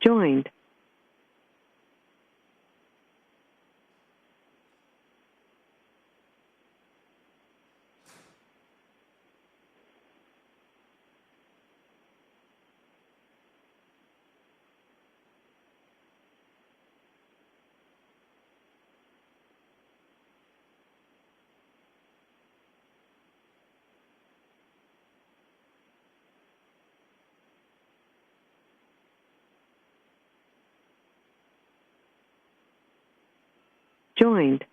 Joined. Joined.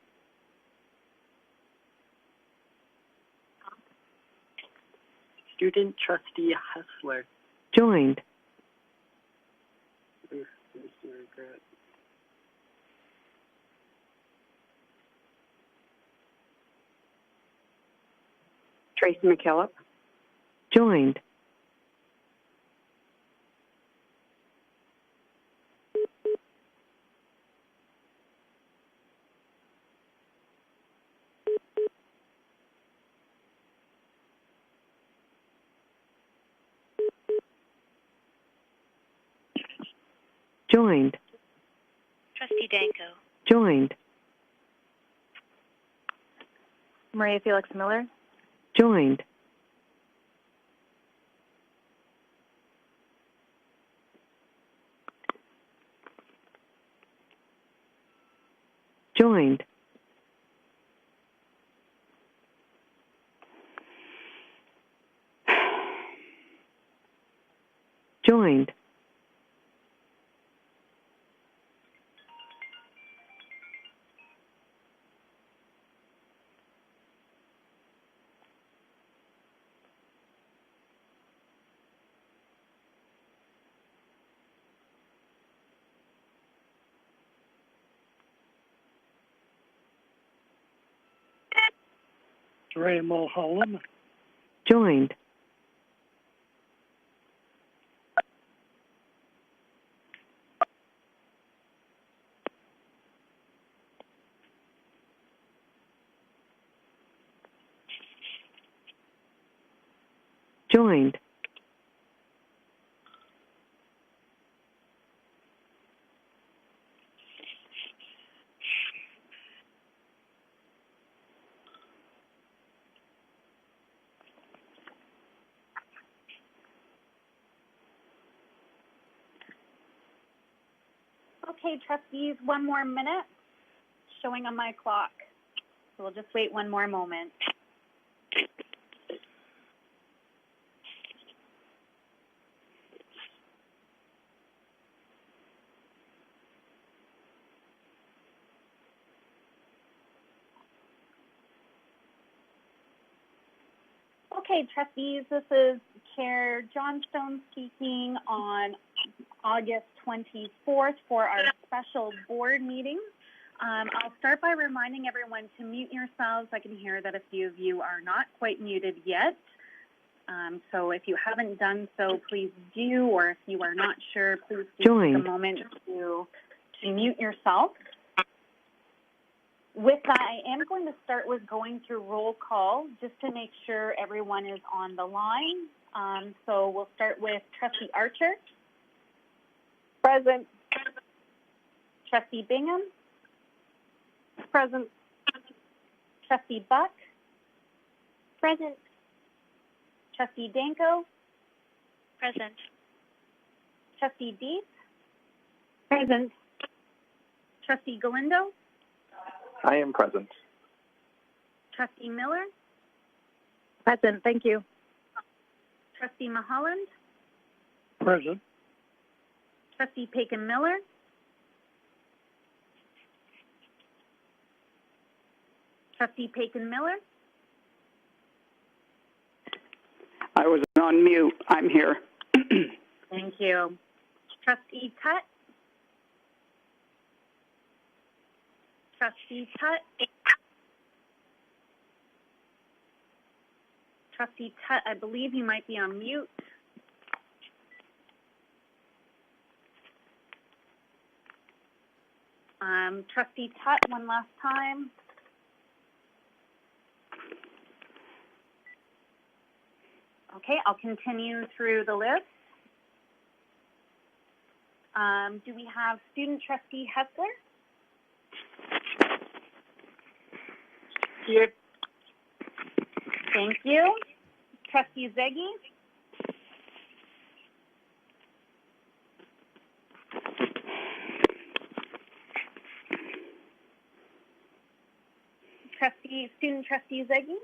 Student Trustee Hessler. Joined. Tracy McKillop. Joined. Joined. Trustee Danko. Joined. Maria Felix Miller. Joined. Joined. Joined. Ray Mulholland. Joined. Joined. Okay, trustees, one more minute showing on my clock. So we'll just wait one more moment. Okay, trustees, this is Chair Johnstone speaking on August 24th for our special board meeting. I'll start by reminding everyone to mute yourselves. I can hear that a few of you are not quite muted yet. So if you haven't done so, please do, or if you are not sure, please take a moment to mute yourself. With that, I am going to start with going through roll call just to make sure everyone is on the line. So we'll start with Trustee Archer. Present. Trustee Bingham. Present. Trustee Buck. Present. Trustee Danko. Present. Trustee Deep. Present. Trustee Galindo. I am present. Trustee Miller. Present. Thank you. Trustee Mulholland. Present. Trustee Paikin-Miller. Trustee Paikin-Miller. I was on mute. I'm here. Thank you. Trustee Tutt. Trustee Tutt. Trustee Tutt, I believe you might be on mute. Trustee Tutt, one last time. Okay, I'll continue through the list. Do we have student trustee Hessler? Here. Thank you. Trustee Zeggy? Student trustee Zeggy?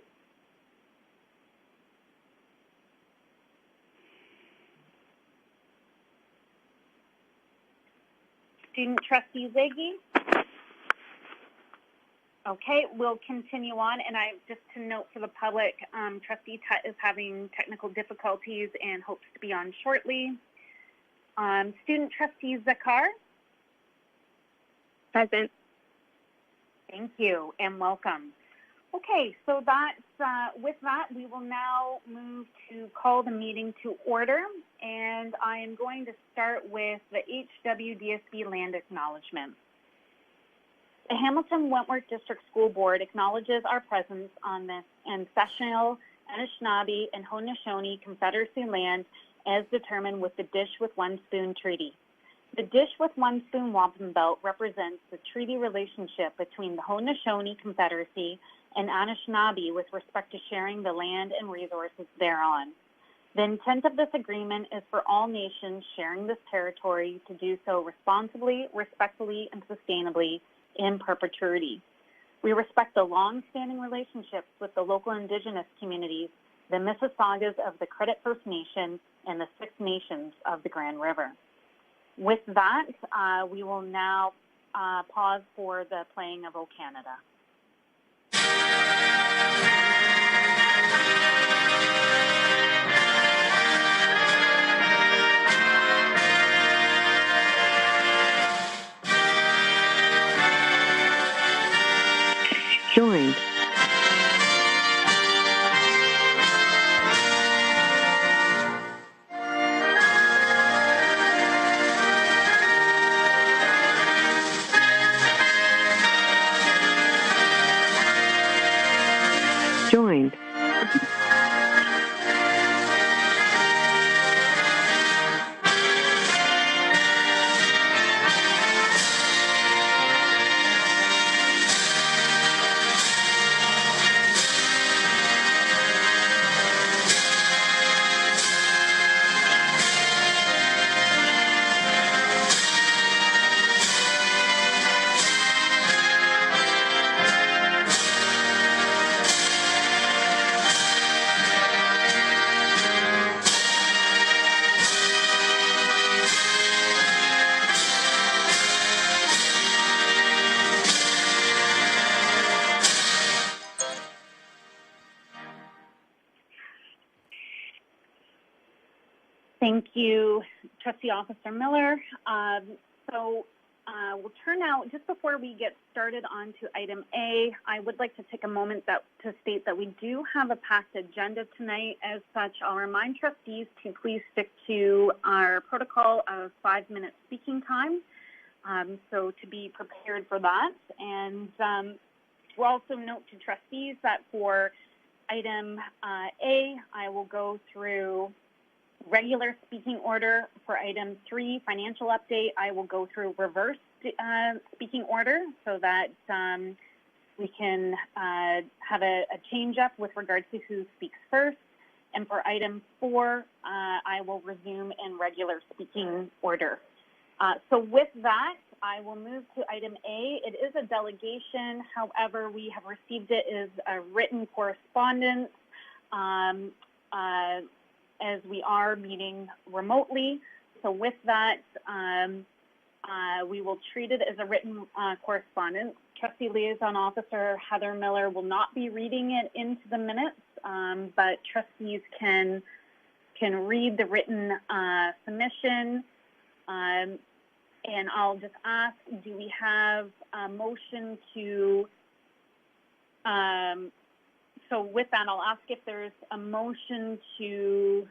Student trustee Zeggy? Okay, we'll continue on, and just to note for the public, Trustee Tutt is having technical difficulties and hopes to be on shortly. Student trustee Zakar? Present. Thank you, and welcome. Okay, so with that, we will now move to call the meeting to order, and I am going to start with the HWDSB land acknowledgement. The Hamilton Wentworth District School Board acknowledges our presence on this ancestral Anishinaabe and Haudenosaunee Confederacy land as determined with the Dish with One Spoon Treaty. The Dish with One Spoon Wampum Belt represents the treaty relationship between the Haudenosaunee Confederacy and Anishinaabe with respect to sharing the land and resources thereon. The intent of this agreement is for all nations sharing this territory to do so responsibly, respectfully, and sustainably in perpetuity. We respect the long-standing relationships with the local Indigenous communities, the Mississaugas of the Credit First Nation, and the Six Nations of the Grand River. With that, we will now pause for the playing of O Canada. Joined. Joined. Thank you, Trustee Officer Miller. We'll turn now, just before we get started on to item A, I would like to take a moment to state that we do have a packed agenda tonight. As such, I'll remind trustees to please stick to our protocol of 5-minute speaking time, so to be prepared for that. And we'll also note to trustees that for item A, I will go through regular speaking order. For item 3, financial update, I will go through reverse speaking order so that we can have a change up with regards to who speaks first. And for item 4, I will resume in regular speaking order. So with that, I will move to item A. It is a delegation. However, we have received it as a written correspondence as we are meeting remotely. So with that, we will treat it as a written correspondence. Trustee Liaison Officer Heather Miller will not be reading it into the minutes, but trustees can read the written submission. And I'll just ask, do we have a motion to, so with that, I'll ask if there's a motion to,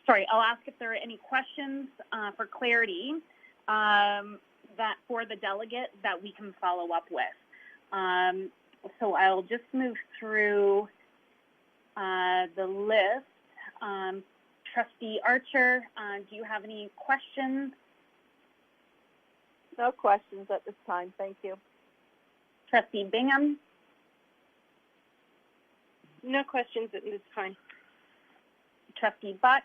I'll ask if there are any questions for clarity that for the delegate that we can follow up with. So I'll just move through the list. Trustee Archer, do you have any questions No questions at this time. Thank you. Trustee Bingham, No questions at this time. Trustee Buck,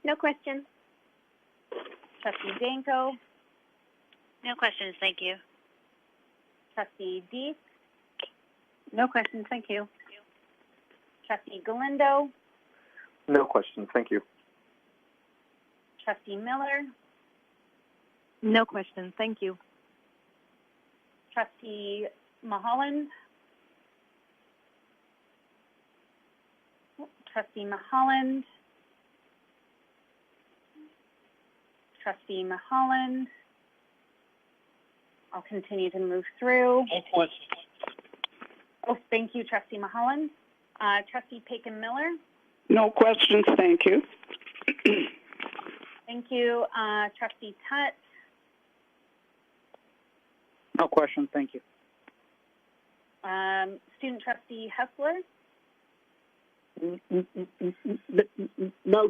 No questions. Trustee Danko, No questions, thank you. Trustee Dees, No questions, thank you. Trustee Galindo, No questions. Thank you. Trustee Miller, No questions. Thank you. Trustee Mulholland, Trustee Mulholland, Trustee Mulholland. I'll continue to move through. No questions. Oh, thank you, Trustee Mulholland. Trustee Paikin-Miller, No questions, thank you. thank you. Trustee Tutt, No questions. Thank you. Student Trustee Hessler, No.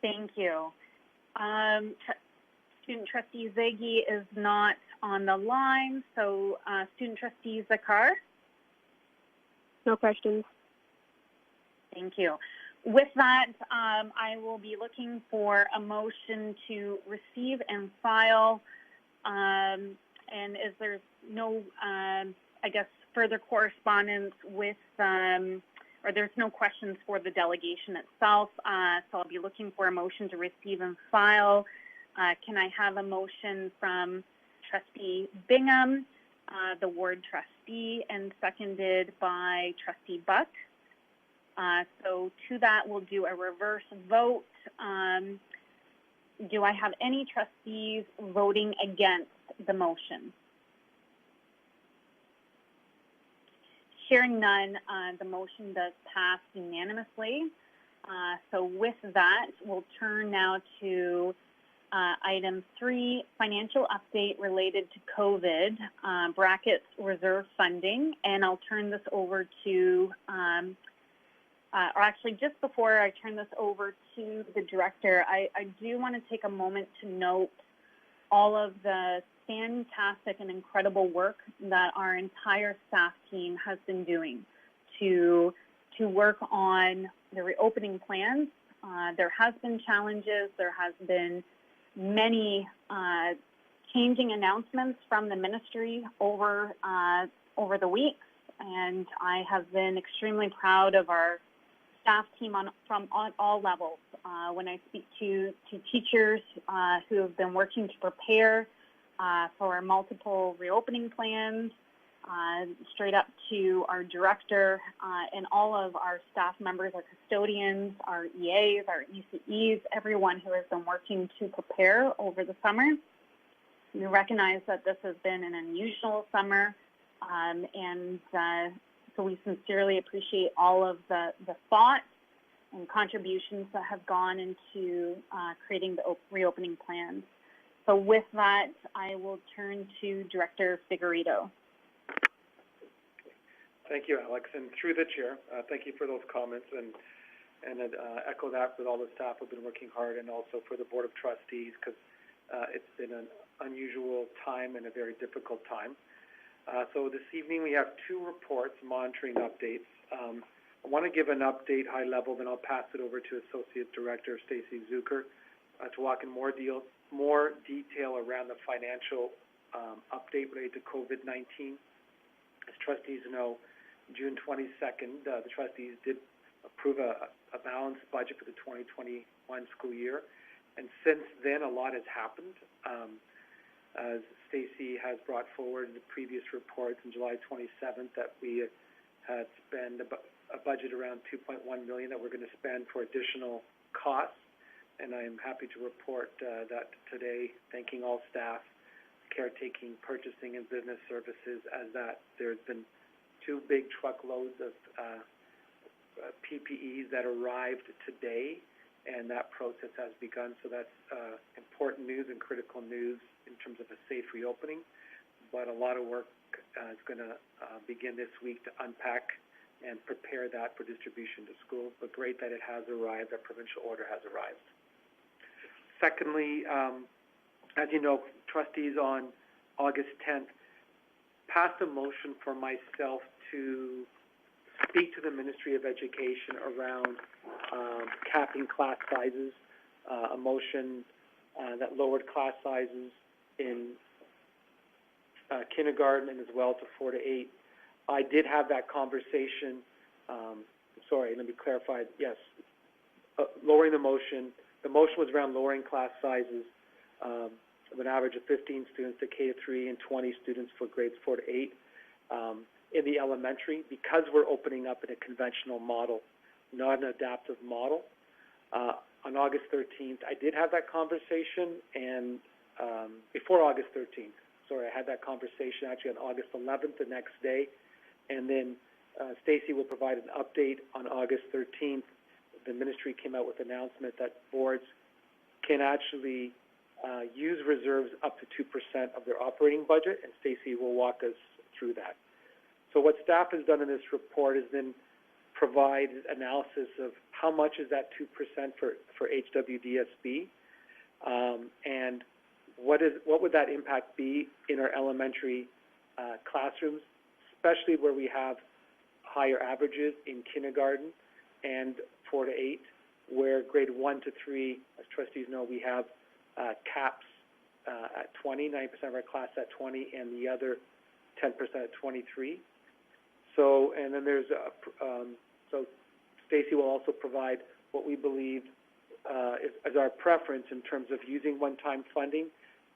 thank you. Student Trustee Zaghi is not on the line, so Student Trustee Zakar, No questions. thank you. With that, I will be looking for a motion to receive and file, and as there's no, I guess, further correspondence with, or there's no questions for the delegation itself, so I'll be looking for a motion to receive and file. Can I have a motion from Trustee Bingham, the ward trustee, and seconded by Trustee Buck? So to that, we'll do a reverse vote. Do I have any trustees voting against the motion? Hearing none, the motion does pass unanimously. So with that, we'll turn now to item 3, financial update related to COVID, brackets reserve funding, and I'll turn this over to, or actually just before I turn this over to the director, I do want to take a moment to note all of the fantastic and incredible work that our entire staff team has been doing to work on the reopening plans. There has been challenges. There has been many changing announcements from the ministry over the weeks, and I have been extremely proud of our staff team on all levels. When I speak to teachers who have been working to prepare for our multiple reopening plans, straight up to our director and all of our staff members, our custodians, our EAs, our ECEs, everyone who has been working to prepare over the summer. We recognize that this has been an unusual summer, and so we sincerely appreciate all of the thought and contributions that have gone into creating the reopening plans. So with that, I will turn to Director Figueredo. Thank you, Alex. And through the chair, thank you for those comments, and echo that with all the staff who have been working hard, and also for the Board of Trustees, because it's been an unusual time and a very difficult time. So this evening we have 2 reports, monitoring updates. I want to give an update high level, then I'll pass it over to Associate Director Stacey Zucker to walk in more detail around the financial update related to COVID-19. As trustees know, June 22nd, the trustees did approve a balanced budget for the 2021 school year, and since then a lot has happened. As Stacey has brought forward in the previous reports on July 27th, that we had spent a budget around $2.1 million that we're going to spend for additional costs, and I am happy to report that today, thanking all staff, caretaking, purchasing, and business services, as that there's been 2 big truckloads of PPEs that arrived today, and that process has begun. So that's important news and critical news in terms of a safe reopening. But a lot of work is going to begin this week to unpack and prepare that for distribution to schools. But great that it has arrived, that provincial order has arrived. Secondly, as you know, trustees on August 10th passed a motion for myself to speak to the Ministry of Education around capping class sizes, a motion that lowered class sizes in kindergarten and as well to 4 to 8. I did have that conversation. Sorry, let me clarify. Yes, lowering the motion. The motion was around lowering class sizes of an average of 15 students to K-3 and 20 students for grades 4 to 8 in the elementary, because we're opening up in a conventional model, not an adaptive model. On August 13th, I did have that conversation, and before August 13th, sorry, I had that conversation actually on August 11th, the next day, and then Stacy will provide an update on August 13th. The ministry came out with an announcement that boards can actually use reserves up to 2% of their operating budget, and Stacy will walk us through that. So what staff has done in this report is then provide analysis of how much is that 2% for HWDSB, and what would that impact be in our elementary classrooms, especially where we have higher averages in kindergarten and 4 to 8, where grade 1 to 3, as trustees know, we have caps at 20, 90% of our class at 20, and the other 10% at 23. So, and then there's so Stacy will also provide what we believe is our preference in terms of using one-time funding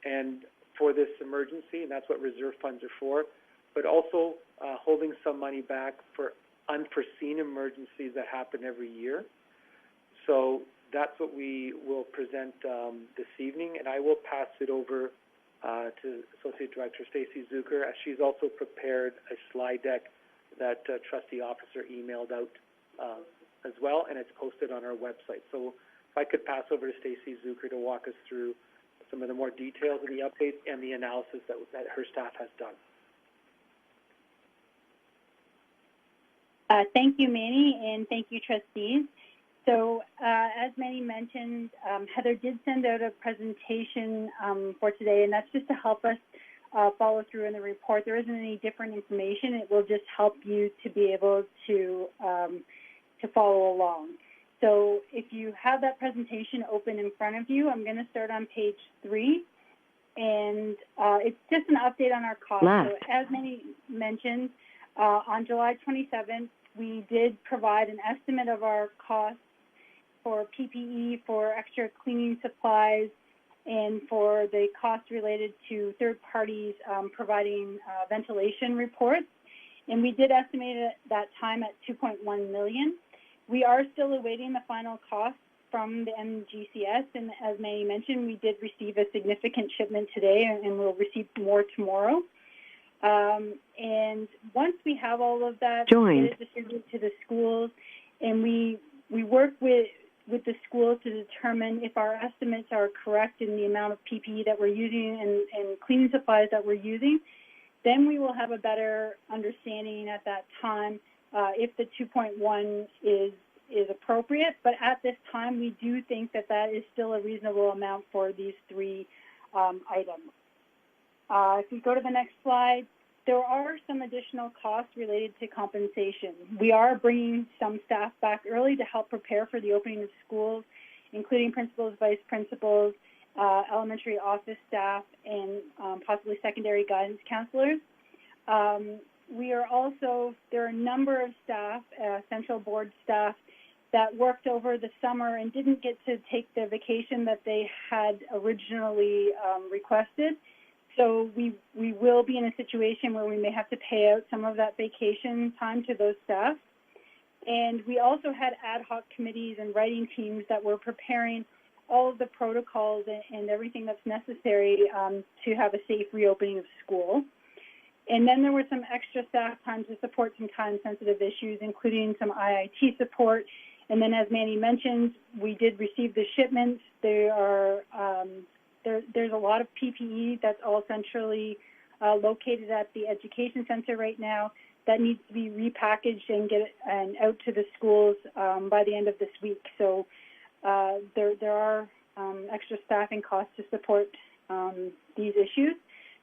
and for this emergency, and that's what reserve funds are for, but also holding some money back for unforeseen emergencies that happen every year. So that's what we will present this evening, and I will pass it over to Associate Director Stacy Zucker, as she's also prepared a slide deck that trustee officer emailed out as well, and it's posted on our website. So if I could pass over to Stacy Zucker to walk us through some of the more details of the updates and the analysis that her staff has done. Thank you, Manny, and thank you, trustees. So as Manny mentioned, Heather did send out a presentation for today, and that's just to help us follow through in the report. There isn't any different information. It will just help you to be able to follow along. So if you have that presentation open in front of you, I'm going to start on page 3, and it's just an update on our costs. So as Manny mentioned, on July 27th, we did provide an estimate of our costs for PPE, for extra cleaning supplies, and for the costs related to third parties providing ventilation reports. And we did estimate at that time at $2.1 million. We are still awaiting the final costs from the MGCS, and as Manny mentioned, we did receive a significant shipment today, and we'll receive more tomorrow. And once we have all of that, we get it distributed to the schools, and we work with the schools to determine if our estimates are correct in the amount of PPE that we're using and cleaning supplies that we're using. Then we will have a better understanding at that time if the 2.1 is appropriate. But at this time, we do think that that is still a reasonable amount for these 3 items. If we go to the next slide, there are some additional costs related to compensation. We are bringing some staff back early to help prepare for the opening of schools, including principals, vice principals, elementary office staff, and possibly secondary guidance counselors. There are a number of staff, central board staff, that worked over the summer and didn't get to take the vacation that they had originally requested. So we will be in a situation where we may have to pay out some of that vacation time to those staff. And we also had ad hoc committees and writing teams that were preparing all of the protocols and everything that's necessary to have a safe reopening of school. And then there were some extra staff time to support some time-sensitive issues, including some IIT support. And then, as Manny mentioned, we did receive the shipments. There's a lot of PPE that's all centrally located at the Education Center right now. that needs to be repackaged and out to the schools by the end of this week. So there are extra staffing costs to support these issues.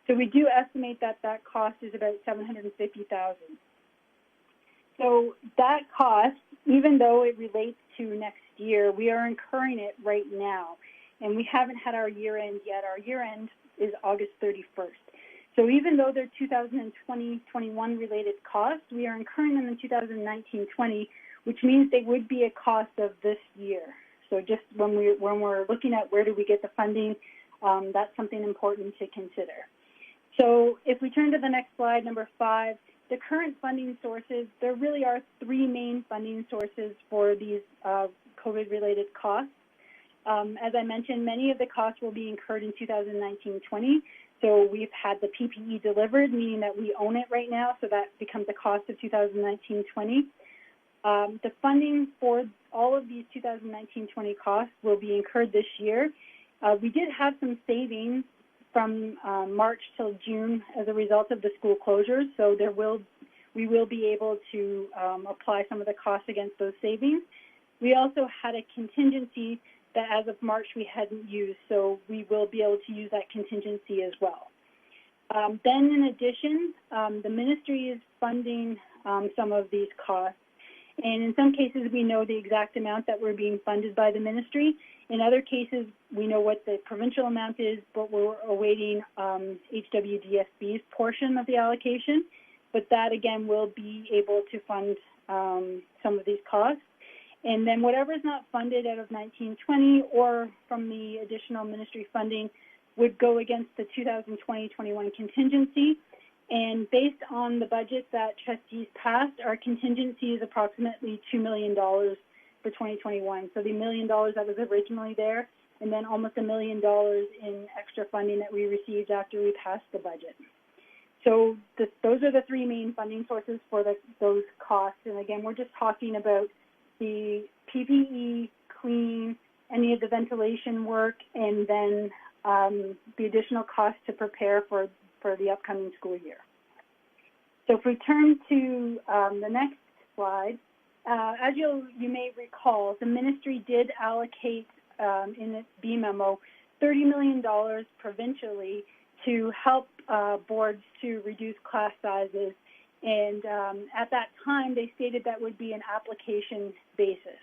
So we do estimate that cost is about $750,000. So that cost, even though it relates to next year, we are incurring it right now. And we haven't had our year end yet. Our year end is August 31st. So even though they're 2020-21 related costs, we are incurring them in 2019-20, which means they would be a cost of this year. So just when we're looking at where do we get the funding, that's something important to consider. So if we turn to the next slide, number 5, the current funding sources, there really are 3 main funding sources for these COVID-related costs. As I mentioned, many of the costs will be incurred in 2019-20. So we've had the PPE delivered, meaning that we own it right now, so that becomes a cost of 2019-20. The funding for all of these 2019-20 costs will be incurred this year. We did have some savings from March till June as a result of the school closures, so we will be able to apply some of the costs against those savings. We also had a contingency that as of March we hadn't used, so we will be able to use that contingency as well. Then in addition, the ministry is funding some of these costs, and in some cases we know the exact amount that we're being funded by the ministry. In other cases, we know what the provincial amount is, but we're awaiting HWDSB's portion of the allocation. But that, again, will be able to fund some of these costs. And then whatever is not funded out of 19-20 or from the additional ministry funding would go against the 2020-21 contingency. And based on the budget that trustees passed, our contingency is approximately $2 million for 2021. So the $1 million that was originally there, and then almost $1 million in extra funding that we received after we passed the budget. So those are the 3 main funding sources for those costs. And again, we're just talking about the PPE, cleaning, any of the ventilation work, and then the additional cost to prepare for the upcoming school year. So if we turn to the next slide, as you may recall, the ministry did allocate in its B memo $30 million provincially to help boards to reduce class sizes. And at that time, they stated that would be an application basis.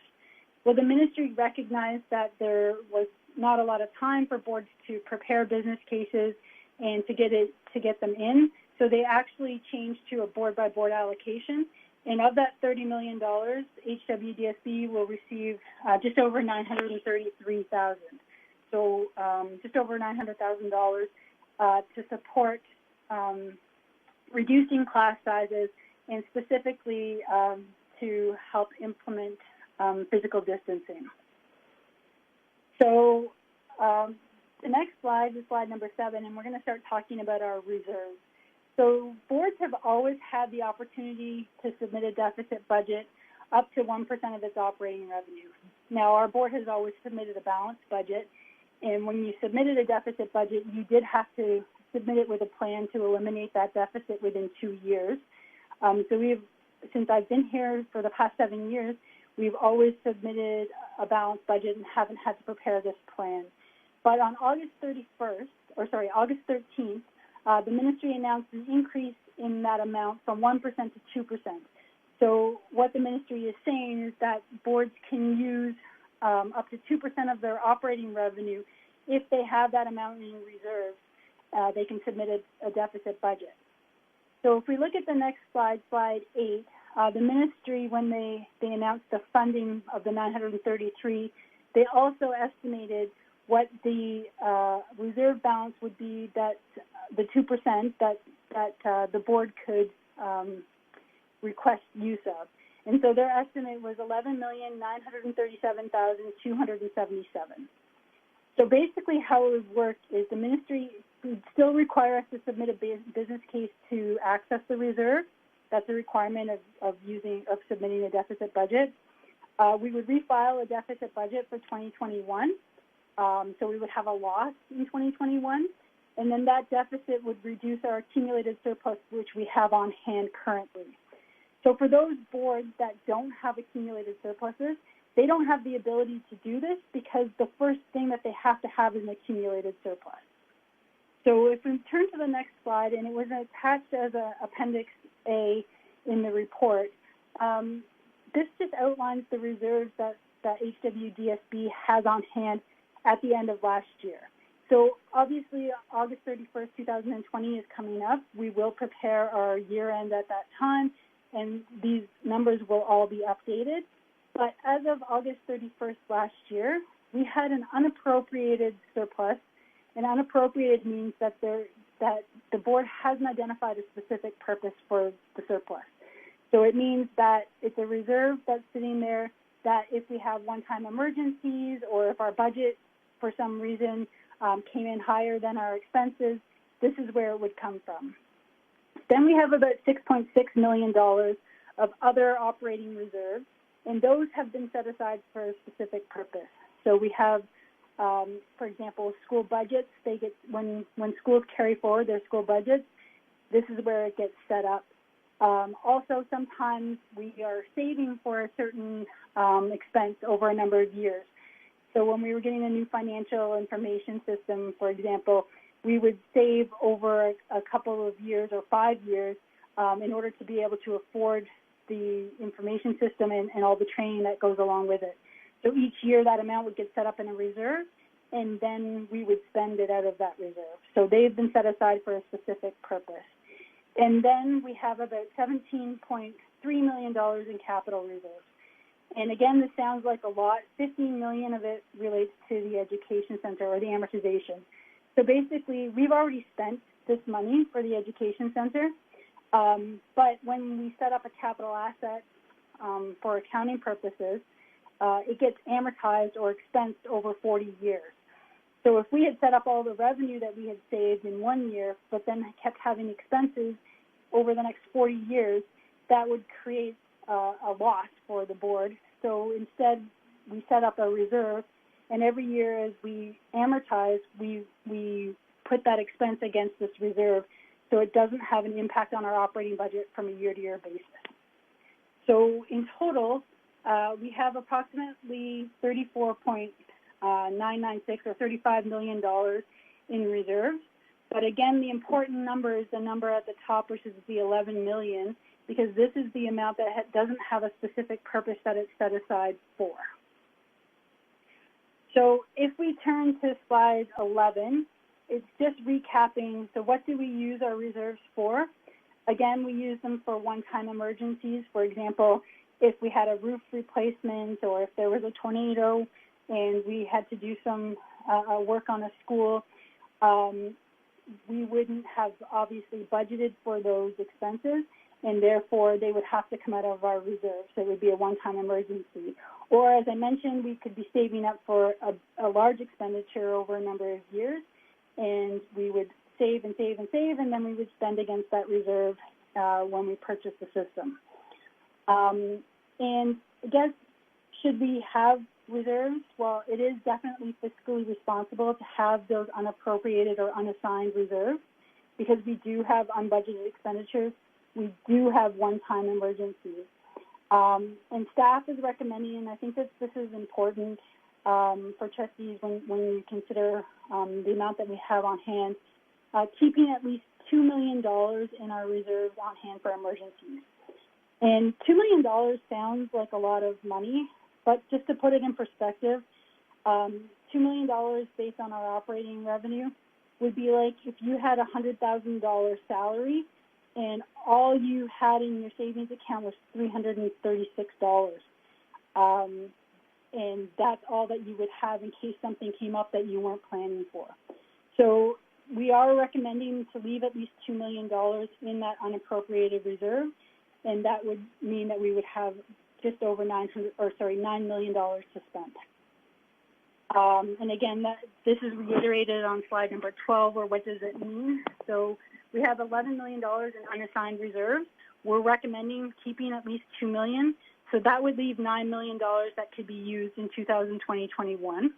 Well, the ministry recognized that there was not a lot of time for boards to prepare business cases and to get them in. So they actually changed to a board-by-board allocation. And of that $30 million, HWDSB will receive just over $933,000. So just over $900,000 to support reducing class sizes and specifically to help implement physical distancing. So the next slide is slide number 7, and we're going to start talking about our reserves. So boards have always had the opportunity to submit a deficit budget up to 1% of its operating revenue. Now, our board has always submitted a balanced budget, and when you submitted a deficit budget, you did have to submit it with a plan to eliminate that deficit within 2 years. So since I've been here for the past 7 years, we've always submitted a balanced budget and haven't had to prepare this plan. But on August 13th, the ministry announced an increase in that amount from 1% to 2%. So what the ministry is saying is that boards can use up to 2% of their operating revenue if they have that amount in reserve. They can submit a deficit budget. So if we look at the next slide, slide 8, the ministry, when they announced the funding of the 933, they also estimated what the reserve balance would be, that the 2% that the board could request use of. And so their estimate was $11,937,277. So basically how it would work is the ministry would still require us to submit a business case to access the reserve. That's a requirement of submitting a deficit budget. We would refile a deficit budget for 2021. So we would have a loss in 2021. And then that deficit would reduce our accumulated surplus, which we have on hand currently. So for those boards that don't have accumulated surpluses, they don't have the ability to do this because the first thing that they have to have is an accumulated surplus. So if we turn to the next slide, and it was attached as an Appendix A in the report, this just outlines the reserves that HWDSB has on hand at the end of last year. So obviously, August 31st, 2020 is coming up. We will prepare our year end at that time, and these numbers will all be updated. But as of August 31st last year, we had an unappropriated surplus. And unappropriated means that the board hasn't identified a specific purpose for the surplus. So it means that it's a reserve that's sitting there that if we have one-time emergencies or if our budget for some reason came in higher than our expenses, this is where it would come from. Then we have about $6.6 million of other operating reserves, and those have been set aside for a specific purpose. So we have, for example, school budgets. They get when schools carry forward their school budgets, this is where it gets set up. Also, sometimes we are saving for a certain expense over a number of years. So when we were getting a new financial information system, for example, we would save over a couple of years or 5 years in order to be able to afford the information system and all the training that goes along with it. So each year that amount would get set up in a reserve, and then we would spend it out of that reserve. So they've been set aside for a specific purpose. And then we have about $17.3 million in capital reserves. And again, this sounds like a lot. $15 million of it relates to the education center or the amortization. So basically, we've already spent this money for the education center, but when we set up a capital asset for accounting purposes, it gets amortized or expensed over 40 years. So if we had set up all the revenue that we had saved in 1 year, but then kept having expenses over the next 40 years, that would create a loss for the board. So instead, we set up a reserve, and every year as we amortize, we put that expense against this reserve so it doesn't have an impact on our operating budget from a year-to-year basis. So in total, we have approximately $34.996 or $35 million in reserves. But again, the important number is the number at the top, which is the $11 million, because this is the amount that doesn't have a specific purpose that it's set aside for. So if we turn to slide 11, it's just recapping. So what do we use our reserves for? Again, we use them for one-time emergencies. For example, if we had a roof replacement or if there was a tornado and we had to do some work on a school, we wouldn't have obviously budgeted for those expenses, and therefore they would have to come out of our reserve. So it would be a one-time emergency. Or as I mentioned, we could be saving up for a large expenditure over a number of years, and we would save and save and save, and then we would spend against that reserve when we purchase the system. And I guess, should we have reserves? Well, it is definitely fiscally responsible to have those unappropriated or unassigned reserves because we do have unbudgeted expenditures. We do have one-time emergencies. And staff is recommending, and I think that this is important for trustees when you consider the amount that we have on hand, keeping at least $2 million in our reserves on hand for emergencies. And $2 million sounds like a lot of money, but just to put it in perspective, $2 million based on our operating revenue would be like if you had a $100,000 salary and all you had in your savings account was $336. And that's all that you would have in case something came up that you weren't planning for. So we are recommending to leave at least $2 million in that unappropriated reserve, and that would mean that we would have just over $9 million to spend. And again, this is reiterated on slide number 12, or what does it mean? So we have $11 million in unassigned reserves. We're recommending keeping at least $2 million. So that would leave $9 million that could be used in 2020-21.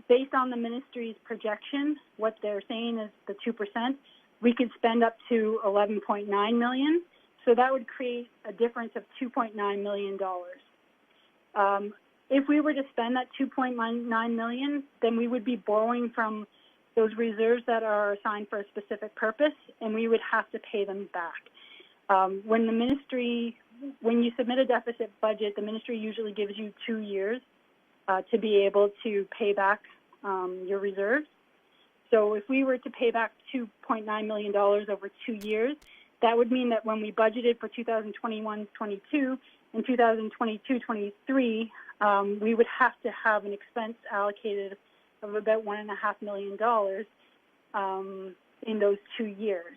Based on the ministry's projection, what they're saying is the 2%, we could spend up to $11.9 million. so that would create a difference of $2.9 million. If we were to spend that $2.9 million, then we would be borrowing from those reserves that are assigned for a specific purpose, and we would have to pay them back. When you submit a deficit budget, the ministry usually gives you 2 years to be able to pay back your reserves. So if we were to pay back $2.9 million over 2 years, that would mean that when we budgeted for 2021-22 and 2022-23, we would have to have an expense allocated of about $1.5 million in those 2 years.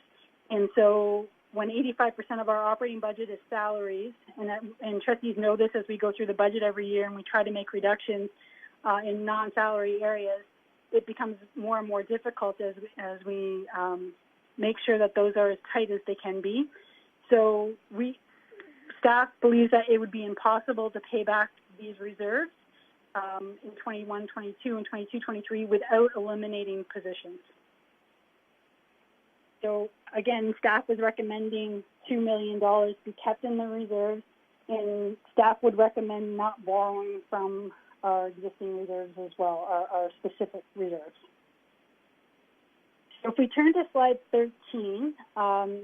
And so when 85% of our operating budget is salaries, and trustees know this as we go through the budget every year and we try to make reductions in non-salary areas, it becomes more and more difficult as we make sure that those are as tight as they can be. So staff believes that it would be impossible to pay back these reserves in 21-22 and 22-23 without eliminating positions. So again, staff is recommending $2 million be kept in the reserves, and staff would recommend not borrowing from our existing reserves as well, our specific reserves. So if we turn to slide 13,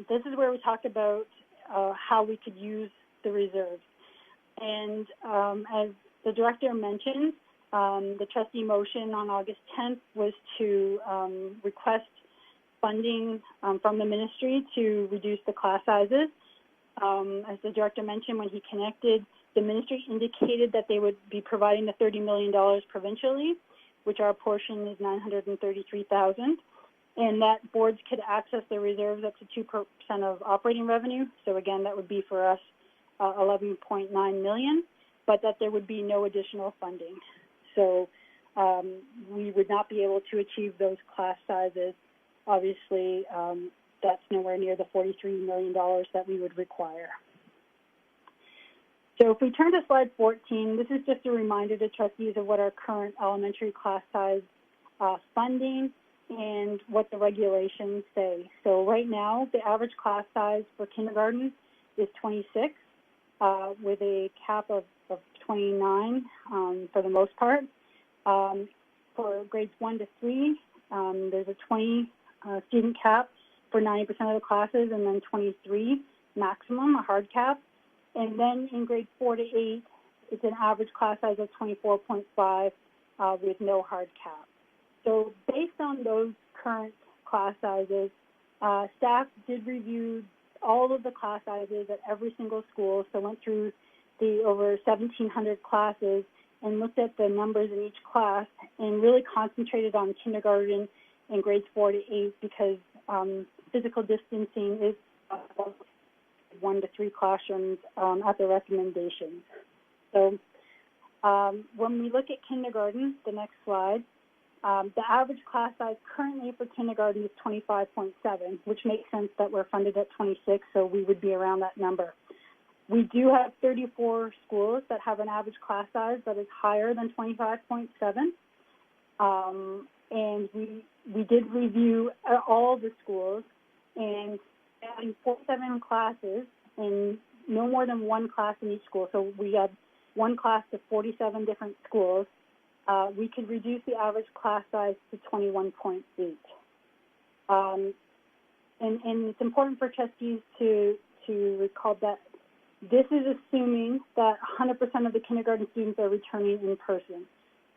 this is where we talk about how we could use the reserves. And as the director mentioned, the trustee motion on August 10th was to request funding from the ministry to reduce the class sizes. As the director mentioned, when he connected, the ministry indicated that they would be providing the $30 million provincially, which our portion is $933,000, and that boards could access their reserves up to 2% of operating revenue. So again, that would be for us $11.9 million, but that there would be no additional funding. So we would not be able to achieve those class sizes. Obviously, that's nowhere near the $43 million that we would require. So if we turn to slide 14, this is just a reminder to trustees of what our current elementary class size funding and what the regulations say. So right now, the average class size for kindergarten is 26, with a cap of 29 for the most part. For grades 1 to 3, there's a 20 student cap for 90% of the classes, and then 23 maximum, a hard cap. And then in grades 4 to 8, it's an average class size of 24.5 with no hard cap. So based on those current class sizes, staff did review all of the class sizes at every single school, so went through the over 1,700 classes and looked at the numbers in each class and really concentrated on kindergarten and grades 4 to 8 because physical distancing is 1 to 3 classrooms at the recommendations. So when we look at kindergarten, the next slide, the average class size currently for kindergarten is 25.7, which makes sense that we're funded at 26, so we would be around that number. We do have 34 schools that have an average class size that is higher than 25.7, and we did review all the schools, and having 47 classes and no more than one class in each school, so we had one class to 47 different schools, we could reduce the average class size to 21.8. And it's important for trustees to recall that this is assuming that 100% of the kindergarten students are returning in person.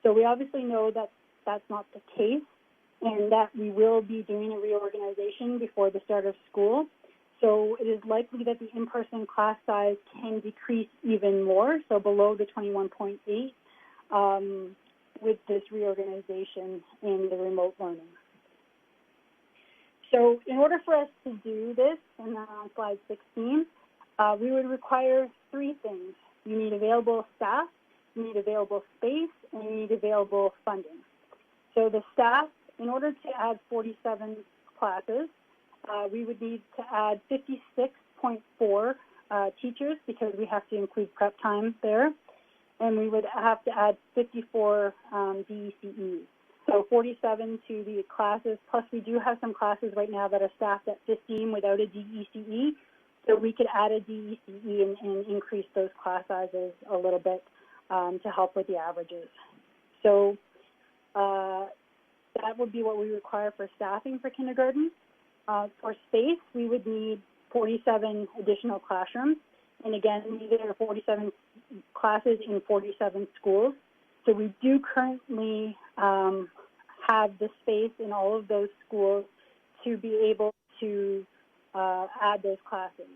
So we obviously know that that's not the case, and that we will be doing a reorganization before the start of school. So it is likely that the in-person class size can decrease even more, so below the 21.8 with this reorganization and the remote learning. So in order for us to do this, and then on slide 16, we would require 3 things. You need available staff, you need available space, and you need available funding. So the staff, in order to add 47 classes, we would need to add 56.4 teachers because we have to include prep time there, and we would have to add 54 DECEs. So 47 to the classes, plus we do have some classes right now that are staffed at 15 without a DECE, So we could add a DECE and increase those class sizes a little bit to help with the averages. So that would be what we require for staffing for kindergarten. For space, we would need 47 additional classrooms. And again, these are 47 classes in 47 schools. So we do currently have the space in all of those schools to be able to add those classes.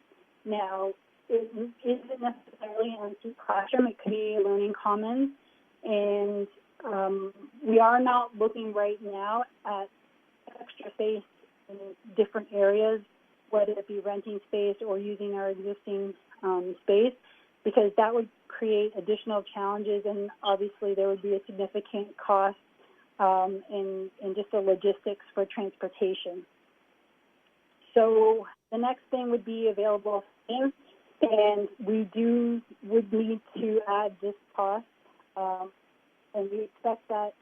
Now, it isn't necessarily an empty classroom. It could be a learning commons. And we are not looking right now at extra space in different areas, whether it be renting space or using our existing space, because that would create additional challenges, and obviously there would be a significant cost in just the logistics for transportation. So the next thing would be available space, and we would need to add this cost, and we expect that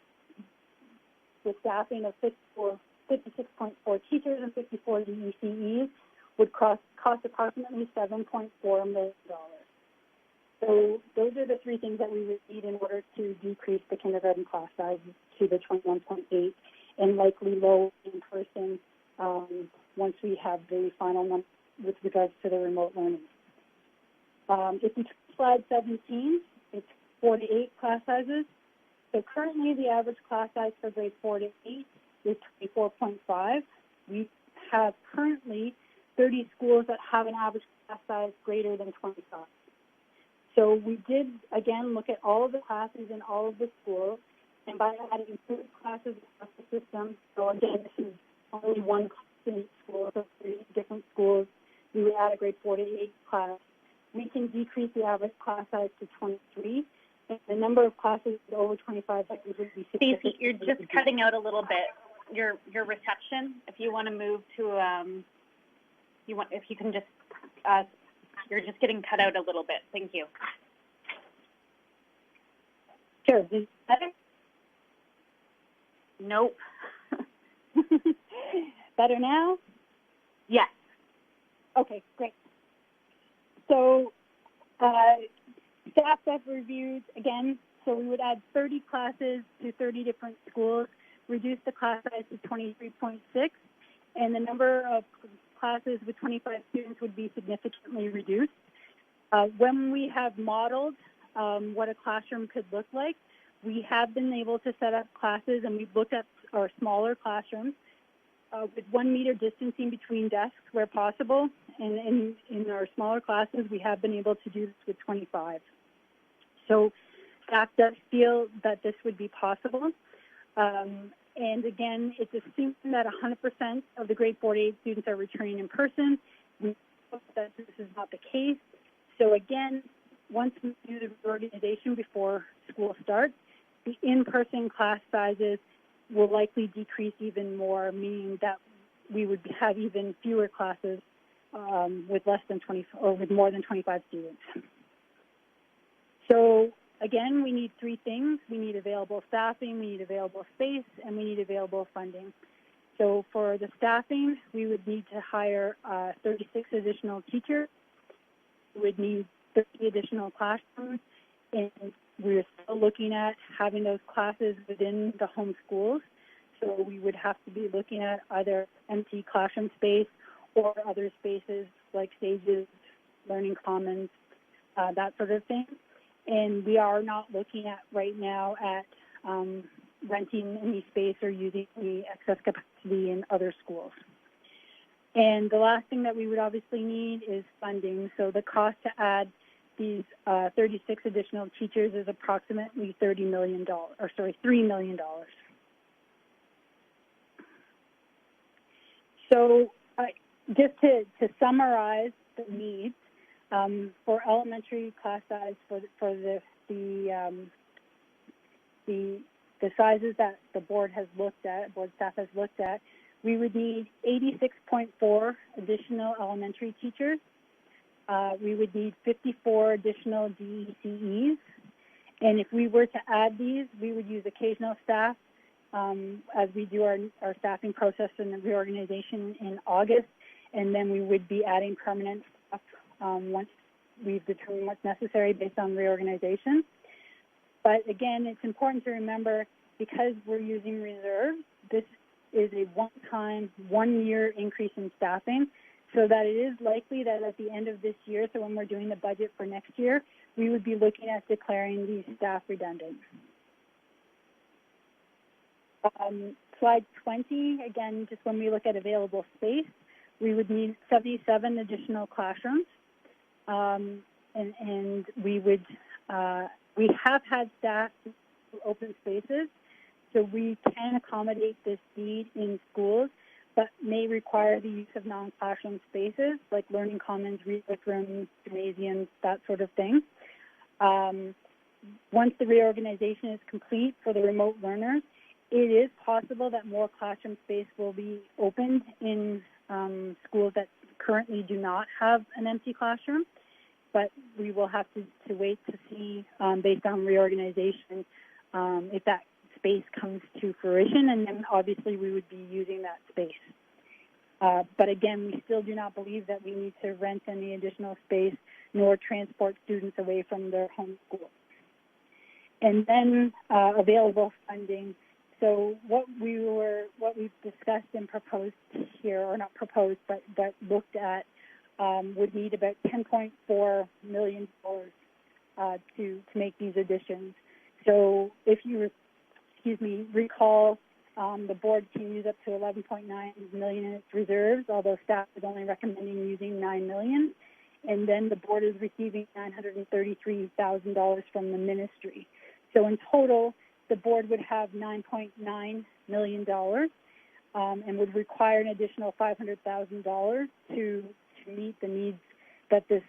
the staffing of 56.4 teachers and 54 DECEs would cost approximately $7.4 million. So those are the three things that we would need in order to decrease the kindergarten class size to the 21.8 and likely low in person once we have the final number with regards to the remote learning. If you slide 17, it's 4 to 8 class sizes. So currently the average class size for grade 4 to 8 is 24.5. We have currently 30 schools that have an average class size greater than 25. So we did, again, look at all of the classes in all of the schools, and by adding 3 classes across the system, so again, this is only one class in each school, so 3 different schools, we would add a grade 4 to 8 class. We can decrease the average class size to 23, and the number of classes over 25 that would be significant. Stacey, you're just cutting out a little bit. Your reception, if you want to move to, if you can just, you're just getting cut out a little bit. Thank you. Sure. Is it better? Nope. Better now? Yes. Okay, great. So staff that reviewed, again, so we would add 30 classes to 30 different schools, reduce the class size to 23.6, and the number of classes with 25 students would be significantly reduced. When we have modeled what a classroom could look like, we have been able to set up classes, and we've looked at our smaller classrooms with 1 meter distancing between desks where possible. And in our smaller classes, we have been able to do this with 25. So staff does feel that this would be possible. And again, it's assumed that 100% of the grade 4 to 8 students are returning in person. We hope that this is not the case. So again, once we do the reorganization before school starts, the in-person class sizes will likely decrease even more, meaning that we would have even fewer classes with less than 20 or with more than 25 students. So again, we need 3 things. We need available staffing, we need available space, and we need available funding. So for the staffing, we would need to hire 36 additional teachers. We would need 30 additional classrooms, and we're still looking at having those classes within the home schools. So we would have to be looking at either empty classroom space or other spaces like stages, learning commons, that sort of thing. And we are not looking at right now at renting any space or using any excess capacity in other schools. And the last thing that we would obviously need is funding. So the cost to add these 36 additional teachers is approximately $3 million. So just to summarize the needs, for elementary class size for the sizes that the board staff has looked at, we would need 86.4 additional elementary teachers. We would need 54 additional DECEs. And if we were to add these, we would use occasional staff as we do our staffing process and the reorganization in August. And then we would be adding permanent once we've determined what's necessary based on reorganization. But again, it's important to remember, because we're using reserves, this is a one-time, one-year increase in staffing, so that it is likely that at the end of this year, so when we're doing the budget for next year, we would be looking at declaring these staff redundant. Slide 20, again, just when we look at available space, we would need 77 additional classrooms, and we would, we have had staff open spaces, so we can accommodate this need in schools, but may require the use of non-classroom spaces like learning commons, research rooms, gymnasiums, that sort of thing. Once the reorganization is complete for the remote learners, it is possible that more classroom space will be opened in schools that currently do not have an empty classroom, but we will have to wait to see, based on reorganization, if that space comes to fruition, and then obviously we would be using that space. But again, we still do not believe that we need to rent any additional space nor transport students away from their home schools. And then available funding. So what we've discussed and proposed here, or not proposed, but looked at, would need about $10.4 million to make these additions. So if you, recall, the board can use up to $11.9 million in its reserves, although staff is only recommending using $9 million. And then the board is receiving $933,000 from the ministry. So in total, the board would have $9.9 million and would require an additional $500,000 to meet the needs that this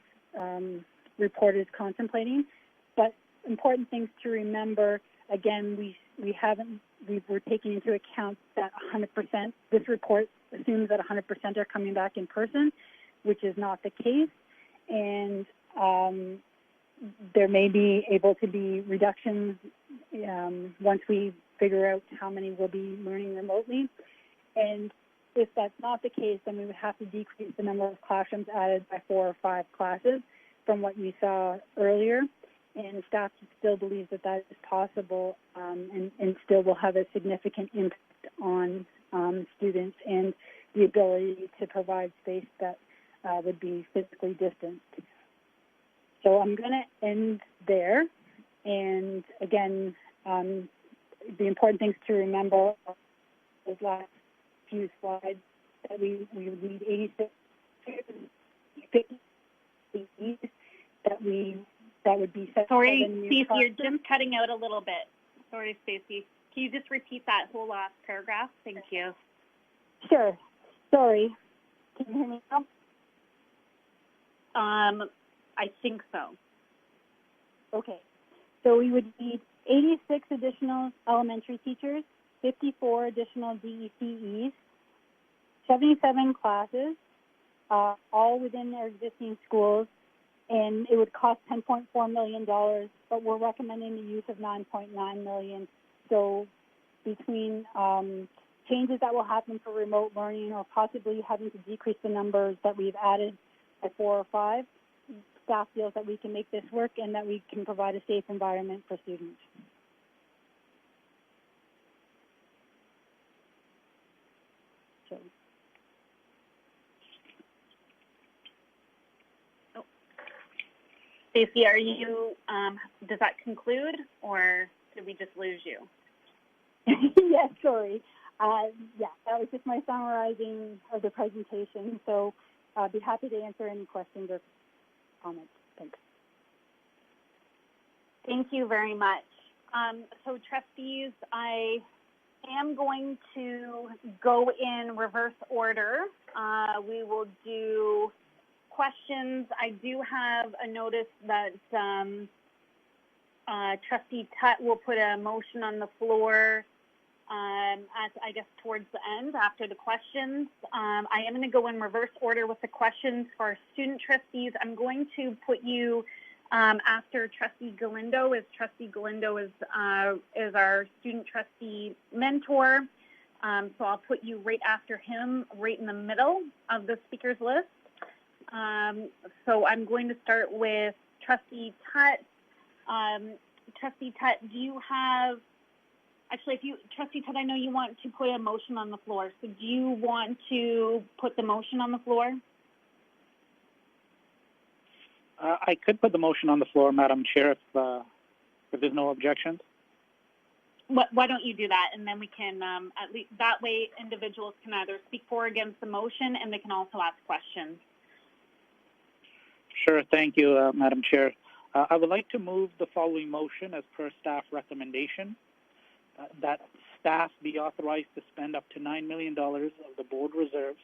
report is contemplating. But important things to remember, again, we're taking into account that 100%, this report assumes that 100% are coming back in person, which is not the case. And there may be able to be reductions once we figure out how many will be learning remotely. And if that's not the case, then we would have to decrease the number of classrooms added by 4 or 5 classes from what you saw earlier. And staff still believes that that is possible and still will have a significant impact on students and the ability to provide space that would be physically distanced. So I'm going to end there. And again, the important things to remember are those last few slides, that we would need 86 that would be set. Sorry, Stacey, you're just cutting out a little bit. Sorry, Stacey. Can you just repeat that whole last paragraph? Thank you. Sure. Sorry. Can you hear me now? I think so. Okay. So we would need 86 additional elementary teachers, 54 additional DECEs, 77 classes, all within their existing schools, and it would cost $10.4 million, but we're recommending the use of $9.9 million. So between changes that will happen for remote learning or possibly having to decrease the numbers that we've added by 4 or 5, staff feels that we can make this work and that we can provide a safe environment for students. So. Stacey, are you, does that conclude, or did we just lose you? Yes, sorry. Yeah, that was just my summarizing of the presentation. So I'd be happy to answer any questions or comments. Thanks. Thank you very much. So trustees, I am going to go in reverse order. We will do questions. I do have a notice that Trustee Tutt will put a motion on the floor as I guess towards the end after the questions. I am going to go in reverse order with the questions for our student trustees. I'm going to put you after Trustee Galindo, as Trustee Galindo is our student trustee mentor. So I'll put you right after him, right in the middle of the speakers list. So I'm going to start with Trustee Tutt. Trustee Tutt, do you have, actually, Trustee Tutt, I know you want to put a motion on the floor. So do you want to put the motion on the floor? I could put the motion on the floor, Madam Chair, if there's no objections. Why don't you do that, and then we can, at least that way individuals can either speak for or against the motion, and they can also ask questions. Sure, thank you, Madam Chair. I would like to move the following motion as per staff recommendation, that staff be authorized to spend up to $9 million of the board reserves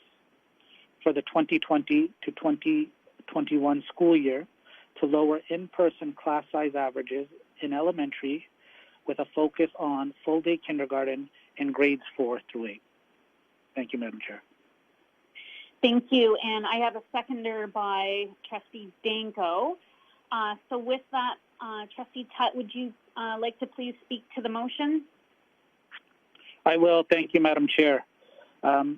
for the 2020 to 2021 school year to lower in-person class size averages in elementary with a focus on full-day kindergarten in grades 4 through 8. Thank you, Madam Chair. Thank you, and I have a seconder by Trustee Danko. So with that, Trustee Tutt, would you like to please speak to the motion? I will. Thank you, Madam Chair. I'll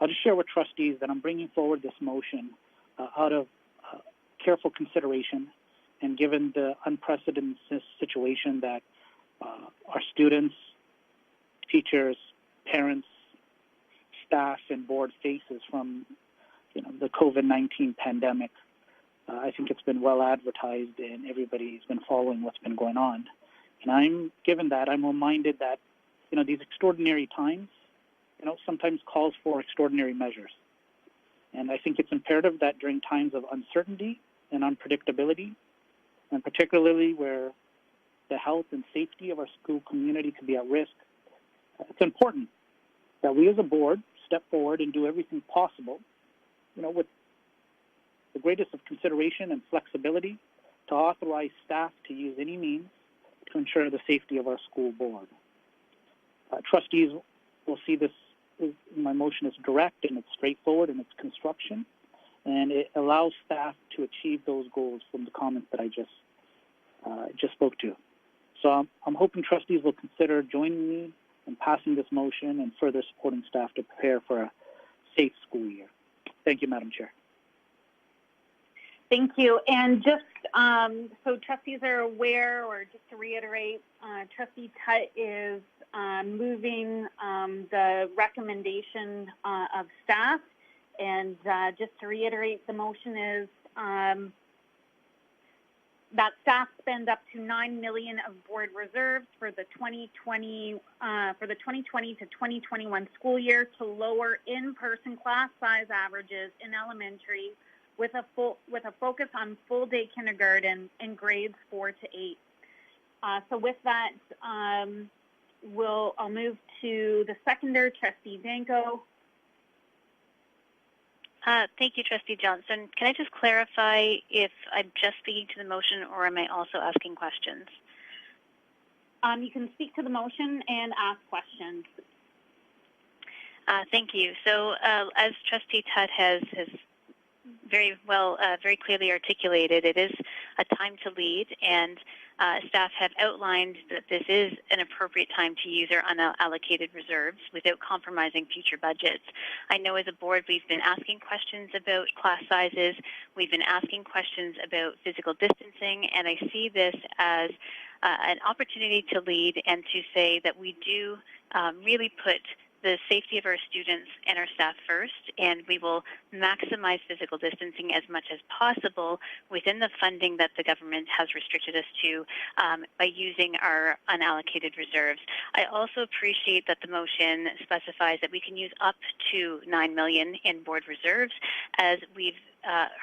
just share with trustees that I'm bringing forward this motion out of careful consideration and given the unprecedented situation that our students, teachers, parents, staff, and board faces from the COVID-19 pandemic. I think it's been well advertised and everybody's been following what's been going on. And I'm reminded that, these extraordinary times, sometimes calls for extraordinary measures. And I think it's imperative that during times of uncertainty and unpredictability, and particularly where the health and safety of our school community could be at risk, it's important that we as a board step forward and do everything possible, with the greatest of consideration and flexibility to authorize staff to use any means to ensure the safety of our school board. Trustees will see this, my motion is direct and it's straightforward in its construction, and it allows staff to achieve those goals from the comments that I just spoke to. So I'm hoping trustees will consider joining me in passing this motion and further supporting staff to prepare for a safe school year. Thank you, Madam Chair. Thank you. And just so trustees are aware, or just to reiterate, Trustee Tutt is moving the recommendation of staff. And just to reiterate, the motion is that staff spend up to $9 million of board reserves for the 2020 to 2021 school year to lower in-person class size averages in elementary with a focus on full-day kindergarten in grades 4 to 8. So with that, I'll move to the seconder, Trustee Danko. Thank you, Trustee Johnson. Can I just clarify if I'm just speaking to the motion or am I also asking questions? You can speak to the motion and ask questions. Thank you. So as Trustee Tutt has very clearly articulated, it is a time to lead, and staff have outlined that this is an appropriate time to use our unallocated reserves without compromising future budgets. I know as a board we've been asking questions about class sizes, we've been asking questions about physical distancing, and I see this as an opportunity to lead and to say that we do really put the safety of our students and our staff first, and we will maximize physical distancing as much as possible within the funding that the government has restricted us to by using our unallocated reserves. I also appreciate that the motion specifies that we can use up to $9 million in board reserves, as we've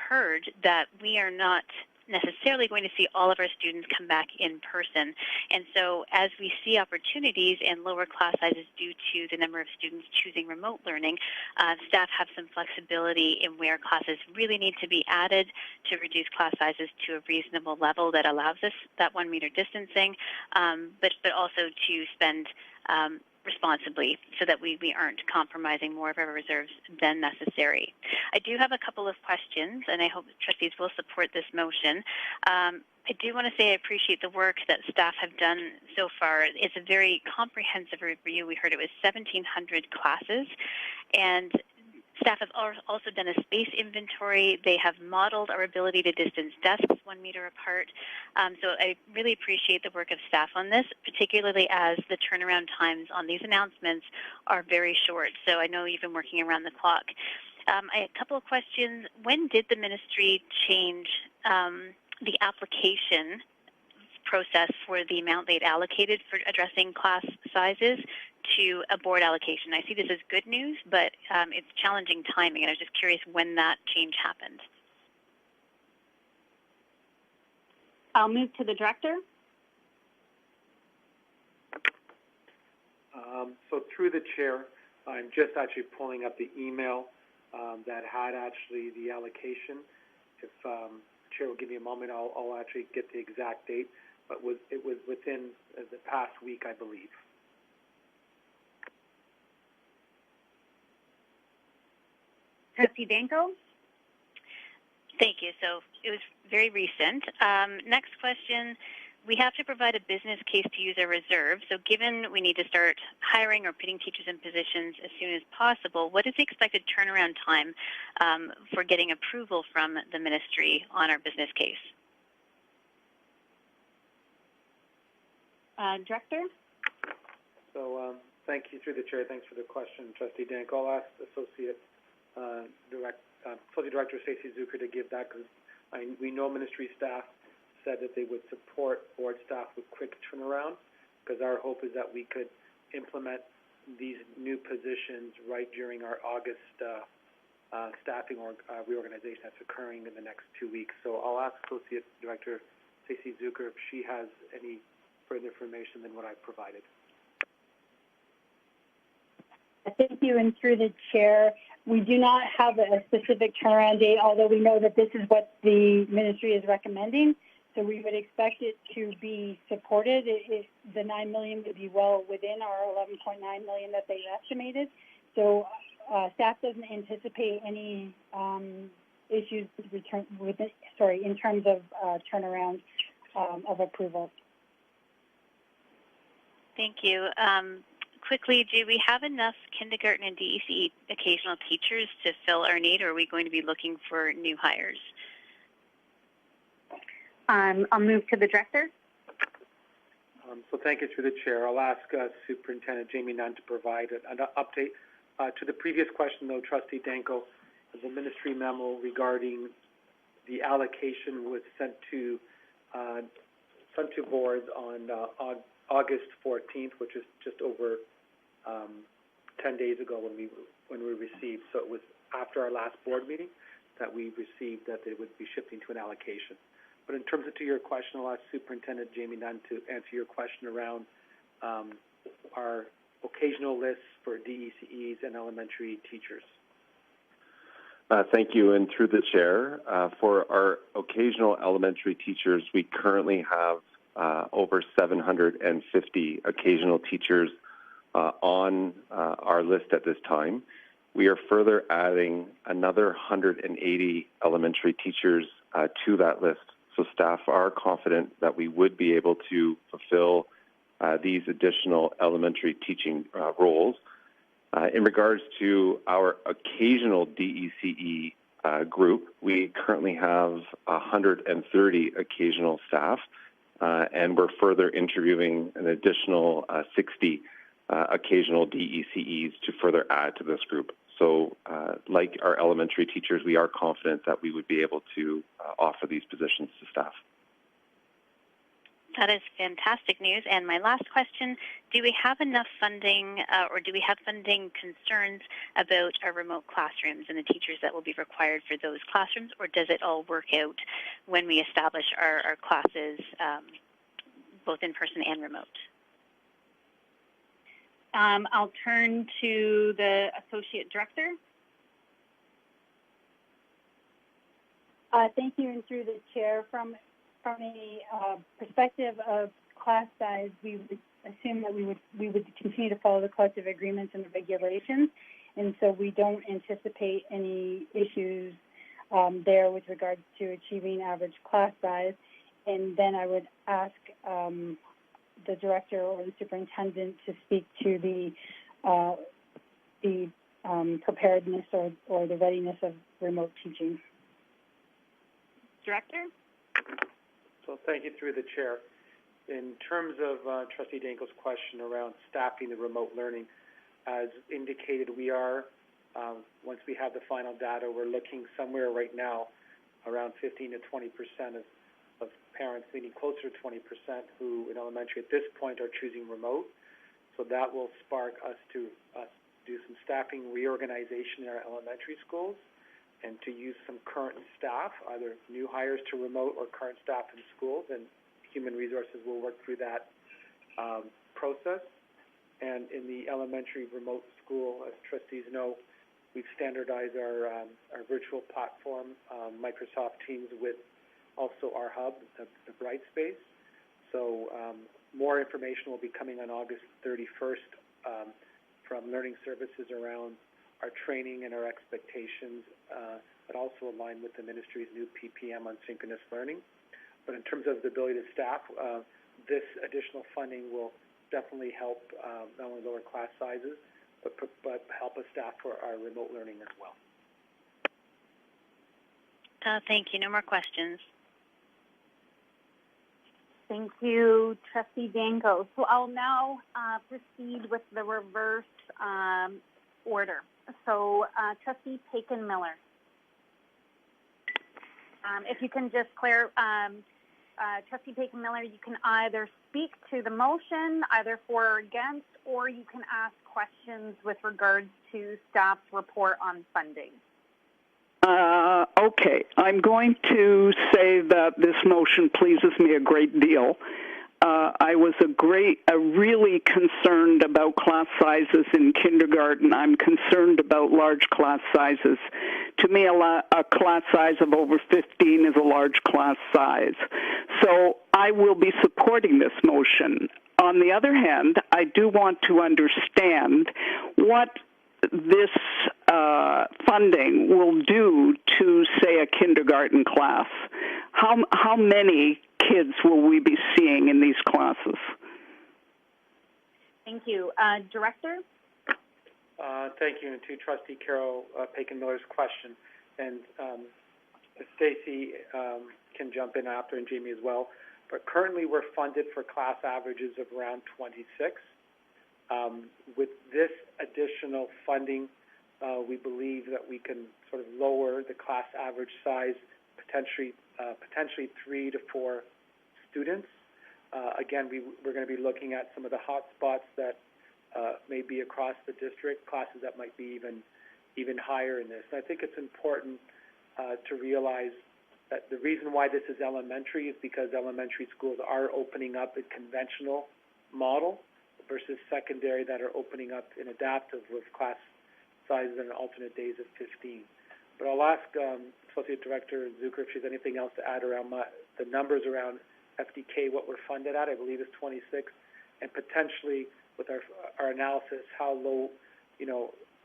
heard that we are not necessarily going to see all of our students come back in person. And so as we see opportunities in lower class sizes due to the number of students choosing remote learning, staff have some flexibility in where classes really need to be added to reduce class sizes to a reasonable level that allows us that 1 meter distancing, but also to spend responsibly so that we aren't compromising more of our reserves than necessary. I do have a couple of questions, and I hope trustees will support this motion. I do want to say I appreciate the work that staff have done so far. It's a very comprehensive review. We heard it was 1,700 classes, and Staff have also done a space inventory. They have modeled our ability to distance desks 1 meter apart. So I really appreciate the work of staff on this, particularly as the turnaround times on these announcements are very short. So I know you've been working around the clock. A couple of questions. When did the ministry change the application process for the amount they'd allocated for addressing class sizes to a board allocation? I see this as good news, but it's challenging timing, and I was just curious when that change happened. I'll move to the director. So through the chair, I'm just actually pulling up the email that had actually the allocation. If the chair will give me a moment, I'll actually get the exact date, but it was within the past week, I believe. Trustee Danko? Thank you. So it was very recent. Next question. We have to provide a business case to use our reserve. So given we need to start hiring or putting teachers in positions as soon as possible, what is the expected turnaround time for getting approval from the ministry on our business case? Director? So thank you through the chair. Thanks for the question, Trustee Danko. I'll ask Associate Director Stacey Zucker to give that, because we know ministry staff said that they would support board staff with quick turnaround, because our hope is that we could implement these new positions right during our August staffing reorganization that's occurring in the next 2 weeks. So I'll ask Associate Director Stacey Zucker if she has any further information than what I've provided. Thank you, and through the chair, we do not have a specific turnaround date, although we know that this is what the ministry is recommending. So we would expect it to be supported. The $9 million would be well within our $11.9 million that they've estimated. So staff doesn't anticipate any issues in terms of turnaround of approval. Thank you. Quickly, do we have enough kindergarten and DECE occasional teachers to fill our need, or are we going to be looking for new hires? I'll move to the director. So thank you through the chair. I'll ask Superintendent Jamie Nunn to provide an update. To the previous question, though, Trustee Danko, the ministry memo regarding the allocation was sent to boards on August 14th, which is just over 10 days ago when we received. So it was after our last board meeting that we received that they would be shifting to an allocation. But in terms of to your question, I'll ask Superintendent Jamie Nunn to answer your question around our occasional lists for DECEs and elementary teachers. Thank you, and through the chair, for our occasional elementary teachers, we currently have over 750 occasional teachers on our list at this time. We are further adding another 180 elementary teachers to that list. So staff are confident that we would be able to fulfill these additional elementary teaching roles. In regards to our occasional DECE group, we currently have 130 occasional staff, and we're further interviewing an additional 60 occasional DECEs to further add to this group. So like our elementary teachers, we are confident that we would be able to offer these positions to staff. That is fantastic news. And my last question, do we have enough funding or do we have funding concerns about our remote classrooms and the teachers that will be required for those classrooms, or does it all work out when we establish our classes both in person and remote? I'll turn to the Associate Director. Thank you, and through the chair, from a perspective of class size, we would assume that we would continue to follow the collective agreements and the regulations, and so we don't anticipate any issues there with regards to achieving average class size. And then I would ask the director or the superintendent to speak to the preparedness or the readiness of remote teaching. Director? So thank you through the chair. In terms of Trustee Danko's question around staffing the remote learning, as indicated, we are, once we have the final data, we're looking somewhere right now around 15 to 20% of parents, meaning closer to 20%, who in elementary at this point are choosing remote. So that will spark us to do some staffing reorganization in our elementary schools and to use some current staff, either new hires to remote or current staff in schools, and Human Resources will work through that process. And in the elementary remote school, as trustees know, we've standardized our virtual platform, Microsoft Teams, with also our hub, the Brightspace. So more information will be coming on August 31st from Learning Services around our training and our expectations, but also aligned with the ministry's new PPM on synchronous learning. But in terms of the ability to staff, this additional funding will definitely help not only lower class sizes, but help us staff for our remote learning as well. Thank you. No more questions. Thank you, Trustee Danko. So I'll now proceed with the reverse order. So Trustee Paikin-Miller, if you can just clear, Trustee Paikin-Miller, you can either speak to the motion, either for or against, or you can ask questions with regards to staff's report on funding. Okay, I'm going to say that this motion pleases me a great deal. I was really concerned about class sizes in kindergarten. I'm concerned about large class sizes. To me, a class size of over 15 is a large class size. So I will be supporting this motion. On the other hand, I do want to understand what this funding will do to, say, a kindergarten class. How many kids will we be seeing in these classes? Thank you. Director? Thank you, and to Trustee Carol Paikin-Miller's question. And Stacy can jump in after, and Jamie as well. But currently we're funded for class averages of around 26. With this additional funding, we believe that we can sort of lower the class average size potentially 3 to 4 students. Again, we're going to be looking at some of the hot spots that may be across the district, classes that might be even higher in this. And I think it's important to realize that the reason why this is elementary is because elementary schools are opening up a conventional model versus secondary that are opening up in adaptive with class sizes and alternate days of 15. But I'll ask Associate Director Zucker if she has anything else to add around the numbers around FDK, what we're funded at, I believe is 26, and potentially with our analysis, how low,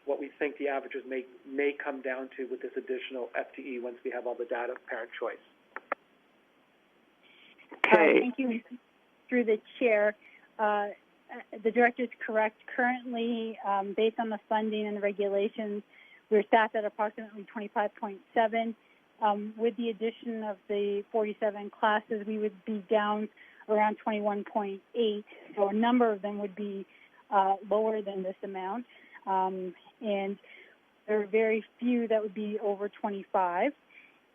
what we think the averages may come down to with this additional FTE once we have all the data of parent choice. Okay. Thank you. Through the chair, the director is correct. Currently, based on the funding and the regulations, we're staffed at approximately 25.7. With the addition of the 47 classes, we would be down around 21.8. So a number of them would be lower than this amount. And there are very few that would be over 25.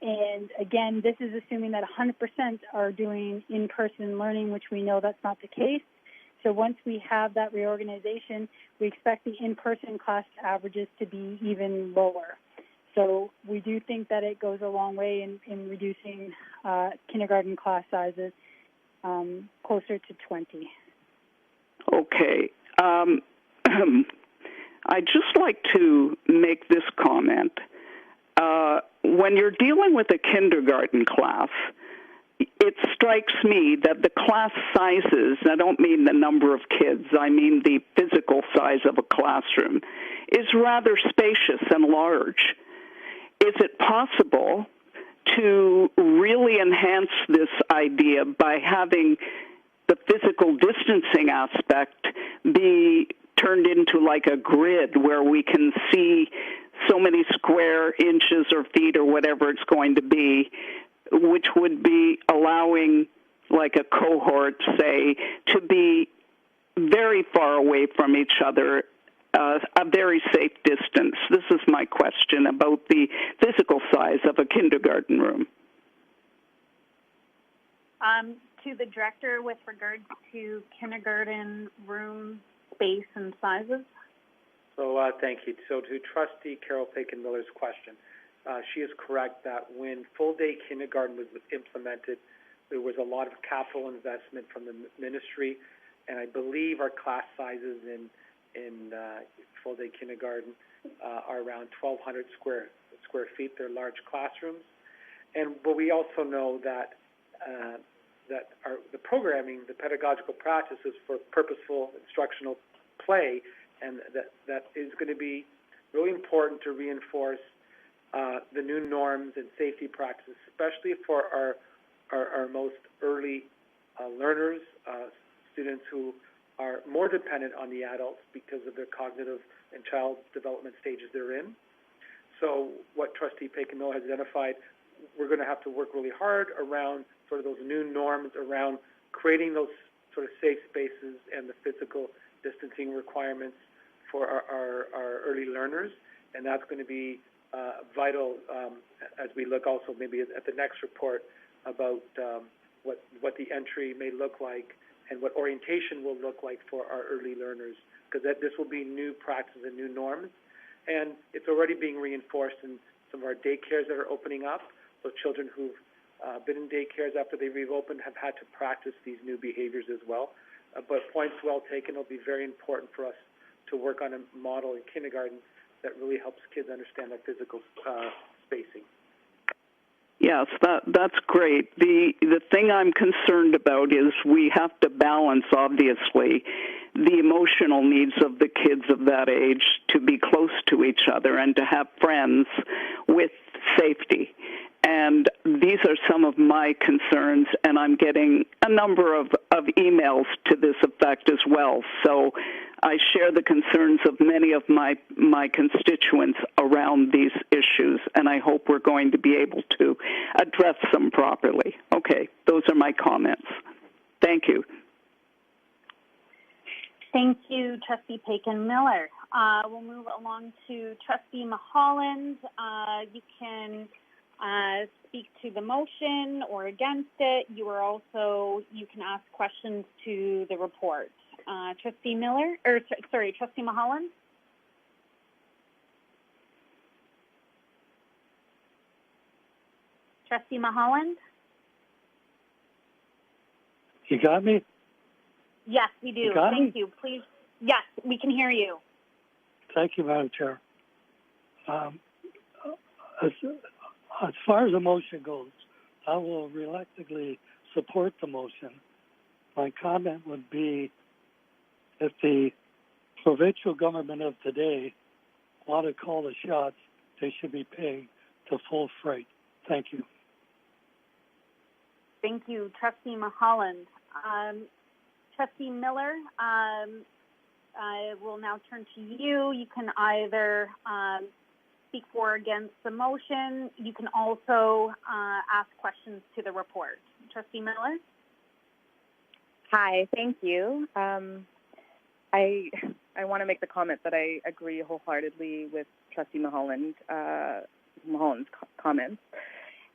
And again, this is assuming that 100% are doing in-person learning, which we know that's not the case. So once we have that reorganization, we expect the in-person class averages to be even lower. So we do think that it goes a long way in reducing kindergarten class sizes closer to 20. Okay. I'd just like to make this comment. When you're dealing with a kindergarten class, it strikes me that the class sizes, I don't mean the number of kids, I mean the physical size of a classroom, is rather spacious and large. Is it possible to really enhance this idea by having the physical distancing aspect be turned into like a grid where we can see so many square inches or feet or whatever it's going to be, which would be allowing like a cohort, say, to be very far away from each other, a very safe distance. This is my question about the physical size of a kindergarten room. To the director with regards to kindergarten room space and sizes. So thank you. So to Trustee Carol Paikin-Miller's question, she is correct that when full-day kindergarten was implemented, there was a lot of capital investment from the ministry, and I believe our class sizes in full-day kindergarten are around 1,200 square feet. They're large classrooms, but we also know that the programming, the pedagogical practices for purposeful instructional play, and that is going to be really important to reinforce the new norms and safety practices, especially for our most early learners, students who are more dependent on the adults because of their cognitive and child development stages they're in. So what Trustee Paikin-Miller has identified, we're going to have to work really hard around sort of those new norms around creating those sort of safe spaces and the physical distancing requirements for our early learners, and that's going to be vital as we look also maybe at the next report about what the entry may look like and what orientation will look like for our early learners, because this will be new practices and new norms, and it's already being reinforced in some of our daycares that are opening up. So children who've been in daycares after they reopened have had to practice these new behaviors as well. But points well taken. It'll be very important for us to work on a model in kindergarten that really helps kids understand their physical spacing. Yes, that's great. The thing I'm concerned about is we have to balance, obviously, the emotional needs of the kids of that age to be close to each other and to have friends with safety. And these are some of my concerns, and I'm getting a number of emails to this effect as well. So I share the concerns of many of my constituents around these issues, and I hope we're going to be able to address them properly. Okay, those are my comments. Thank you. Thank you, Trustee Paikin-Miller. We'll move along to Trustee Mulholland. You can speak to the motion or against it. You can ask questions to the report. Trustee Trustee Mulholland. Trustee Mulholland? You got me? Yes, we do. Thank you. Please. Yes, we can hear you. Thank you, Madam Chair. As far as the motion goes, I will reluctantly support the motion. My comment would be, if the provincial government of today want to call the shots, they should be paying the full freight. Thank you. Thank you, Trustee Mulholland. Trustee Miller, I will now turn to you. You can either speak for or against the motion. You can also ask questions to the report. Trustee Miller? Hi, thank you. I want to make the comment that I agree wholeheartedly with Trustee Mulholland's comments.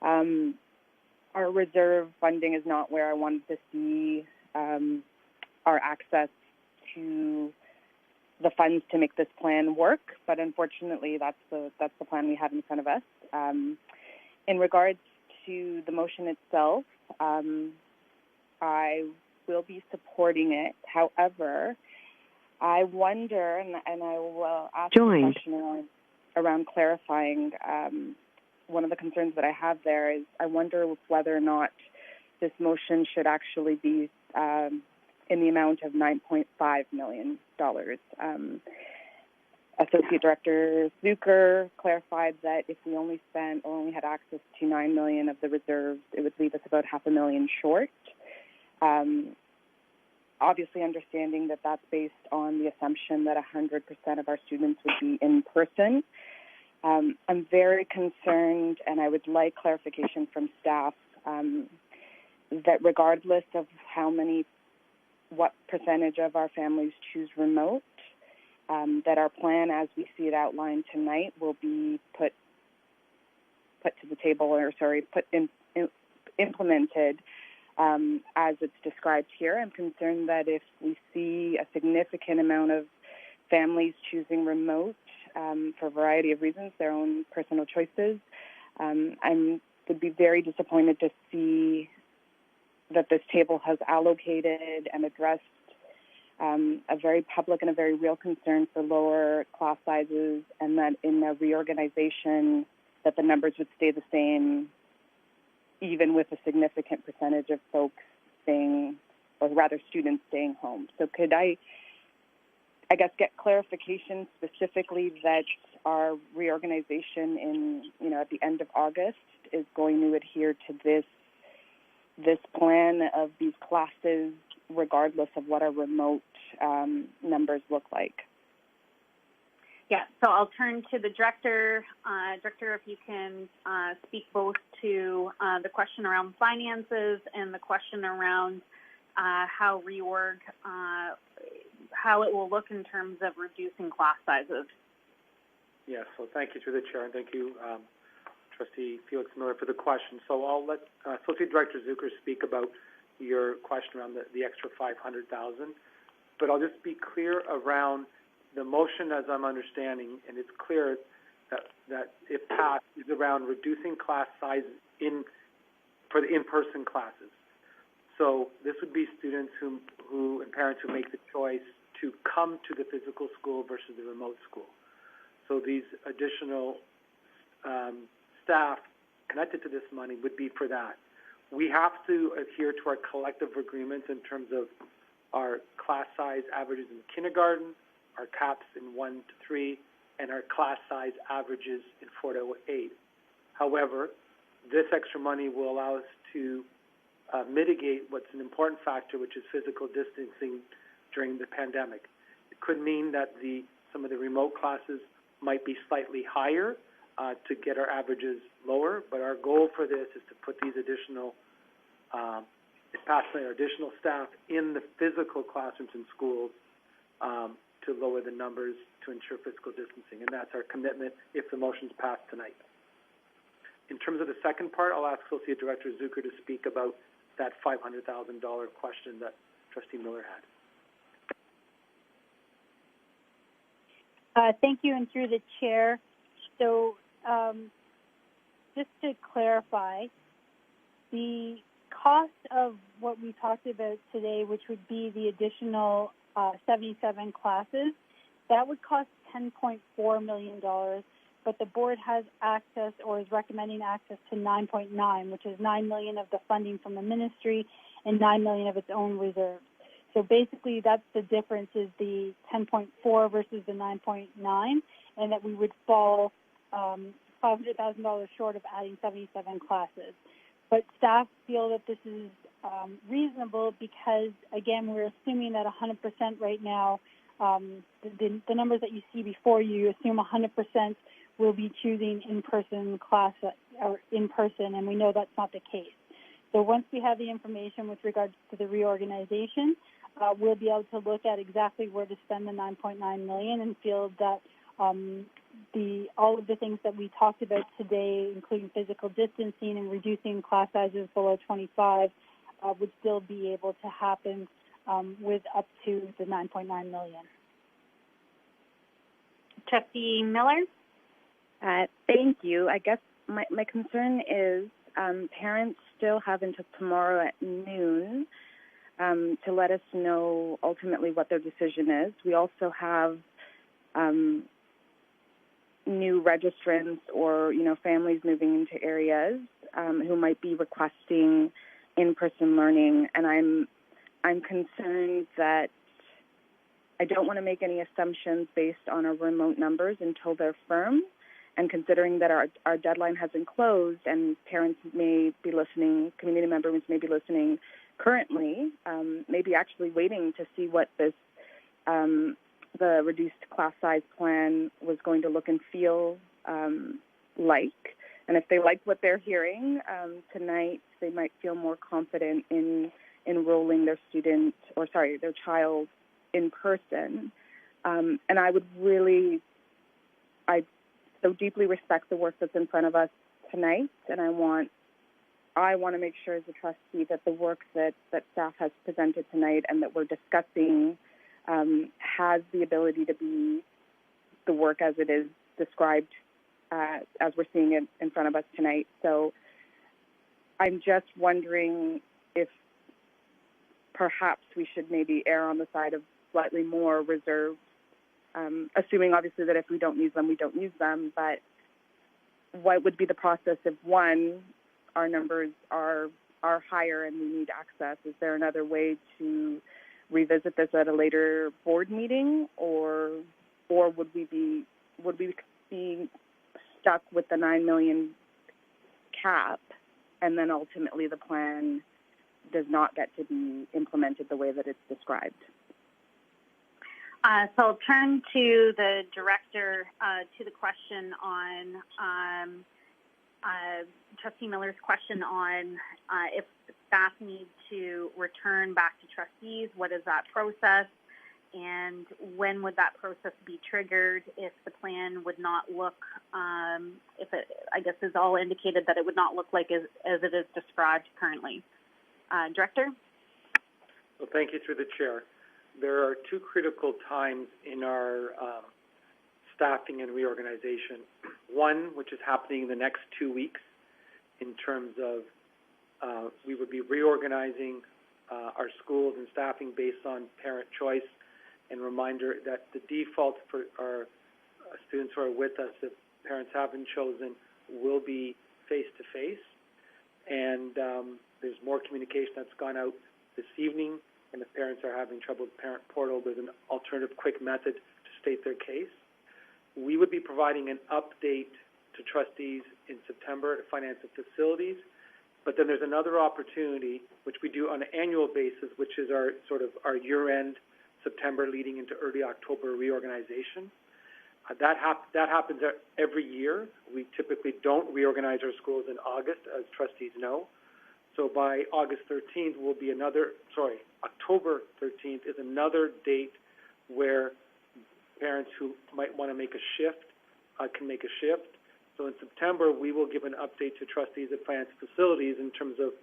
Our reserve funding is not where I wanted to see our access to the funds to make this plan work, but unfortunately that's the plan we have in front of us. In regards to the motion itself, I will be supporting it. However, I wonder, and I will ask a question around clarifying. One of the concerns that I have there is I wonder whether or not this motion should actually be in the amount of $9.5 million. Associate Director Zucker clarified that if we only had access to $9 million of the reserves, it would leave us about $500,000 short. obviously understanding that that's based on the assumption that 100% of our students would be in person. I'm very concerned, and I would like clarification from staff that regardless of what percentage of our families choose remote, that our plan as we see it outlined tonight will be implemented as it's described here. I'm concerned that if we see a significant amount of families choosing remote for a variety of reasons, their own personal choices, I would be very disappointed to see that this table has allocated and addressed a very public and a very real concern for lower class sizes, and that in the reorganization that the numbers would stay the same even with a significant percentage of folks staying, or rather students staying home. So could I guess, get clarification specifically that our reorganization at the end of August is going to adhere to this plan of these classes regardless of what our remote numbers look like? Yeah, so I'll turn to the director. Director, if you can speak both to the question around finances and the question around how reorg, how it will look in terms of reducing class sizes. Yes, so thank you through the chair, and thank you, Trustee Felix Miller, for the question. So I'll let Associate Director Zucker speak about your question around the extra $500,000, but I'll just be clear around the motion as I'm understanding, and it's clear that if passed, is around reducing class sizes for the in-person classes. So this would be students who and parents who make the choice to come to the physical school versus the remote school. So these additional staff connected to this money would be for that. We have to adhere to our collective agreements in terms of our class size averages in kindergarten, our caps in 1 to 3, and our class size averages in 4 to 8. However, this extra money will allow us to mitigate what's an important factor, which is physical distancing during the pandemic. It could mean that some of the remote classes might be slightly higher to get our averages lower, but our goal for this is to put these additional staff in the physical classrooms and schools to lower the numbers to ensure physical distancing, and that's our commitment if the motion's passed tonight. In terms of the second part, I'll ask Associate Director Zucker to speak about that $500,000 question that Trustee Miller had. Thank you, and through the chair. So just to clarify, the cost of what we talked about today, which would be the additional 77 classes, that would cost $10.4 million, but the board has access or is recommending access to 9.9, which is $9 million of the funding from the ministry and $9 million of its own reserves. So basically that's the difference, is the 10.4 versus the 9.9, and that we would fall $500,000 short of adding 77 classes. But staff feel that this is reasonable because, again, we're assuming that 100% right now, the numbers that you see before you assume 100% will be choosing in-person class or in-person, and we know that's not the case. So once we have the information with regards to the reorganization, we'll be able to look at exactly where to spend the $9.9 million and feel that all of the things that we talked about today, including physical distancing and reducing class sizes below 25, would still be able to happen with up to the $9.9 million. Trustee Miller? Thank you. I guess my concern is parents still have until tomorrow at noon to let us know ultimately what their decision is. We also have new registrants or, families moving into areas who might be requesting in-person learning, and I'm concerned that I don't want to make any assumptions based on our remote numbers until they're firm, and considering that our deadline hasn't closed and parents may be listening, community members may be listening currently, maybe actually waiting to see what this the reduced class size plan was going to look and feel like. And if they like what they're hearing tonight, they might feel more confident in enrolling their child in person. And I so deeply respect the work that's in front of us tonight, and I want to make sure as a trustee that the work that staff has presented tonight and that we're discussing has the ability to be the work as it is described as we're seeing it in front of us tonight. So I'm just wondering if perhaps we should maybe err on the side of slightly more reserve, assuming obviously that if we don't use them, we don't use them. But what would be the process if, one, our numbers are higher and we need access? Is there another way to revisit this at a later board meeting, or would we be stuck with the 9 million cap, and then ultimately the plan does not get to be implemented the way that it's described? So I'll turn to the director to the question on Trustee Miller's question on if staff need to return back to trustees, what is that process, and when would that process be triggered if the plan would not look, if it, I guess, is all indicated that it would not look like as it is described currently. Director? Well, thank you through the chair. There are two critical times in our staffing and reorganization. One, which is happening in the next 2 weeks, in terms of we would be reorganizing our schools and staffing based on parent choice. And reminder that the default for our students who are with us, if parents haven't chosen, will be face-to-face. And there's more communication that's gone out this evening. And if parents are having trouble with the parent portal, there's an alternative quick method to state their case. We would be providing an update to trustees in September to Finance and Facilities. But then there's another opportunity, which we do on an annual basis, which is our year-end September leading into early October reorganization. That happens every year. We typically don't reorganize our schools in August, as trustees know. So by October 13th is another date where parents who might want to make a shift can make a shift. So in September, we will give an update to trustees at Finance Facilities in terms of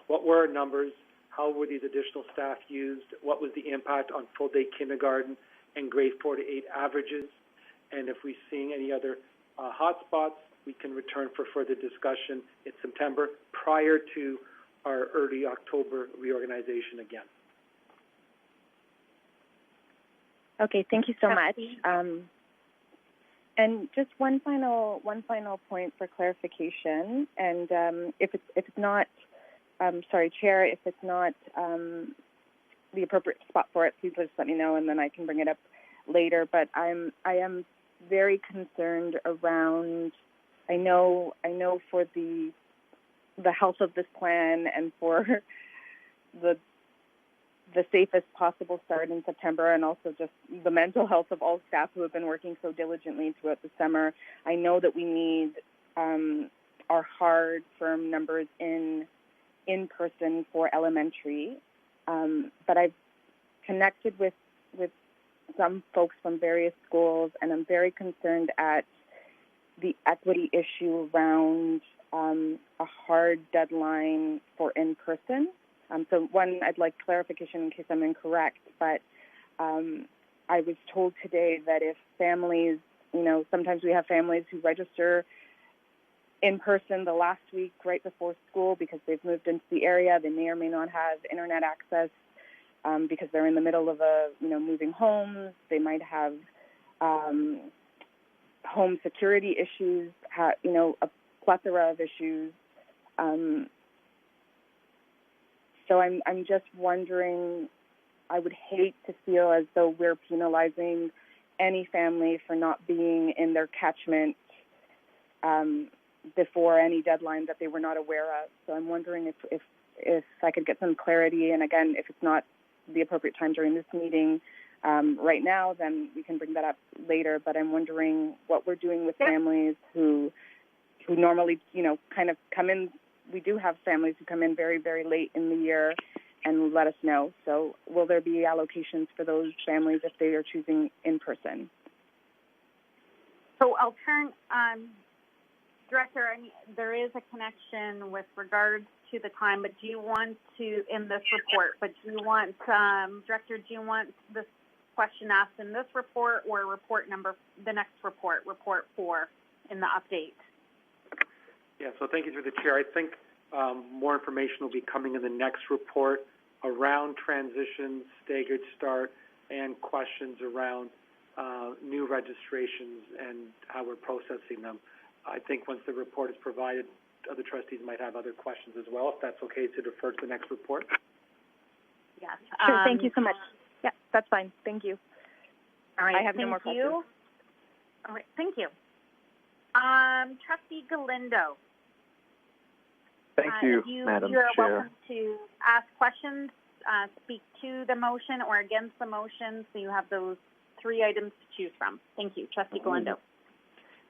what were our numbers, how were these additional staff used, what was the impact on full-day kindergarten and grade 4 to 8 averages, and if we're seeing any other hotspots, we can return for further discussion in September prior to our early October reorganization again. Okay, thank you so much. And just one final point for clarification, and if it's not, Chair, if it's not the appropriate spot for it, please just let me know, and then I can bring it up later. But I am very concerned around. I know for the health of this plan and for the safest possible start in September, and also just the mental health of all staff who have been working so diligently throughout the summer. I know that we need our hard, firm numbers in person for elementary, but I've connected with some folks from various schools, and I'm very concerned at the equity issue around a hard deadline for in-person. So one, I'd like clarification in case I'm incorrect, but I was told today that if families, sometimes we have families who register in person the last week right before school because they've moved into the area. They may or may not have internet access because they're in the middle of moving homes. They might have home security issues, a plethora of issues. So I'm just wondering, I would hate to feel as though we're penalizing any family for not being in their catchment before any deadline that they were not aware of. So I'm wondering if if I could get some clarity, and again, if it's not the appropriate time during this meeting right now, then we can bring that up later. But I'm wondering what we're doing with families who normally, kind of come in. We do have families who come in very, very late in the year and let us know. So will there be allocations for those families if they are choosing in person? So I'll turn, Director, there is a connection with regards to the time, but do you want to, in this report, Director, do you want this question asked in this report or the next report 4 in the update? Yeah, so thank you through the chair. I think more information will be coming in the next report around transitions, staggered start, and questions around new registrations and how we're processing them. I think once the report is provided, other trustees might have other questions as well, if that's okay to defer to the next report. Yes. Sure, thank you so much. Yeah, that's fine. Thank you. All right, I have no more questions. All right, thank you. Trustee Galindo. Thank you, Madam You're Chair. welcome to ask questions, speak to the motion or against the motion, so you have those 3 items to choose from. Thank you. Trustee Galindo.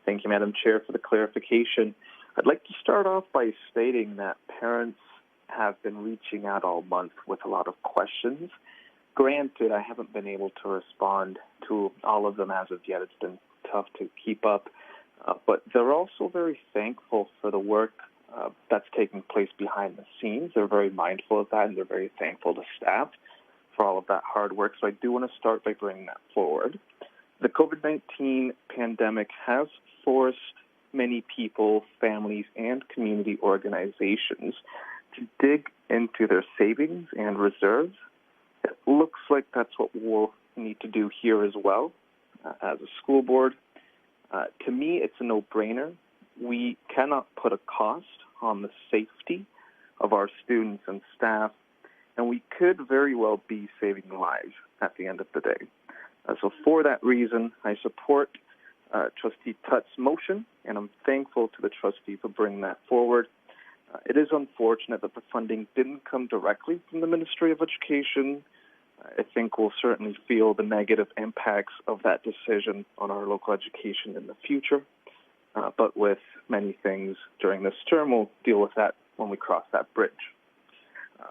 Thank you, Madam Chair, for the clarification. I'd like to start off by stating that parents have been reaching out all month with a lot of questions. Granted, I haven't been able to respond to all of them as of yet. It's been tough to keep up. But they're also very thankful for the work that's taking place behind the scenes. They're very mindful of that, and they're very thankful to staff for all of that hard work. So I do want to start by bringing that forward. The COVID-19 pandemic has forced many people, families, and community organizations to dig into their savings and reserves. It looks like that's what we'll need to do here as well as a school board. To me, it's a no-brainer. We cannot put a cost on the safety of our students and staff, and we could very well be saving lives at the end of the day. So for that reason, I support Trustee Tutt's motion, and I'm thankful to the trustee for bringing that forward. It is unfortunate that the funding didn't come directly from the Ministry of Education. I think we'll certainly feel the negative impacts of that decision on our local education in the future. But with many things during this term, we'll deal with that when we cross that bridge.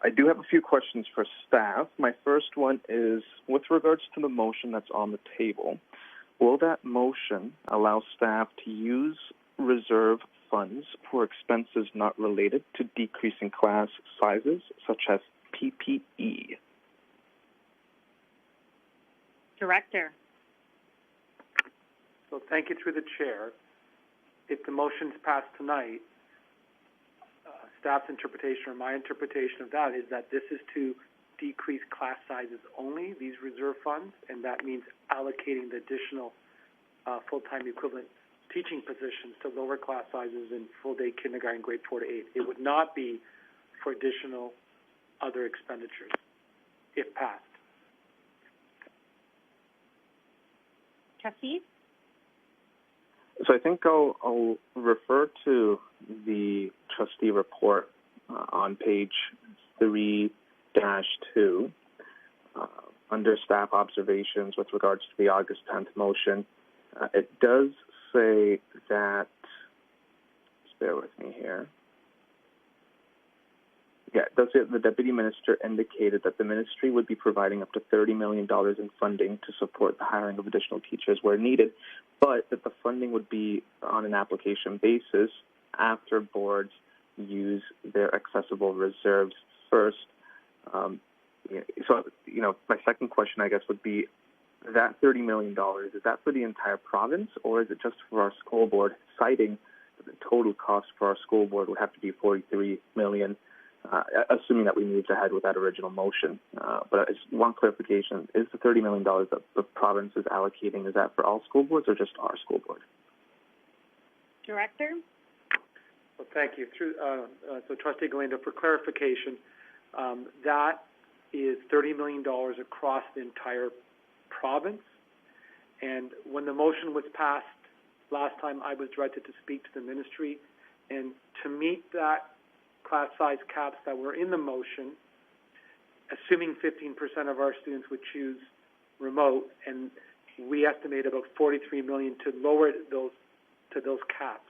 I do have a few questions for staff. My first one is with regards to the motion that's on the table. Will that motion allow staff to use reserve funds for expenses not related to decreasing class sizes, such as PPE? Director. So thank you through the chair. If the motion's passed tonight, staff's interpretation or my interpretation of that is that this is to decrease class sizes only, these reserve funds, and that means allocating the additional full-time equivalent teaching positions to lower class sizes in full-day kindergarten, grade 4 to 8. It would not be for additional other expenditures, if passed. Trustee? So I think I'll refer to the trustee report on page 3-2 under staff observations with regards to the August 10th motion. It does say that, just bear with me here. Yeah, it does say that the Deputy Minister indicated that the Ministry would be providing up to $30 million in funding to support the hiring of additional teachers where needed, but that the funding would be on an application basis after boards use their accessible reserves first. So, my second question, I guess, would be that $30 million, is that for the entire province, or is it just for our school board, citing that the total cost for our school board would have to be $43 million, assuming that we moved ahead with that original motion. But I just want clarification, is the $30 million that the province is allocating, is that for all school boards or just our school board? Director? Well, thank you. So Trustee Galindo, for clarification, that is $30 million across the entire province. And when the motion was passed last time, I was directed to speak to the ministry. And to meet that class size caps that were in the motion, assuming 15% of our students would choose remote, and we estimate about $43 million to lower those caps.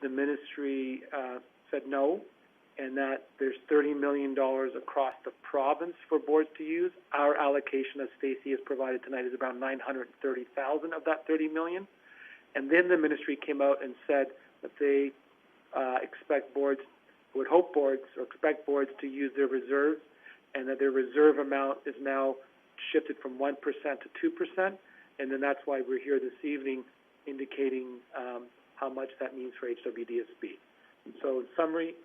The ministry said no, and that there's $30 million across the province for boards to use. Our allocation, as Stacey has provided tonight, is about $930,000 of that $30 million. And then the ministry came out and said that they expect boards to use their reserves, and that their reserve amount is now shifted from 1% to 2%, and then that's why we're here this evening indicating how much that means for HWDSB. So in summary,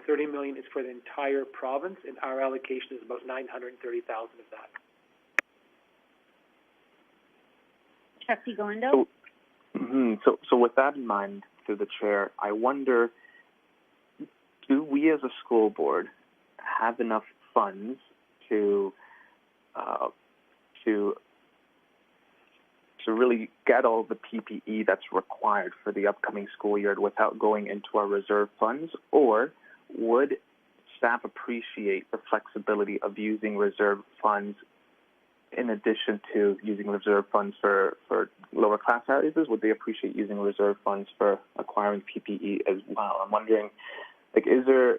$30 million is for the entire province, and our allocation is about $930,000 of that. Trustee Galindo? So with that in mind, through the chair, I wonder, do we as a school board have enough funds to really get all the PPE that's required for the upcoming school year without going into our reserve funds, or would staff appreciate the flexibility of using reserve funds in addition to using reserve funds for lower class sizes? Would they appreciate using reserve funds for acquiring PPE as well? I'm wondering, is this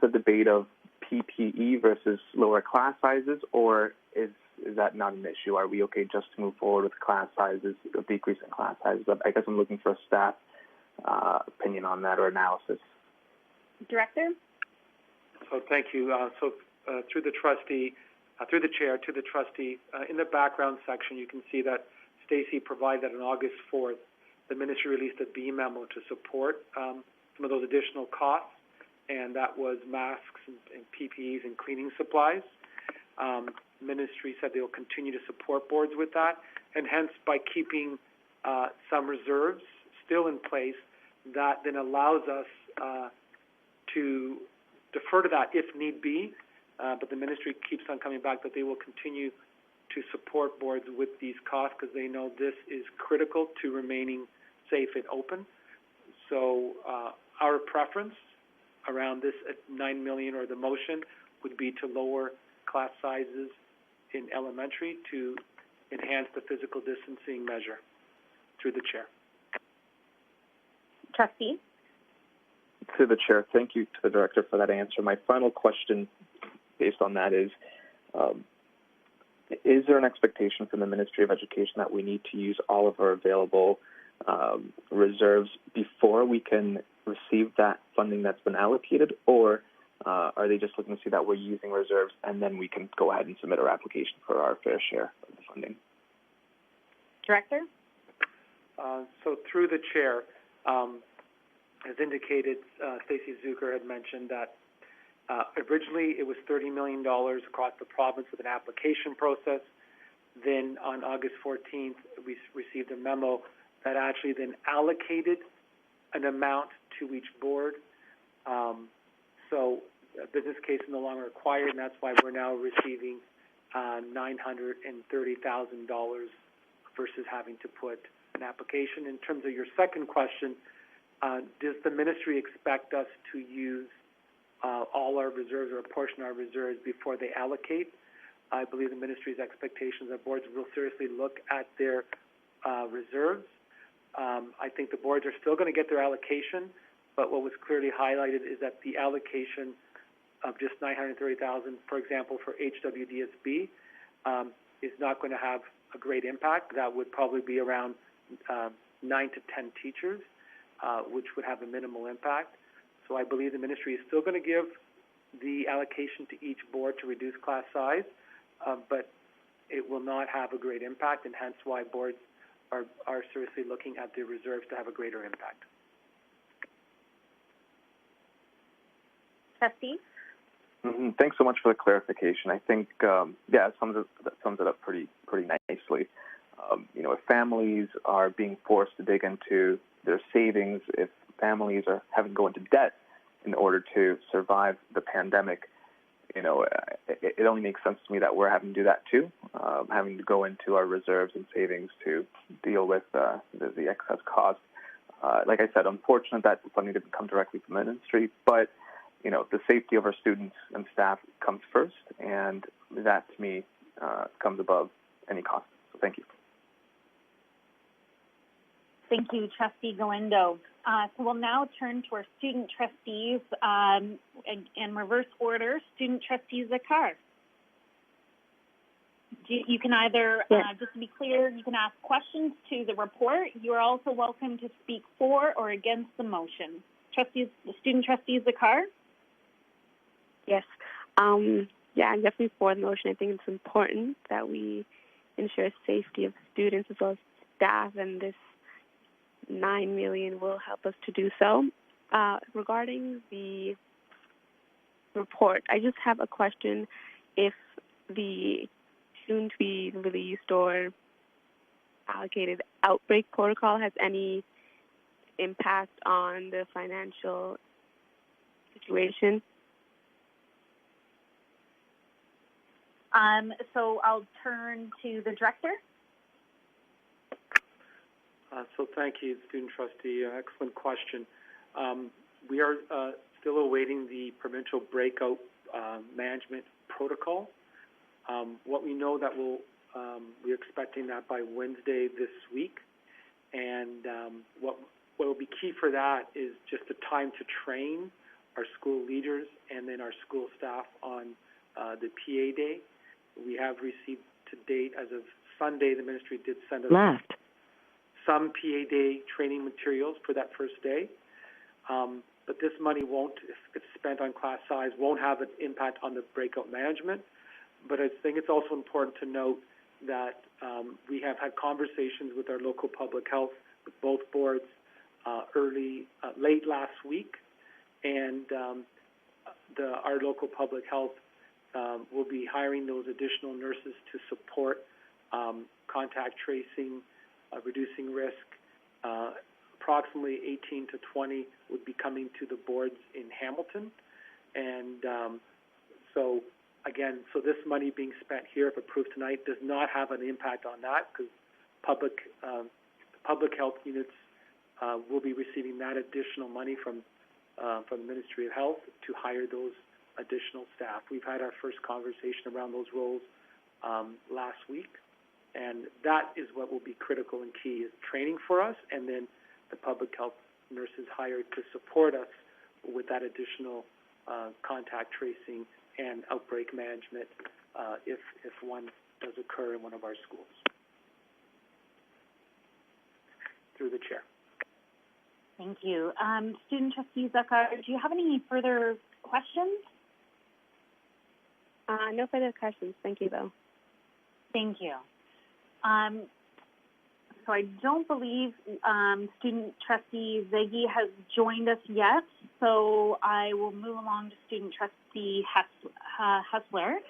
a debate of PPE versus lower class sizes, or is that not an issue? Are we okay just to move forward with class sizes, a decrease in class sizes? I guess I'm looking for a staff opinion on that or analysis. Director? So thank you. Through the trustee, through the chair to the trustee, in the background section, you can see that Stacey provided that on August 4th, the ministry released a B memo to support some of those additional costs, and that was masks and PPEs and cleaning supplies. Ministry said they will continue to support boards with that, and hence by keeping some reserves still in place, that then allows us to defer to that if need be, but the ministry keeps on coming back that they will continue to support boards with these costs because they know this is critical to remaining safe and open. So our preference around this at $9 million or the motion would be to lower class sizes in elementary to enhance the physical distancing measure. Through the chair. Trustee? To the chair, thank you to the director for that answer. My final question based on that is there an expectation from the Ministry of Education that we need to use all of our available reserves before we can receive that funding that's been allocated, or are they just looking to see that we're using reserves and then we can go ahead and submit our application for our fair share of the funding? Director? So through the chair, as indicated, Stacey Zucker had mentioned that originally it was $30 million across the province with an application process. Then on August 14th, we received a memo that actually then allocated an amount to each board. So a business case is no longer required, and that's why we're now receiving $930,000 versus having to put an application. In terms of your second question, does the ministry expect us to use all our reserves or a portion of our reserves before they allocate? I believe the ministry's expectations that boards will seriously look at their reserves. I think the boards are still going to get their allocation, but what was clearly highlighted is that the allocation of just $930,000, for example, for HWDSB, is not going to have a great impact. That would probably be around 9 to 10 teachers, which would have a minimal impact. So I believe the ministry is still going to give the allocation to each board to reduce class size, but it will not have a great impact, and hence why boards are seriously looking at their reserves to have a greater impact. Trustee? Thanks so much for the clarification. I think, that sums it up pretty nicely. If families are being forced to dig into their savings, if families are having to go into debt in order to survive the pandemic, it only makes sense to me that we're having to do that too, having to go into our reserves and savings to deal with the excess cost. Like I said, unfortunate that the funding didn't come directly from the ministry, but the safety of our students and staff comes first, and that to me comes above any cost. So thank you. Thank you, Trustee Galindo. So we'll now turn to our student trustees in reverse order. Student Trustee Zakar. You can either, just to be clear, you can ask questions to the report. You are also welcome to speak for or against the motion. Student Trustee Zakar? Yes. I'm definitely for the motion. I think it's important that we ensure safety of students as well as staff, and this $9 million will help us to do so. Regarding the report, I just have a question. If the soon-to-be released or allocated outbreak protocol has any impact on the financial situation? So I'll turn to the director. So thank you, student trustee. Excellent question. We are still awaiting the provincial breakout management protocol. What we know that we're expecting that by Wednesday this week, and what will be key for that is just the time to train our school leaders and then our school staff on the PA day. We have received to date, as of Sunday, the ministry did send us some PA day training materials for that first day. But this money won't, if it's spent on class size, won't have an impact on the breakout management. But I think it's also important to note that we have had conversations with our local public health, with both boards, late last week, and our local public health will be hiring those additional nurses to support contact tracing, reducing risk. Approximately 18 to 20 would be coming to the boards in Hamilton, and so this money being spent here, if approved tonight, does not have an impact on that, because public health units will be receiving that additional money from the Ministry of Health to hire those additional staff. We've had our first conversation around those roles last week, and that is what will be critical and key, is training for us, and then the public health nurses hired to support us with that additional contact tracing and outbreak management if one does occur in one of our schools. Through the chair. Thank you. Student Trustee Zakar, do you have any further questions? No further questions. Thank you, though. Thank you. So I don't believe Student Trustee Zaghi has joined us yet, so I will move along to Student Trustee Hessler.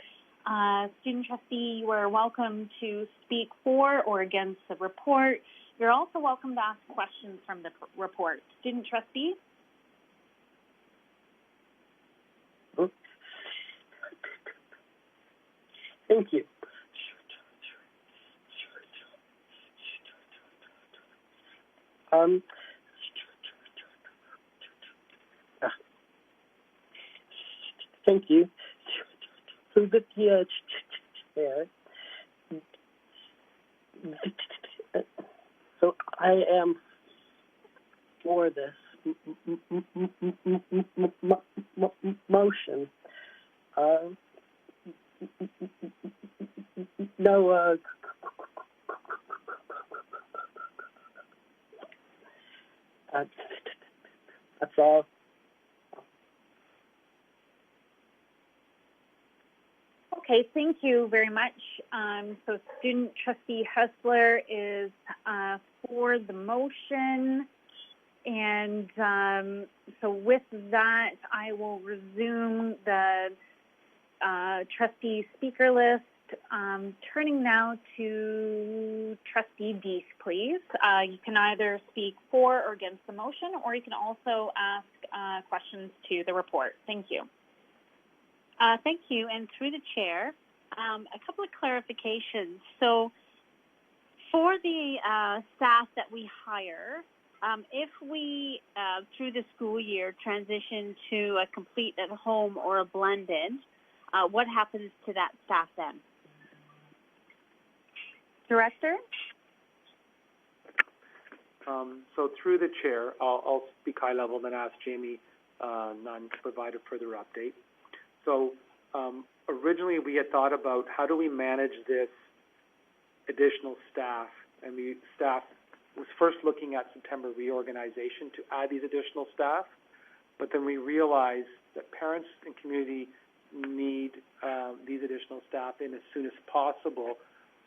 Student Trustee, you are welcome to speak for or against the report. You're also welcome to ask questions from the report. Student Trustee? Thank you. Thank you. Through the chair, so I am for this motion. No, that's all. Okay, thank you very much. So Student Trustee Hessler is for the motion. And so with that, I will resume the trustee speaker list. Turning now to Trustee Deese, please. You can either speak for or against the motion, or you can also ask questions to the report. Thank you. Thank you. And through the chair, a couple of clarifications. So for the staff that we hire, If we, through the school year, transition to a complete at home or a blended, what happens to that staff then? Director? So through the chair, I'll speak high level, then ask Jamie Nunn to provide a further update. So originally we had thought about how do we manage this additional staff, and the staff was first looking at September reorganization to add these additional staff, but then we realized that parents and community need these additional staff in as soon as possible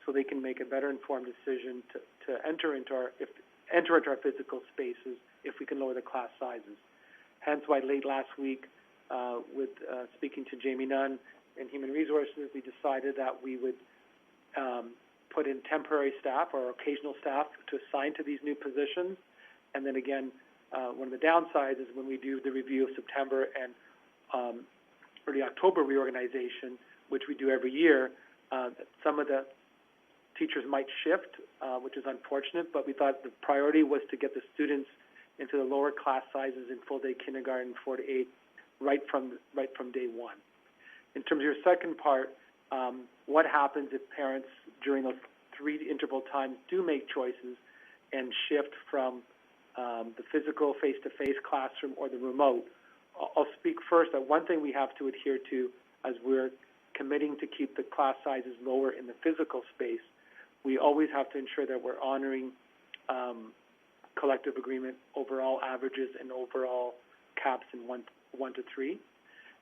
so they can make a better informed decision to enter into our physical spaces if we can lower the class sizes. Hence why late last week, with speaking to Jamie Nunn in Human Resources, we decided that we would put in temporary staff or occasional staff to assign to these new positions. And then again, one of the downsides is when we do the review of September and early October reorganization, which we do every year, some of the teachers might shift, which is unfortunate, but we thought the priority was to get the students into the lower class sizes in full-day kindergarten 4 to 8 right from day one. In terms of your second part, what happens if parents during those 3 interval times do make choices and shift from the physical face-to-face classroom or the remote? I'll speak first that one thing we have to adhere to as we're committing to keep the class sizes lower in the physical space, we always have to ensure that we're honoring collective agreement overall averages and overall caps in 1 to 3.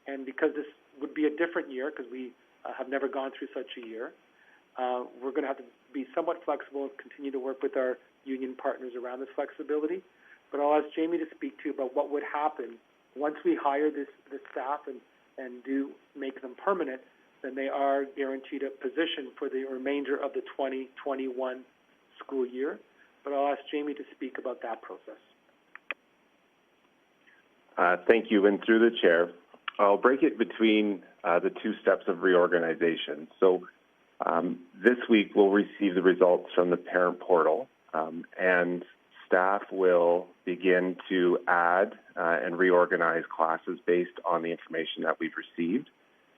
And because this would be a different year, because we have never gone through such a year, we're going to have to be somewhat flexible and continue to work with our union partners around this flexibility. But I'll ask Jamie to speak to about what would happen once we hire this staff and do make them permanent. Then they are guaranteed a position for the remainder of the 2021 school year. But I'll ask Jamie to speak about that process. Thank you. And through the chair, I'll break it between the 2 steps of reorganization. So this week we'll receive the results from the parent portal, and staff will begin to add and reorganize classes based on the information that we've received.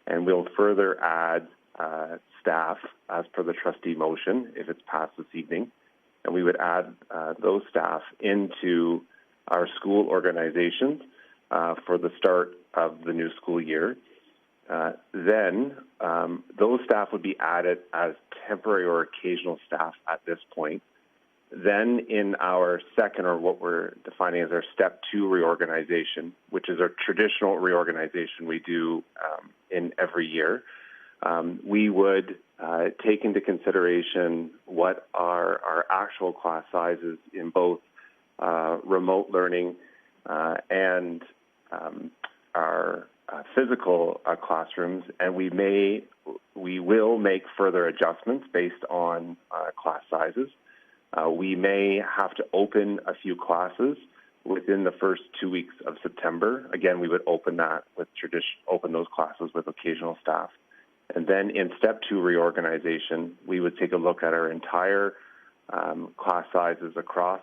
And we'll further add staff as per the trustee motion if it's passed this evening. And we would add those staff into our school organizations for the start of the new school year. Then those staff would be added as temporary or occasional staff at this point. Then in our second, or what we're defining as our step 2 reorganization, which is our traditional reorganization we do in every year, we would take into consideration what are our actual class sizes in both remote learning and our physical classrooms, and we will make further adjustments based on class sizes. We may have to open a few classes within the first 2 weeks of September. Again, we would open those classes with occasional staff. And then in step 2 reorganization, we would take a look at our entire class sizes across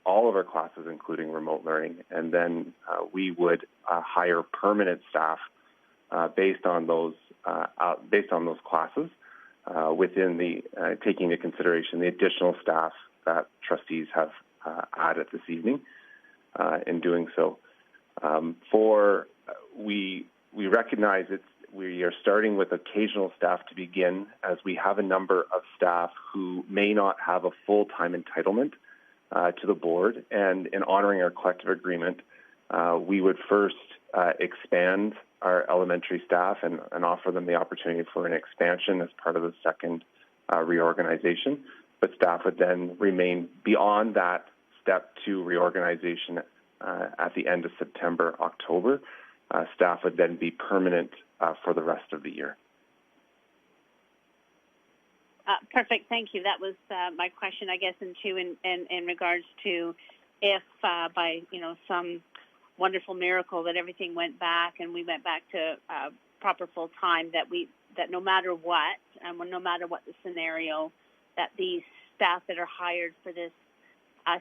all of our classes, including remote learning, and then we would hire permanent staff based on those classes. Within the taking into consideration the additional staff that trustees have added this evening. In doing so, we recognize we are starting with occasional staff to begin, as we have a number of staff who may not have a full-time entitlement to the board, and in honoring our collective agreement, we would first expand our elementary staff and offer them the opportunity for an expansion as part of the second reorganization. But staff would then remain beyond that step 2 reorganization at the end of September, October. Staff would then be permanent for the rest of the year. Perfect. Thank you. That was my question, I guess, in regards to if by some wonderful miracle that everything went back and we went back to proper full time, that no matter what, no matter what the scenario, that these staff that are hired for this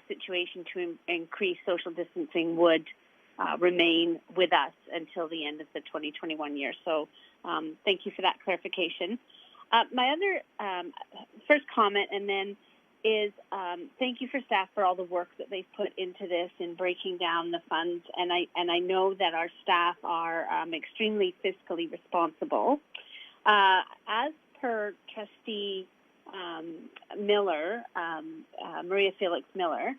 situation to increase social distancing would remain with us until the end of the 2021 year. So thank you for that clarification. My other first comment, and then is thank you for staff for all the work that they've put into this in breaking down the funds. And I know that our staff are extremely fiscally responsible. As per Trustee Miller, Maria Felix Miller,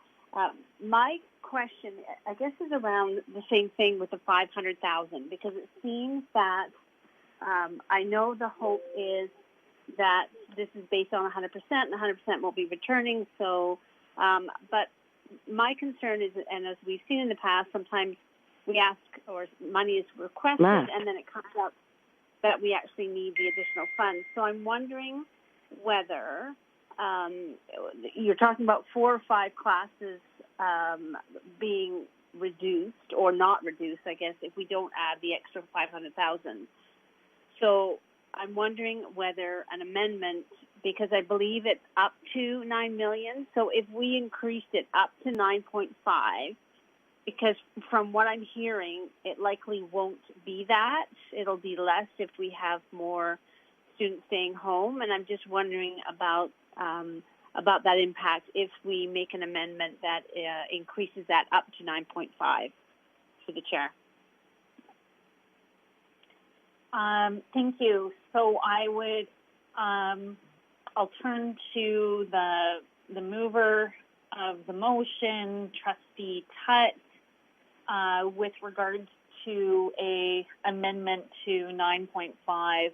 my question, I guess, is around the same thing with the $500,000, because it seems that I know the hope is that this is based on 100%, and 100% will be returning. So, but my concern is, and as we've seen in the past, sometimes we ask or money is requested, and then it comes up that we actually need the additional funds. So I'm wondering whether you're talking about 4 or 5 classes being reduced or not reduced, I guess, if we don't add the extra $500,000. So I'm wondering whether an amendment, because I believe it's up to $9 million. So if we increased it up to 9.5, because from what I'm hearing, it likely won't be that. It'll be less if we have more students staying home. And I'm just wondering about that impact if we make an amendment that increases that up to 9.5. To the chair. Thank you. So I would, I'll turn to the mover of the motion, Trustee Tutt, with regards to a amendment to 9.5.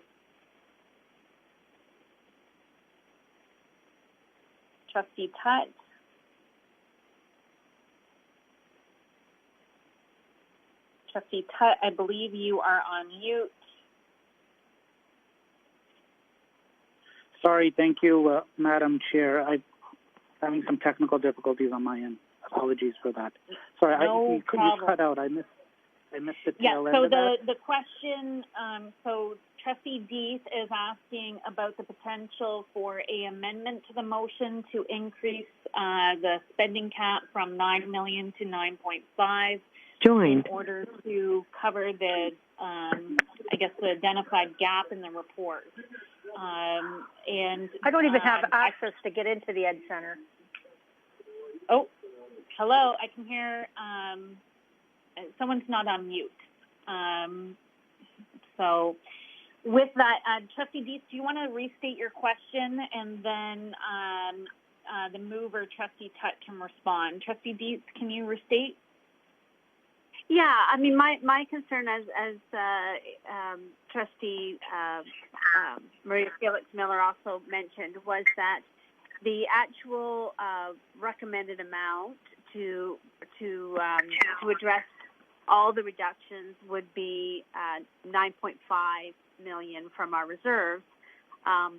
Trustee Tutt. Trustee Tutt, I believe you are on mute. Sorry, thank you, Madam Chair. I'm having some technical difficulties on my end. Apologies for that. Sorry, no problem. You cut out. I missed the tail end of that. The question, so Trustee Dees is asking about the potential for a amendment to the motion to increase the spending cap from $9 million to 9.5 in order to cover the, I guess, the identified gap in the report. And I don't even have access to get into the Ed Center. Oh, hello. I can hear someone's not on mute. So with that, Trustee Dees, do you want to restate your question, and then the mover, Trustee Tutt, can respond? Trustee Dees, can you restate? Yeah, I mean, my concern, as Trustee Maria Felix Miller also mentioned, was that the actual recommended amount to address all the reductions would be $9.5 million from our reserves,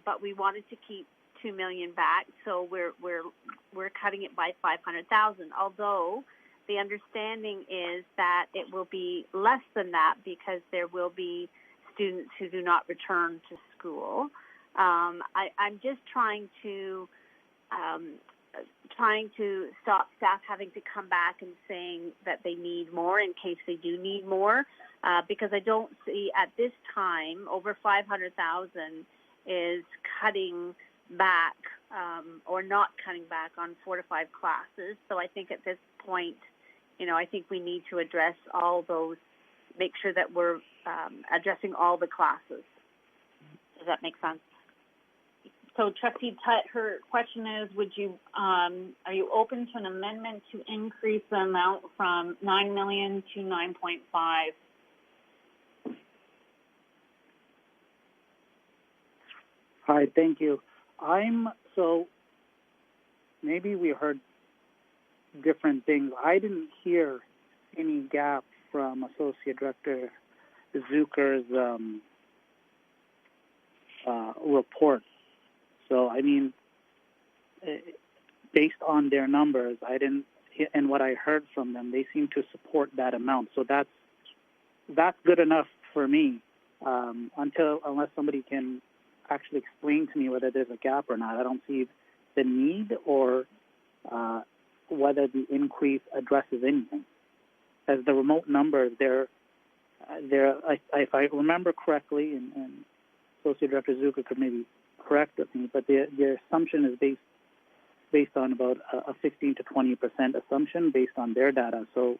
but we wanted to keep $2 million back, so we're cutting it by $500,000. Although the understanding is that it will be less than that because there will be students who do not return to school. I'm just trying to stop staff having to come back and saying that they need more in case they do need more, because I don't see at this time over 500,000 is cutting back or not cutting back on 4 to 5 classes. So I think at this point, I think we need to address all those, make sure that we're addressing all the classes. Does that make sense? So Trustee Tutt, her question is, are you open to an amendment to increase the amount from $9 million to 9.5? Hi, thank you. So maybe we heard different things. I didn't hear any gap from Associate Director Zucker's report. So, I mean, based on their numbers, and what I heard from them, they seem to support that amount. So that's good enough for me, unless somebody can actually explain to me whether there's a gap or not. I don't see the need or whether the increase addresses anything. As the remote numbers, if I remember correctly, and Associate Director Zucker could maybe correct me, but their assumption is based on about a 15 to 20% assumption based on their data. So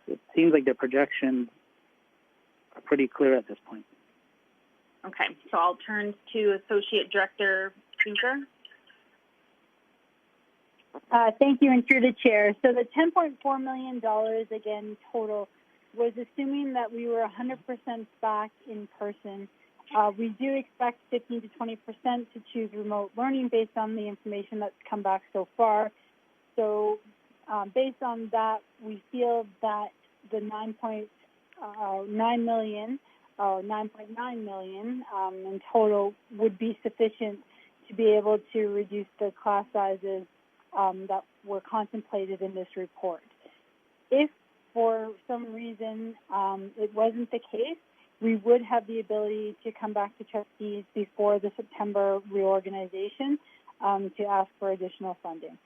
it seems like their projections are pretty clear at this point. Okay, so I'll turn to Associate Director Zucker. Thank you, and through the chair. So the $10.4 million, again, total, was assuming that we were 100% back in person. We do expect 15 to 20% to choose remote learning based on the information that's come back so far. So based on that, we feel that the 9.9 million in total would be sufficient to be able to reduce the class sizes that were contemplated in this report. If for some reason it wasn't the case, we would have the ability to come back to trustees before the September reorganization to ask for additional funding.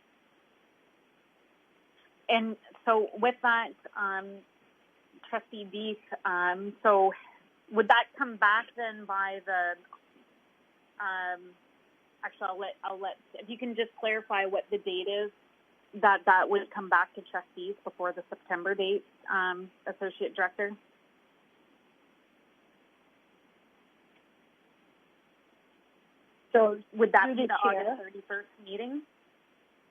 And so with that, Trustee Deeth, so would that come back then by the, actually I'll let, if you can just clarify what the date is that would come back to trustees before the September date, Associate Director? So would that be the August 31st meeting?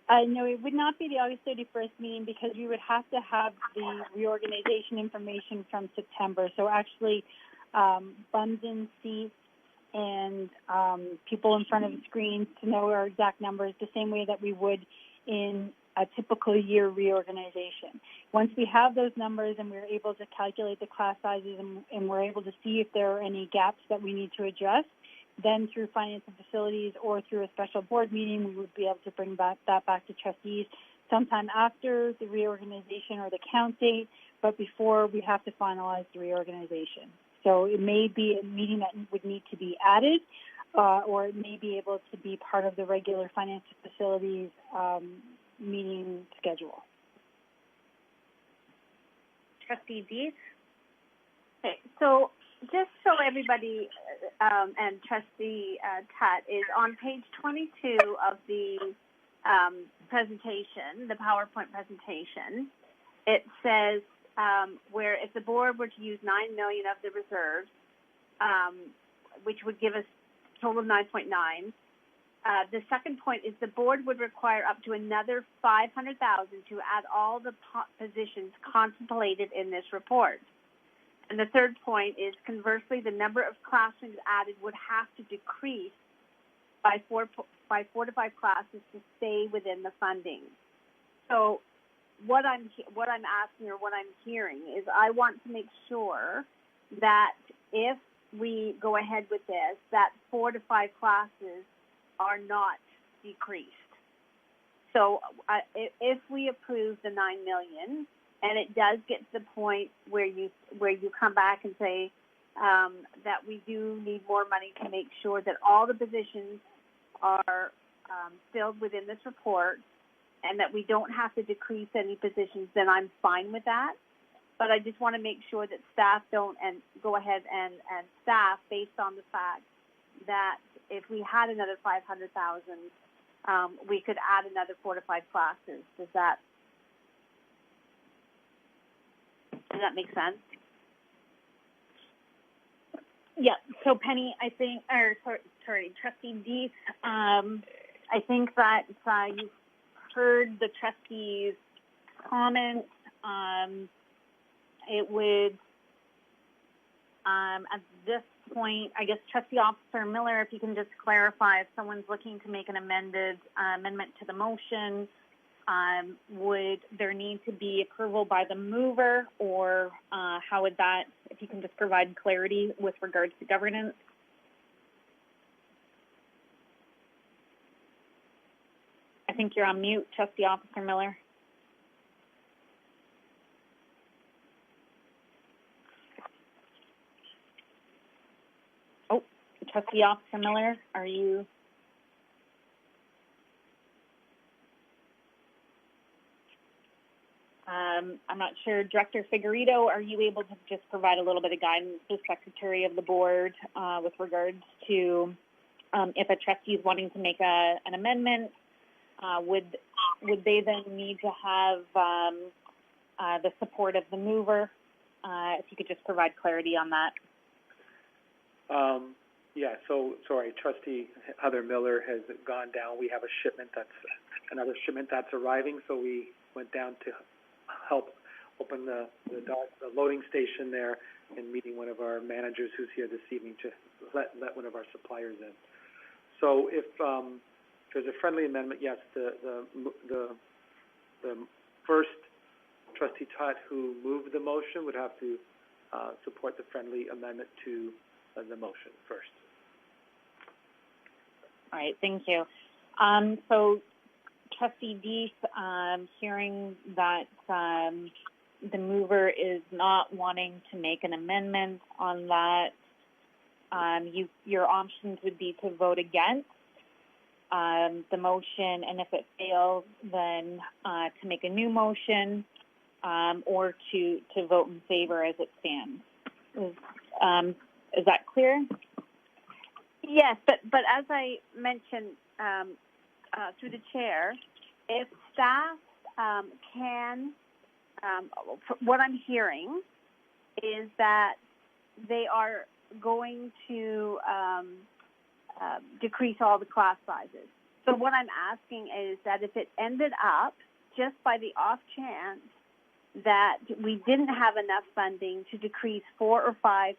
No, it would not be the August 31st meeting because we would have to have the reorganization information from September. So actually, bums in seats and people in front of the screens to know our exact numbers the same way that we would in a typical year reorganization. Once we have those numbers and we're able to calculate the class sizes and we're able to see if there are any gaps that we need to address, then through Finance and Facilities or through a special board meeting, we would be able to bring that back to trustees sometime after the reorganization or the count date, but before we have to finalize the reorganization. So it may be a meeting that would need to be added, or it may be able to be part of the regular Finance and Facilities meeting schedule. Trustee Deeth? Okay, so just so everybody and Trustee Tutt is on page 22 of the presentation, the PowerPoint presentation. It says where if the board were to use $9 million of the reserves, which would give us a total of 9.9. The second point is the board would require up to another $500,000 to add all the positions contemplated in this report. And the third point is, conversely, the number of classrooms added would have to decrease by four to five classes to stay within the funding. So what I'm asking or what I'm hearing is I want to make sure that if we go ahead with this, that 4 to 5 classes are not decreased. So if we approve the $9 million, and it does get to the point where you come back and say that we do need more money to make sure that all the positions are filled within this report, and that we don't have to decrease any positions, then I'm fine with that. But I just want to make sure that staff don't go ahead and staff based on the fact that if we had another 500,000, we could add another 4 to 5 classes. Does that make sense? Yeah. So Penny, I think, sorry, Trustee Deeth, I think that you've heard the trustees' comments. It would, at this point, I guess, Trustee Officer Miller, if you can just clarify if someone's looking to make an amendment to the motion, would there need to be approval by the mover, or how would that, if you can just provide clarity with regards to governance? I think you're on mute, Trustee Officer Miller. Oh, Trustee Officer Miller, are you? I'm not sure, Director Figueredo, are you able to just provide a little bit of guidance to the Secretary of the Board with regards to if a trustee is wanting to make an amendment, would they then need to have the support of the mover? If you could just provide clarity on that. Yeah, so, sorry, Trustee Heather Miller has gone down. We have another shipment that's arriving, so we went down to help open the loading station there and meeting one of our managers who's here this evening to let one of our suppliers in. So if there's a friendly amendment, yes, the first Trustee Tutt who moved the motion would have to support the friendly amendment to the motion first. All right, thank you. So Trustee Deeth, hearing that the mover is not wanting to make an amendment on that, your options would be to vote against the motion, and if it fails, then to make a new motion or to vote in favor as it stands. Is that clear? Yes, but as I mentioned through the chair, if staff can, what I'm hearing is that they are going to decrease all the class sizes. So what I'm asking is that if it ended up just by the off chance that we didn't have enough funding to decrease 4 or 5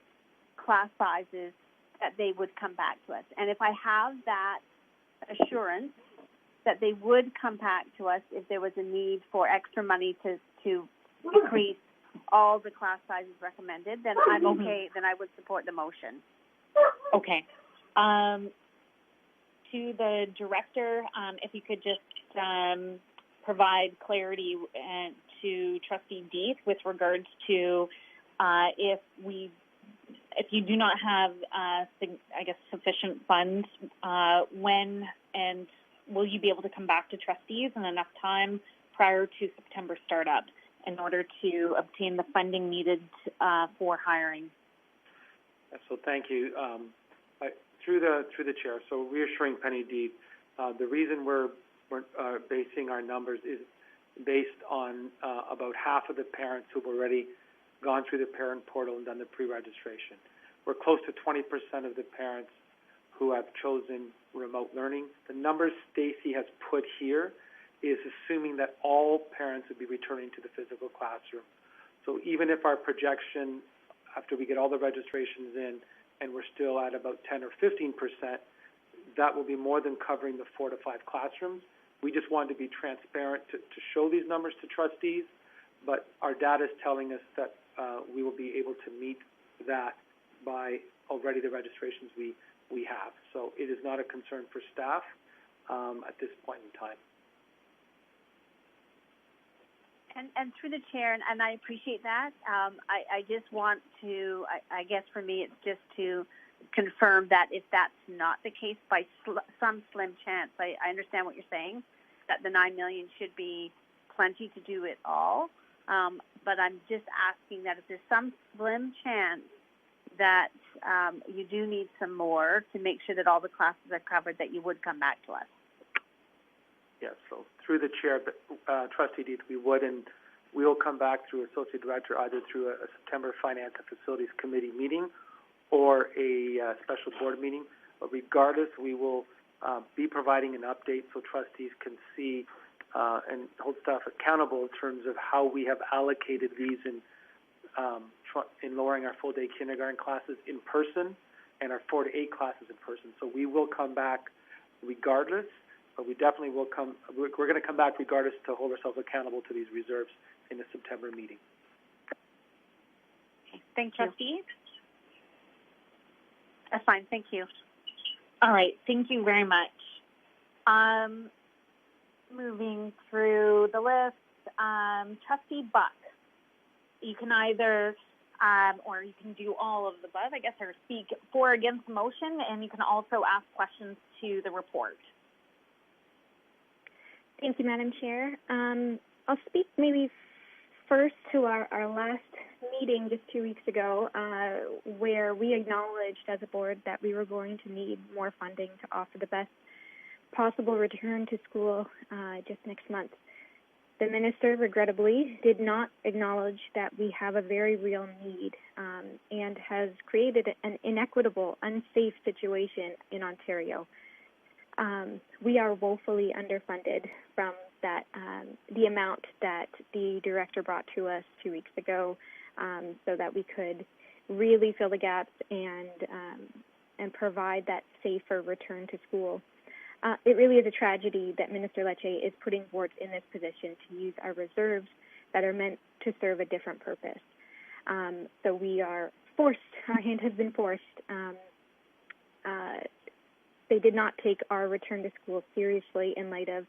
class sizes, that they would come back to us. And if I have that assurance that they would come back to us if there was a need for extra money to decrease all the class sizes recommended, then I'm okay, then I would support the motion. Okay. To the director, if you could just provide clarity to Trustee Deeth with regards to if you do not have, sufficient funds, when and will you be able to come back to trustees in enough time prior to September startup in order to obtain the funding needed for hiring? So thank you. Through the chair, so reassuring Penny Deeth, the reason we're basing our numbers is based on about half of the parents who've already gone through the parent portal and done the pre-registration. We're close to 20% of the parents who have chosen remote learning. The numbers Stacy has put here is assuming that all parents would be returning to the physical classroom. So even if our projection, after we get all the registrations in, and we're still at about 10 or 15%, that will be more than covering the 4 to 5 classrooms. We just wanted to be transparent to show these numbers to trustees, but our data is telling us that we will be able to meet that by already the registrations we have. So it is not a concern for staff at this point in time. And through the chair, and I appreciate that, I just want to, I guess for me, it's just to confirm that if that's not the case, by some slim chance, I understand what you're saying, that the $9 million should be plenty to do it all. But I'm just asking that if there's some slim chance that you do need some more to make sure that all the classes are covered, that you would come back to us. Yes, so through the chair, Trustee Deeth, we would, and we will come back through Associate Director either through a September Finance and Facilities Committee meeting or a special board meeting. But regardless, we will be providing an update so trustees can see and hold staff accountable in terms of how we have allocated these in lowering our full-day kindergarten classes in person and our 4 to 8 classes in person. So we will come back regardless. But we definitely will come. We're going to come back regardless to hold ourselves accountable to these reserves in the September meeting. Okay. Thank you. Trustee? That's fine. Thank you. All right. Thank you very much. Moving through the list, Trustee Buck. You can either, or you can do all of the above, I guess, or speak for or against the motion, and you can also ask questions to the report. Thank you, Madam Chair. I'll speak maybe first to our last meeting just 2 weeks ago, where we acknowledged as a board that we were going to need more funding to offer the best possible return to school just next month. The minister, regrettably, did not acknowledge that we have a very real need and has created an inequitable, unsafe situation in Ontario. We are woefully underfunded from that the amount that the director brought to us 2 weeks ago, so that we could really fill the gaps and provide that safer return to school. It really is a tragedy that Minister Lecce is putting boards in this position to use our reserves that are meant to serve a different purpose. So we are forced, our hand has been forced. They did not take our return to school seriously in light of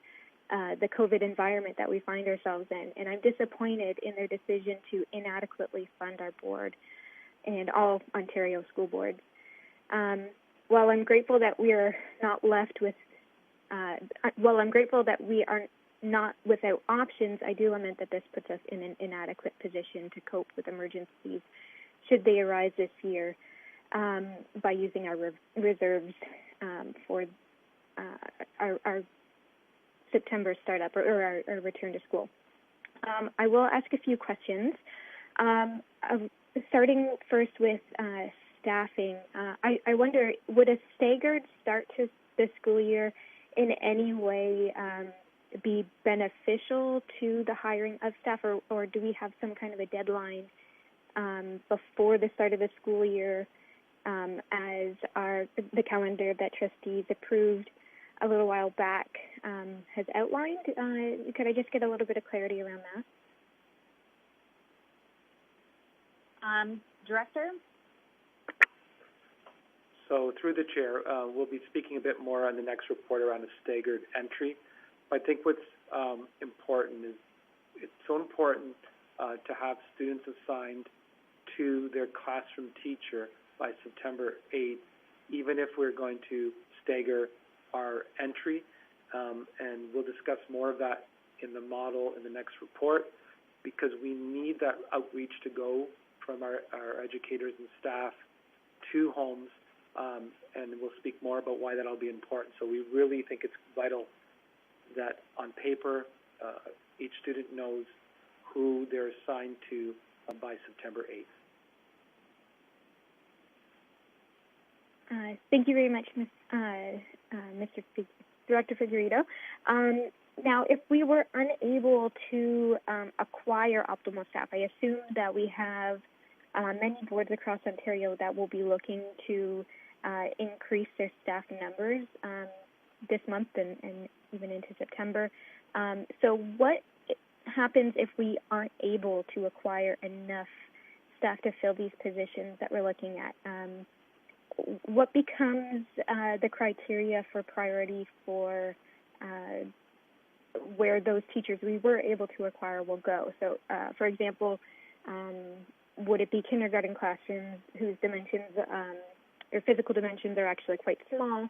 the COVID environment that we find ourselves in. And I'm disappointed in their decision to inadequately fund our board and all Ontario school boards. While I'm grateful that we are not left with while I'm grateful that we are not without options, I do lament that this puts us in an inadequate position to cope with emergencies should they arise this year by using our reserves for our September startup or our return to school. I will ask a few questions. Starting first with staffing, I wonder, would a staggered start to the school year in any way be beneficial to the hiring of staff, or do we have some kind of a deadline before the start of the school year as the calendar that trustees approved a little while back has outlined? Could I just get a little bit of clarity around that? Director? So through the chair, we'll be speaking a bit more on the next report around a staggered entry. I think what's important is it's so important to have students assigned to their classroom teacher by September 8th, even if we're going to stagger our entry. And we'll discuss more of that in the model in the next report, because we need that outreach to go from our educators and staff to homes. And we'll speak more about why that'll be important. So we really think it's vital that on paper, each student knows who they're assigned to by September 8th. Thank you very much, Mr. Director Figueredo. Now, if we were unable to acquire optimal staff, I assume that we have many boards across Ontario that will be looking to increase their staff numbers this month and even into September. So what happens if we aren't able to acquire enough staff to fill these positions that we're looking at? What becomes the criteria for priority for where those teachers we were able to acquire will go? So, for example, would it be kindergarten classrooms whose dimensions or physical dimensions are actually quite small?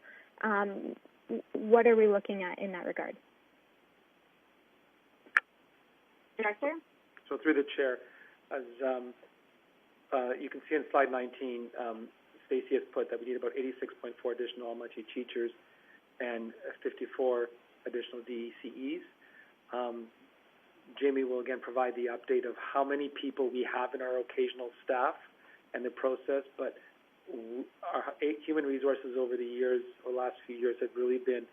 What are we looking at in that regard? Director? So through the chair, as you can see in slide 19, Stacey has put that we need about 86.4 additional elementary teachers and 54 additional DECEs. Jamie will again provide the update of how many people we have in our occasional staff and the process, but our human resources over the years, or last few years, have really been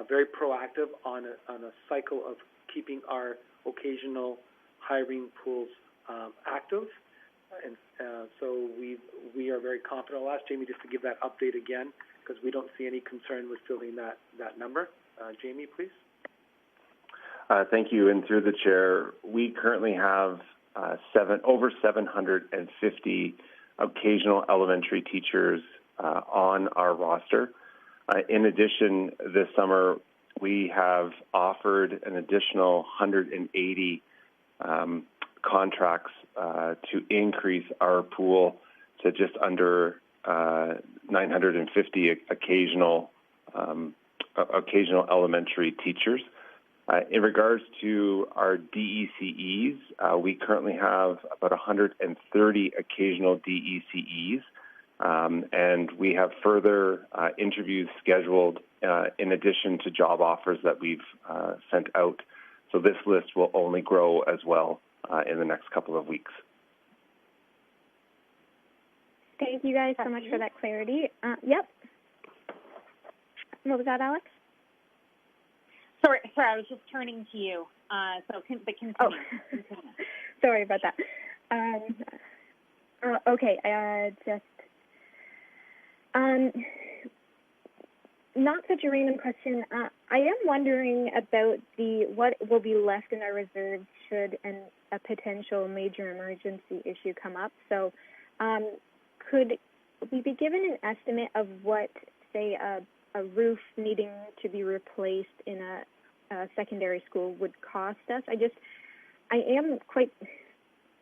very proactive on a cycle of keeping our occasional hiring pools active. And so we are very confident. I'll ask Jamie just to give that update again, because we don't see any concern with filling that number. Jamie, please. Thank you. And through the chair, we currently have over 750 occasional elementary teachers on our roster. In addition, this summer, we have offered an additional 180 contracts to increase our pool to just under 950 occasional elementary teachers. In regards to our DECEs, we currently have about 130 occasional DECEs, and we have further interviews scheduled in addition to job offers that we've sent out. So this list will only grow as well in the next couple of weeks. Thank you guys so much for that clarity. Yep. What was that, Alex? Sorry, I was just turning to you. Continue. Oh, sorry about that. Okay, not such a random question. I am wondering about what will be left in our reserves should a potential major emergency issue come up. So, could we be given an estimate of what, say, a roof needing to be replaced in a secondary school would cost us? I am quite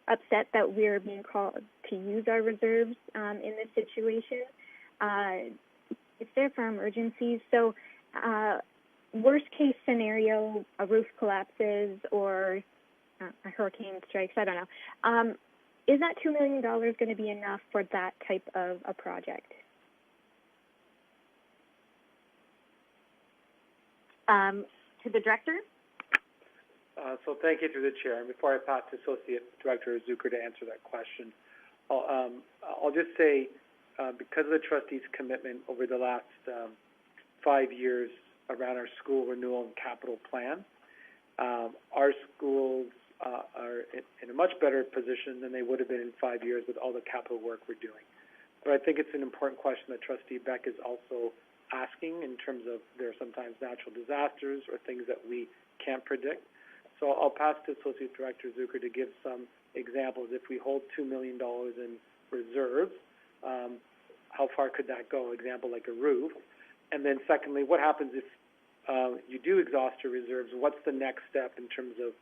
upset that we're being called to use our reserves in this situation. It's there for emergencies. So worst case scenario, a roof collapses or a hurricane strikes, I don't know. Is that $2 million going to be enough for that type of a project? To the director? So thank you through the chair. And before I pass to Associate Director Zucker to answer that question, I'll just say, because of the trustees' commitment over the last 5 years around our school renewal and capital plan, our schools are in a much better position than they would have been in 5 years with all the capital work we're doing. But I think it's an important question that Trustee Beck is also asking in terms of there are sometimes natural disasters or things that we can't predict. So I'll pass to Associate Director Zucker to give some examples. If we hold $2 million in reserves, how far could that go? Example, like a roof. And then secondly, what happens if you do exhaust your reserves? What's the next step in terms of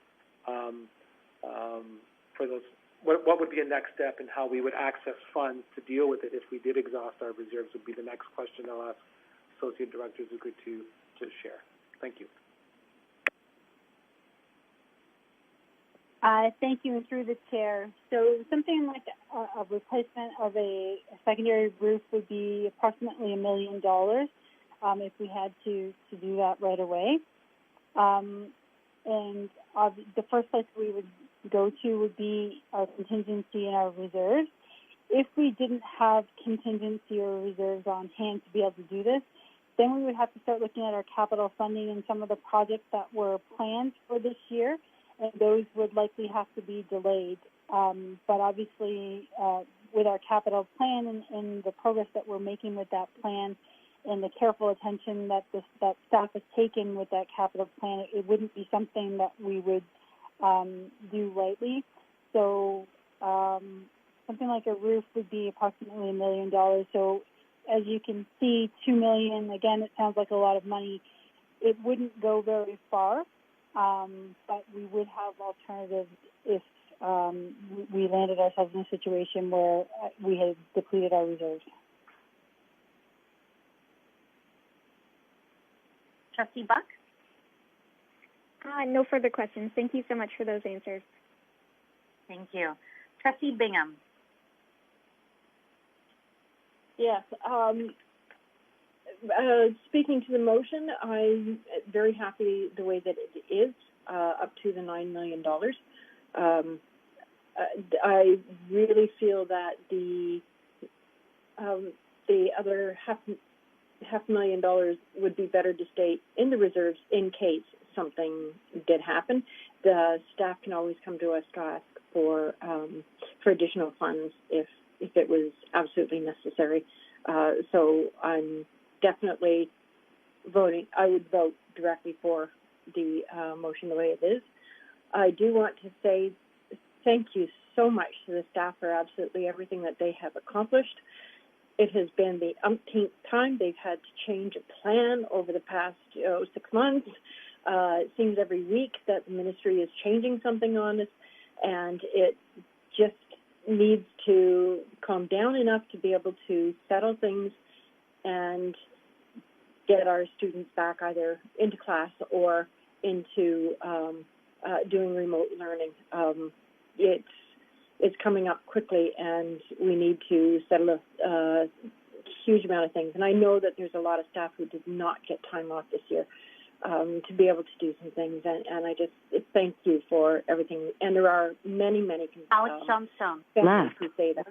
for those? What would be a next step in how we would access funds to deal with it if we did exhaust our reserves would be the next question I'll ask Associate Director Zucker to share. Thank you. Thank you, and through the chair. So something like a replacement of a secondary roof would be approximately $1 million if we had to do that right away. And the first place we would go to would be our contingency and our reserves. If we didn't have contingency or reserves on hand to be able to do this, then we would have to start looking at our capital funding and some of the projects that were planned for this year, and those would likely have to be delayed. But obviously, with our capital plan and the progress that we're making with that plan and the careful attention that staff has taken with that capital plan, it wouldn't be something that we would do lightly. So something like a roof would be approximately $1 million. So as you can see, $2 million, again, it sounds like a lot of money. It wouldn't go very far, but we would have alternatives if we landed ourselves in a situation where we had depleted our reserves. Trustee Buck? No further questions. Thank you so much for those answers. Thank you. Trustee Bingham? Yes. Speaking to the motion, I'm very happy the way that it is, up to the $9 million. I really feel that the other $500,000 would be better to stay in the reserves in case something did happen. The staff can always come to us to ask for additional funds if it was absolutely necessary. So I'm definitely voting. I would vote directly for the motion the way it is. I do want to say thank you so much to the staff for absolutely everything that they have accomplished. It has been the umpteenth time they've had to change a plan over the past 6 months. It seems every week that the ministry is changing something on us, and it just needs to calm down enough to be able to settle things and get our students back either into class or into doing remote learning. It's coming up quickly, and we need to settle a huge amount of things. And I know that there's a lot of staff who did not get time off this year to be able to do some things. And I just thank you for everything. And there are many, many Alex families who say that.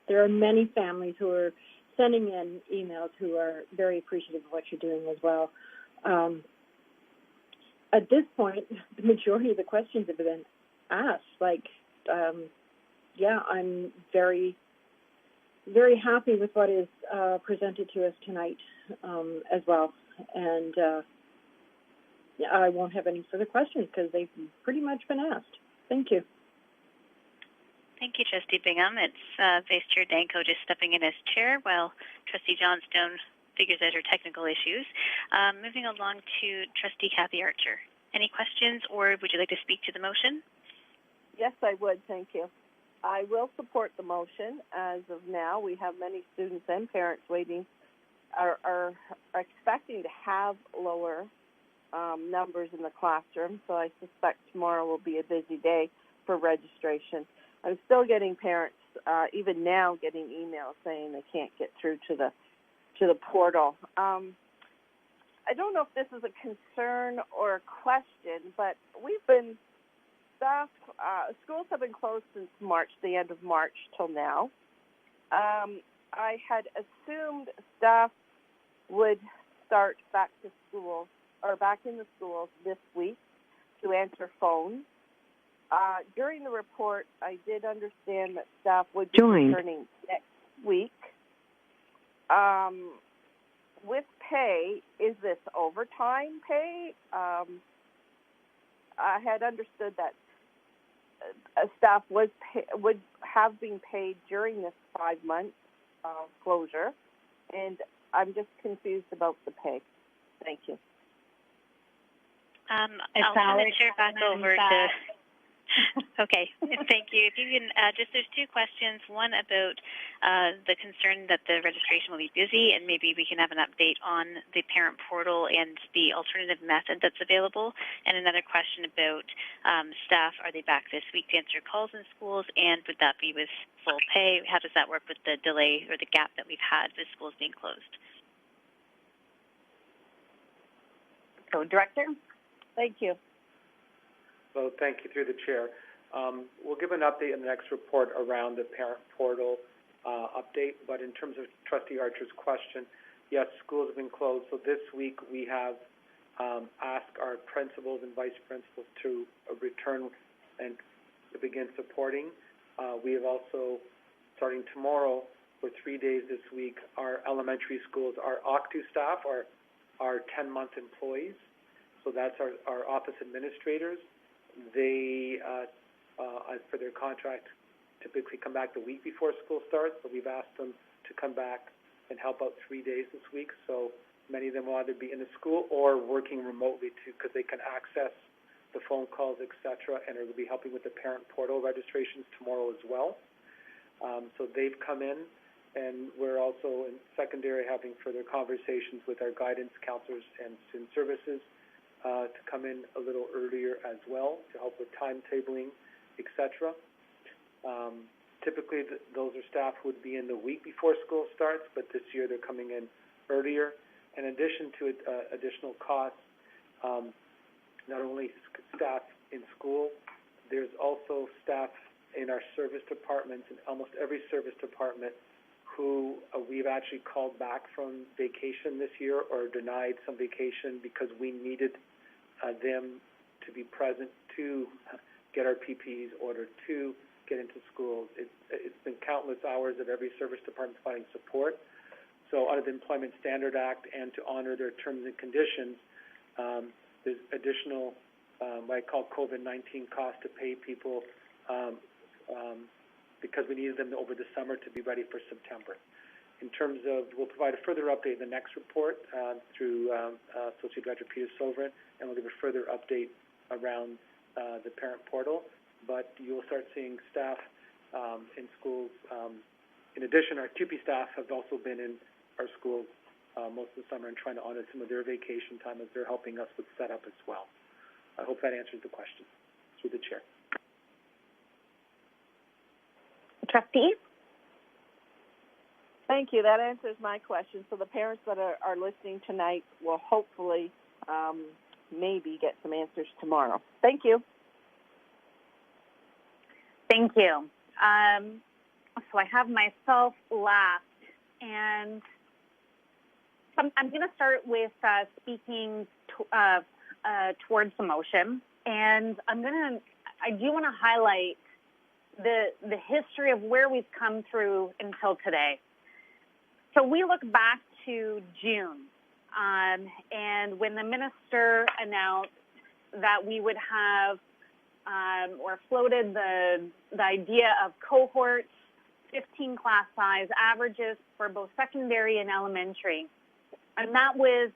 There are many families who are sending in emails who are very appreciative of what you're doing as well. At this point, the majority of the questions have been asked. I'm very, very happy with what is presented to us tonight as well. And I won't have any further questions because they've pretty much been asked. Thank you. Thank you, Trustee Bingham. It's Vice Chair Danko just stepping in as chair while Trustee Johnstone figures out her technical issues. Moving along to Trustee Kathy Archer. Any questions, or would you like to speak to the motion? Yes, I would. Thank you. I will support the motion. As of now, we have many students and parents waiting, are expecting to have lower numbers in the classroom, so I suspect tomorrow will be a busy day for registration. I'm still getting parents, even now, getting emails saying they can't get through to the portal. I don't know if this is a concern or a question, but schools have been closed since March, the end of March till now. I had assumed staff would start back to school or back in the schools this week to answer phones. During the report, I did understand that staff would be returning next week. With pay, is this overtime pay? I had understood that staff would have been paid during this 5 months closure, and I'm just confused about the pay. Thank you. I'll turn the chair back over to... Okay, thank you. If you can, there's two questions. One about the concern that the registration will be busy, and maybe we can have an update on the parent portal and the alternative method that's available. And another question about staff. Are they back this week to answer calls in schools, and would that be with full pay? How does that work with the delay or the gap that we've had with schools being closed? So, Director? Thank you. So thank you through the chair. We'll give an update in the next report around the parent portal update, but in terms of Trustee Archer's question, yes, schools have been closed. So this week we have asked our principals and vice principals to return and to begin supporting. We have also, starting tomorrow for 3 days this week, our elementary schools, our OCTU staff are 10-month employees. So that's our office administrators. They, as per their contract, typically come back the week before school starts, but we've asked them to come back and help out 3 days this week. So many of them will either be in the school or working remotely too, because they can access the phone calls, etc., and will be helping with the parent portal registrations tomorrow as well. So they've come in, and we're also in secondary having further conversations with our guidance counselors and student services to come in a little earlier as well to help with timetabling, etc. Typically, those are staff who would be in the week before school starts, but this year they're coming in earlier. In addition to additional costs, not only staff in school, there's also staff in our service departments, in almost every service department, who we've actually called back from vacation this year or denied some vacation because we needed them to be present to get our PPEs ordered, to get into schools. It's been countless hours of every service department providing support. So under the Employment Standard Act and to honor their terms and conditions, there's additional what I call COVID-19 costs to pay people because we needed them over the summer to be ready for September. In terms of, we'll provide a further update in the next report through Associate Director Peter Sovereign, and we'll give a further update around the parent portal. But you'll start seeing staff in schools. In addition, our QP staff have also been in our schools most of the summer and trying to honor some of their vacation time as they're helping us with setup as well. I hope that answers the question through the chair. Trustee? Thank you. That answers my question. So the parents that are listening tonight will hopefully maybe get some answers tomorrow. Thank you. Thank you. So I have myself last, and I'm going to start with speaking towards the motion, and I do want to highlight the history of where we've come through until today. So we look back to June, and when the minister announced that we would have or floated the idea of cohorts, 15 class size averages for both secondary and elementary, and that was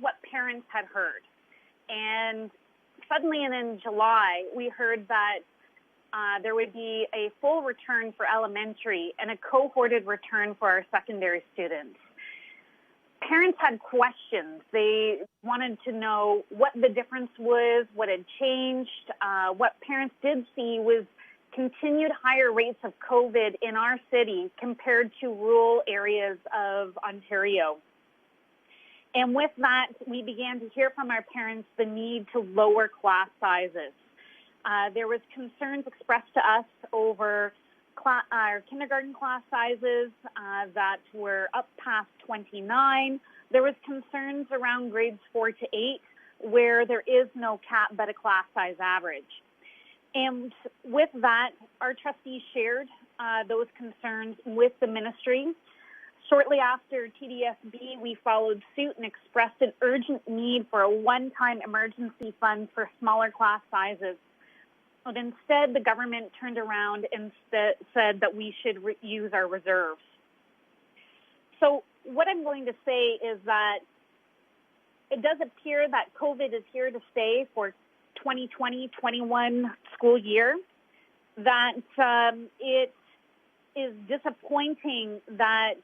what parents had heard. And suddenly, and in July, we heard that there would be a full return for elementary and a cohorted return for our secondary students. Parents had questions. They wanted to know what the difference was, what had changed. What parents did see was continued higher rates of COVID in our city compared to rural areas of Ontario. And with that, we began to hear from our parents the need to lower class sizes. There was concerns expressed to us over our kindergarten class sizes that were up past 29. There was concerns around grades 4 to 8, where there is no cap but a class size average. And with that, our trustees shared those concerns with the ministry. Shortly after HWDSB, we followed suit and expressed an urgent need for a one-time emergency fund for smaller class sizes. But instead, the government turned around and said that we should use our reserves. So what I'm going to say is that it does appear that COVID is here to stay for 2020-21 school year, that it is disappointing that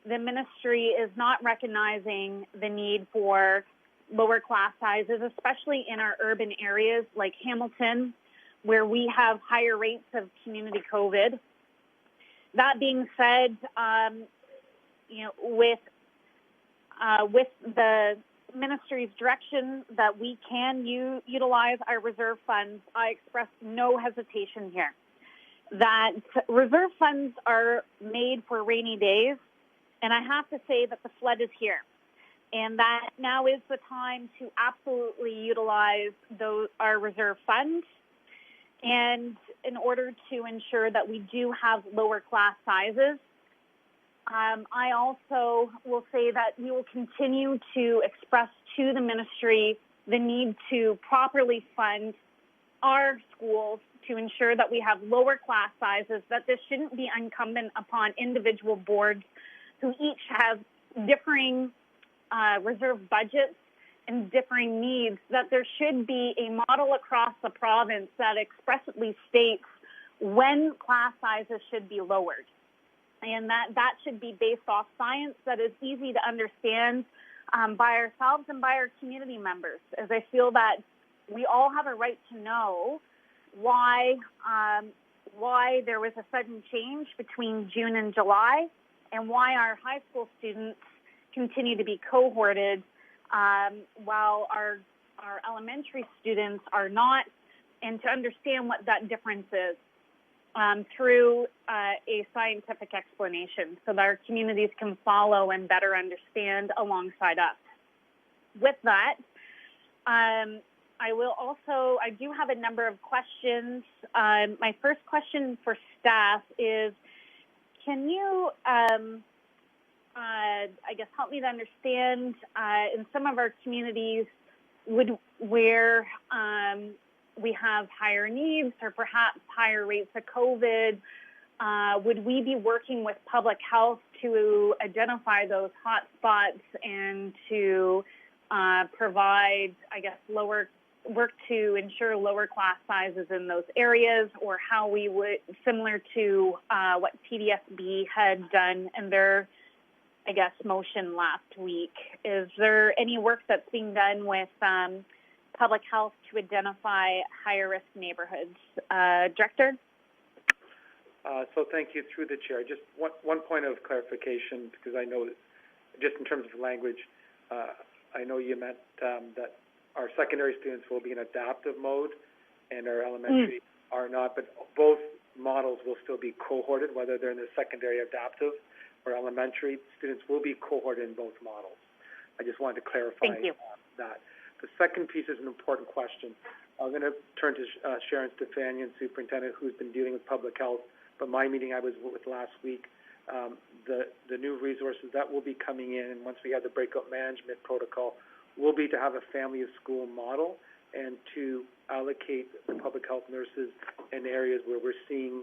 the ministry is not recognizing the need for lower class sizes, especially in our urban areas like Hamilton, where we have higher rates of community COVID. That being said, with the ministry's direction that we can utilize our reserve funds, I express no hesitation here. That reserve funds are made for rainy days, and I have to say that the flood is here. And that now is the time to absolutely utilize our reserve funds. And in order to ensure that we do have lower class sizes, I also will say that we will continue to express to the ministry the need to properly fund our schools to ensure that we have lower class sizes, that this shouldn't be incumbent upon individual boards who each have differing reserve budgets and differing needs, that there should be a model across the province that expressly states when class sizes should be lowered. And that should be based off science that is easy to understand by ourselves and by our community members, as I feel that we all have a right to know why there was a sudden change between June and July, and why our high school students continue to be cohorted while our elementary students are not, and to understand what that difference is through a scientific explanation so that our communities can follow and better understand alongside us. With that, I do have a number of questions. My first question for staff is, can you, help me to understand, in some of our communities where we have higher needs or perhaps higher rates of COVID, would we be working with public health to identify those hot spots and to provide, work to ensure lower class sizes in those areas, or how we would, similar to what HWDSB had done in their, motion last week. Is there any work that's being done with public health to identify higher risk neighborhoods? Director? So thank you through the chair. Just one point of clarification, because I know that just in terms of language, I know you meant that our secondary students will be in adaptive mode and our elementary are not, but both models will still be cohorted, whether they're in the secondary adaptive or elementary. Students will be cohorted in both models. I just wanted to clarify that. The second piece is an important question. I'm going to turn to Sharon Stefanian, superintendent, who's been dealing with public health, but my meeting I was with last week, the new resources that will be coming in, and once we have the breakout management protocol, will be to have a family of school model and to allocate the public health nurses in areas where we're seeing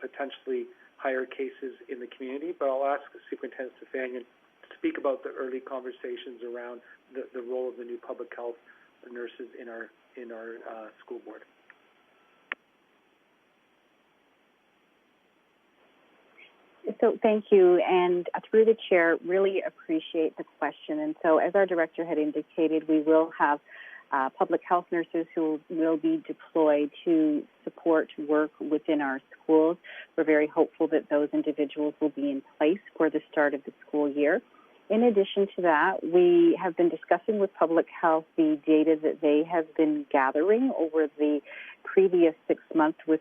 potentially higher cases in the community. But I'll ask Superintendent Stefanian to speak about the early conversations around the role of the new public health nurses in our school board. So thank you, and through the chair, really appreciate the question. And so as our director had indicated, we will have public health nurses who will be deployed to support work within our schools. We're very hopeful that those individuals will be in place for the start of the school year. In addition to that, we have been discussing with public health the data that they have been gathering over the previous 6 months with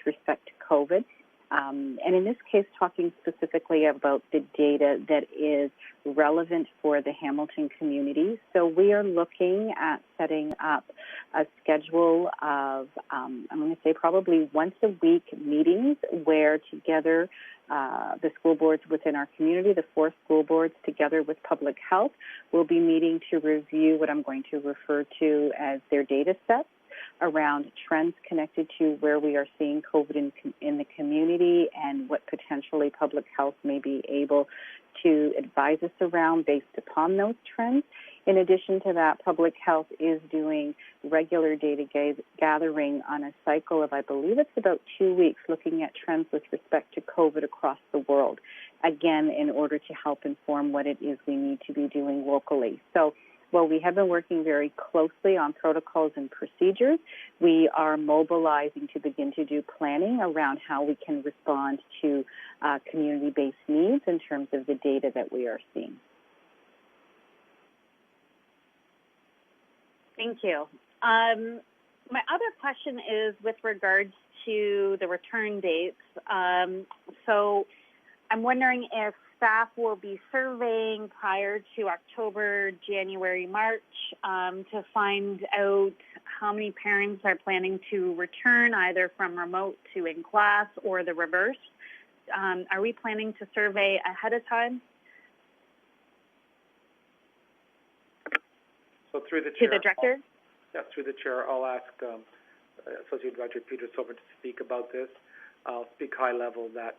respect to COVID. And in this case, talking specifically about the data that is relevant for the Hamilton community. So we are looking at setting up a schedule of, I'm going to say probably once a week meetings where together the school boards within our community, the 4 school boards together with public health, will be meeting to review what I'm going to refer to as their data sets around trends connected to where we are seeing COVID in the community and what potentially public health may be able to advise us around based upon those trends. In addition to that, public health is doing regular data gathering on a cycle of, I believe it's about 2 weeks, looking at trends with respect to COVID across the world, again, in order to help inform what it is we need to be doing locally. So while we have been working very closely on protocols and procedures, we are mobilizing to begin to do planning around how we can respond to community-based needs in terms of the data that we are seeing. Thank you. My other question is with regards to the return dates. So I'm wondering if staff will be surveying prior to October, January, March to find out how many parents are planning to return either from remote to in class or the reverse. Are we planning to survey ahead of time? So through the chair. To the director? Yeah, through the chair, I'll ask Associate Director Peter Silver to speak about this. I'll speak high level that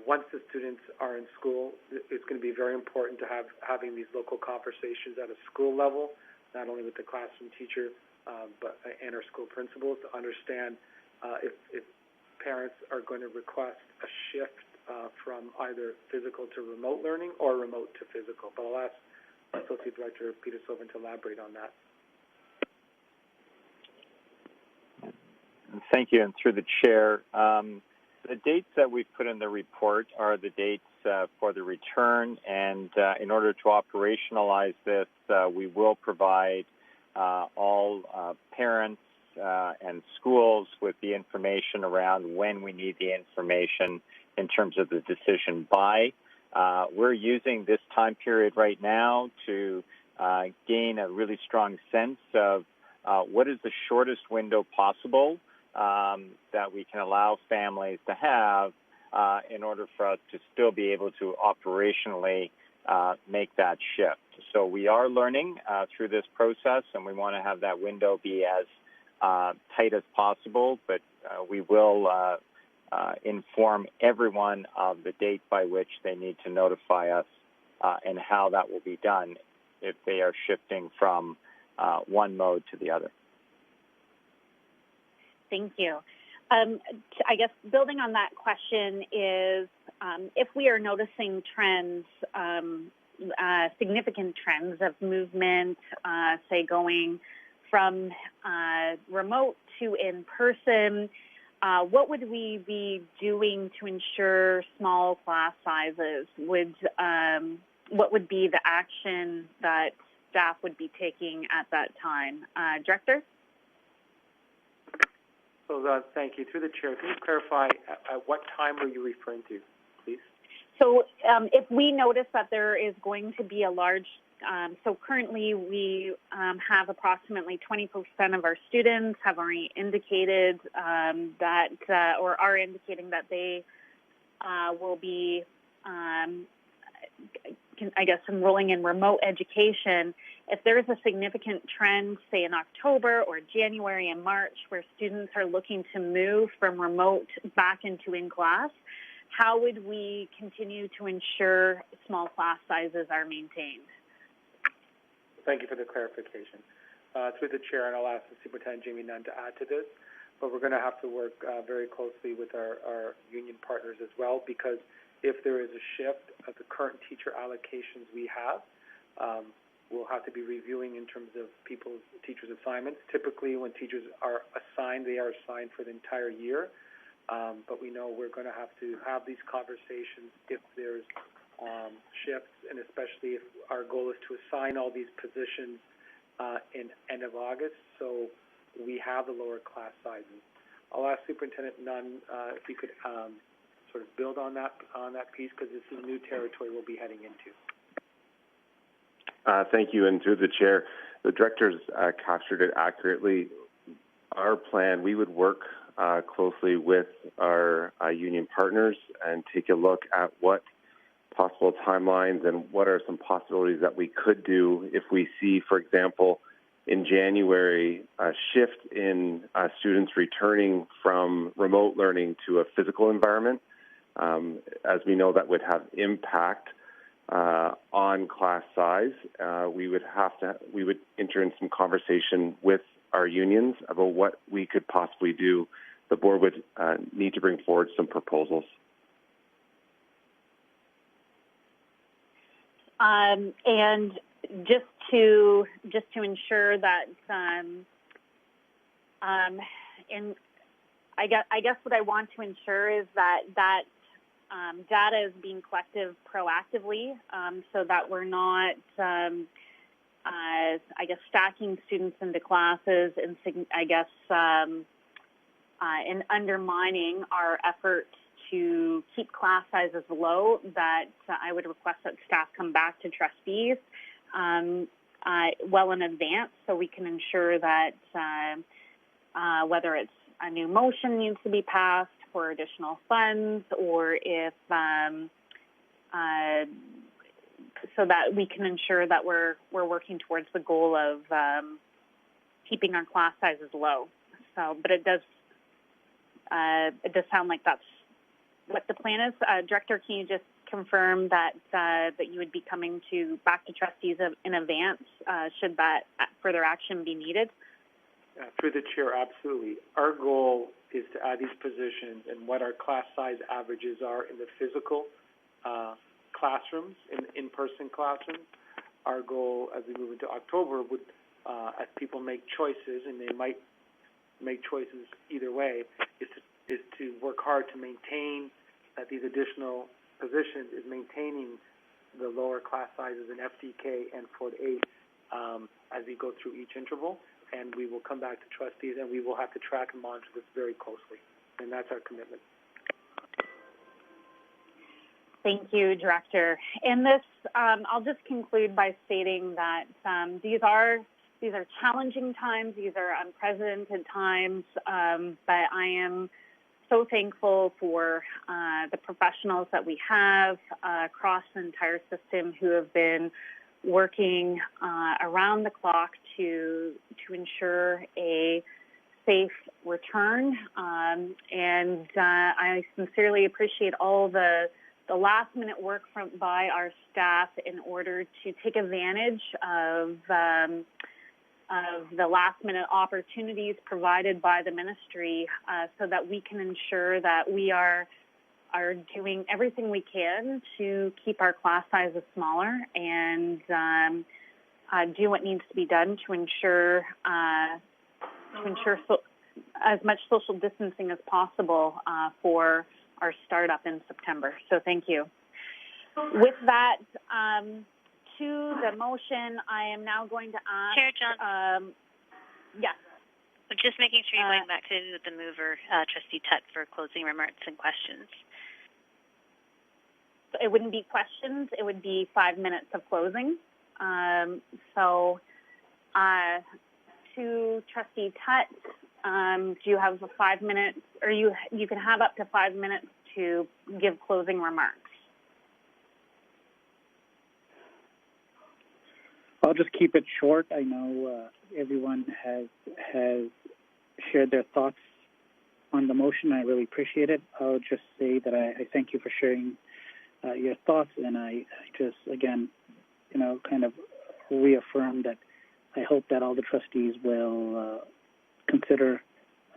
once the students are in school, it's going to be very important to having these local conversations at a school level, not only with the classroom teacher, and our school principals to understand if parents are going to request a shift from either physical to remote learning or remote to physical. But I'll ask Associate Director Peter Silver to elaborate on that. Thank you, and through the chair, the dates that we've put in the report are the dates for the return, and in order to operationalize this, we will provide all parents and schools with the information around when we need the information in terms of the decision by. We're using this time period right now to gain a really strong sense of what is the shortest window possible that we can allow families to have in order for us to still be able to operationally make that shift. So we are learning through this process, and we want to have that window be as tight as possible, but we will inform everyone of the date by which they need to notify us and how that will be done if they are shifting from one mode to the other. Thank you. I guess building on that question is if we are noticing trends, significant trends of movement, say going from remote to in-person, what would we be doing to ensure small class sizes? What would be the action that staff would be taking at that time? Director? So thank you. Through the chair, can you clarify at what time are you referring to, please? So if we notice that there is going to be a large, so currently we have approximately 20% of our students have already indicated that, or are indicating that they will be, I guess, enrolling in remote education. If there is a significant trend, say in October or January and March, where students are looking to move from remote back into in-class, how would we continue to ensure small class sizes are maintained? Thank you for the clarification. Through the chair, and I'll ask the Superintendent Jamie Nunn to add to this, but we're going to have to work very closely with our union partners as well, because if there is a shift of the current teacher allocations we have, we'll have to be reviewing in terms of teachers' assignments. Typically, when teachers are assigned, they are assigned for the entire year. But we know we're going to have these conversations if there's shifts, and especially if our goal is to assign all these positions in end of August, so we have the lower class sizes. I'll ask Superintendent Nunn if you could sort of build on that piece, because this is new territory we'll be heading into. Thank you, and through the chair, the directors captured it accurately. Our plan, we would work closely with our union partners and take a look at what possible timelines and what are some possibilities that we could do if we see, for example, in January, a shift in students returning from remote learning to a physical environment. As we know, that would have impact on class size. We would enter in some conversation with our unions about what we could possibly do. The board would need to bring forward some proposals. And just to ensure that, I guess what I want to ensure is that data is being collected proactively, so that we're not, I guess, stacking students into classes and and undermining our efforts to keep class sizes low. That I would request that staff come back to trustees well in advance, so we can ensure that whether it's a new motion needs to be passed for additional funds, or if so that we can ensure that we're working towards the goal of keeping our class sizes low. So, but it does sound like that's what the plan is. Director, can you just confirm that you would be coming back to trustees in advance should that further action be needed? Through the chair, absolutely. Our goal is to add these positions and what our class size averages are in the physical classrooms, in-person classrooms. Our goal as we move into October would, as people make choices, and they might make choices either way, is to work hard to maintain that these additional positions is maintaining the lower class sizes in FDK and Ford 8 as we go through each interval. And we will come back to trustees, and we will have to track and monitor this very closely. And that's our commitment. Thank you, Director. And this, I'll just conclude by stating that these are challenging times. These are unprecedented times. But I am so thankful for the professionals that we have across the entire system who have been working around the clock to ensure a safe return. And I sincerely appreciate all the last-minute work by our staff in order to take advantage of the last-minute opportunities provided by the ministry so that we can ensure that we are doing everything we can to keep our class sizes smaller and do what needs to be done to ensure as much social distancing as possible for our startup in September. So thank you. With that, to the motion, I am now going to ask... Chair John. Yes. But just making sure you're going back to the mover, Trustee Tutt, for closing remarks and questions. It wouldn't be questions. It would be 5 minutes of closing. To Trustee Tutt, do you have 5 minutes, or you can have up to 5 minutes to give closing remarks? I'll just keep it short. I know everyone has shared their thoughts on the motion. I really appreciate it. I'll just say that I thank you for sharing your thoughts, and I just, again, kind of reaffirm that I hope that all the trustees will consider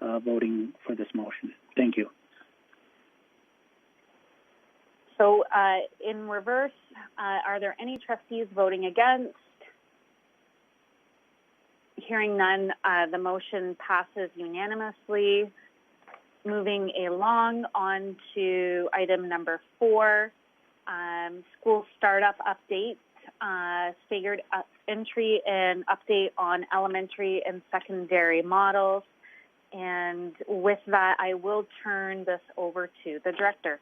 voting for this motion. Thank you. So in reverse, are there any trustees voting against? Hearing none, the motion passes unanimously. Moving along on to item number 4, school startup update, staggered entry and update on elementary and secondary models. And with that, I will turn this over to the director.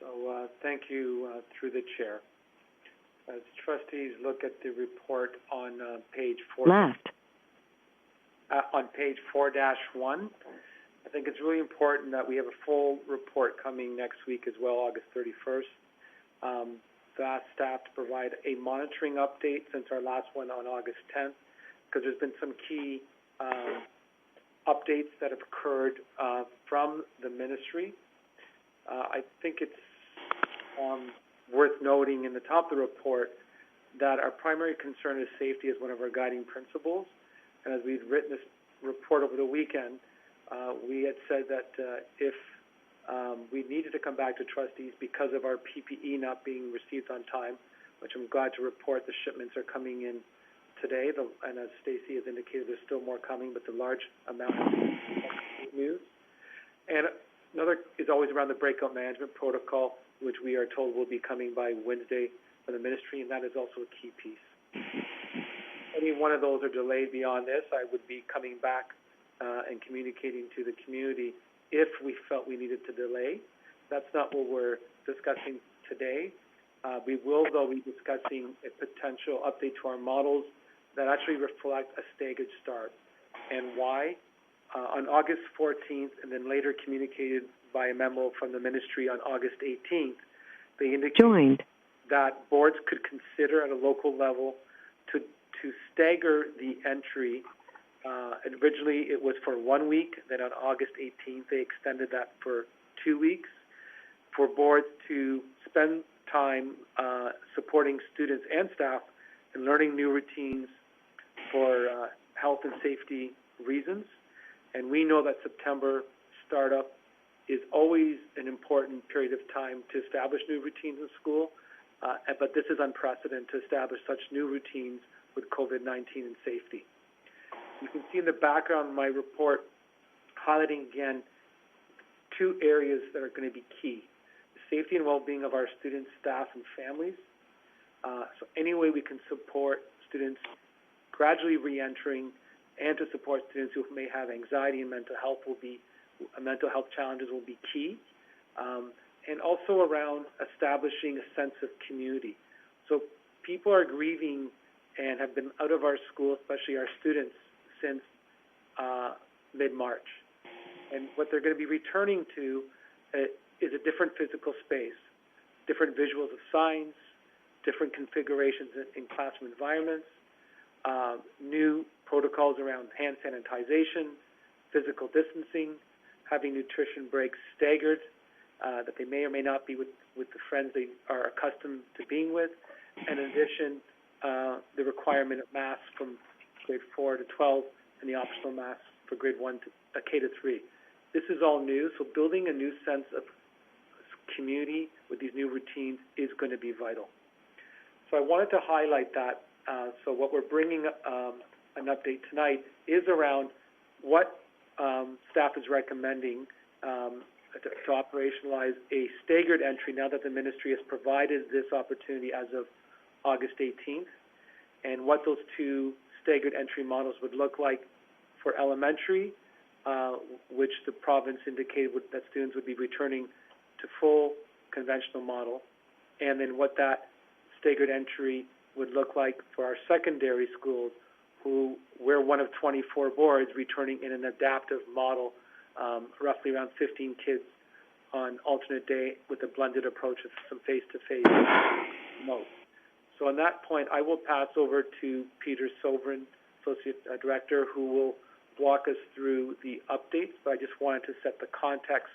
So thank you through the chair. As trustees look at the report on page 4, on page 4-1, I think it's really important that we have a full report coming next week as well, August 31st. Asked staff to provide a monitoring update since our last one on August 10th, because there's been some key updates that have occurred from the ministry. I think it's worth noting in the top of the report that our primary concern is safety as one of our guiding principles. And as we've written this report over the weekend, we had said that if we needed to come back to trustees because of our PPE not being received on time, which I'm glad to report the shipments are coming in today. And as Stacey has indicated, there's still more coming, but the large amount of news. And another is always around the breakout management protocol, which we are told will be coming by Wednesday from the ministry, and that is also a key piece. Any one of those are delayed beyond this, I would be coming back and communicating to the community if we felt we needed to delay. That's not what we're discussing today. We will, though, be discussing a potential update to our models that actually reflect a staggered start. And why? On August 14th, and then later communicated by a memo from the ministry on August 18th, they indicated that boards could consider at a local level to stagger the entry. Originally, it was for 1 week. Then on August 18th, they extended that for 2 weeks for boards to spend time supporting students and staff in learning new routines for health and safety reasons. And we know that September startup is always an important period of time to establish new routines in school, but this is unprecedented to establish such new routines with COVID-19 and safety. You can see in the background of my report highlighting again 2 areas that are going to be key: the safety and well-being of our students, staff, and families. So any way we can support students gradually re-entering and to support students who may have anxiety and mental health challenges will be key. And also around establishing a sense of community. So people are grieving and have been out of our school, especially our students, since mid-March. And what they're going to be returning to is a different physical space, different visuals of signs, different configurations in classroom environments, new protocols around hand sanitization, physical distancing, having nutrition breaks staggered, that they may or may not be with the friends they are accustomed to being with, and in addition, the requirement of masks from grade 4 to 12 and the optional masks for grade 1 to K to 3. This is all new, so building a new sense of community with these new routines is going to be vital. So I wanted to highlight that. So what we're bringing an update tonight is around what staff is recommending to operationalize a staggered entry now that the ministry has provided this opportunity as of August 18th, and what those two staggered entry models would look like for elementary, which the province indicated that students would be returning to full conventional model, and then what that staggered entry would look like for our secondary schools, who we're one of 24 boards returning in an adaptive model, roughly around 15 kids on alternate day with a blended approach of some face-to-face mode. So on that point, I will pass over to Peter Sovereign, Associate Director, who will walk us through the updates, but I just wanted to set the context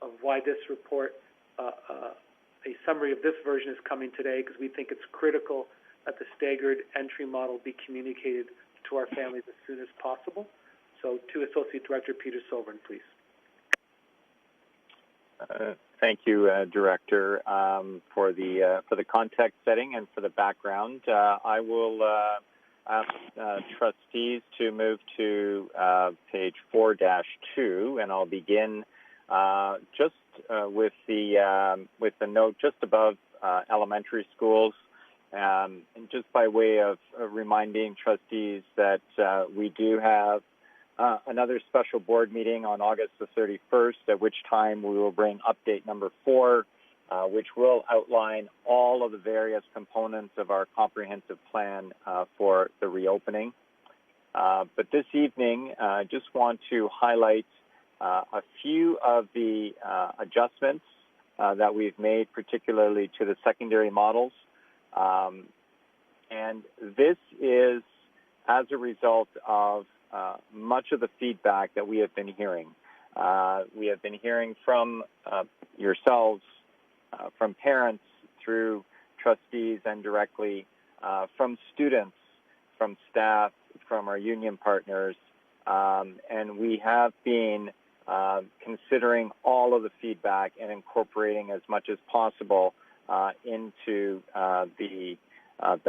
of why this report, a summary of this version is coming today, because we think it's critical that the staggered entry model be communicated to our families as soon as possible. So to Associate Director Peter Sovereign, please. Thank you, Director, for the context setting and for the background. I will ask trustees to move to page 4-2, and I'll begin just with the note just above elementary schools, and just by way of reminding trustees that we do have another special board meeting on August the 31st, at which time we will bring update number 4, which will outline all of the various components of our comprehensive plan for the reopening. But this evening, I just want to highlight a few of the adjustments that we've made, particularly to the secondary models. And this is as a result of much of the feedback that we have been hearing. We have been hearing from yourselves, from parents, through trustees, and directly from students, from staff, from our union partners. And we have been considering all of the feedback and incorporating as much as possible into the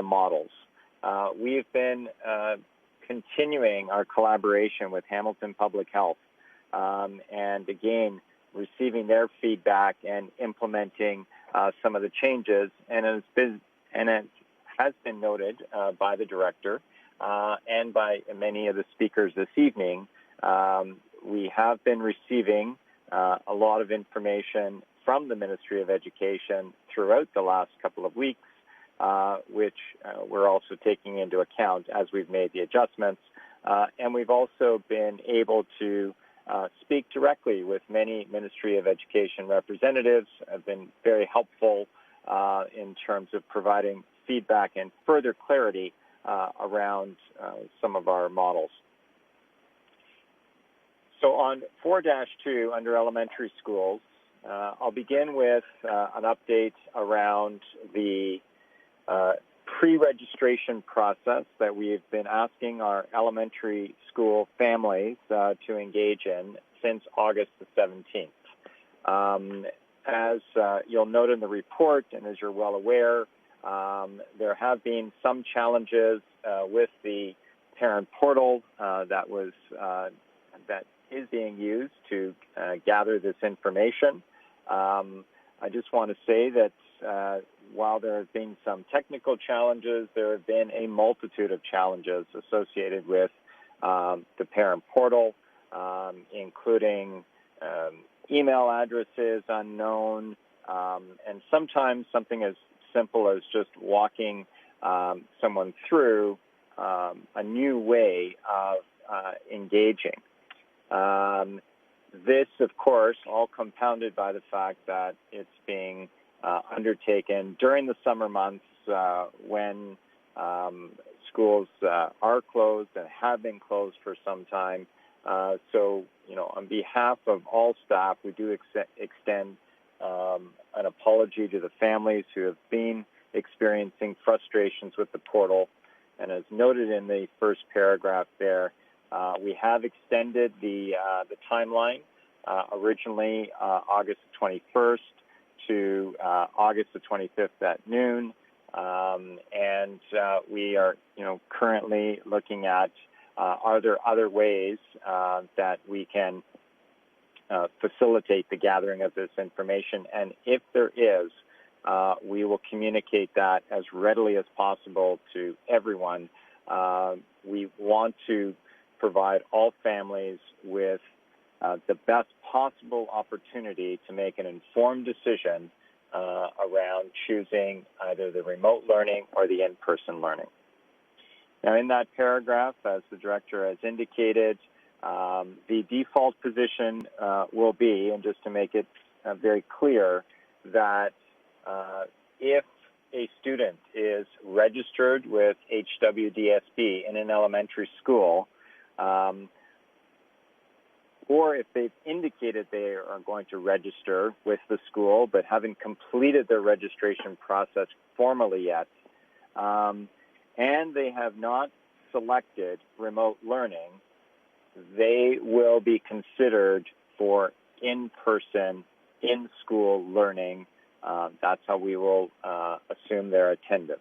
models. We've been continuing our collaboration with Hamilton Public Health, and again, receiving their feedback and implementing some of the changes. And it has been noted by the director and by many of the speakers this evening. We have been receiving a lot of information from the Ministry of Education throughout the last couple of weeks, which we're also taking into account as we've made the adjustments. And we've also been able to speak directly with many Ministry of Education representatives, have been very helpful in terms of providing feedback and further clarity around some of our models. So on 4-2, under elementary schools, I'll begin with an update around the pre-registration process that we've been asking our elementary school families to engage in since August the 17th. As you'll note in the report, and as you're well aware, there have been some challenges with the parent portal that is being used to gather this information. I just want to say that while there have been some technical challenges, there have been a multitude of challenges associated with the parent portal, including email addresses unknown, and sometimes something as simple as just walking someone through a new way of engaging. This, of course, all compounded by the fact that it's being undertaken during the summer months when schools are closed and have been closed for some time. So, on behalf of all staff, we do extend an apology to the families who have been experiencing frustrations with the portal. And as noted in the first paragraph there, we have extended the timeline, originally August 21st to August the 25th at noon. And we are, currently looking at are there other ways that we can facilitate the gathering of this information. And if there is, we will communicate that as readily as possible to everyone. We want to provide all families with the best possible opportunity to make an informed decision around choosing either the remote learning or the in-person learning. Now, in that paragraph, as the director has indicated, the default position will be, and just to make it very clear, that if a student is registered with HWDSB in an elementary school, or if they've indicated they are going to register with the school but haven't completed their registration process formally yet, and they have not selected remote learning, they will be considered for in-person, in-school learning. That's how we will assume their attendance.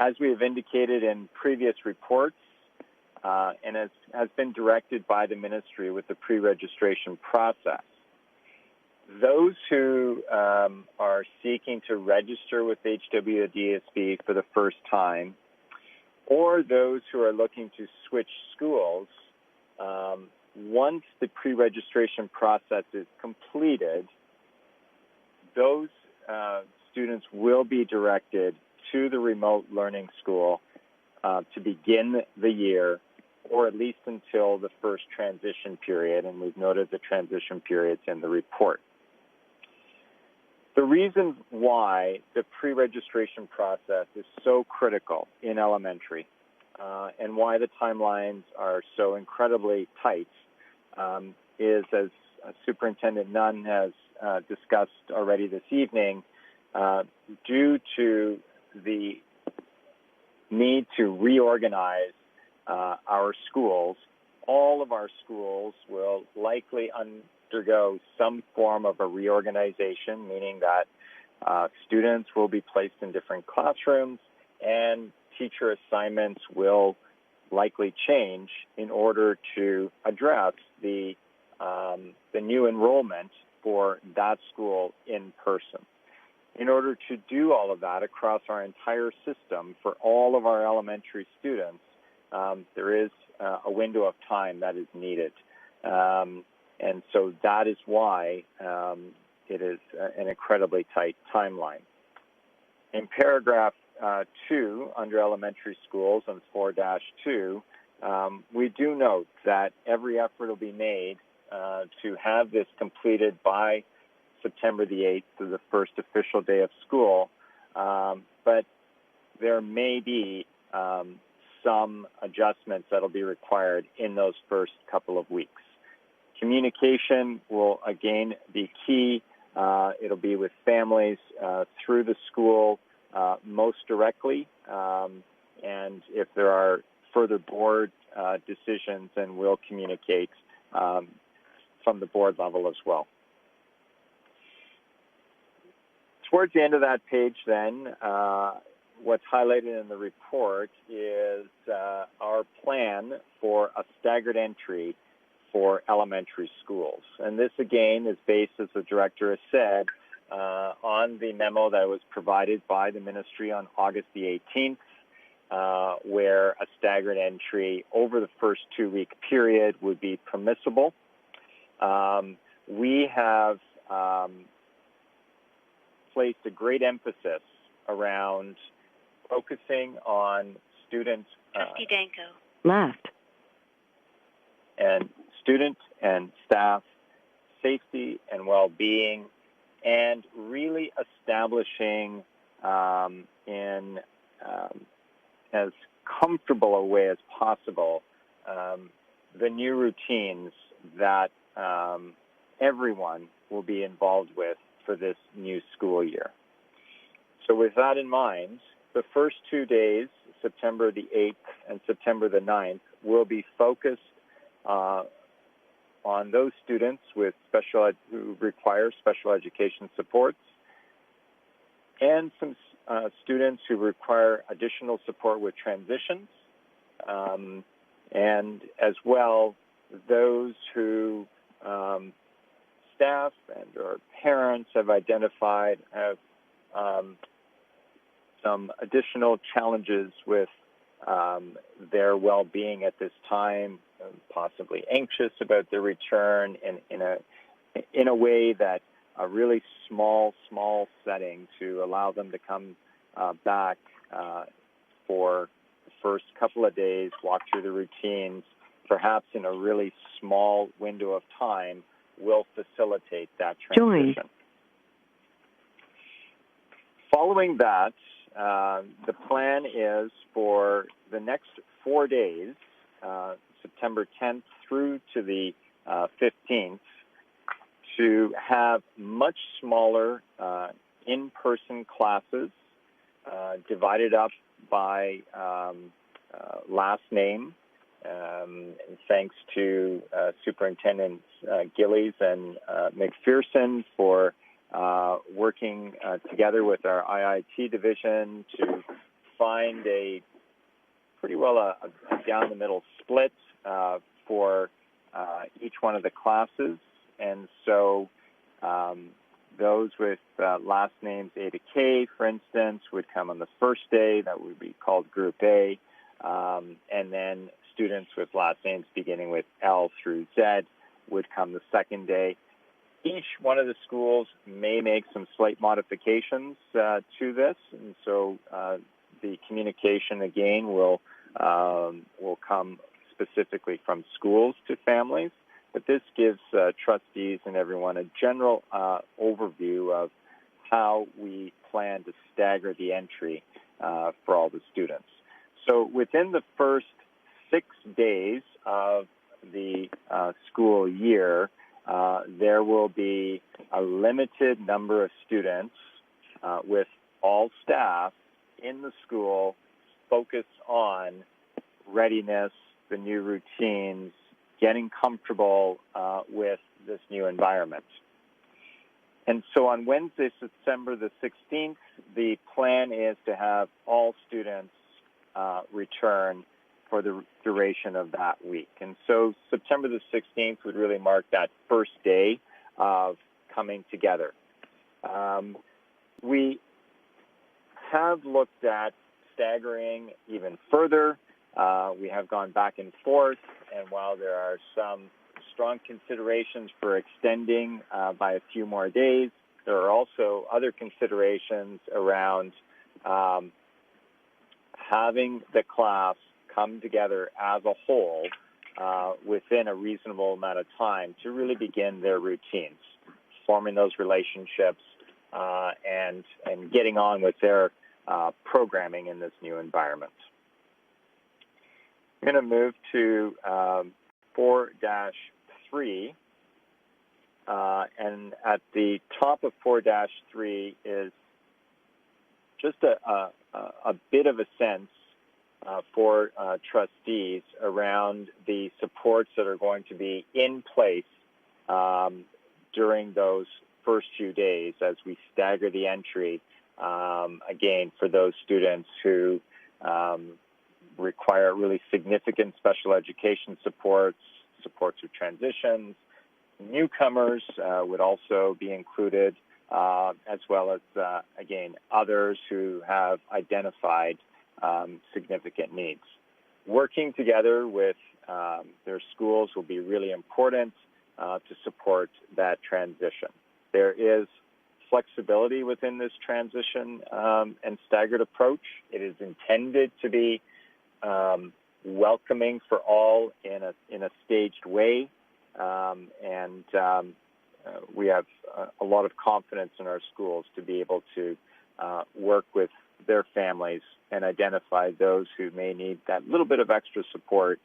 As we have indicated in previous reports, and as has been directed by the ministry with the pre-registration process, those who are seeking to register with HWDSB for the first time, or those who are looking to switch schools, once the pre-registration process is completed, those students will be directed to the remote learning school to begin the year, or at least until the first transition period, and we've noted the transition periods in the report. The reason why the pre-registration process is so critical in elementary and why the timelines are so incredibly tight is, as Superintendent Nunn has discussed already this evening, due to the need to reorganize our schools. All of our schools will likely undergo some form of a reorganization, meaning that students will be placed in different classrooms and teacher assignments will likely change in order to address the new enrollment for that school in person. In order to do all of that across our entire system for all of our elementary students, there is a window of time that is needed. And so that is why it is an incredibly tight timeline. In paragraph 2, under elementary schools on 4-2, we do note that every effort will be made to have this completed by September the 8th, to the first official day of school, but there may be some adjustments that will be required in those first couple of weeks. Communication will, again, be key. It'll be with families through the school most directly, and if there are further board decisions, then we'll communicate from the board level as well. Towards the end of that page, then, what's highlighted in the report is our plan for a staggered entry for elementary schools. And this, again, is based, as the director has said, on the memo that was provided by the ministry on August the 18th, where a staggered entry over the first 2-week period would be permissible. We have placed a great emphasis around focusing on student Trustee Danko. Left. And student and staff safety and well-being, and really establishing in as comfortable a way as possible the new routines that everyone will be involved with for this new school year. So with that in mind, the first 2 days, September the 8th and September the 9th, will be focused on those students with who require special education supports and some students who require additional support with transitions, and as well those who staff and or parents have identified have some additional challenges with their well-being at this time, possibly anxious about their return in a way that a really small setting to allow them to come back for the first couple of days, walk through the routines, perhaps in a really small window of time, will facilitate that transition. Following that, the plan is for the next 4 days, September 10th through to the 15th, to have much smaller in-person classes divided up by last name, thanks to Superintendents Gillies and McPherson for working together with our IIT division to find a pretty well a down-the-middle split for each one of the classes. And so those with last names A to K, for instance, would come on the first day. That would be called Group A. And then students with last names beginning with L through Z would come the second day. Each one of the schools may make some slight modifications to this, and so the communication again will come specifically from schools to families. But this gives trustees and everyone a general overview of how we plan to stagger the entry for all the students. So within the first 6 days of the school year, there will be a limited number of students with all staff in the school focused on readiness, the new routines, getting comfortable with this new environment. And so on Wednesday, September the 16th, the plan is to have all students return for the duration of that week. And so September the 16th would really mark that first day of coming together. We have looked at staggering even further. We have gone back and forth, and while there are some strong considerations for extending by a few more days, there are also other considerations around having the class come together as a whole within a reasonable amount of time to really begin their routines, forming those relationships and getting on with their programming in this new environment. I'm going to move to 4-3, and at the top of 4-3 is just a bit of a sense for trustees around the supports that are going to be in place during those first few days as we stagger the entry, again, for those students who require really significant special education supports with transitions. Newcomers would also be included, as well as, again, others who have identified significant needs. Working together with their schools will be really important to support that transition. There is flexibility within this transition and staggered approach. It is intended to be welcoming for all in a staged way, and we have a lot of confidence in our schools to be able to work with their families and identify those who may need that little bit of extra support,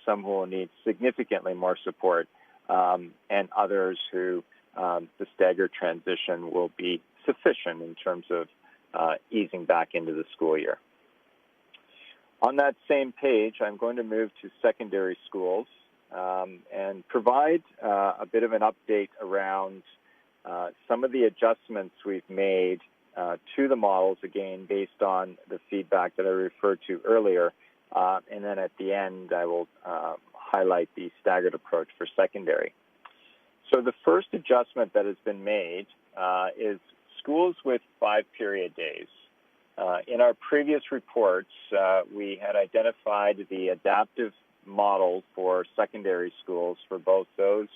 some who will need significantly more support, and others who the staggered transition will be sufficient in terms of easing back into the school year. On that same page, I'm going to move to secondary schools and provide a bit of an update around some of the adjustments we've made to the models, again, based on the feedback that I referred to earlier. And then at the end, I will highlight the staggered approach for secondary. So the first adjustment that has been made is schools with 5-period days. In our previous reports, we had identified the adaptive model for secondary schools for both those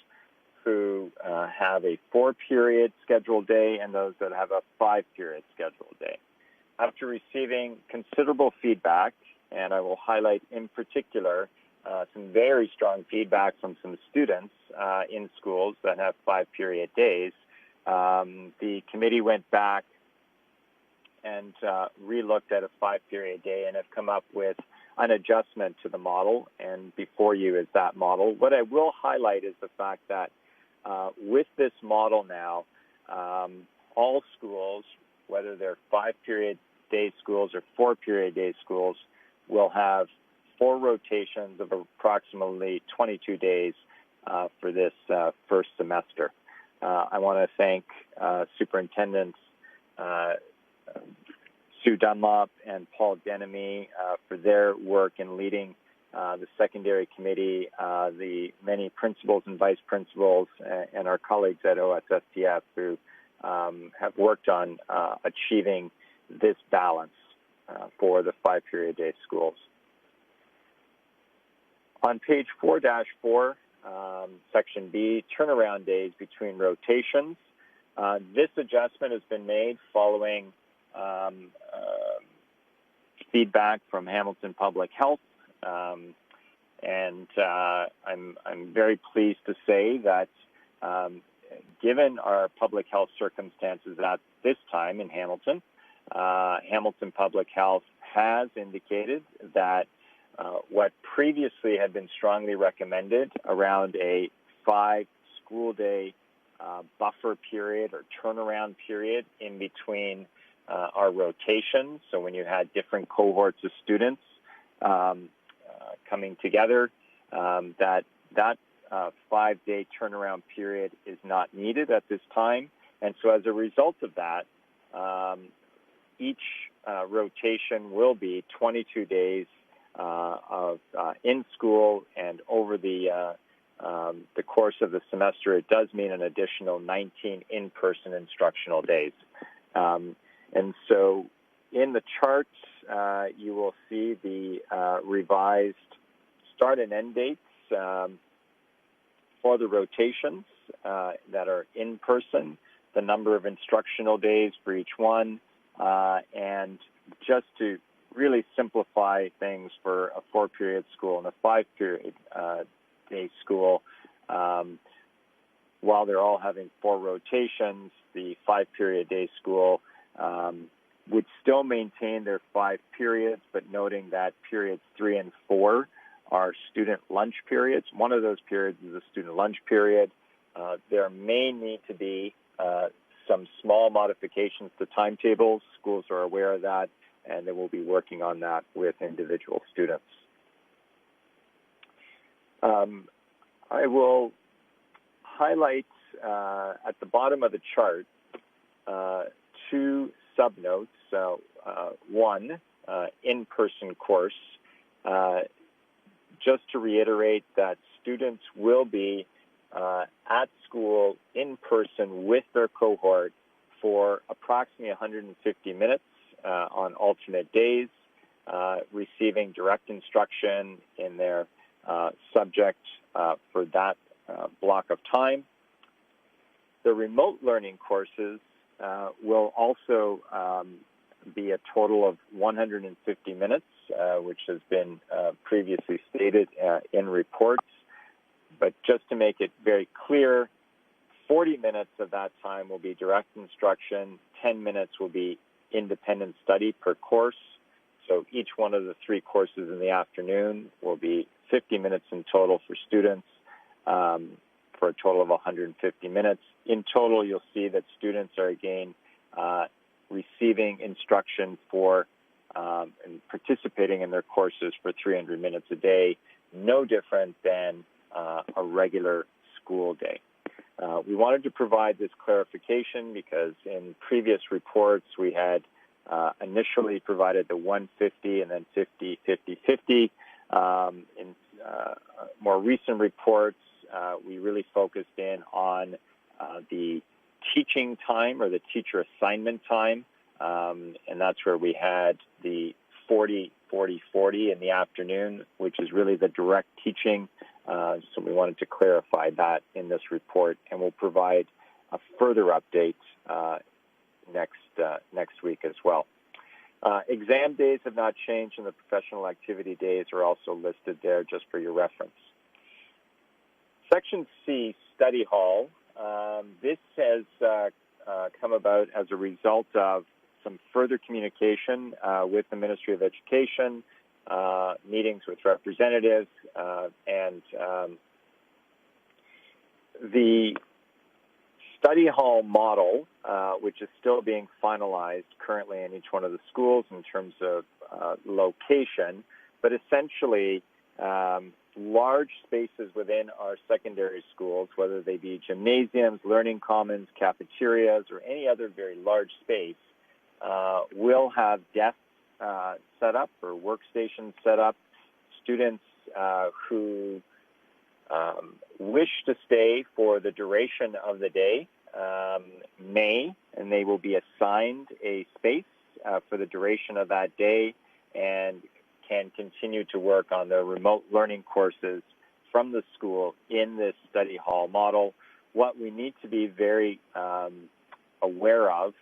who have a 4-period scheduled day and those that have a 5-period scheduled day. After receiving considerable feedback, and I will highlight in particular some very strong feedback from some students in schools that have 5-period days, the committee went back and re-looked at a 5-period day and have come up with an adjustment to the model, and before you is that model. What I will highlight is the fact that with this model now, all schools, whether they're 5-period day schools or 4-period day schools, will have 4 rotations of approximately 22 days for this first semester. I want to thank Superintendents Sue Dunlop and Paul Denemy for their work in leading the secondary committee, the many principals and vice principals, and our colleagues at OSSTF who have worked on achieving this balance for the 5-period day schools. On page 4-4, section B, turnaround days between rotations. This adjustment has been made following feedback from Hamilton Public Health, and I'm very pleased to say that given our public health circumstances at this time in Hamilton, Hamilton Public Health has indicated that what previously had been strongly recommended around a 5-school day buffer period or turnaround period in between our rotations. So when you had different cohorts of students coming together, that 5-day turnaround period is not needed at this time. And so as a result of that, each rotation will be 22 days of in school, and over the course of the semester, it does mean an additional 19 in-person instructional days. And so in the charts, you will see the revised start and end dates for the rotations that are in person, the number of instructional days for each one, and just to really simplify things for a 4-period school and a 5-period day school, while they're all having 4 rotations, the 5-period day school would still maintain their 5 periods, but noting that periods 3 and 4 are student lunch periods. One of those periods is a student lunch period. There may need to be some small modifications to timetables. Schools are aware of that, and they will be working on that with individual students. I will highlight at the bottom of the chart 2 subnotes. One, in-person course. Just to reiterate that students will be at school in person with their cohort for approximately 150 minutes on alternate days, receiving direct instruction in their subject for that block of time. The remote learning courses will also be a total of 150 minutes, which has been previously stated in reports. But just to make it very clear, 40 minutes of that time will be direct instruction, 10 minutes will be independent study per course. So each one of the 3 courses in the afternoon will be 50 minutes in total for students. for a total of 150 minutes. In total, you'll see that students are again receiving instruction for and participating in their courses for 300 minutes a day, no different than a regular school day. We wanted to provide this clarification because in previous reports we had initially provided the 150 and then 50, 50, 50. In more recent reports, we really focused in on the teaching time or the teacher assignment time, and that's where we had the 40, 40, 40 in the afternoon, which is really the direct teaching. So we wanted to clarify that in this report, and we'll provide a further update next week as well. Exam days have not changed, and the professional activity days are also listed there just for your reference. Section C, study hall. This has come about as a result of some further communication with the Ministry of Education, meetings with representatives, and the study hall model, which is still being finalized currently in each one of the schools in terms of location, but essentially large spaces within our secondary schools, whether they be gymnasiums, learning commons, cafeterias, or any other very large space, will have desks set up or workstations set up. Students who wish to stay for the duration of the day may, and they will be assigned a space for the duration of that day and can continue to work on their remote learning courses from the school in this study hall model. What we need to be very aware of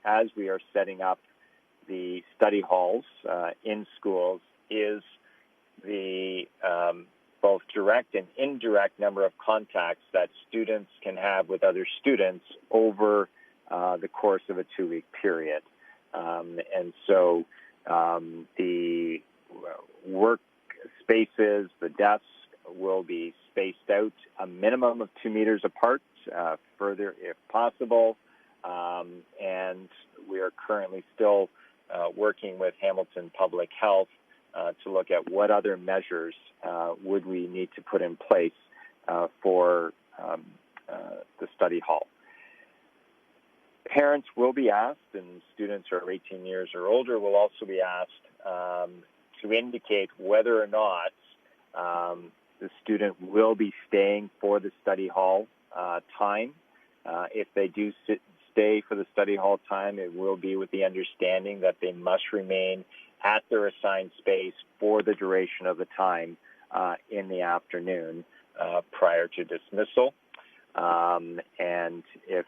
as we are setting up the study halls in schools is the both direct and indirect number of contacts that students can have with other students over the course of a 2-week period. And so the work spaces, the desks will be spaced out a minimum of 2 meters apart, further if possible. And we are currently still working with Hamilton Public Health to look at what other measures would we need to put in place for the study hall. Parents will be asked, and students who are 18 years or older will also be asked to indicate whether or not the student will be staying for the study hall time. If they do stay for the study hall time, it will be with the understanding that they must remain at their assigned space for the duration of the time in the afternoon prior to dismissal. And if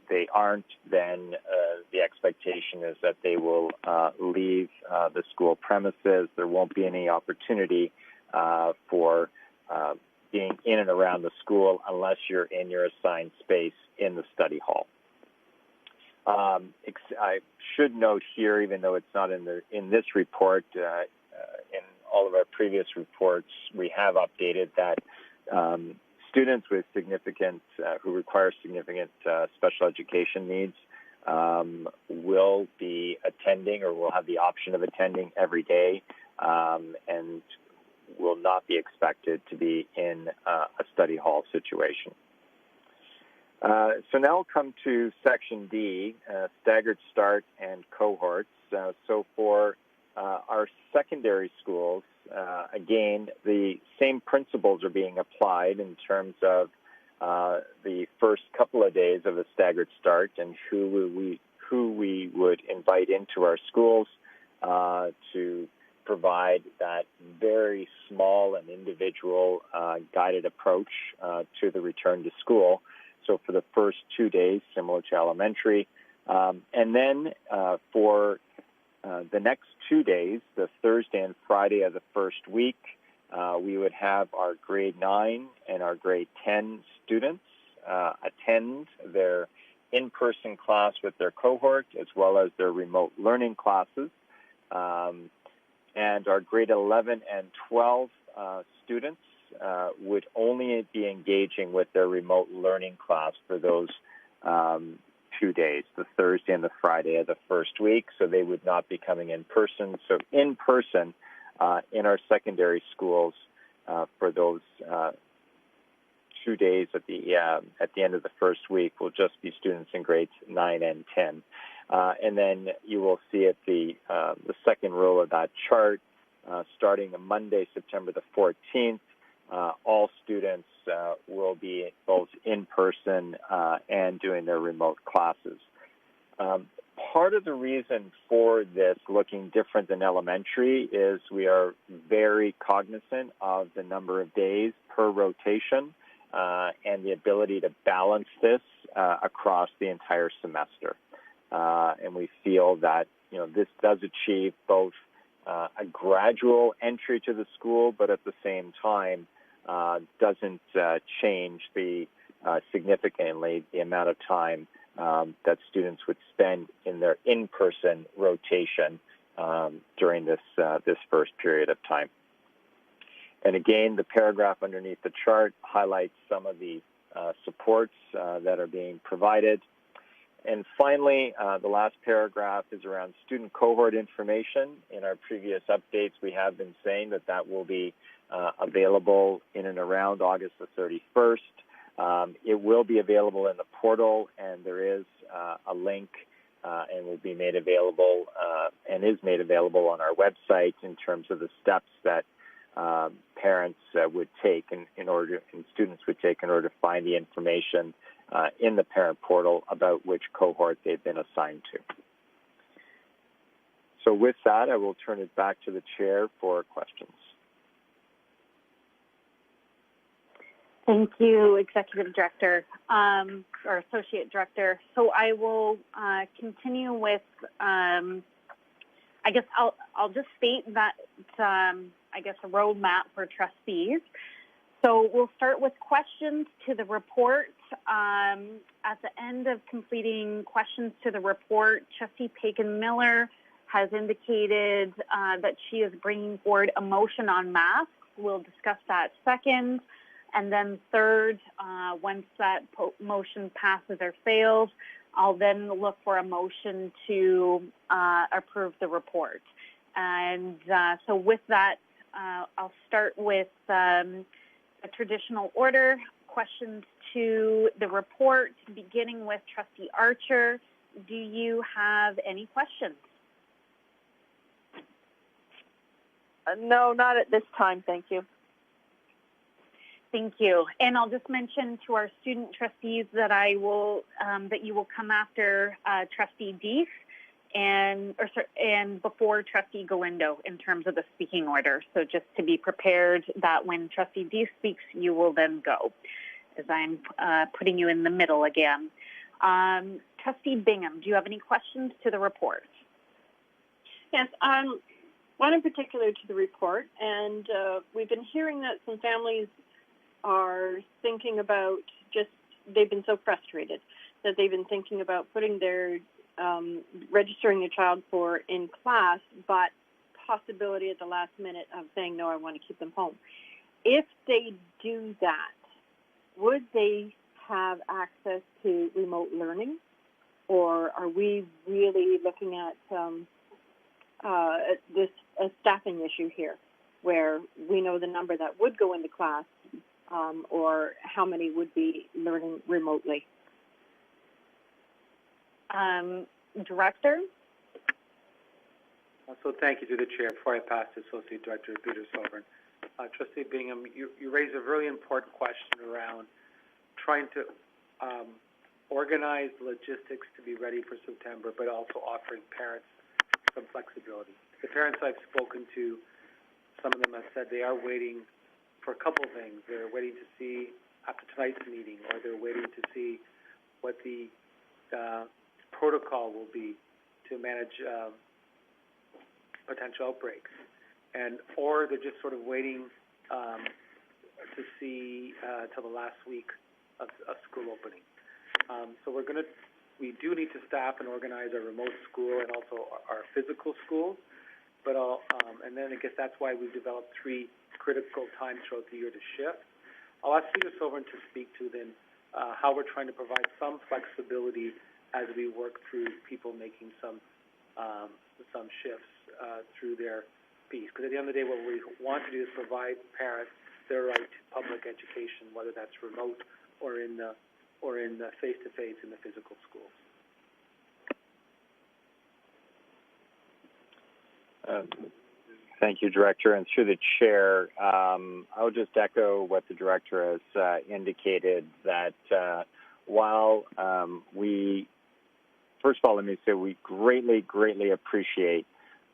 they aren't, then the expectation is that they will leave the school premises. There won't be any opportunity for being in and around the school unless you're in your assigned space in the study hall. I should note here, even though it's not in this report, in all of our previous reports, we have updated that students with significant, who require significant special education needs will be attending or will have the option of attending every day and will not be expected to be in a study hall situation. So now we'll come to Section D, staggered start and cohorts. So for our secondary schools, again, the same principles are being applied in terms of the first couple of days of a staggered start and who we would invite into our schools to provide that very small and individual guided approach to the return to school. So for the first 2 days, similar to elementary. And then for the next 2 days, the Thursday and Friday of the first week, we would have our grade 9 and our grade 10 students attend their in-person class with their cohort as well as their remote learning classes. And our grade 11 and 12 students would only be engaging with their remote learning class for those 2 days, the Thursday and the Friday of the first week, so they would not be coming in person. So in person in our secondary schools for those 2 days at the end of the first week will just be students in grades 9 and 10. And then you will see at the second row of that chart, starting on Monday, September the 14th, all students will be both in person and doing their remote classes. Part of the reason for this looking different than elementary is we are very cognizant of the number of days per rotation and the ability to balance this across the entire semester. And we feel that this does achieve both a gradual entry to the school, but at the same time doesn't change significantly the amount of time that students would spend in their in-person rotation during this first period of time. And again, the paragraph underneath the chart highlights some of the supports that are being provided. And finally, the last paragraph is around student cohort information. In our previous updates, we have been saying that will be available in and around August the 31st. It will be available in the portal, and there is a link and will be made available and is made available on our website in terms of the steps that parents would take and students would take in order to find the information in the parent portal about which cohort they've been assigned to. So with that, I will turn it back to the chair for questions. Thank you, Executive Director or Associate Director. So I will continue with, I guess I'll just state that, a roadmap for trustees. So we'll start with questions to the report. At the end of completing questions to the report, Trustee Pagan-Miller has indicated that she is bringing forward a motion on masks. We'll discuss that second. And then third, once that motion passes or fails, I'll then look for a motion to approve the report. And so with that, I'll start with a traditional order, questions to the report, beginning with Trustee Archer. Do you have any questions? No, not at this time, thank you. Thank you. And I'll just mention to our student trustees that that you will come after Trustee Deese and before Trustee Galindo in terms of the speaking order. So just to be prepared that when Trustee Deese speaks, you will then go, as I'm putting you in the middle again. Trustee Bingham, do you have any questions to the report? Yes, one in particular to the report, and we've been hearing that some families are thinking about they've been so frustrated that they've been thinking about putting their, registering their child for in class, but possibility at the last minute of saying, no, I want to keep them home. If they do that, would they have access to remote learning? Or are we really looking at a staffing issue here where we know the number that would go into class or how many would be learning remotely? Director? So thank you to the chair. Before I pass to Associate Director Peter Sovereign, Trustee Bingham, you raise a really important question around trying to organize logistics to be ready for September, but also offering parents some flexibility. The parents I've spoken to, some of them have said they are waiting for a couple of things. They're waiting to see after tonight's meeting, or they're waiting to see what the protocol will be to manage potential outbreaks, or they're just sort of waiting to see till the last week of school opening. So we do need to staff and organize our remote school and also our physical school. but and then I guess that's why we've developed 3 critical times throughout the year to shift. I'll ask Peter Silverman to speak to then how we're trying to provide some flexibility as we work through people making some shifts through their piece. Because at the end of the day, what we want to do is provide parents their right to public education, whether that's remote or in the face-to-face in the physical schools. Thank you, Director. And through the Chair, I would just echo what the Director has indicated, that while first of all, let me say we greatly, greatly appreciate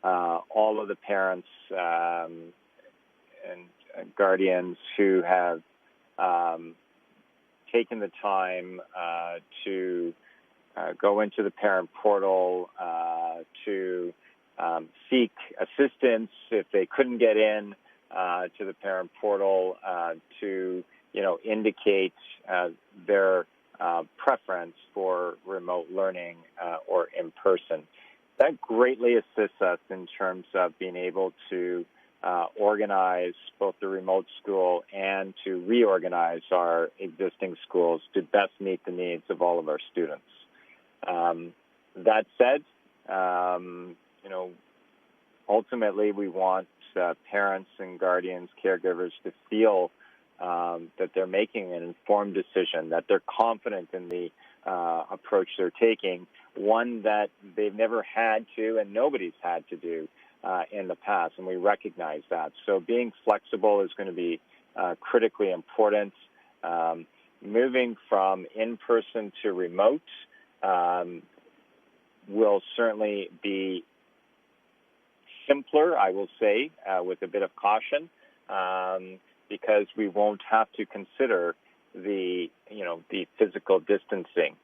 all of the parents and guardians who have taken the time to go into the parent portal to seek assistance if they couldn't get in to the parent portal, to indicate their preference for remote learning or in person. That greatly assists us in terms of being able to organize both the remote school and to reorganize our existing schools to best meet the needs of all of our students. That said, ultimately we want parents and guardians, caregivers to feel that they're making an informed decision, that they're confident in the approach they're taking, one that they've never had to and nobody's had to do in the past, and we recognize that. So being flexible is going to be critically important. Moving from in-person to remote will certainly be simpler, I will say, with a bit of caution, because we won't have to consider the physical distancing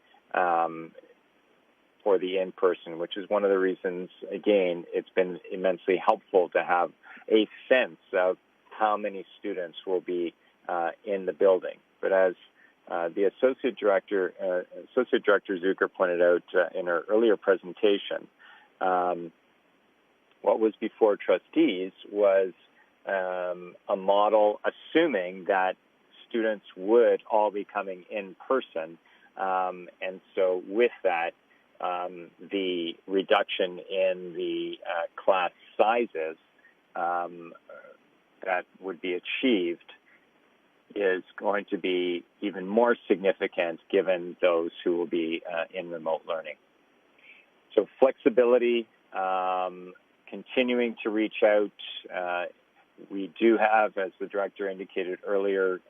for the in-person, which is one of the reasons, again, it's been immensely helpful to have a sense of how many students will be in the building. But as the Associate Director Zucker pointed out in her earlier presentation, what was before trustees was a model assuming that students would all be coming in person. And so with that, the reduction in the class sizes that would be achieved is going to be even more significant given those who will be in remote learning. So flexibility, continuing to reach out. We do have, as the Director indicated earlier,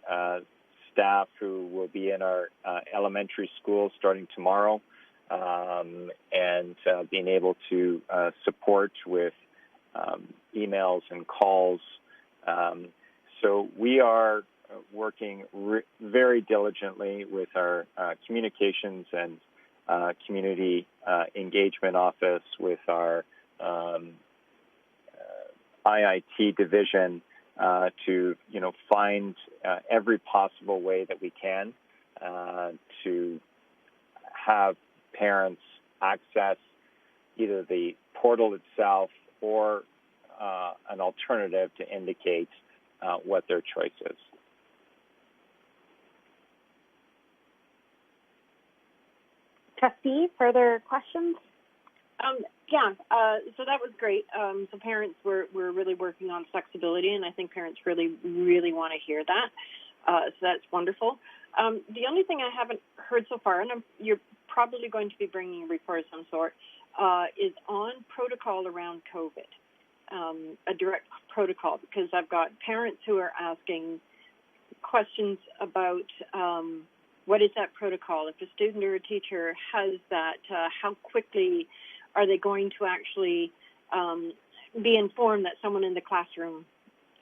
staff who will be in our elementary schools starting tomorrow, and being able to support with emails and calls. So we are working very diligently with our communications and community engagement office, with our IIT division, to find every possible way that we can to have parents access either the portal itself or an alternative to indicate what their choice is. Trustee, further questions? So that was great. So parents were really working on flexibility, and I think parents really, really want to hear that. So that's wonderful. The only thing I haven't heard so far, and you're probably going to be bringing a report of some sort, is on protocol around COVID, a direct protocol, because I've got parents who are asking questions about what is that protocol? If a student or a teacher has that, how quickly are they going to actually be informed that someone in the classroom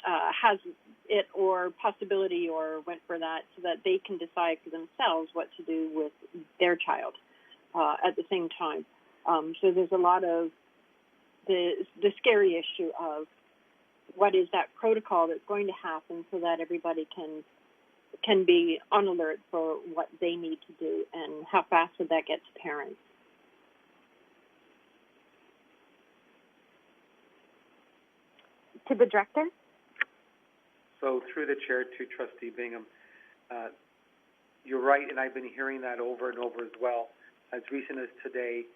has it, or possibility, or went for that, so that they can decide for themselves what to do with their child at the same time. So there's a lot of the scary issue of what is that protocol that's going to happen, so that everybody can be on alert for what they need to do, and how fast would that get to parents. To the Director. So through the chair to Trustee Bingham, you're right, and I've been hearing that over and over as well. As recent as today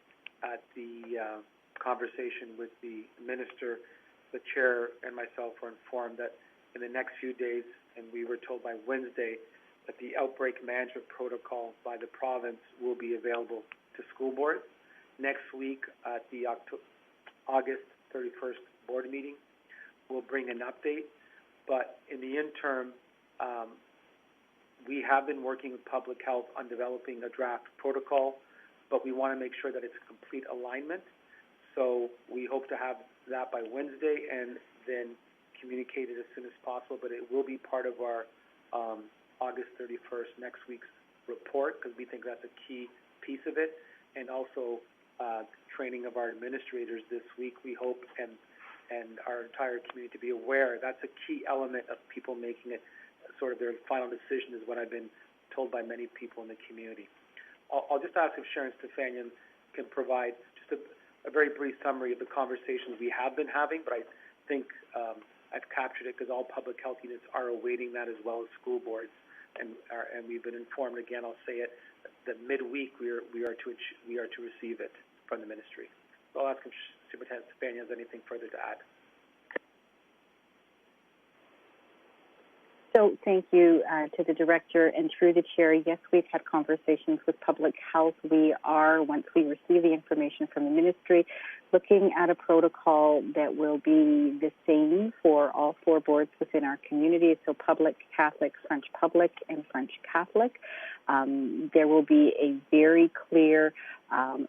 at the conversation with the minister, the chair and myself were informed that in the next few days, and we were told by Wednesday, that the outbreak management protocol by the province will be available to school boards. Next week at the August 31st board meeting, we'll bring an update. But in the interim, we have been working with public health on developing a draft protocol, but we want to make sure that it's a complete alignment. So we hope to have that by Wednesday and then communicate it as soon as possible, but it will be part of our August 31st, next week's report, because we think that's a key piece of it, and also training of our administrators this week, we hope, and our entire community to be aware. That's a key element of people making it sort of their final decision, is what I've been told by many people in the community. I'll just ask if Sharon Stefanian can provide just a very brief summary of the conversations we have been having, but I think I've captured it because all public health units are awaiting that, as well as school boards, and we've been informed, again, I'll say it, that midweek we are to receive it from the ministry. So I'll ask if Superintendent Stefanian has anything further to add. So thank you to the Director, and through the Chair, yes, we've had conversations with public health. We are, once we receive the information from the Ministry, looking at a protocol that will be the same for all 4 boards within our community, so public, Catholic, French public, and French Catholic. There will be a very clear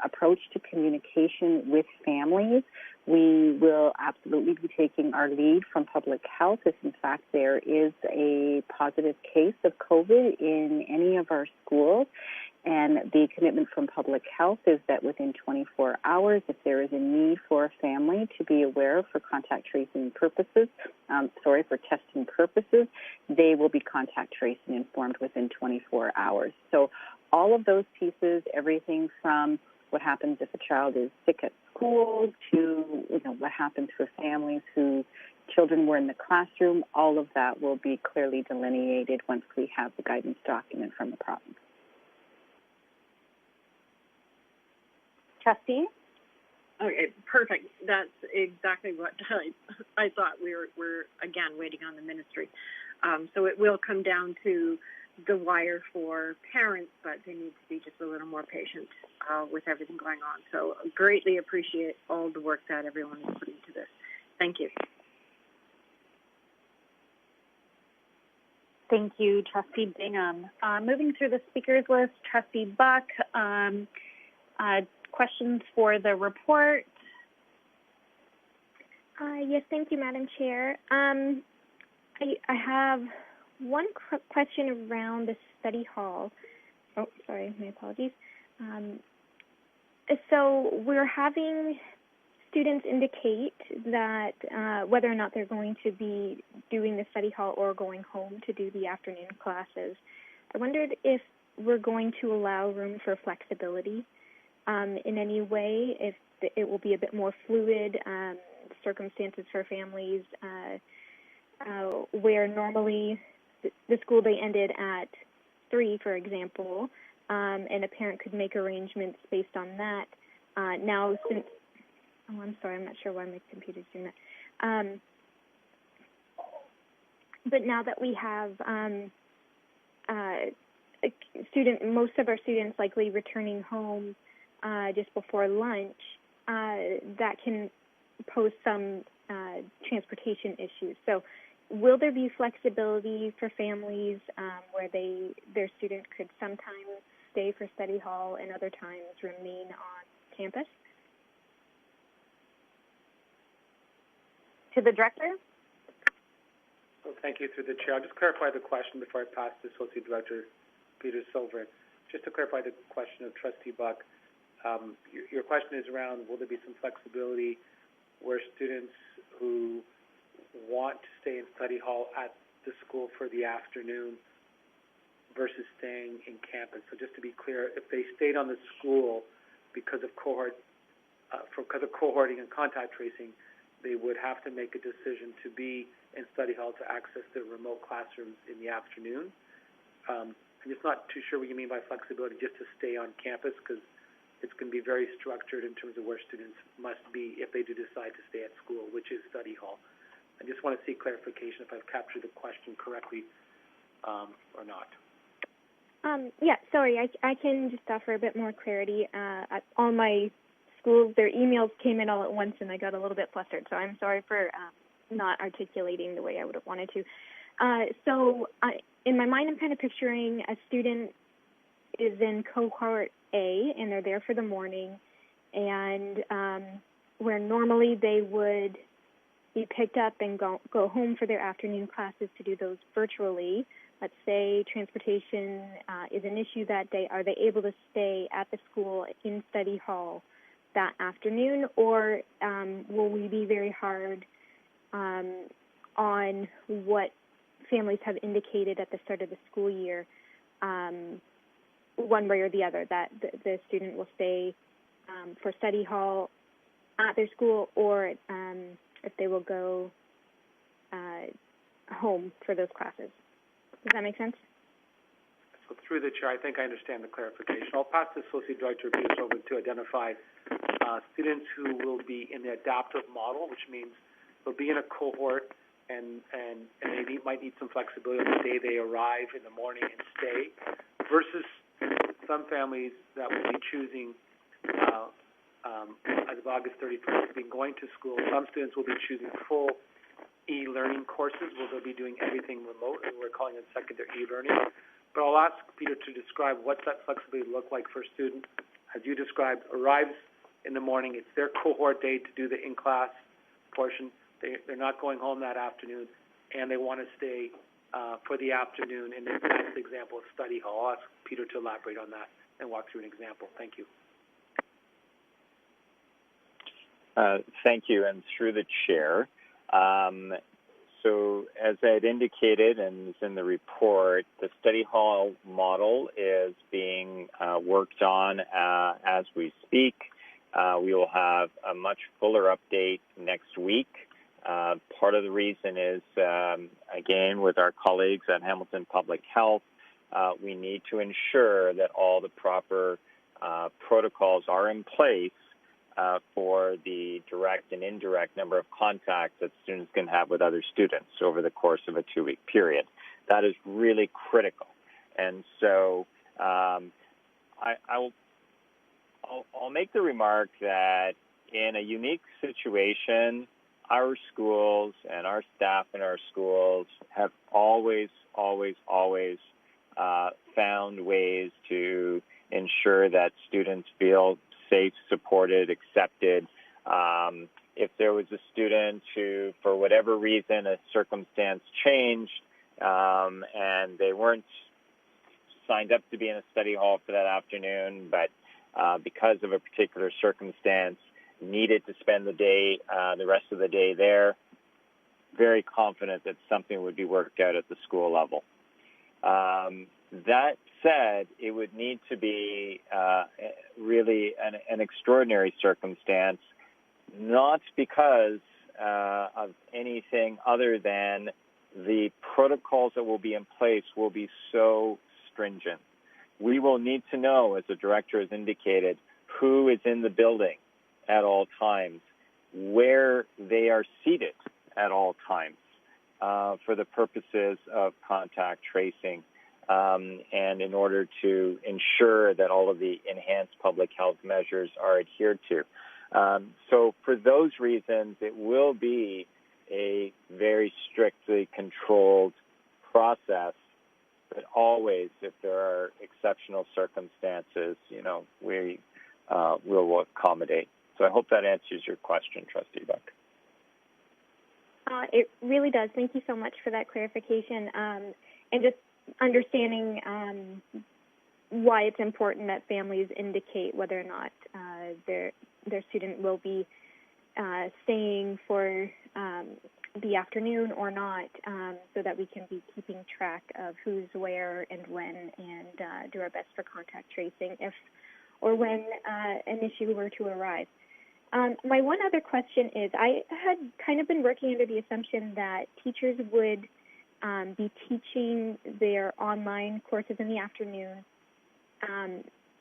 approach to communication with families. We will absolutely be taking our lead from public health if, in fact, there is a positive case of COVID in any of our schools. And the commitment from public health is that within 24 hours, if there is a need for a family to be aware for contact tracing purposes, for testing purposes, they will be contact traced and informed within 24 hours. So all of those pieces, everything from what happens if a child is sick at school to what happens for families whose children were in the classroom, all of that will be clearly delineated once we have the guidance document from the province. Trustee? Okay, perfect. That's exactly what I thought. We're again waiting on the ministry. So it will come down to the wire for parents, but they need to be just a little more patient with everything going on. So greatly appreciate all the work that everyone is putting into this. Thank you. Thank you, Trustee Bingham. Moving through the speakers list, Trustee Buck, questions for the report? Yes, thank you, Madam Chair. I have one question around the study hall. Oh, sorry, my apologies. So we're having students indicate that whether or not they're going to be doing the study hall or going home to do the afternoon classes. I wondered if we're going to allow room for flexibility in any way, if it will be a bit more fluid circumstances for families where normally the school day ended at 3, for example, and a parent could make arrangements based on that. Now, since, I'm sorry, I'm not sure why my computer's doing that. But now that we have most of our students likely returning home just before lunch, that can pose some transportation issues. So will there be flexibility for families where their student could sometimes stay for study hall and other times remain on campus? To the Director? So thank you, through the Chair. I'll just clarify the question before I pass to Associate Director Peter Silver. Just to clarify the question of Trustee Buck, your question is around, will there be some flexibility where students who want to stay in study hall at the school for the afternoon versus staying in campus? So just to be clear, if they stayed on the school because of cohorting and contact tracing, they would have to make a decision to be in study hall to access the remote classrooms in the afternoon. I'm just not too sure what you mean by flexibility, just to stay on campus, because it's going to be very structured in terms of where students must be if they do decide to stay at school, which is study hall. I just want to see clarification if I've captured the question correctly or not. Yeah, sorry, I can just offer a bit more clarity. All my schools, their emails came in all at once, and I got a little bit flustered, so I'm sorry for not articulating the way I would have wanted to. In my mind, I'm kind of picturing a student is in cohort A, and they're there for the morning, and where normally they would be picked up and go home for their afternoon classes to do those virtually. Let's say transportation is an issue that day. Are they able to stay at the school in study hall that afternoon, or will we be very hard on what families have indicated at the start of the school year, one way or the other, that the student will stay for study hall at their school, or if they will go home for those classes? Does that make sense? So through the chair, I think I understand the clarification. I'll pass the Associate Director of Abuse over to identify students who will be in the adaptive model, which means they'll be in a cohort and they might need some flexibility on the day they arrive in the morning and stay, versus some families that will be choosing as of August 31st, be going to school. Some students will be choosing full e-learning courses where they'll be doing everything remote, and we're calling it secondary e-learning. But I'll ask Peter to describe what's that flexibility look like for a student, as you described, arrives in the morning. It's their cohort day to do the in-class portion. They're not going home that afternoon, and they want to stay for the afternoon. And that's the example of study hall. I'll ask Peter to elaborate on that and walk through an example. Thank you. Thank you, and through the chair. So as I had indicated and is in the report, the study hall model is being worked on as we speak. We will have a much fuller update next week. Part of the reason is, again, with our colleagues at Hamilton Public Health, we need to ensure that all the proper protocols are in place for the direct and indirect number of contacts that students can have with other students over the course of a 2-week period. That is really critical. And so I'll make the remark that in a unique situation, our schools and our staff in our schools have always found ways to ensure that students feel safe, supported, accepted. If there was a student who, for whatever reason, a circumstance changed and they weren't signed up to be in a study hall for that afternoon, but because of a particular circumstance needed to spend the day, the rest of the day there, very confident that something would be worked out at the school level. That said, it would need to be really an extraordinary circumstance, not because of anything other than the protocols that will be in place will be so stringent. We will need to know, as the director has indicated, who is in the building at all times, where they are seated at all times for the purposes of contact tracing. And in order to ensure that all of the enhanced public health measures are adhered to. So for those reasons, it will be a very strictly controlled process, but always, if there are exceptional circumstances, we will accommodate. So I hope that answers your question, Trustee Buck. It really does. Thank you so much for that clarification. And just understanding why it's important that families indicate whether or not their student will be staying for the afternoon or not, so that we can be keeping track of who's where and when, and do our best for contact tracing if or when an issue were to arise. My one other question is, I had kind of been working under the assumption that teachers would be teaching their online courses in the afternoon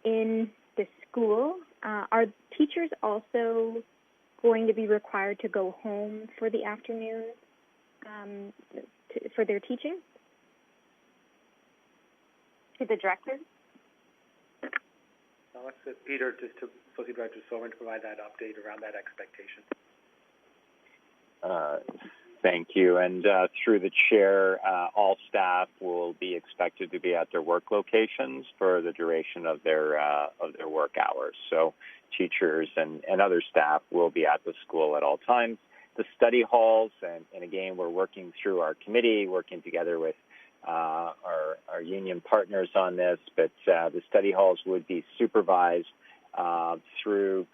in the school. Are teachers also going to be required to go home for the afternoon for their teaching? To the director? I'll ask Peter, just to Associate Director Sovereign, to provide that update around that expectation. Thank you. And through the chair, all staff will be expected to be at their work locations for the duration of their work hours. So teachers and other staff will be at the school at all times. The study halls, and again, we're working through our committee, working together with our union partners on this, but the study halls would be supervised through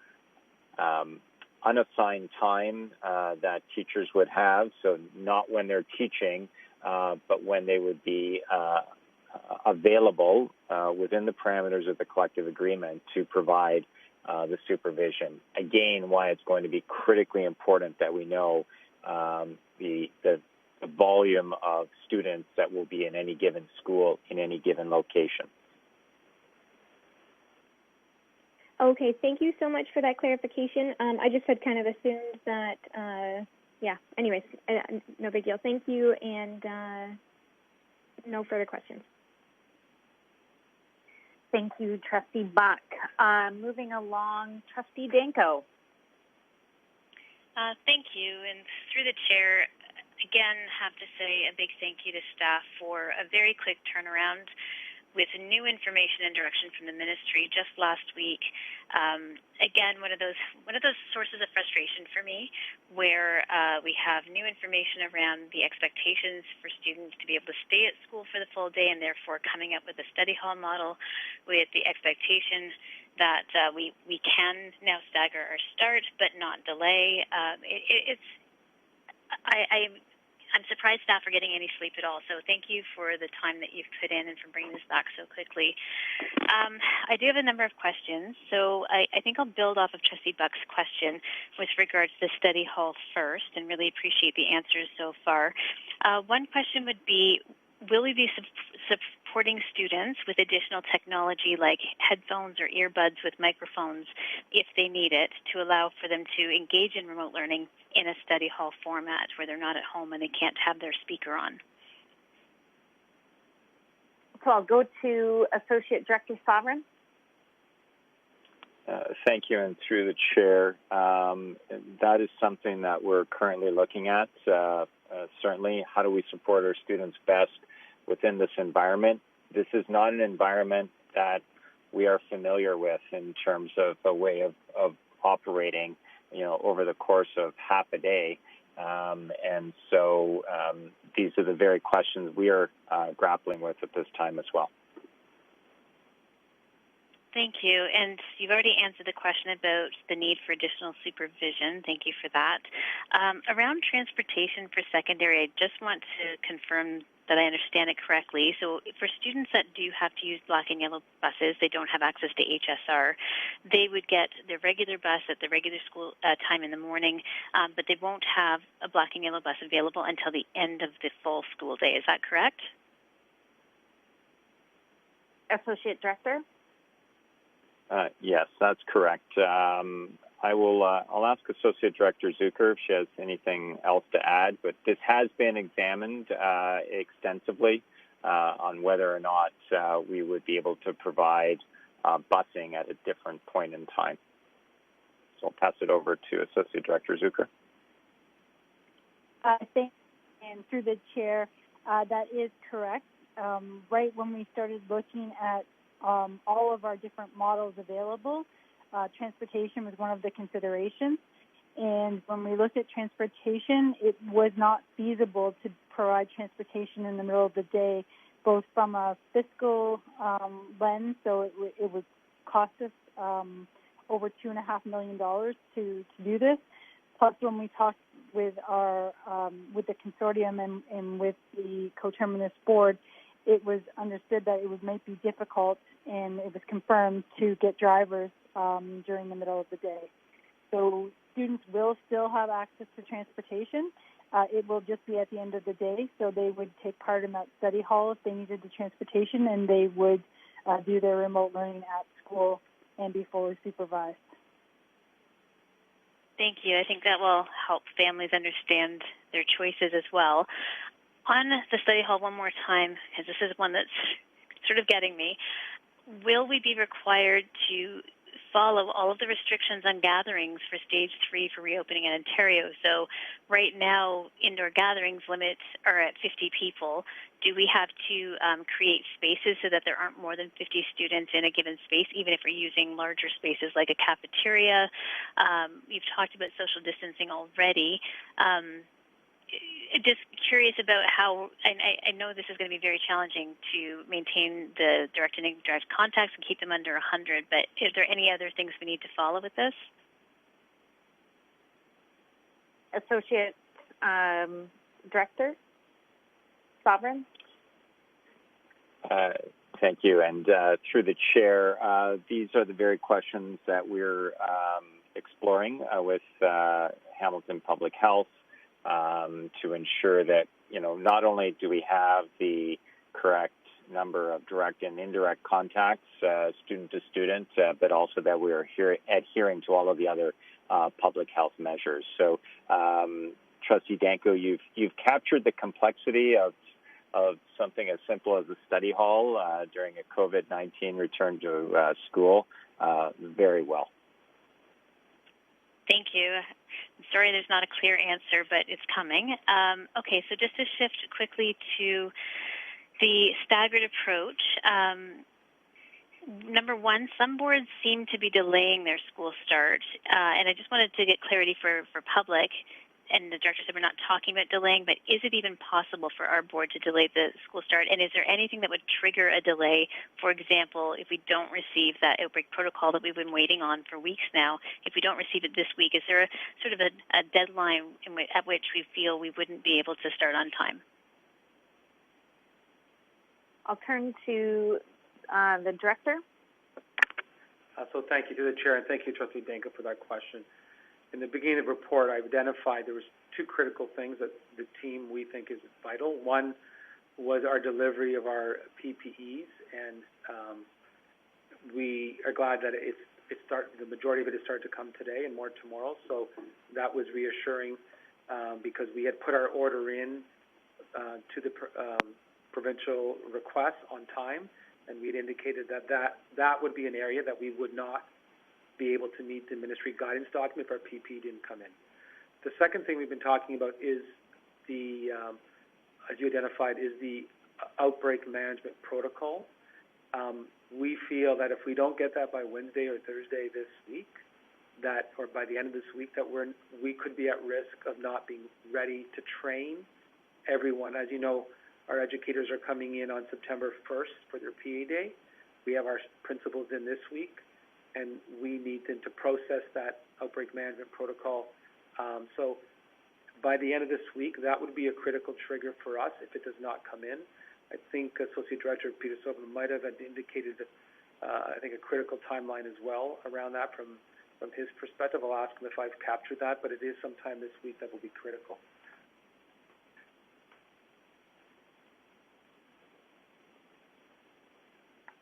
unassigned time that teachers would have, so not when they're teaching, but when they would be available within the parameters of the collective agreement to provide the supervision. Again, why it's going to be critically important that we know the volume of students that will be in any given school in any given location. Okay, thank you so much for that clarification. I just had kind of assumed that, yeah, anyways, no big deal. Thank you, and no further questions. Thank you, Trustee Buck. Moving along, Trustee Danko. Thank you, and through the chair, again, have to say a big thank you to staff for a very quick turnaround with new information and direction from the ministry just last week. Again, one of those sources of frustration for me, where we have new information around the expectations for students to be able to stay at school for the full day, and therefore coming up with a study hall model with the expectation that we can now stagger our start but not delay. I'm surprised staff are getting any sleep at all, so thank you for the time that you've put in and for bringing this back so quickly. I do have a number of questions, so I think I'll build off of Trustee Buck's question with regards to the study hall first, and really appreciate the answers so far. One question would be, will we be supporting students with additional technology like headphones or earbuds with microphones if they need it, to allow for them to engage in remote learning in a study hall format where they're not at home and they can't have their speaker on? So I'll go to Associate Director Sovereign. Thank you, and through the chair, that is something that we're currently looking at. Certainly, how do we support our students best within this environment? This is not an environment that we are familiar with in terms of a way of operating, over the course of half a day. And so these are the very questions we are grappling with at this time as well. Thank you. And you've already answered the question about the need for additional supervision. Thank you for that. Around transportation for secondary, I just want to confirm that I understand it correctly. So for students that do have to use black and yellow buses, they don't have access to HSR, they would get their regular bus at the regular school time in the morning, but they won't have a black and yellow bus available until the end of the full school day. Is that correct? Associate Director? Yes, that's correct. I'll ask Associate Director Zucker if she has anything else to add, but this has been examined extensively on whether or not we would be able to provide busing at a different point in time. So I'll pass it over to Associate Director Zucker. Thank you, and through the chair, that is correct. Right when we started looking at all of our different models available, transportation was one of the considerations. And when we looked at transportation, it was not feasible to provide transportation in the middle of the day, both from a fiscal lens, so it would cost us over $2.5 million to do this. Plus, when we talked with with the consortium and with the coterminous board, it was understood that it might be difficult, and it was confirmed to get drivers during the middle of the day. So students will still have access to transportation. It will just be at the end of the day, so they would take part in that study hall if they needed the transportation, and they would do their remote learning at school and be fully supervised. Thank you. I think that will help families understand their choices as well. On the study hall one more time, because this is one that's sort of getting me, will we be required to follow all of the restrictions on gatherings for stage 3 for reopening in Ontario? So right now, indoor gatherings limits are at 50 people. Do we have to create spaces so that there aren't more than 50 students in a given space, even if we're using larger spaces like a cafeteria? You've talked about social distancing already. Just curious about how, I know this is going to be very challenging to maintain the direct and indirect contacts and keep them under 100, but is there any other things we need to follow with this? Associate Director, Sovereign. Thank you. And through the chair, these are the very questions that we're exploring with Hamilton Public Health. To ensure that, not only do we have the correct number of direct and indirect contacts, student to student, but also that we are adhering to all of the other public health measures. So, Trustee Danko, you've captured the complexity of something as simple as a study hall during a COVID-19 return to school very well. Thank you. I'm sorry there's not a clear answer, but it's coming. Okay, so just to shift quickly to the staggered approach. Number one, some boards seem to be delaying their school start, and I just wanted to get clarity for public. And the director said we're not talking about delaying, but is it even possible for our board to delay the school start? And is there anything that would trigger a delay? For example, if we don't receive that outbreak protocol that we've been waiting on for weeks now, if we don't receive it this week, is there a sort of a deadline at which we feel we wouldn't be able to start on time? I'll turn to the director. So thank you to the chair, and thank you, Trustee Danko, for that question. In the beginning of the report, I identified there was two critical things that the team we think is vital. One was our delivery of our PPEs, and we are glad that the majority of it has started to come today and more tomorrow. So that was reassuring because we had put our order in to the provincial request on time, and we had indicated that would be an area that we would not be able to meet the ministry guidance document if our PPE didn't come in. The second thing we've been talking about is as you identified, is the outbreak management protocol. We feel that if we don't get that by Wednesday or Thursday this week, or by the end of this week, that we could be at risk of not being ready to train everyone. As you know, our educators are coming in on September 1st for their PA day. We have our principals in this week, and we need them to process that outbreak management protocol. So by the end of this week, that would be a critical trigger for us if it does not come in. I think Associate Director Peter Sobel might have indicated, I think, a critical timeline as well around that from his perspective. I'll ask him if I've captured that, but it is sometime this week that will be critical.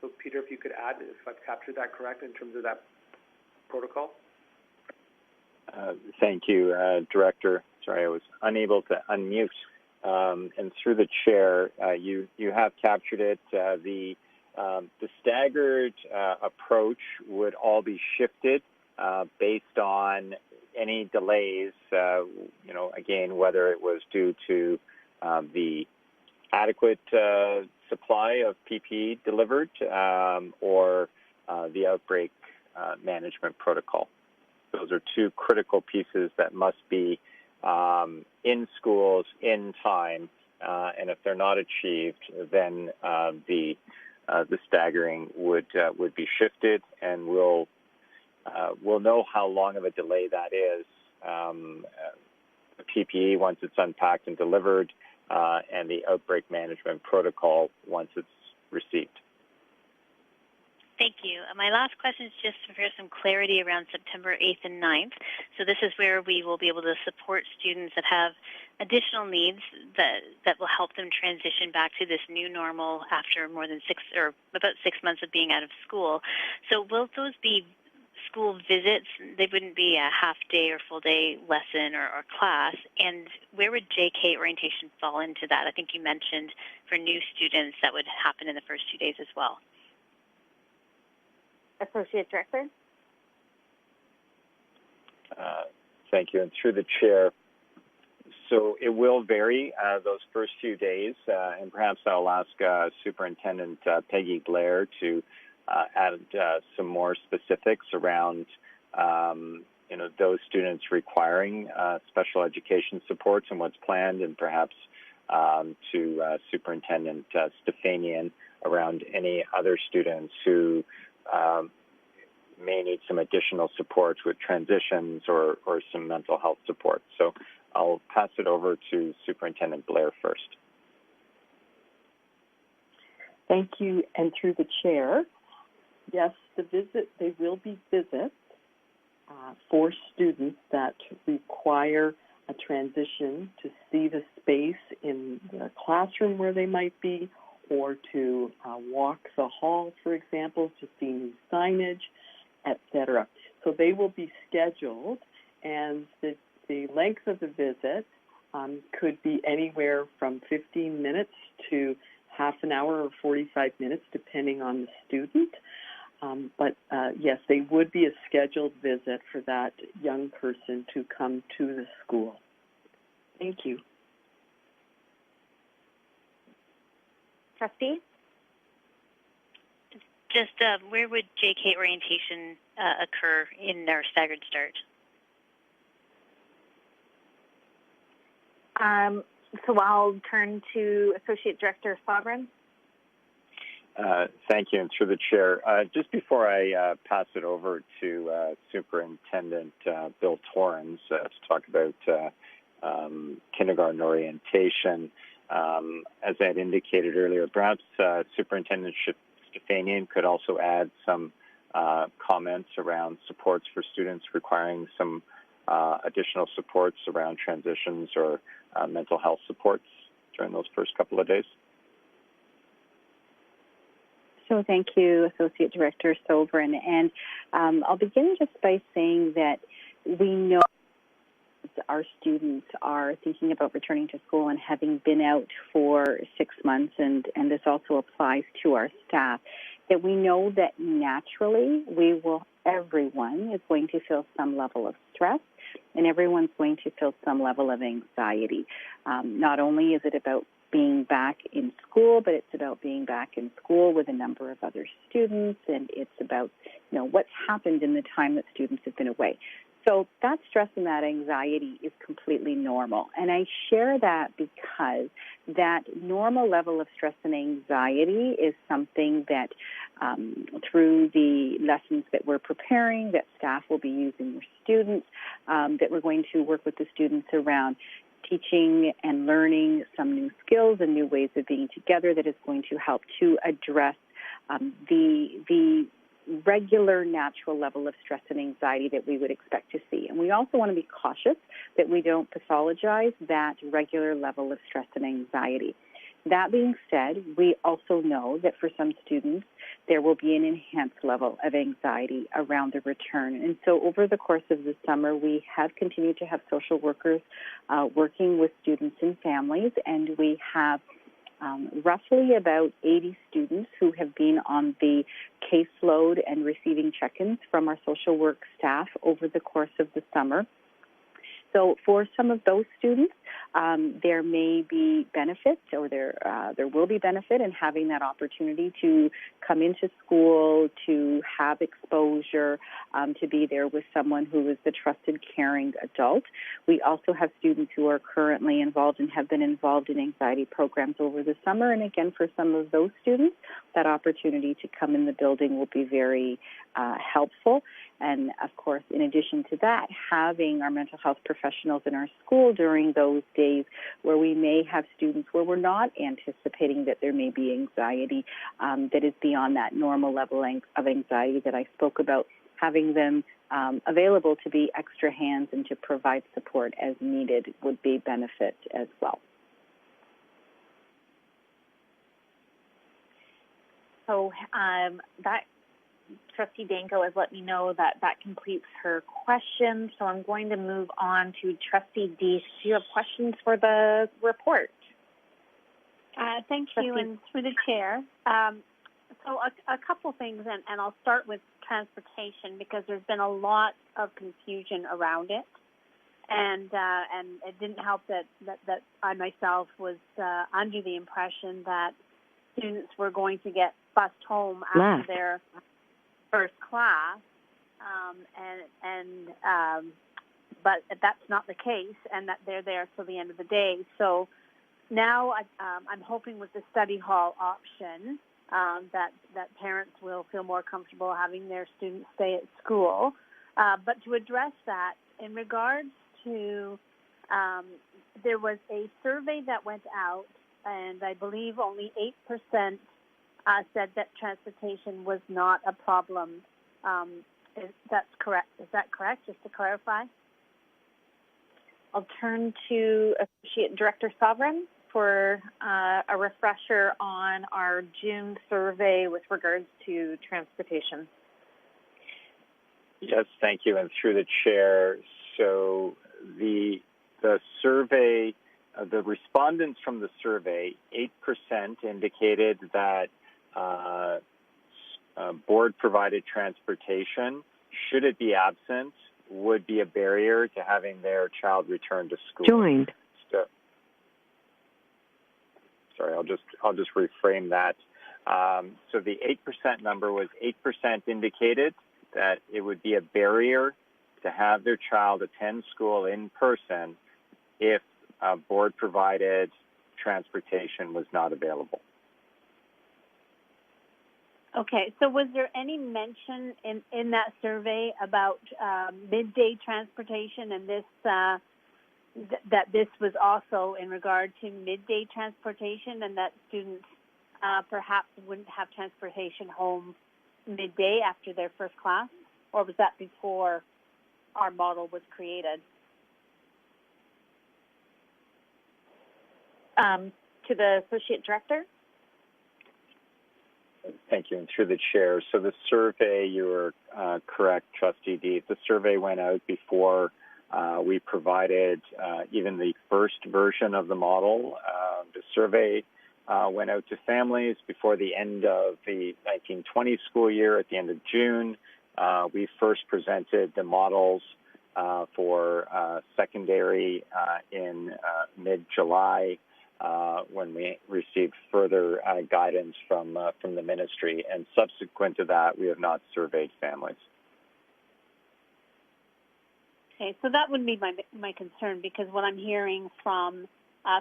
So, Peter, if you could add, if I've captured that correct in terms of that protocol. Thank you, Director. Sorry, I was unable to unmute. And through the chair, you have captured it. The staggered approach would all be shifted based on any delays. Again, whether it was due to the adequate supply of PPE delivered or the outbreak management protocol. Those are two critical pieces that must be in schools in time, and if they're not achieved, then the staggering would be shifted, and we'll know how long of a delay that is. The PPE once it's unpacked and delivered, and the outbreak management protocol once it's received. Thank you. My last question is just for some clarity around September 8th and 9th. So this is where we will be able to support students that have additional needs that will help them transition back to this new normal after more than about 6 months of being out of school. So will those be school visits? They wouldn't be a half-day or full-day lesson or class. And where would JK orientation fall into that? I think you mentioned for new students that would happen in the first 2 days as well. Associate Director. Thank you. And through the chair, so it will vary those first few days, and perhaps I'll ask Superintendent Peggy Blair to add some more specifics around those students requiring special education supports and what's planned, and perhaps to Superintendent Stefanian around any other students who may need some additional support with transitions or some mental health support. So I'll pass it over to Superintendent Blair first. Thank you. And through the chair, yes, they will be visits for students that require a transition to see the space in the classroom where they might be, or to walk the hall, for example, to see new signage, etc. So they will be scheduled, and the length of the visit could be anywhere from 15 minutes to half an hour or 45 minutes, depending on the student. But yes, they would be a scheduled visit for that young person to come to the school. Thank you. Trustee? Just where would JK orientation occur in their staggered start? So I'll turn to Associate Director Sovereign. Thank you, and through the chair, just before I pass it over to Superintendent Bill Torrens to talk about kindergarten orientation, as I had indicated earlier, perhaps Superintendent Stefanian could also add some comments around supports for students requiring some additional supports around transitions or mental health supports during those first couple of days. So thank you, Associate Director Sovereign. And I'll begin just by saying that we know our students are thinking about returning to school and having been out for 6 months, and this also applies to our staff, that we know that naturally everyone is going to feel some level of stress, and everyone's going to feel some level of anxiety. Not only is it about being back in school, but it's about being back in school with a number of other students, and it's about, what's happened in the time that students have been away. So that stress and that anxiety is completely normal. And I share that because that normal level of stress and anxiety is something that through the lessons that we're preparing, that staff will be using with students, that we're going to work with the students around teaching and learning some new skills and new ways of being together that is going to help to address the regular natural level of stress and anxiety that we would expect to see. And we also want to be cautious that we don't pathologize that regular level of stress and anxiety. That being said, we also know that for some students, there will be an enhanced level of anxiety around the return. And so over the course of the summer, we have continued to have social workers working with students and families, and we have roughly about 80 students who have been on the caseload and receiving check-ins from our social work staff over the course of the summer. So for some of those students, there may be benefits, or there will be benefit in having that opportunity to come into school, to have exposure, to be there with someone who is the trusted, caring adult. We also have students who are currently involved and have been involved in anxiety programs over the summer. And again, for some of those students, that opportunity to come in the building will be very helpful. And of course, in addition to that, having our mental health professionals in our school during those days where we may have students where we're not anticipating that there may be anxiety that is beyond that normal level of anxiety that I spoke about, having them available to be extra hands and to provide support as needed would be benefit as well. So that Trustee Danko has let me know that that completes her question. So I'm going to move on to Trustee Deese. Do you have questions for the report? Thank you, and through the chair. So a couple things, and I'll start with transportation because there's been a lot of confusion around it, and it didn't help that I myself was under the impression that students were going to get bused home after their first class, but that's not the case, and that they're there till the end of the day. So now I'm hoping with the study hall option that parents will feel more comfortable having their students stay at school. But to address that, in regards to, there was a survey that went out, and I believe only 8% said that transportation was not a problem. That's correct. Is that correct, just to clarify? I'll turn to Associate Director Sovereign for a refresher on our June survey with regards to transportation. Yes, thank you, and through the chair. So the survey, the respondents from the survey, 8% indicated that board-provided transportation, should it be absent, would be a barrier to having their child return to school. Joined. So, sorry, I'll just reframe that. So the 8% number was 8% indicated that it would be a barrier to have their child attend school in person if board-provided transportation was not available. Okay, so was there any mention in that survey about midday transportation, and this that this was also in regard to midday transportation, and that students perhaps wouldn't have transportation home midday after their first class, or was that before our model was created? To the Associate Director. Thank you, and through the chair. So the survey, you were correct, Trustee Deese. The survey went out before we provided even the first version of the model. The survey went out to families before the end of the 1920 school year at the end of June. We first presented the models for secondary in mid-July. When we received further guidance from the ministry, and subsequent to that, we have not surveyed families. Okay, so that would be my concern, because what I'm hearing from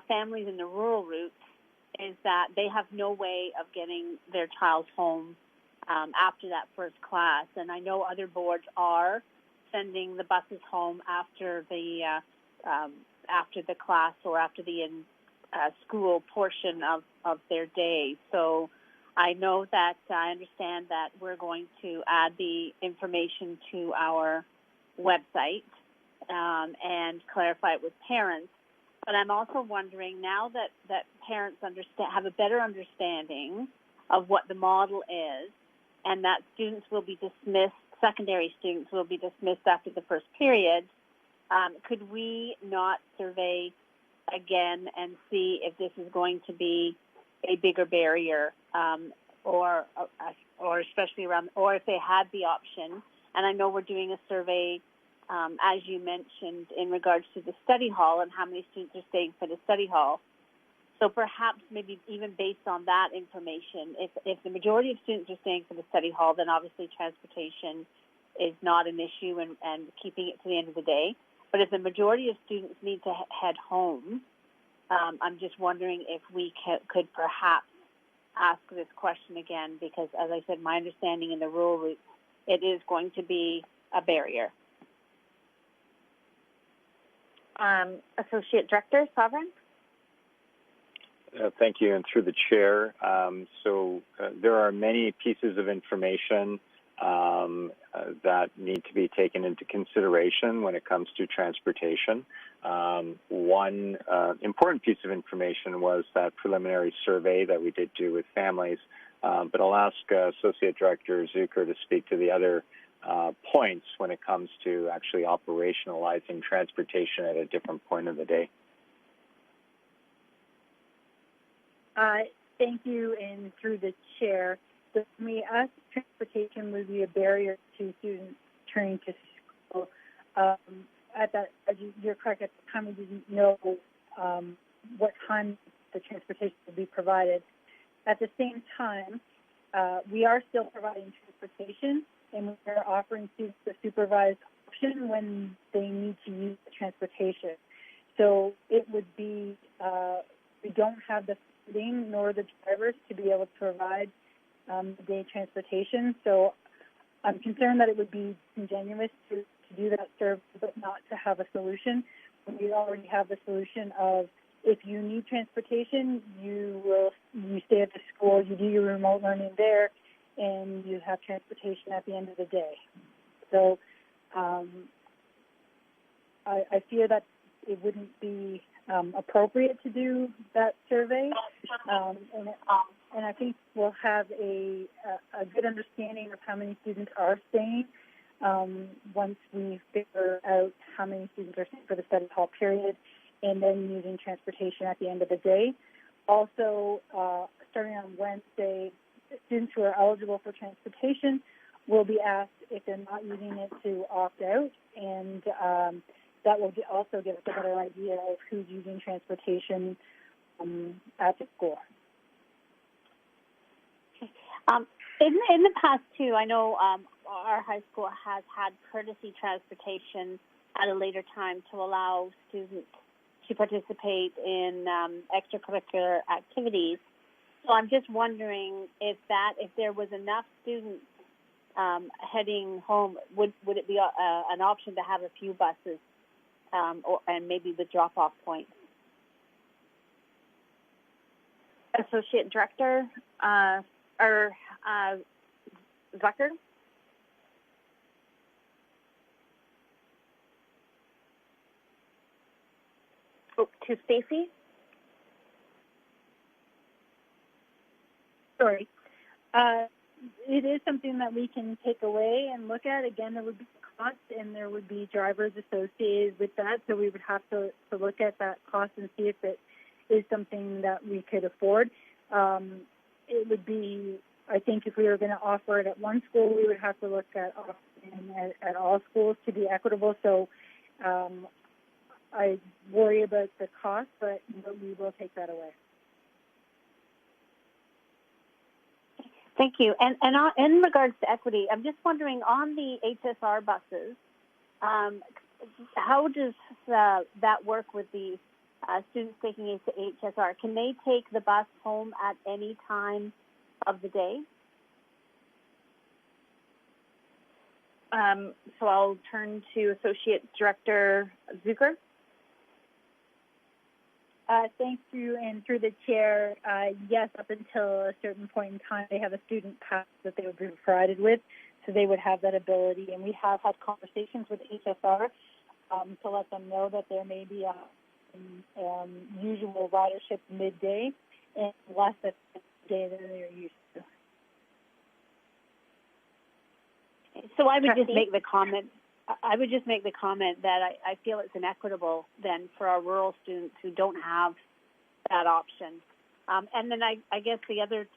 families in the rural routes is that they have no way of getting their child home after that first class, and I know other boards are sending the buses home after the class or after the school portion of their day. So I know that I understand that we're going to add the information to our website and clarify it with parents. But I'm also wondering now that parents have a better understanding of what the model is, and that students will be dismissed, secondary students will be dismissed after the first period, could we not survey again and see if this is going to be a bigger barrier, or especially around, or if they had the option. And I know we're doing a survey, as you mentioned, in regards to the study hall and how many students are staying for the study hall. So perhaps maybe even based on that information, if the majority of students are staying for the study hall, then obviously transportation is not an issue and keeping it to the end of the day. But if the majority of students need to head home, I'm just wondering if we could perhaps ask this question again, because as I said, my understanding in the rural routes, it is going to be a barrier. Associate Director, Sovereign? Thank you, and through the chair. There are many pieces of information that need to be taken into consideration when it comes to transportation. One important piece of information was that preliminary survey that we did do with families, but I'll ask Associate Director Zucker to speak to the other points when it comes to actually operationalizing transportation at a different point of the day. Thank you, and through the chair, to me, transportation would be a barrier to students returning to school. You're correct, at the time we didn't know what time the transportation would be provided. At the same time, we are still providing transportation, and we're offering students a supervised option when they need to use the transportation. So it would be, we don't have the funding nor the drivers to be able to provide day transportation. So I'm concerned that it would be disingenuous to do that service but not to have a solution. We already have the solution of, if you need transportation, you stay at the school, you do your remote learning there, and you have transportation at the end of the day. So I fear that it wouldn't be appropriate to do that survey, and I think we'll have a good understanding of how many students are staying once we figure out how many students are staying for the study hall period, and then using transportation at the end of the day. Also, starting on Wednesday, students who are eligible for transportation will be asked, if they're not using it, to opt out, and that will also give us a better idea of who's using transportation at the school. In the past, too, I know our high school has had courtesy transportation at a later time to allow students to participate in extracurricular activities. So I'm just wondering if there was enough students heading home, would it be an option to have a few buses and maybe with drop-off points? Associate Director or Zucker? Oh, to Stacy? Sorry. It is something that we can take away and look at. Again, there would be costs and there would be drivers associated with that, so we would have to look at that cost and see if it is something that we could afford. It would be, I think, if we were going to offer it at one school, we would have to look at offering at all schools to be equitable. So I worry about the cost, but we will take that away. Thank you. And in regards to equity, I'm just wondering, on the HSR buses, how does that work with the students taking HSR? Can they take the bus home at any time of the day? So I'll turn to Associate Director Zucker. Thank you, and through the chair, yes, up until a certain point in time, they have a student pass that they would be provided with, so they would have that ability. And we have had conversations with HSR to let them know that there may be a usual ridership midday and less at the day than they're used to. So I would just make the comment. I would just make the comment that I feel it's inequitable then for our rural students who don't have that option. And then I guess the other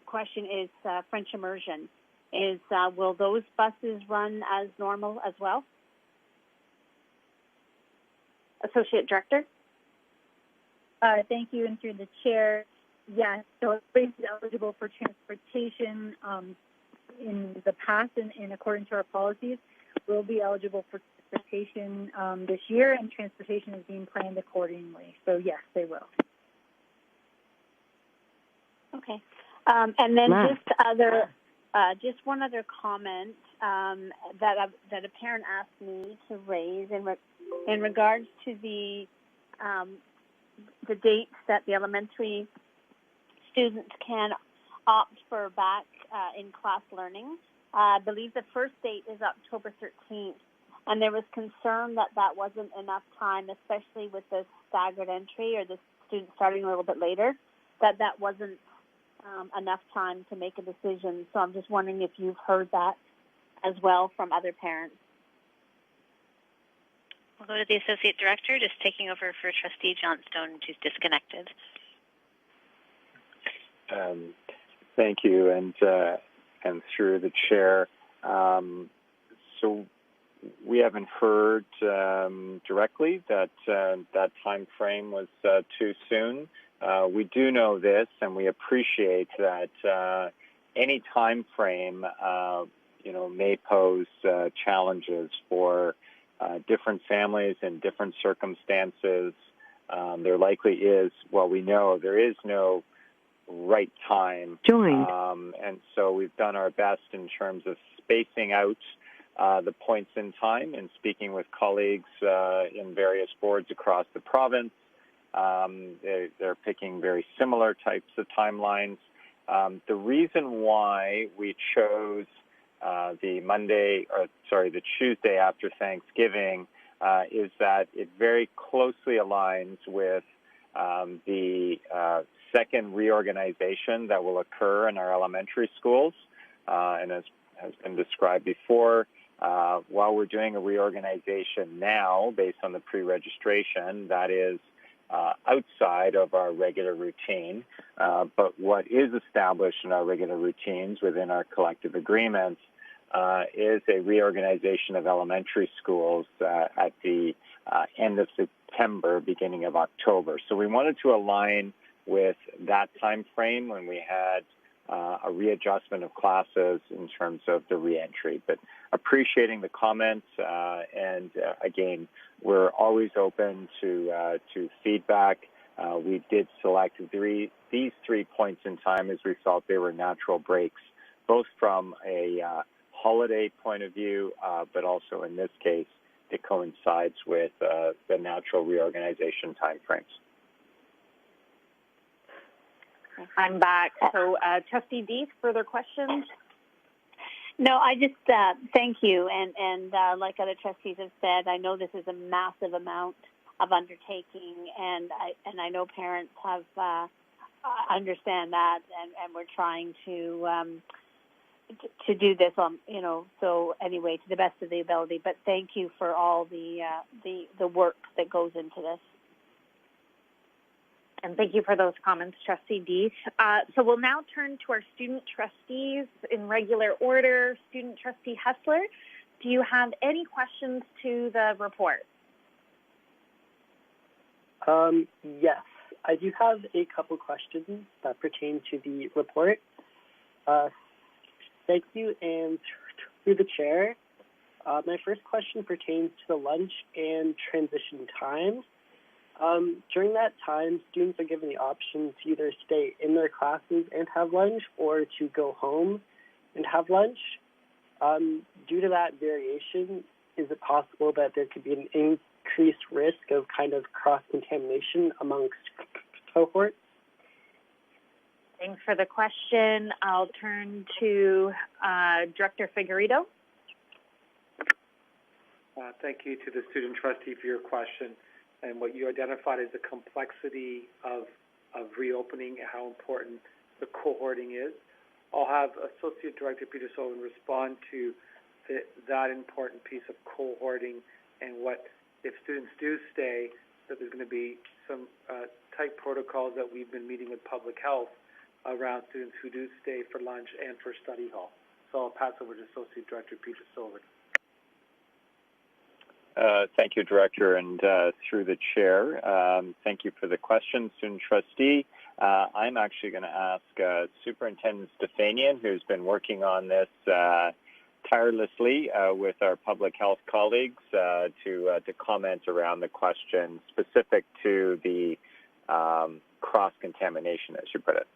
question is French immersion. Will those buses run as normal as well? Associate Director. Thank you, and through the chair, yes. So it's eligible for transportation in the past, and according to our policies, will be eligible for transportation this year, and transportation is being planned accordingly. So yes, they will. Okay. And then just just one other comment that a parent asked me to raise in regards to the dates that the elementary students can opt for back in-class learning. I believe the first date is October 13th, and there was concern that that wasn't enough time, especially with the staggered entry or the students starting a little bit later, that wasn't enough time to make a decision. So I'm just wondering if you've heard that as well from other parents. We'll go to the Associate Director, just taking over for Trustee Johnstone, who's disconnected. Thank you, and through the Chair. So we haven't heard directly that that time frame was too soon. We do know this, and we appreciate that any time frame, may pose challenges for different families in different circumstances. There likely is, we know there is no right time. And so we've done our best in terms of spacing out the points in time and speaking with colleagues in various boards across the province. They're picking very similar types of timelines. The reason why we chose the Tuesday after Thanksgiving is that it very closely aligns with the second reorganization that will occur in our elementary schools. And as has been described before, while we're doing a reorganization now based on the pre-registration, that is outside of our regular routine. But what is established in our regular routines within our collective agreements is a reorganization of elementary schools at the end of September, beginning of October. So we wanted to align with that time frame when we had a readjustment of classes in terms of the reentry. But appreciating the comments, and again, we're always open to feedback. We did select these 3 points in time as we felt they were natural breaks, both from a holiday point of view, but also in this case, it coincides with the natural reorganization timeframes. I'm back. So, Trustee Dees, further questions? No, I just thank you. And like other trustees have said, I know this is a massive amount of undertaking, and I know parents have understand that, and we're trying to do this so anyway, to the best of the ability. But thank you for all the work that goes into this. And thank you for those comments, Trustee Dees. So we'll now turn to our student trustees in regular order. Student Trustee Hessler, do you have any questions to the report? Yes, I do have a couple questions that pertain to the report. Thank you, and through the Chair, my first question pertains to the lunch and transition times. During that time, students are given the option to either stay in their classes and have lunch or to go home and have lunch. Due to that variation, is it possible that there could be an increased risk of kind of cross-contamination amongst cohorts? Thanks for the question. I'll turn to Director Figueredo. Thank you to the student trustee for your question. And what you identified is the complexity of reopening and how important the cohorting is. I'll have Associate Director Peter Sullivan respond to that important piece of cohorting and what, if students do stay, that there's going to be some tight protocols that we've been meeting with public health around students who do stay for lunch and for study hall. So I'll pass over to Associate Director Peter Sullivan. Thank you, Director, and through the Chair, thank you for the question, student trustee. I'm actually going to ask Superintendent Stefanian, who's been working on this tirelessly with our public health colleagues, to comment around the question specific to the cross-contamination, as you put it.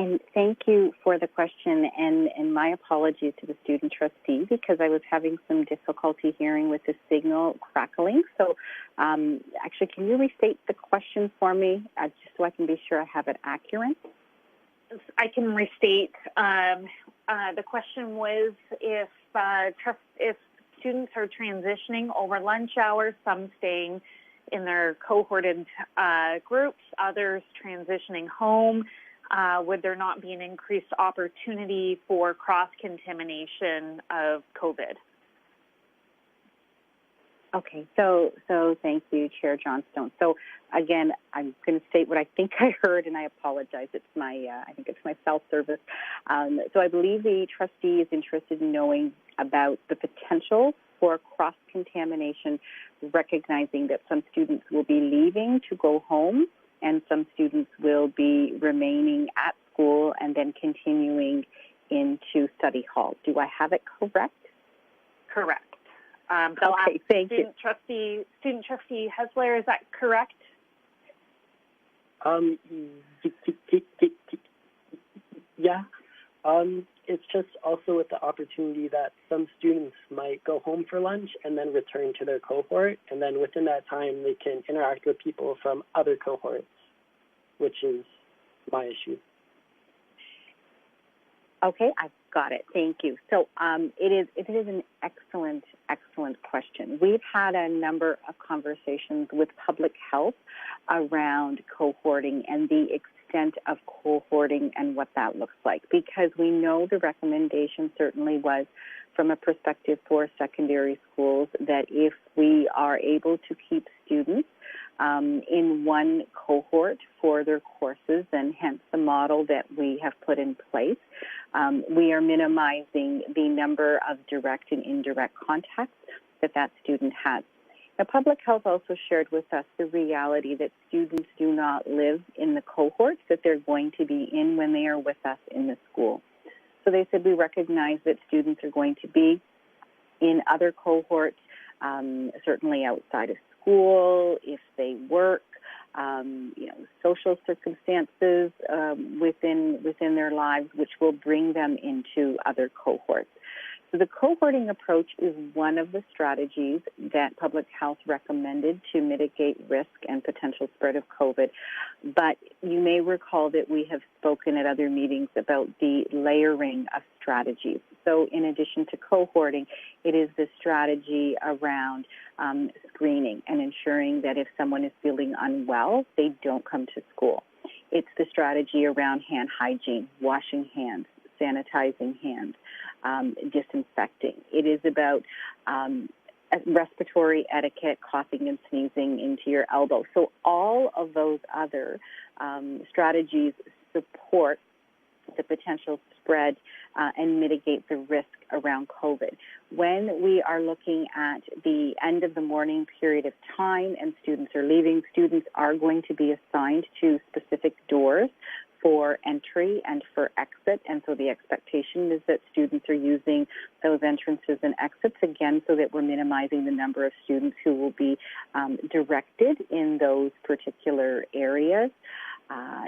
And thank you for the question, and my apologies to the student trustee because I was having some difficulty hearing with the signal crackling. So actually, can you restate the question for me just so I can be sure I have it accurate? I can restate. The question was if students are transitioning over lunch hours, some staying in their cohorted groups, others transitioning home, would there not be an increased opportunity for cross-contamination of COVID? Okay, so thank you, Chair Johnstone. So again, I'm going to state what I think I heard, and I apologize. It's my, I think it's my cell service. So I believe the trustee is interested in knowing about the potential for cross-contamination, recognizing that some students will be leaving to go home and some students will be remaining at school and then continuing into study hall. Do I have it correct? Correct. Okay, thank you. Student trustee Hessler, is that correct? Yeah. It's just also with the opportunity that some students might go home for lunch and then return to their cohort, and then within that time they can interact with people from other cohorts, which is my issue. Okay, I've got it. Thank you. So it is an excellent question. We've had a number of conversations with public health around cohorting and the extent of cohorting and what that looks like, because we know the recommendation certainly was from a perspective for secondary schools that if we are able to keep students in one cohort for their courses, and hence the model that we have put in place, we are minimizing the number of direct and indirect contacts that student has. Now, public health also shared with us the reality that students do not live in the cohorts that they're going to be in when they are with us in the school. So they said we recognize that students are going to be in other cohorts, certainly outside of school, if they work, social circumstances within their lives, which will bring them into other cohorts. So the cohorting approach is one of the strategies that public health recommended to mitigate risk and potential spread of COVID. But you may recall that we have spoken at other meetings about the layering of strategies. So in addition to cohorting, it is the strategy around screening and ensuring that if someone is feeling unwell, they don't come to school. It's the strategy around hand hygiene, washing hands, sanitizing hands, disinfecting. It is about respiratory etiquette, coughing and sneezing into your elbow. So all of those other strategies support the potential spread and mitigate the risk around COVID. When we are looking at the end of the morning period of time and students are leaving, students are going to be assigned to specific doors for entry and for exit, and so the expectation is that students are using those entrances and exits, again, so that we're minimizing the number of students who will be directed in those particular areas.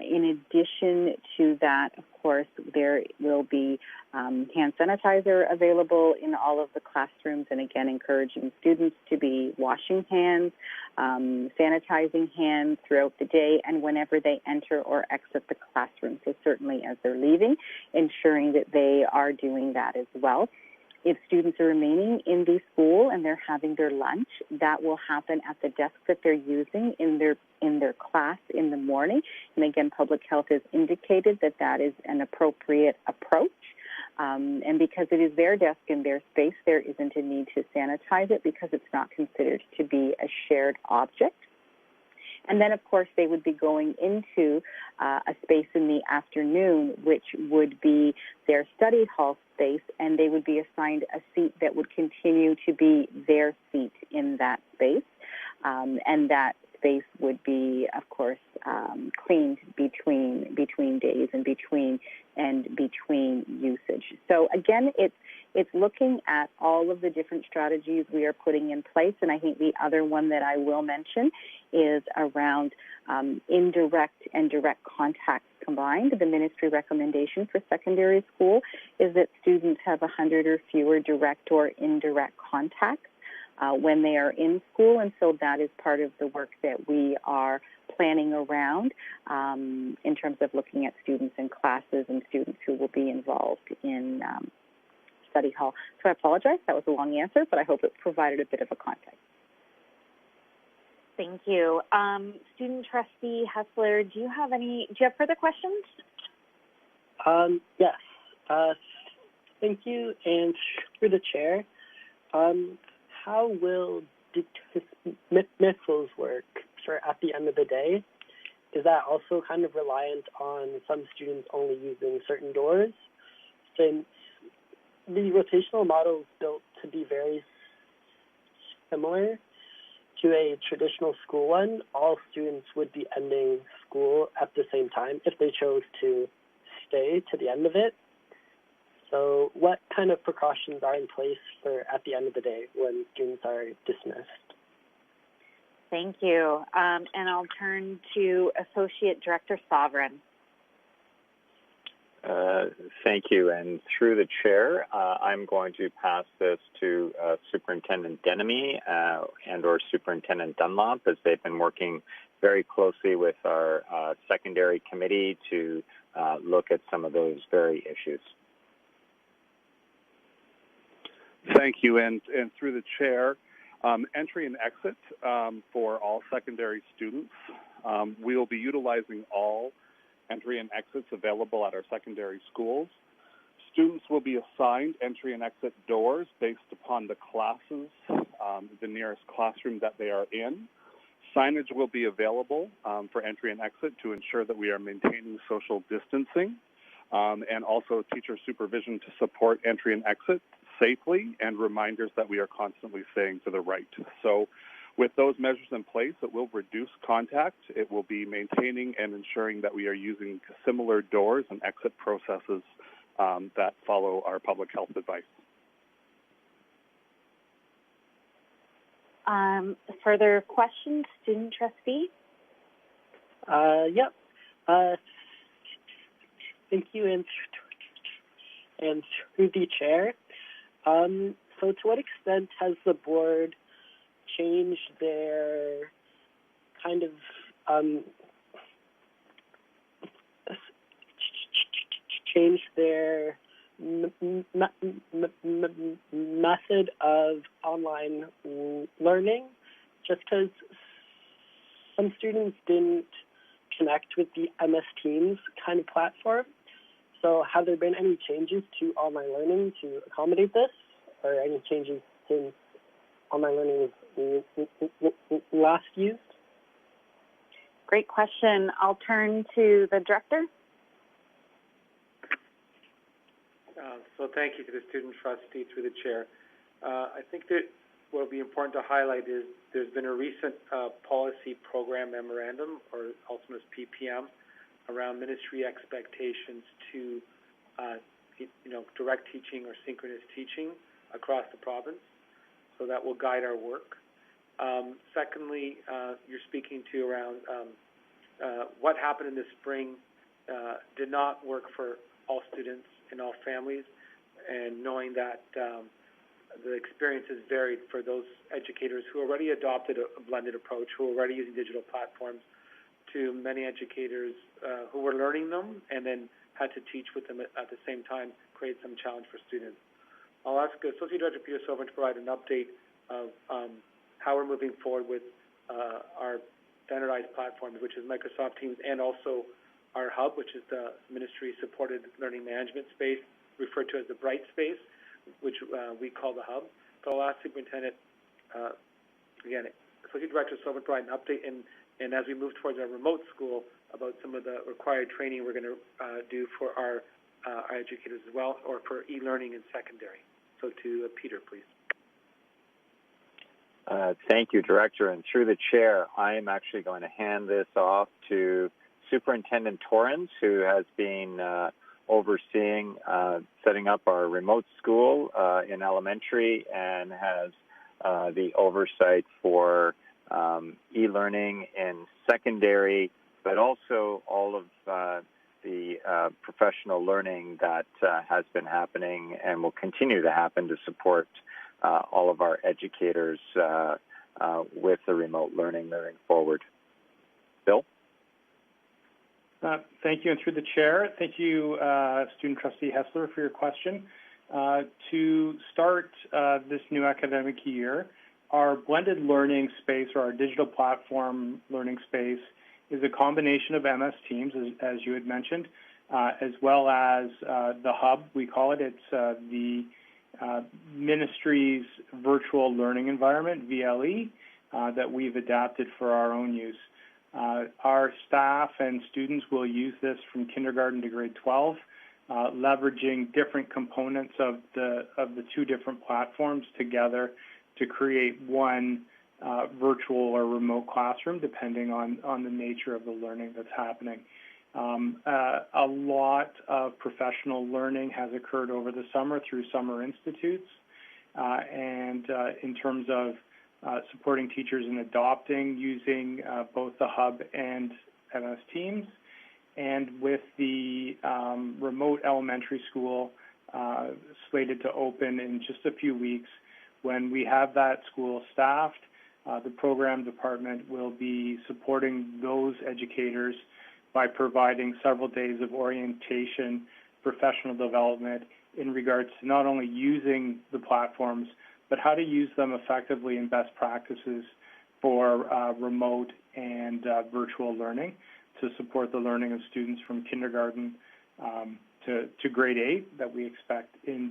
In addition to that, of course, there will be hand sanitizer available in all of the classrooms, and again, encouraging students to be washing hands, sanitizing hands throughout the day and whenever they enter or exit the classroom. So certainly as they're leaving, ensuring that they are doing that as well. If students are remaining in the school and they're having their lunch, that will happen at the desk that they're using in their class in the morning. And again, public health has indicated that that is an appropriate approach. And because it is their desk and their space, there isn't a need to sanitize it because it's not considered to be a shared object. And then, of course, they would be going into a space in the afternoon, which would be their study hall space, and they would be assigned a seat that would continue to be their seat in that space. And that space would be, of course, cleaned between days and between usage. So again, it's looking at all of the different strategies we are putting in place. And I think the other one that I will mention is around indirect and direct contacts combined. The ministry recommendation for secondary school is that students have 100 or fewer direct or indirect contacts when they are in school, and so that is part of the work that we are planning around in terms of looking at students in classes and students who will be involved in study hall. So I apologize, that was a long answer, but I hope it provided a bit of a context. Thank you. Student trustee Hessler, do you have further questions? Yes. Thank you. And through the chair, how will dismissals work for at the end of the day? Is that also kind of reliant on some students only using certain doors? Since the rotational model is built to be very similar to a traditional school one, all students would be ending school at the same time if they chose to stay to the end of it. So what kind of precautions are in place for at the end of the day when students are dismissed? Thank you. And I'll turn to Associate Director Sovereign. Thank you. And through the chair, I'm going to pass this to Superintendent Denemy and or Superintendent Dunlop, as they've been working very closely with our secondary committee to look at some of those very issues. Thank you. And through the chair, entry and exit for all secondary students. We will be utilizing all entry and exits available at our secondary schools. Students will be assigned entry and exit doors based upon the classes, the nearest classroom that they are in. Signage will be available for entry and exit to ensure that we are maintaining social distancing, and also teacher supervision to support entry and exit safely, and reminders that we are constantly staying to the right. So with those measures in place, it will reduce contact. It will be maintaining and ensuring that we are using similar doors and exit processes that follow our public health advice. Further questions, student trustee? Yep. Thank you, and through the chair. So to what extent has the board changed their kind of method of online learning, just because some students didn't connect with the MS Teams kind of platform? So have there been any changes to online learning to accommodate this, or any changes since online learning was last used? Great question. I'll turn to the director. So thank you to the student trustee through the chair. I think that what will be important to highlight is there's been a recent policy program memorandum, or also known as PPM, around ministry expectations to, direct teaching or synchronous teaching across the province. So that will guide our work. Secondly, you're speaking to around what happened in the spring did not work for all students and all families, and knowing that the experiences varied for those educators who already adopted a blended approach, who were already using digital platforms, to many educators who were learning them and then had to teach with them at the same time, create some challenge for students. I'll ask Associate Director Peter Silver to provide an update of how we're moving forward with our standardized platforms, which is Microsoft Teams, and also our hub, which is the ministry-supported learning management space, referred to as the Bright Space, which we call the hub. But I'll ask Superintendent, again, Associate Director Silver to provide an update, and as we move towards our remote school, about some of the required training we're going to do for our educators as well, or for e-learning in secondary. So to Peter, please. Thank you, Director. And through the chair, I am actually going to hand this off to Superintendent Torrens, who has been overseeing setting up our remote school in elementary and has the oversight for e-learning in secondary, but also all of the professional learning that has been happening and will continue to happen to support all of our educators with the remote learning moving forward. Bill? Thank you, and through the chair, thank you, Student Trustee Hessler, for your question. To start this new academic year, our blended learning space, or our digital platform learning space, is a combination of MS Teams, as you had mentioned, as well as the Hub, we call it. It's the ministry's virtual learning environment, VLE, that we've adapted for our own use. Our staff and students will use this from kindergarten to grade 12, leveraging different components of the two different platforms together to create one virtual or remote classroom, depending on the nature of the learning that's happening. A lot of professional learning has occurred over the summer through summer institutes, and in terms of supporting teachers in adopting using both the Hub and MS Teams. And with the remote elementary school slated to open in just a few weeks, when we have that school staffed, the program department will be supporting those educators by providing several days of orientation, professional development in regards to not only using the platforms, but how to use them effectively in best practices for remote and virtual learning to support the learning of students from kindergarten to grade 8 that we expect in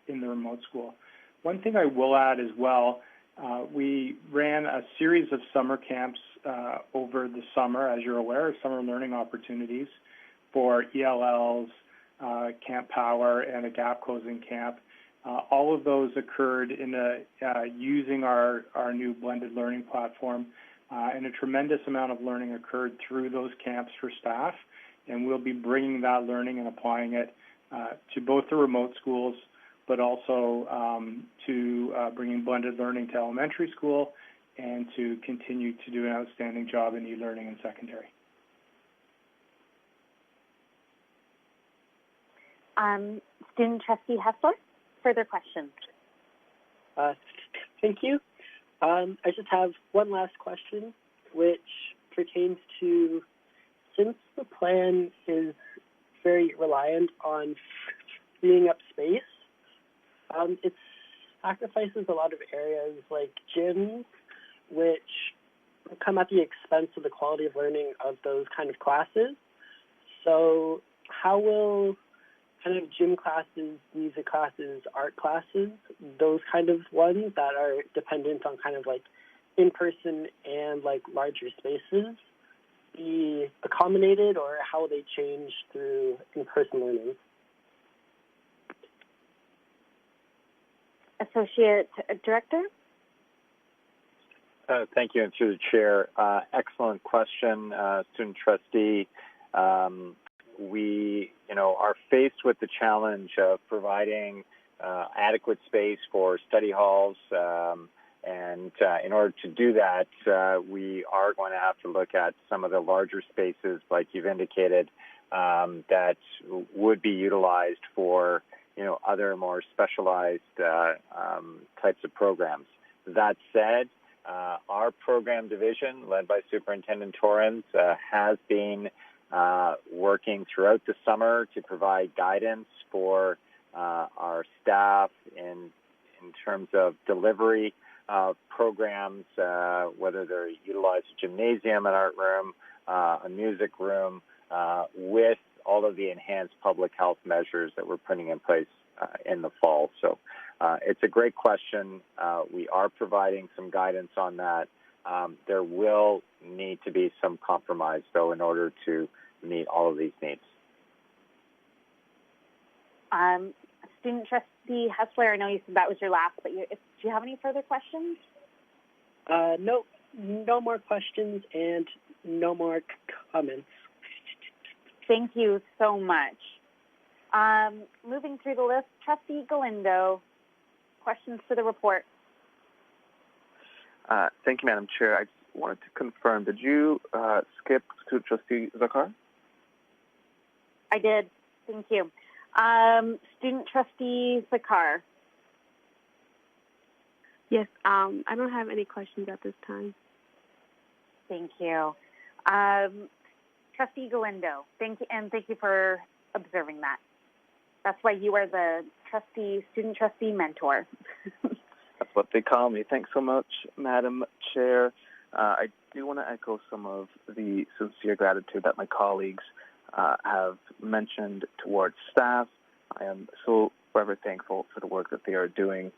the remote school. One thing I will add as well, we ran a series of summer camps over the summer, as you're aware, summer learning opportunities for ELLs, Camp Power, and a gap closing camp. All of those occurred in using our new blended learning platform, and a tremendous amount of learning occurred through those camps for staff, and we'll be bringing that learning and applying it to both the remote schools, but also to bringing blended learning to elementary school and to continue to do an outstanding job in e-learning in secondary. Student Trustee Hessler, further questions? Thank you. I just have one last question, which pertains to, since the plan is very reliant on freeing up space, it sacrifices a lot of areas like gyms, which come at the expense of the quality of learning of those kind of classes. So how will kind of gym classes, music classes, art classes, those kind of ones that are dependent on kind of like in-person and like larger spaces be accommodated, or how will they change through in-person learning? Associate Director? Thank you, and through the chair. Excellent question, student trustee. We, are faced with the challenge of providing adequate space for study halls, and in order to do that, we are going to have to look at some of the larger spaces, like you've indicated, that would be utilized for, other more specialized types of programs. That said, our program division, led by Superintendent Torrens, has been working throughout the summer to provide guidance for our staff in terms of delivery of programs, whether they're utilize a gymnasium, an art room, a music room, with all of the enhanced public health measures that we're putting in place in the fall. So it's a great question. We are providing some guidance on that. There will need to be some compromise, though, in order to meet all of these needs. Student Trustee Hessler, I know you said that was your last, but do you have any further questions? No more questions and no more comments. Thank you so much. Moving through the list, Trustee Galindo, questions to the report. Thank you, Madam Chair. I just wanted to confirm, did you skip to Trustee Zakar? I did. Thank you. Student Trustee Zakar. Yes, I don't have any questions at this time. Thank you. Trustee Galindo, thank you, and thank you for observing that. That's why you are the student trustee mentor. That's what they call me. Thanks so much, Madam Chair. I do want to echo some of the sincere gratitude that my colleagues have mentioned towards staff. I am so forever thankful for the work that they are doing.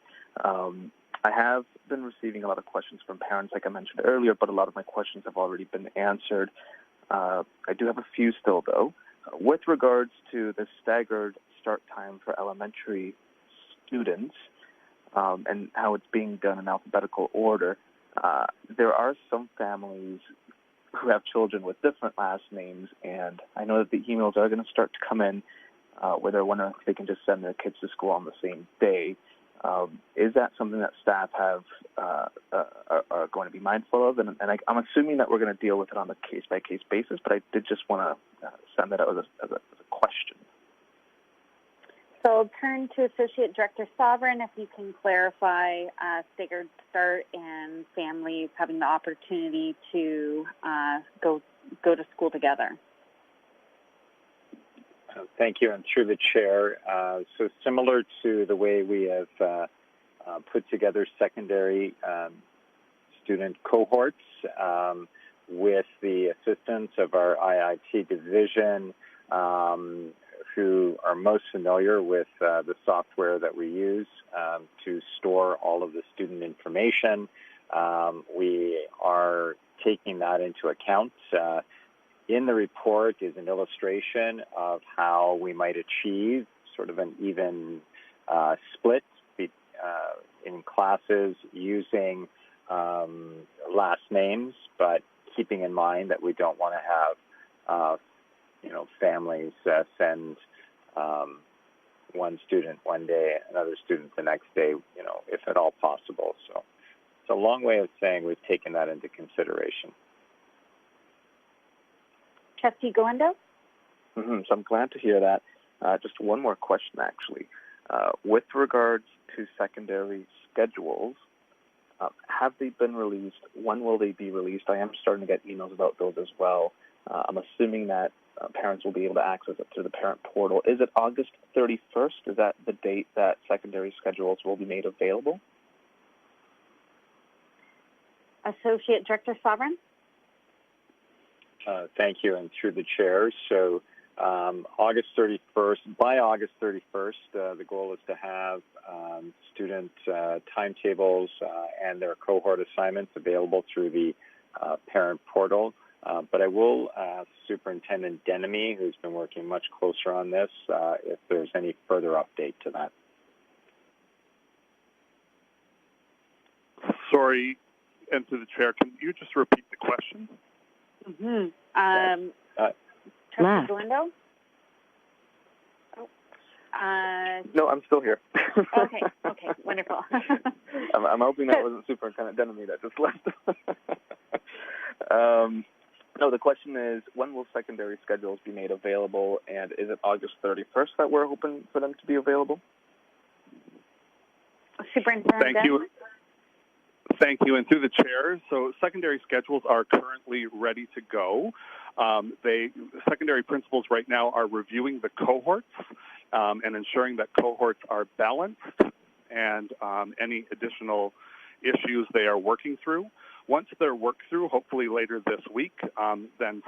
I have been receiving a lot of questions from parents, like I mentioned earlier, but a lot of my questions have already been answered. I do have a few still, though. With regards to the staggered start time for elementary students and how it's being done in alphabetical order, there are some families who have children with different last names, and I know that the emails are going to start to come in where they're wondering if they can just send their kids to school on the same day. Is that something that staff have are going to be mindful of? And I'm assuming that we're going to deal with it on a case-by-case basis, but I did just want to send that out as a question. So I'll turn to Associate Director Sovereign if you can clarify staggered start and families having the opportunity to go to school together. Thank you, and through the chair. So similar to the way we have put together secondary student cohorts with the assistance of our IIT division, who are most familiar with the software that we use to store all of the student information. We are taking that into account. In the report is an illustration of how we might achieve sort of an even split in classes using last names, but keeping in mind that we don't want to have families send one student one day, another student the next day, if at all possible. So it's a long way of saying we've taken that into consideration. Trustee Galindo? So I'm glad to hear that. Just one more question, actually. With regards to secondary schedules, have they been released? When will they be released? I am starting to get emails about those as well. I'm assuming that parents will be able to access it through the parent portal. Is it August 31st? Is that the date that secondary schedules will be made available? Associate Director Sovereign? Thank you, and through the chair. So August 31st, by August 31st, the goal is to have student timetables and their cohort assignments available through the parent portal. But I will ask Superintendent Denemy, who's been working much closer on this, if there's any further update to that. Sorry, and to the chair, can you just repeat the question? Trustee Galindo? No, I'm still here. Okay, wonderful. I'm hoping that wasn't Superintendent Denemy that just left. No, the question is, when will secondary schedules be made available, and is it August 31st that we're hoping for them to be available? Superintendent Denemy? Thank you, and through the chair, so secondary schedules are currently ready to go. Secondary principals right now are reviewing the cohorts and ensuring that cohorts are balanced and any additional issues they are working through. Once they're worked through, hopefully later this week, then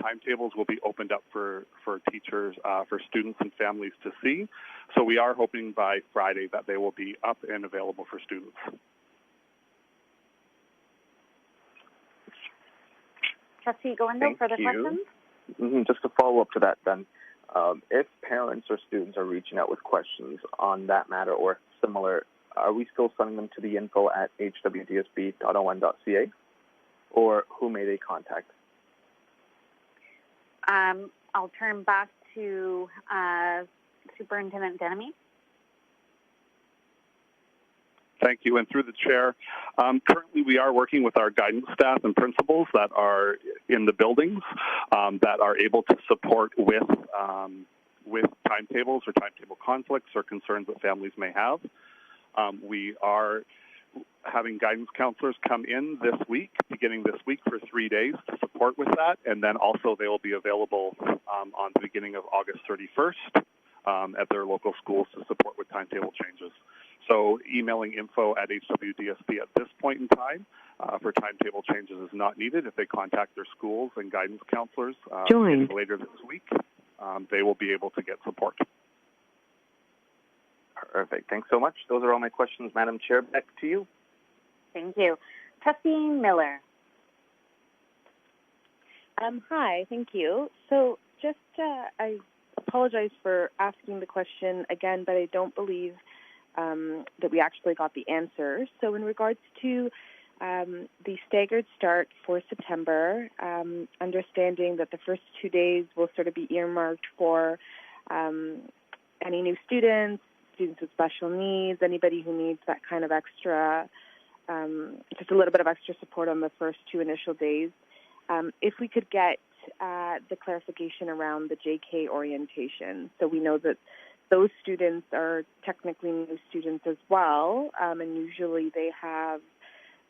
timetables will be opened up for teachers, for students and families to see. So we are hoping by Friday that they will be up and available for students. Trustee Galindo, further questions? Just to follow up to that then, if parents or students are reaching out with questions on that matter or similar, are we still sending them to the info at HWDSB.on.ca, or who may they contact? I'll turn back to Superintendent Denemy. Thank you. And through the chair, currently we are working with our guidance staff and principals that are in the buildings that are able to support with timetables or timetable conflicts or concerns that families may have. We are having guidance counselors come in this week, beginning this week for 3 days to support with that. And then also they will be available on the beginning of August 31st at their local schools to support with timetable changes. So emailing info@HWDSB at this point in time for timetable changes is not needed. If they contact their schools and guidance counselors later this week, they will be able to get support. Perfect. Thanks so much. Those are all my questions, Madam Chair. Back to you. Thank you. Trustee Miller. Hi, thank you. So just, I apologize for asking the question again, but I don't believe that we actually got the answer. So in regards to the staggered start for September, understanding that the first 2 days will sort of be earmarked for any new students with special needs, anybody who needs that kind of extra, just a little bit of extra support on the first 2 initial days. If we could get the clarification around the JK orientation, so we know that those students are technically new students as well, and usually they have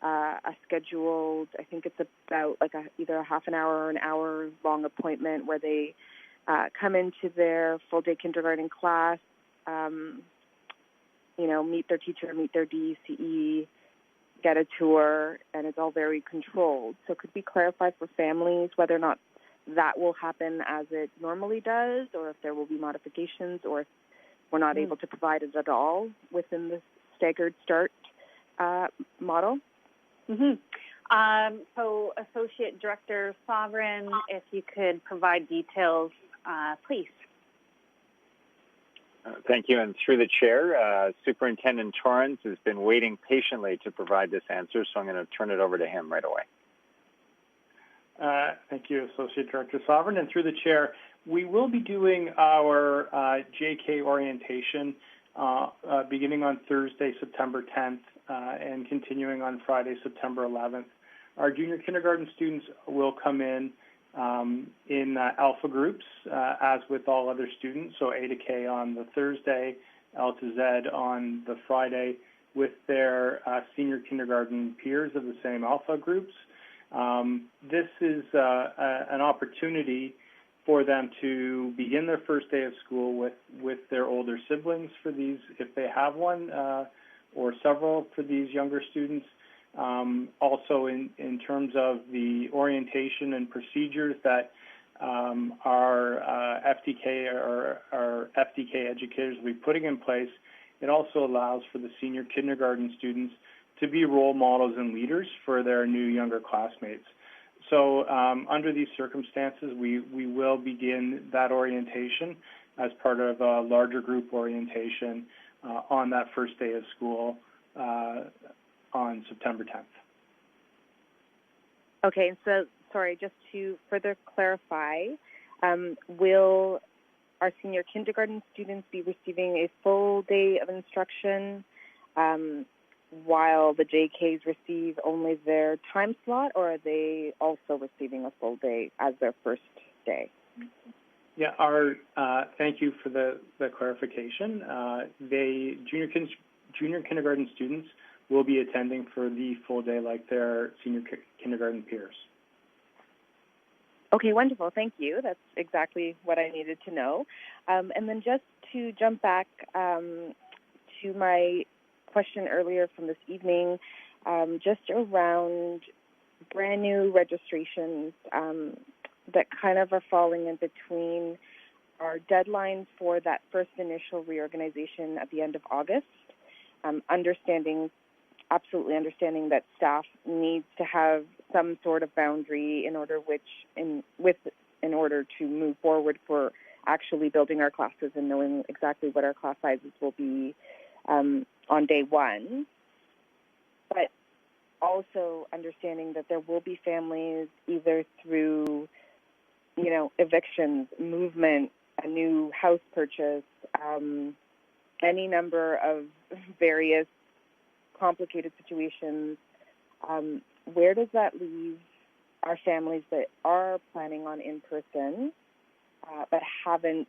a scheduled, I think it's about like either a half an hour or an hour long appointment where they come into their full-day kindergarten class, meet their teacher, meet their DECE, get a tour, and it's all very controlled. So could we clarify for families whether or not that will happen as it normally does, or if there will be modifications, or if we're not able to provide it at all within the staggered start model? So Associate Director Sovereign, if you could provide details, please. Thank you. And through the chair, Superintendent Torrance has been waiting patiently to provide this answer, so I'm going to turn it over to him right away. Thank you, Associate Director Sovereign. And through the chair, we will be doing our JK orientation beginning on Thursday, September 10th, and continuing on Friday, September 11th. Our junior kindergarten students will come in alpha groups, as with all other students, so A to K on the Thursday, L to Z on the Friday, with their senior kindergarten peers of the same alpha groups. This is an opportunity for them to begin their first day of school with their older siblings for these, if they have one, or several for these younger students. Also in terms of the orientation and procedures that our FDK or our FDK educators will be putting in place, it also allows for the senior kindergarten students to be role models and leaders for their new younger classmates. So under these circumstances, we will begin that orientation as part of a larger group orientation on that first day of school on September 10th. Okay, so sorry, just to further clarify, will our senior kindergarten students be receiving a full day of instruction while the JKs receive only their time slot, or are they also receiving a full day as their first day? Yeah, thank you for the clarification. Junior kindergarten students will be attending for the full day like their senior kindergarten peers. Okay, wonderful. Thank you. That's exactly what I needed to know. And then just to jump back to my question earlier from this evening, just around brand new registrations that kind of are falling in between our deadline for that first initial reorganization at the end of August, absolutely understanding that staff needs to have some sort of boundary in order to move forward for actually building our classes and knowing exactly what our class sizes will be on day one. But also understanding that there will be families either through, evictions, movement, a new house purchase, any number of various complicated situations. Where does that leave our families that are planning on in-person but haven't,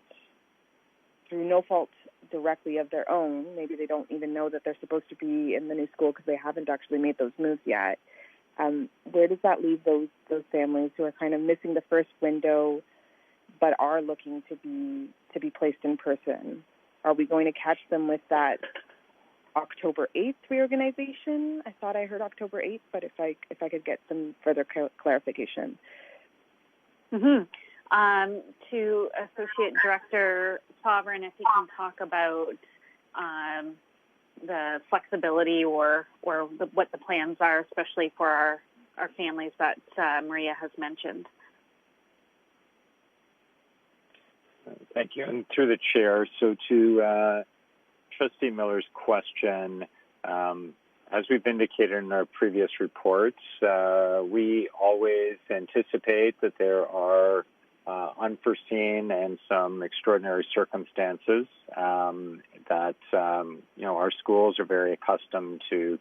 through no fault directly of their own, maybe they don't even know that they're supposed to be in the new school because they haven't actually made those moves yet. Where does that leave those families who are kind of missing the first window but are looking to be placed in person? Are we going to catch them with that October 8th reorganization? I thought I heard October 8th, but if I could get some further clarification. To Associate Director Sovereign, if you can talk about the flexibility or what the plans are, especially for our families that Maria has mentioned. Thank you. And through the chair, so to Trustee Miller's question, as we've indicated in our previous reports, we always anticipate that there are unforeseen and some extraordinary circumstances that our schools are very accustomed to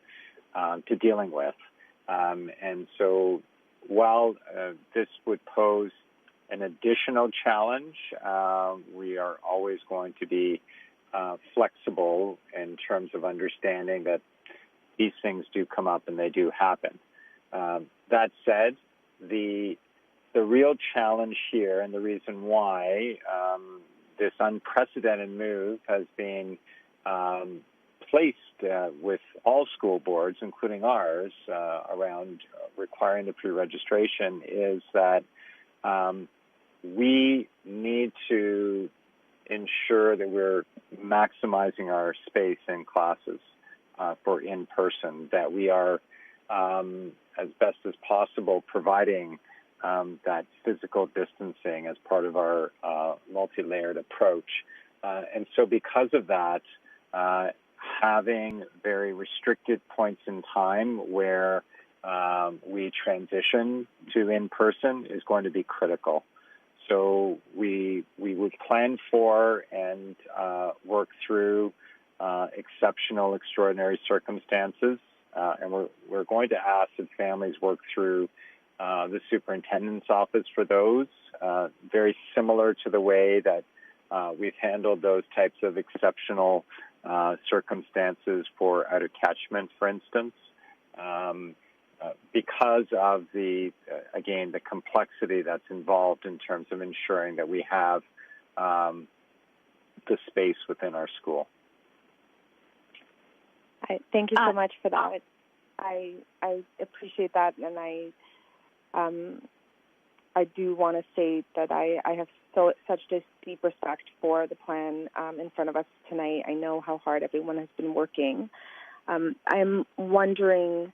dealing with. And so while this would pose an additional challenge, we are always going to be flexible in terms of understanding that these things do come up and they do happen. That said, the real challenge here and the reason why this unprecedented move has been placed with all school boards, including ours, around requiring the pre-registration is that we need to ensure that we're maximizing our space in classes for in-person, that we are, as best as possible, providing that physical distancing as part of our multi-layered approach. And so because of that, having very restricted points in time where we transition to in-person is going to be critical. So we would plan for and work through exceptional, extraordinary circumstances, and we're going to ask that families work through the superintendent's office for those, very similar to the way that we've handled those types of exceptional circumstances for out-of-catchment, for instance, because of the complexity that's involved in terms of ensuring that we have the space within our school. Thank you so much for that. I appreciate that, and I do want to say that I have such a deep respect for the plan in front of us tonight. I know how hard everyone has been working. I'm wondering,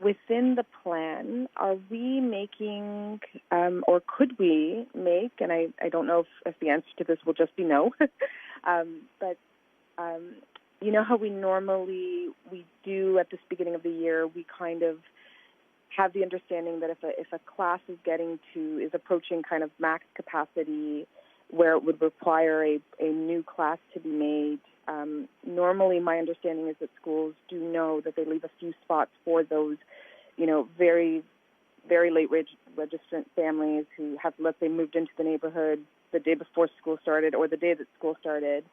within the plan, are we making, or could we make, and I don't know if the answer to this will just be no, but you know how we do at this beginning of the year, we kind of have the understanding that if a class is approaching kind of max capacity where it would require a new class to be made, normally my understanding is that schools do know that they leave a few spots for those, very, very late registrant families who have, let's say, moved into the neighborhood the day before school started or the day that school started,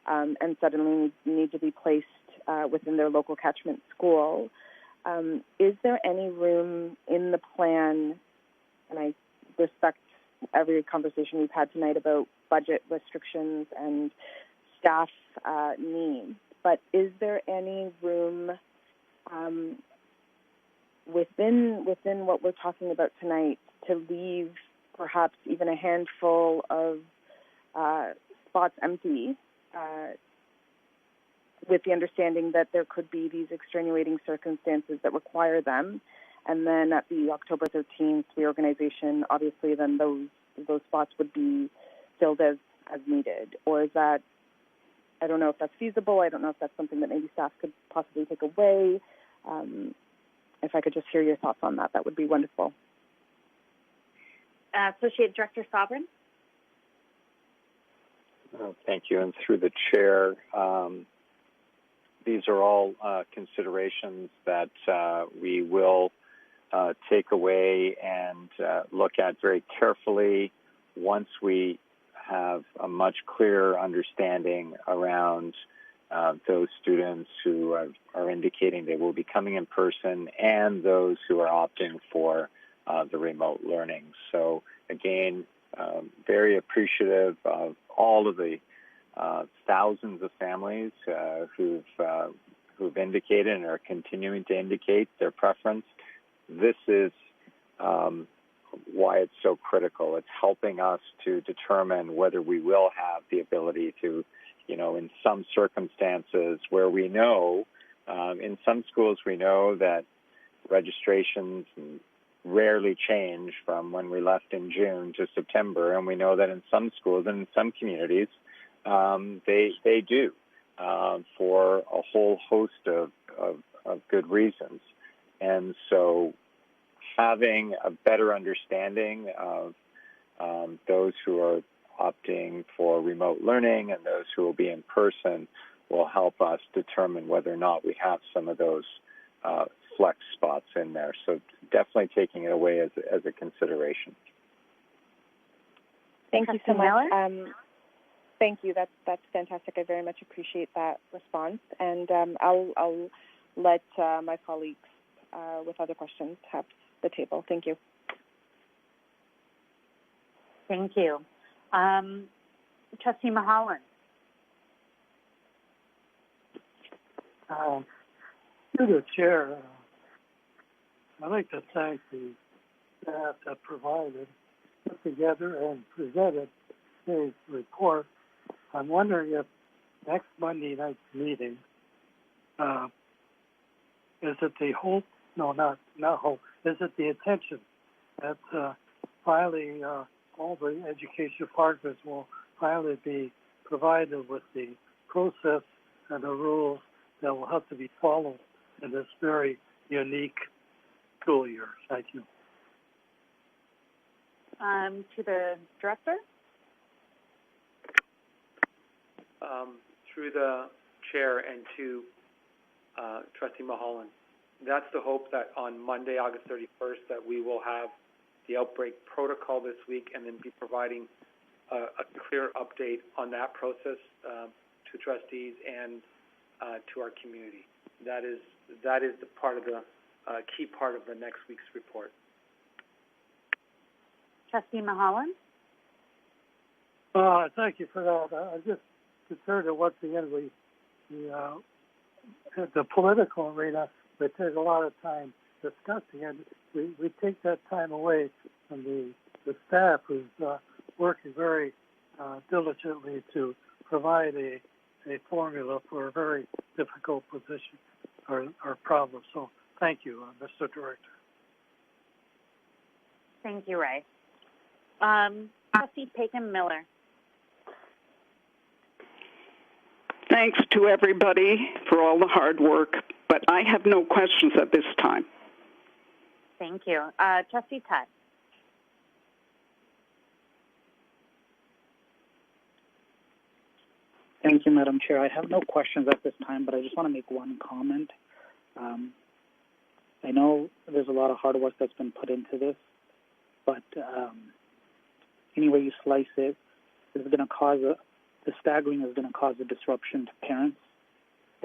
and suddenly need to be placed within their local catchment school. Is there any room in the plan, and I respect every conversation we've had tonight about budget restrictions and staff needs, but is there any room within what we're talking about tonight to leave perhaps even a handful of spots empty with the understanding that there could be these extenuating circumstances that require them, and then at the October 13th reorganization, obviously then those spots would be filled as needed? Or is that, I don't know if that's feasible, I don't know if that's something that maybe staff could possibly take away. If I could just hear your thoughts on that, that would be wonderful. Associate Director Sovereign? Thank you. And through the chair, these are all considerations that we will take away and look at very carefully once we have a much clearer understanding around those students who are indicating they will be coming in person and those who are opting for the remote learning. So again, very appreciative of all of the thousands of families who've indicated and are continuing to indicate their preference. This is why it's so critical. It's helping us to determine whether we will have the ability to, in some circumstances where we know, in some schools we know that registrations rarely change from when we left in June to September, and we know that in some schools and in some communities, they do for a whole host of good reasons. And so having a better understanding of those who are opting for remote learning and those who will be in person will help us determine whether or not we have some of those flex spots in there. So definitely taking it away as a consideration. Thank you so much. Thank you. That's fantastic. I very much appreciate that response. And I'll let my colleagues with other questions have the table. Thank you. Thank you. Trustee Mahalan. Through the chair, I'd like to thank the staff that provided, put together, and presented today's report. I'm wondering if next Monday night's meeting, is it the hope? No, not hope. Is it the intention that finally all the education partners will finally be provided with the process and the rules that will have to be followed in this very unique school year? Thank you. To the director. Through the chair and to Trustee Mahalan, that's the hope that on Monday, August 31st, that we will have the outbreak protocol this week and then be providing a clear update on that process to trustees and to our community. That is the part of the key part of the next week's report. Trustee Mahalan. Thank you for that. I just concerned that once again the political arena, we take a lot of time discussing, and we take that time away from the staff who's working very diligently to provide a formula for a very difficult position or problem. So thank you, Mr. Director. Thank you, Ray. Trustee Paikin-Miller. Thanks to everybody for all the hard work, but I have no questions at this time. Thank you. Trustee Tutt. Thank you, Madam Chair. I have no questions at this time, but I just want to make one comment. I know there's a lot of hard work that's been put into this, but any way you slice it, it's going to cause the staggering is going to cause a disruption to parents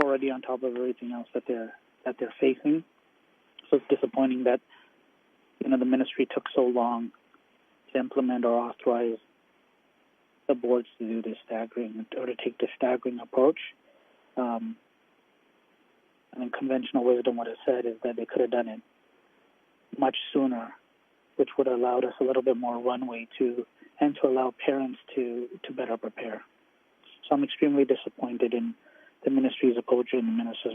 already on top of everything else that they're facing. So it's disappointing that the ministry took so long to implement or authorize the boards to do this staggering or to take this staggering approach. I think conventional wisdom would have said is that they could have done it much sooner, which would have allowed us a little bit more runway to allow parents to better prepare. So I'm extremely disappointed in the ministry's approach and the minister's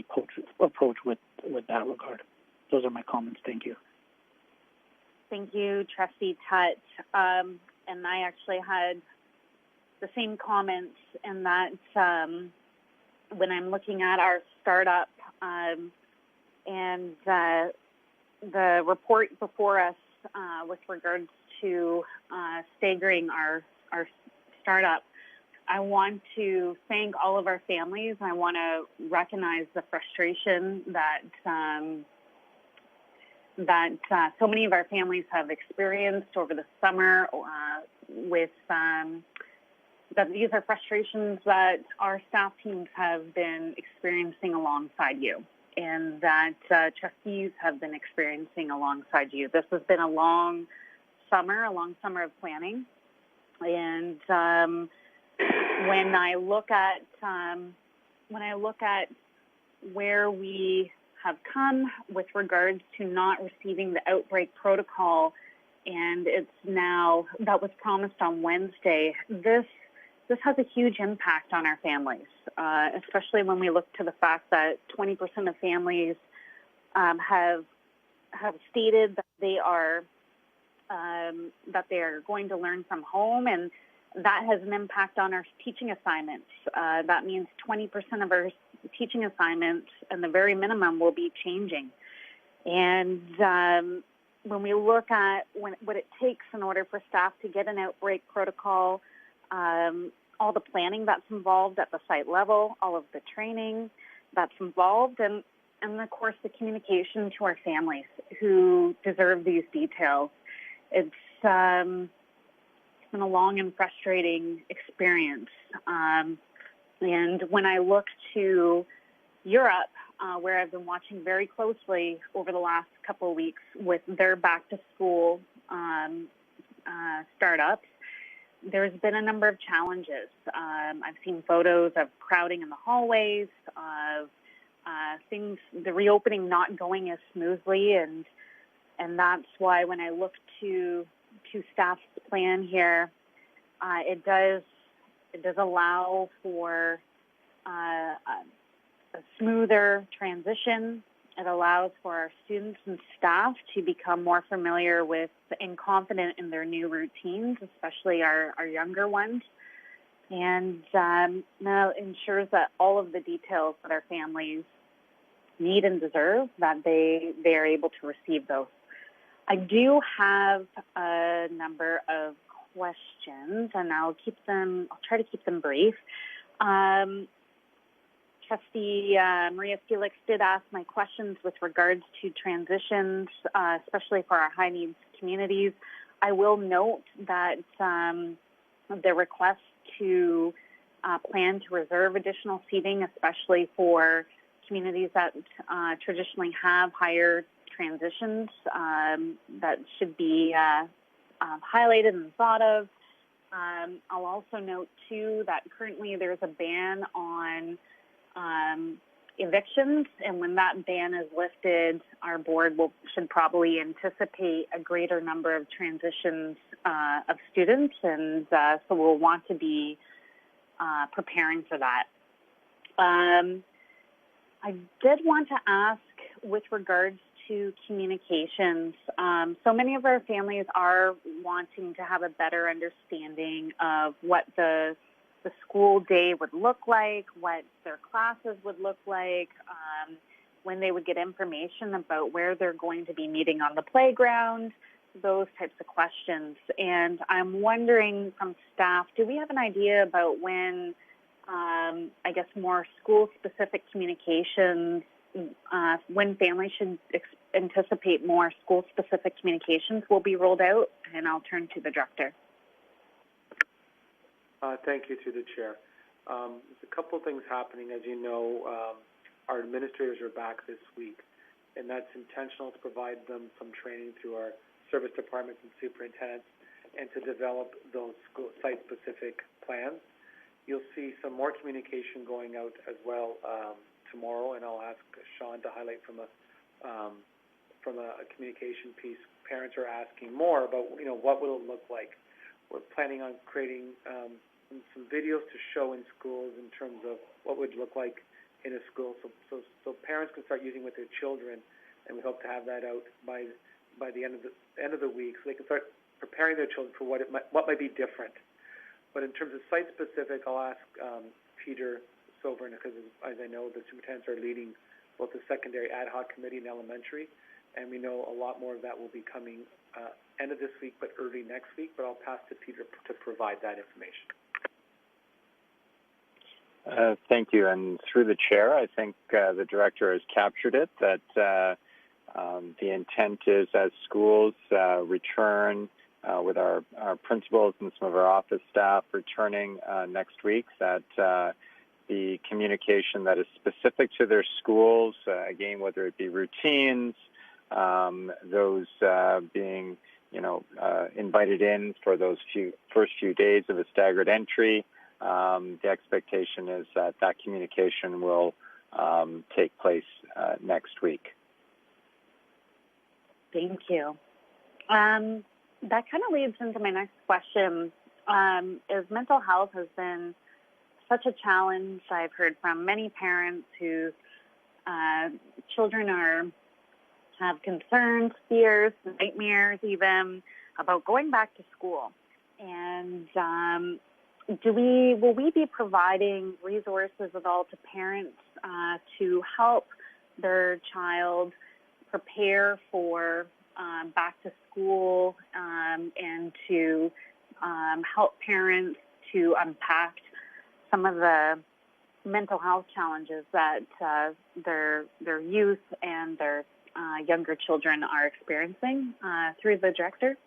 approach with that regard. Those are my comments. Thank you. Thank you, Trustee Tutt. And I actually had the same comments in that when I'm looking at our startup and the report before us with regards to staggering our startup, I want to thank all of our families. I want to recognize the frustration that so many of our families have experienced over the summer with that these are frustrations that our staff teams have been experiencing alongside you, and that trustees have been experiencing alongside you. This has been a long summer of planning, and when I look at where we have come with regards to not receiving the outbreak protocol, and it's now that was promised on Wednesday. This has a huge impact on our families, especially when we look to the fact that 20% of families have stated that they are going to learn from home, and that has an impact on our teaching assignments. That means 20% of our teaching assignments, and the very minimum, will be changing. And when we look at what it takes in order for staff to get an outbreak protocol, all the planning that's involved at the site level, all of the training that's involved, and of course the communication to our families who deserve these details. It's been a long and frustrating experience. And when I look to Europe, where I've been watching very closely over the last couple of weeks with their back-to-school startups, there's been a number of challenges. I've seen photos of crowding in the hallways, of the reopening not going as smoothly, and that's why when I look to staff's plan here, it does allow for a smoother transition. It allows for our students and staff to become more familiar with and confident in their new routines, especially our younger ones. And now ensures that all of the details that our families need and deserve, that they are able to receive those. I do have a number of questions, and I'll try to keep them brief. Trustee Maria Felix did ask my questions with regards to transitions, especially for our high-needs communities. I will note that the request to plan to reserve additional seating, especially for communities that traditionally have higher transitions, that should be highlighted and thought of. I'll also note, too, that currently there's a ban on evictions, and when that ban is lifted, our board should probably anticipate a greater number of transitions of students, and so we'll want to be preparing for that. I did want to ask with regards to communications. So many of our families are wanting to have a better understanding of what the school day would look like, what their classes would look like, when they would get information about where they're going to be meeting on the playground, those types of questions. And I'm wondering from staff, do we have an idea about when, I guess, more school-specific communications, when families should anticipate more school-specific communications will be rolled out? And I'll turn to the director. Thank you to the chair. There's a couple of things happening. As you know, our administrators are back this week, and that's intentional to provide them some training through our service departments and superintendents and to develop those site-specific plans. You'll see some more communication going out as well tomorrow, and I'll ask Sean to highlight from a communication piece. Parents are asking more about, what will it look like. We're planning on creating some videos to show in schools in terms of what would look like in a school, so parents can start using with their children, and we hope to have that out by the end of the week, so they can start preparing their children for what might be different. But in terms of site specific, I'll ask Peter Sovern, because as I know, the superintendents are leading both the secondary ad hoc committee and elementary, and we know a lot more of that will be coming end of this week, but early next week. But I'll pass to Peter to provide that information. Thank you. And through the chair, I think the director has captured it, that the intent is as schools return with our principals and some of our office staff returning next week, that the communication that is specific to their schools, again, whether it be routines, those being, invited in for those first few days of a staggered entry, the expectation is that communication will take place next week. Thank you. That kind of leads into my next question. Is mental health has been such a challenge. I've heard from many parents whose children have concerns, fears, nightmares even about going back to school. And will we be providing resources at all to parents to help their child prepare for back to school and to help parents to unpack some of the mental health challenges that their youth and their younger children are experiencing through the director?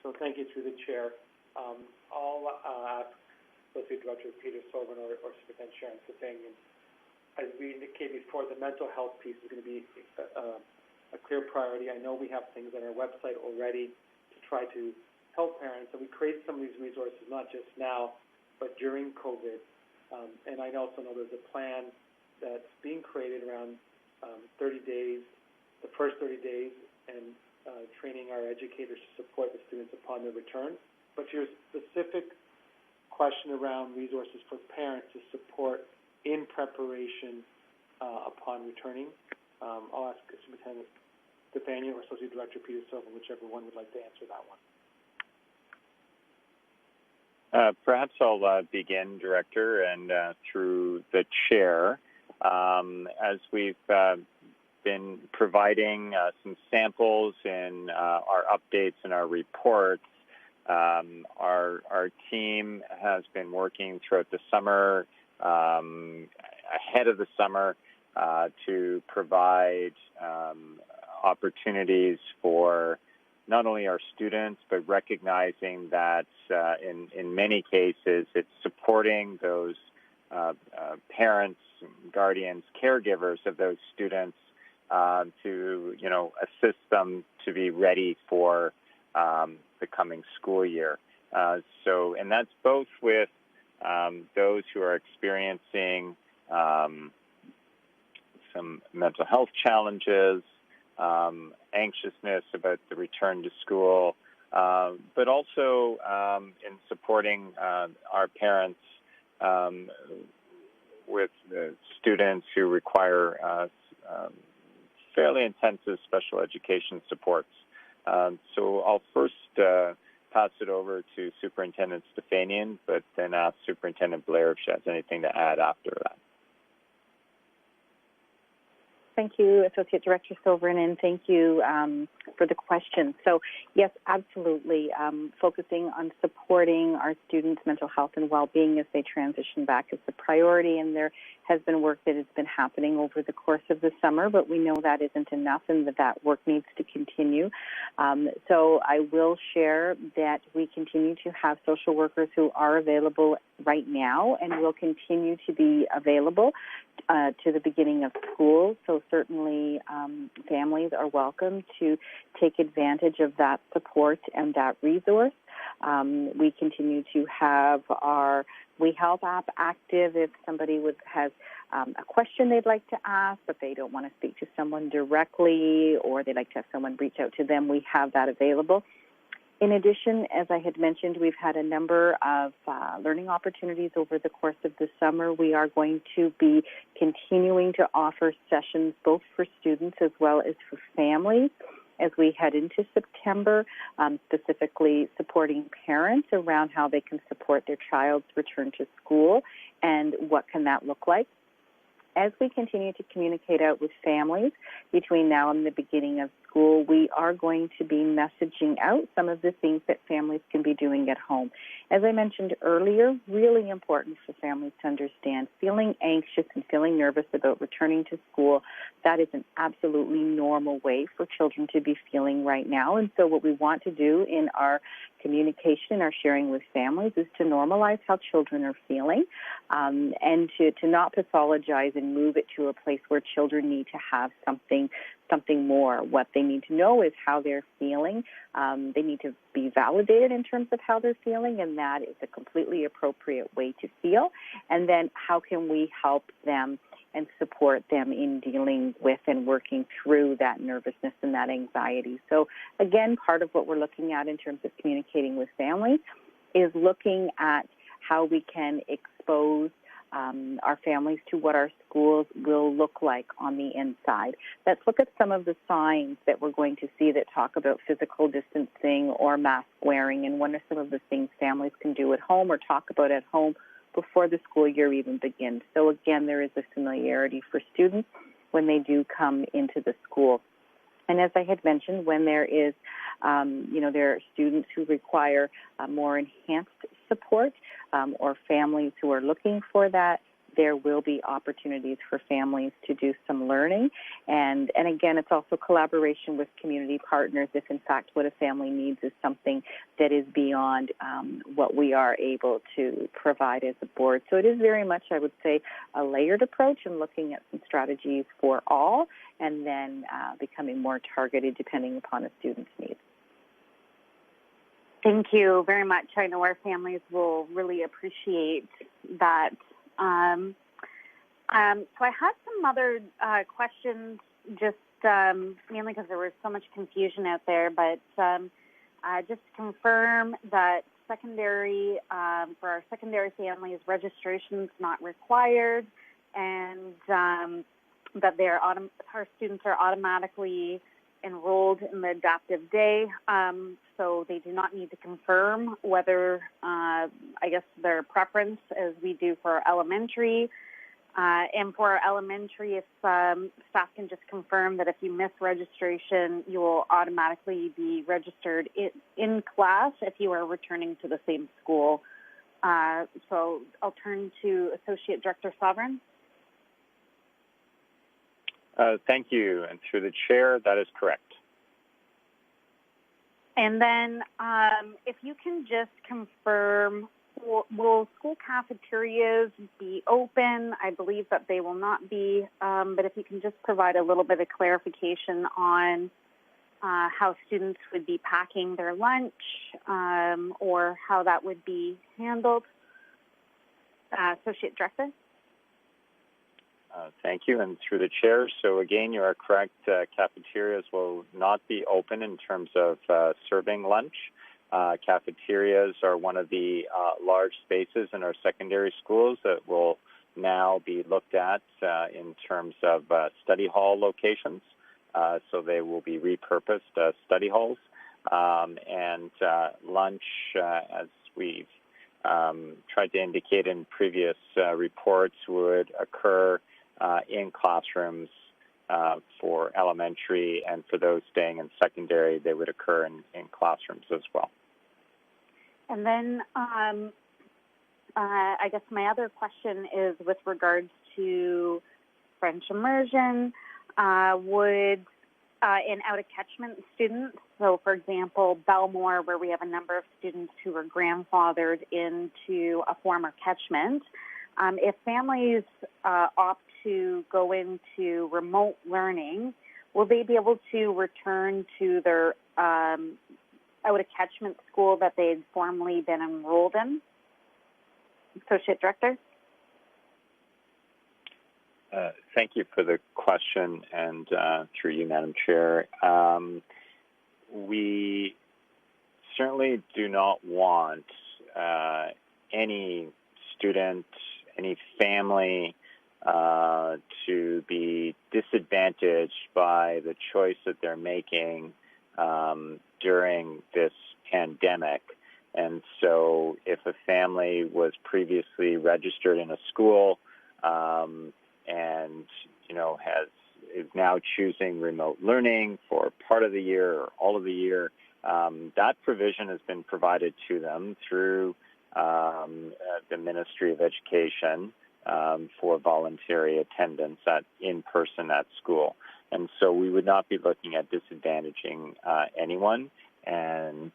So thank you through the chair. I'll ask Associate Director Peter Sobran or Superintendent Sharon Stefanian. As we indicated before, the mental health piece is going to be a clear priority. I know we have things on our website already to try to help parents, and we created some of these resources not just now, but during COVID. And I also know there's a plan that's being created around 30 days, the first 30 days, and training our educators to support the students upon their return. But your specific question around resources for parents to support in preparation upon returning, I'll ask Superintendent Stefanian or Associate Director Peter Silva, whichever one would like to answer that one. Perhaps I'll begin, Director, and through the chair. As we've been providing some samples in our updates and our reports, our team has been working throughout the summer, ahead of the summer, to provide opportunities for not only our students, but recognizing that in many cases it's supporting those parents, guardians, caregivers of those students to assist them to be ready for the coming school year. And that's both with those who are experiencing some mental health challenges, anxiousness about the return to school, but also in supporting our parents with students who require fairly intensive special education supports. So I'll first pass it over to Superintendent Stefanian, but then ask Superintendent Blair if she has anything to add after that. Thank you, Associate Director Silverin, and thank you for the question. So, yes, absolutely. Focusing on supporting our students' mental health and well-being as they transition back is the priority, and there has been work that has been happening over the course of the summer, but we know that isn't enough and that work needs to continue. So I will share that we continue to have social workers who are available right now and will continue to be available to the beginning of school. So certainly families are welcome to take advantage of that support and that resource. We continue to have our WeHelp app active if somebody has a question they'd like to ask, but they don't want to speak to someone directly, or they'd like to have someone reach out to them. We have that available. In addition, as I had mentioned, we've had a number of learning opportunities over the course of the summer. We are going to be continuing to offer sessions both for students as well as for families as we head into September, specifically supporting parents around how they can support their child's return to school and what can that look like. as we continue to communicate out with families between now and the beginning of school, we are going to be messaging out some of the things that families can be doing at home. As I mentioned earlier, really important for families to understand feeling anxious and feeling nervous about returning to school. That is an absolutely normal way for children to be feeling right now. And so what we want to do in our communication, our sharing with families, is to normalize how children are feeling, and to not pathologize and move it to a place where children need to have something more. What they need to know is how they're feeling. They need to be validated in terms of how they're feeling, and that is a completely appropriate way to feel. And then how can we help them and support them in dealing with and working through that nervousness and that anxiety. So again, part of what we're looking at in terms of communicating with families is looking at how we can expose our families to what our schools will look like on the inside. Let's look at some of the signs that we're going to see that talk about physical distancing or mask wearing, and what are some of the things families can do at home or talk about at home before the school year even begins. So again, there is a familiarity for students when they do come into the school. And as I had mentioned, when there is, there are students who require more enhanced support or families who are looking for that, there will be opportunities for families to do some learning. And again, it's also collaboration with community partners if, in fact, what a family needs is something that is beyond what we are able to provide as a board. So it is very much, I would say, a layered approach and looking at some strategies for all, and then becoming more targeted depending upon a student's needs. Thank you very much. I know our families will really appreciate that. So I had some other questions, just mainly because there was so much confusion out there, but just to confirm that secondary, for our secondary families, registration is not required, and that our students are automatically enrolled in the adaptive day, so they do not need to confirm whether, their preference, as we do for our elementary. And for our elementary, if staff can just confirm that if you miss registration, you will automatically be registered in class if you are returning to the same school. So I'll turn to Associate Director Sovereign. Thank you. And through the chair, that is correct. And then if you can just confirm, will school cafeterias be open? I believe that they will not be, but if you can just provide a little bit of clarification on how students would be packing their lunch or how that would be handled. Associate Director. Thank you, and through the chair. So again, you are correct. Cafeterias will not be open in terms of serving lunch. Cafeterias are one of the large spaces in our secondary schools that will now be looked at in terms of study hall locations. So they will be repurposed study halls. And lunch, as we've tried to indicate in previous reports, would occur in classrooms for elementary, and for those staying in secondary, they would occur in classrooms as well. And then I guess my other question is with regards to French immersion. Would in out-of-catchment students, so for example, Belmore, where we have a number of students who are grandfathered into a former catchment, if families opt to go into remote learning, will they be able to return to their out-of-catchment school that they had formerly been enrolled in? Associate Director. Thank you for the question, and through you, Madam Chair. We certainly do not want any student, any family to be disadvantaged by the choice that they're making during this pandemic. And so if a family was previously registered in a school and is now choosing remote learning for part of the year or all of the year, that provision has been provided to them through the Ministry of Education for voluntary attendance in person at school. And so we would not be looking at disadvantaging anyone, and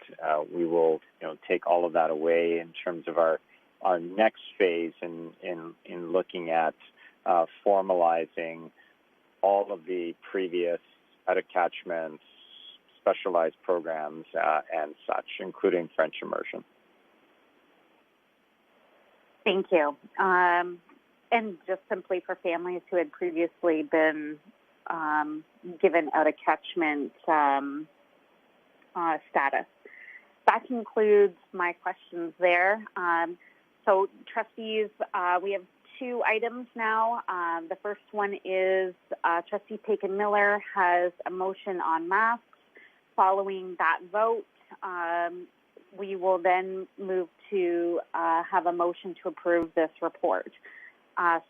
we will take all of that away in terms of our next phase in looking at formalizing all of the previous out-of-catchments, specialized programs, and such, including French immersion. Thank you. And just simply for families who had previously been given out-of-catchment status. That concludes my questions there. So, trustees, we have 2 items now. The first one is Trustee Paikin-Miller has a motion on masks. Following that vote, we will then move to have a motion to approve this report.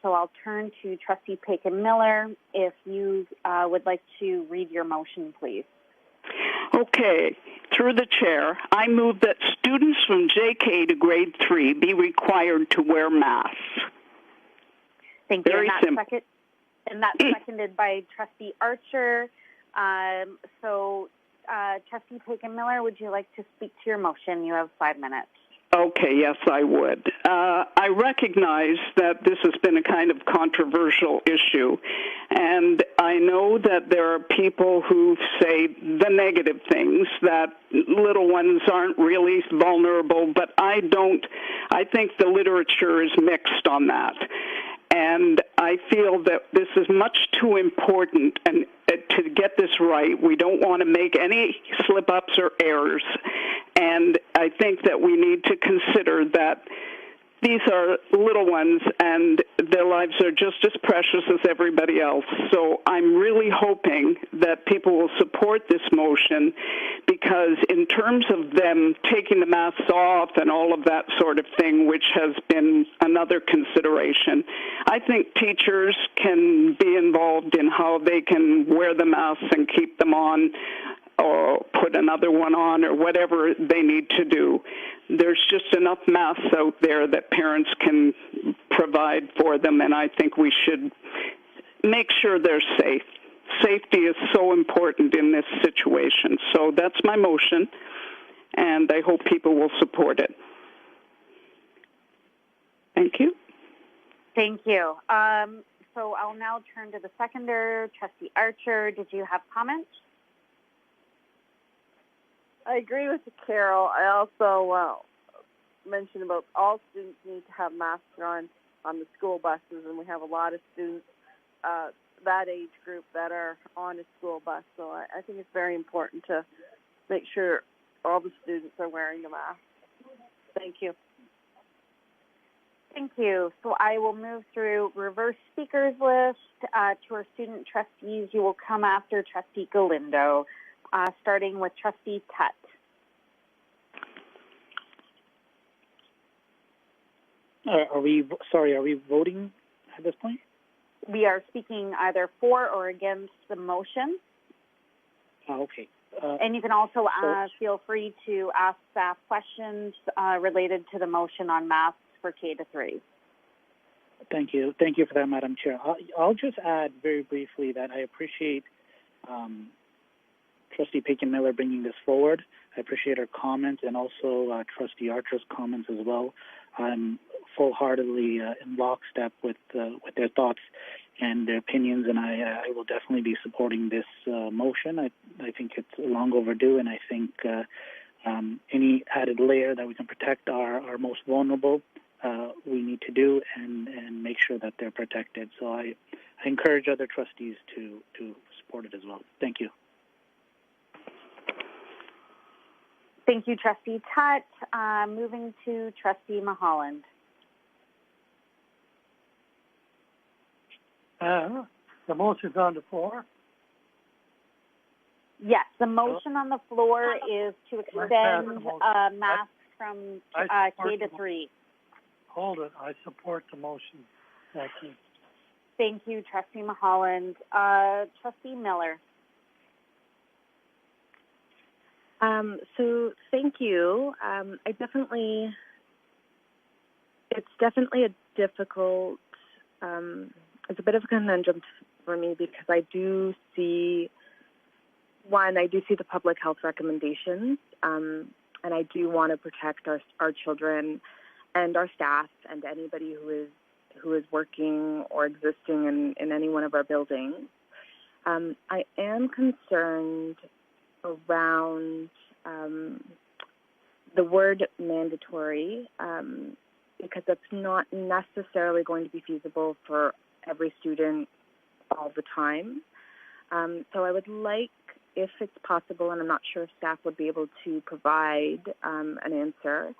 So I'll turn to Trustee Paikin-Miller. If you would like to read your motion, please. Okay. Through the chair, I move that students from JK to grade 3 be required to wear masks. Thank you. Very simple. And that's seconded by Trustee Archer. Trustee Paikin-Miller, would you like to speak to your motion? You have 5 minutes. Okay, yes, I would. I recognize that this has been a kind of controversial issue, and I know that there are people who say the negative things, that little ones aren't really vulnerable, but I don't. I think the literature is mixed on that. And I feel that this is much too important, and to get this right, we don't want to make any slip-ups or errors. And I think that we need to consider that these are little ones, and their lives are just as precious as everybody else. So I'm really hoping that people will support this motion, because in terms of them taking the masks off and all of that sort of thing, which has been another consideration, I think teachers can be involved in how they can wear the masks and keep them on, or put another one on, or whatever they need to do. There's just enough masks out there that parents can provide for them, and I think we should make sure they're safe. Safety is so important in this situation. So that's my motion, and I hope people will support it. Thank you. Thank you. So I'll now turn to the seconder, Trustee Archer. Did you have comments? I agree with Carol. I also mentioned about all students need to have masks on the school buses, and we have a lot of students that age group that are on a school bus. So I think it's very important to make sure all the students are wearing a mask. Thank you. Thank you. So I will move through reverse speakers list to our student trustees. You will come after Trustee Galindo. Starting with Trustee Tutt. Are we voting at this point? We are speaking either for or against the motion. Okay. And you can also feel free to ask staff questions related to the motion on masks for K to 3. Thank you. Thank you for that, Madam Chair. I'll just add very briefly that I appreciate Trustee Paikin-Miller bringing this forward. I appreciate her comments, and also Trustee Archer's comments as well. I'm full-heartedly in lockstep with their thoughts and their opinions, and I will definitely be supporting this motion. I think it's long overdue, and I think any added layer that we can protect our most vulnerable, we need to do, and make sure that they're protected. So I encourage other trustees to support it as well. Thank you. Thank you, Trustee Tutt. Moving to Trustee Mulholland. The motion's on the floor? Yes, the motion on the floor is to extend masks from K to 3. Hold it. I support the motion. Thank you. Thank you, Trustee Mulholland. Trustee Miller. So thank you. It's definitely a difficult, it's a bit of a conundrum for me because I do see the public health recommendations, and I do want to protect our children and our staff and anybody who is working or existing in any one of our buildings. I am concerned around the word mandatory because that's not necessarily going to be feasible for every student all the time. So I would like, if it's possible, and I'm not sure if staff would be able to provide an answer,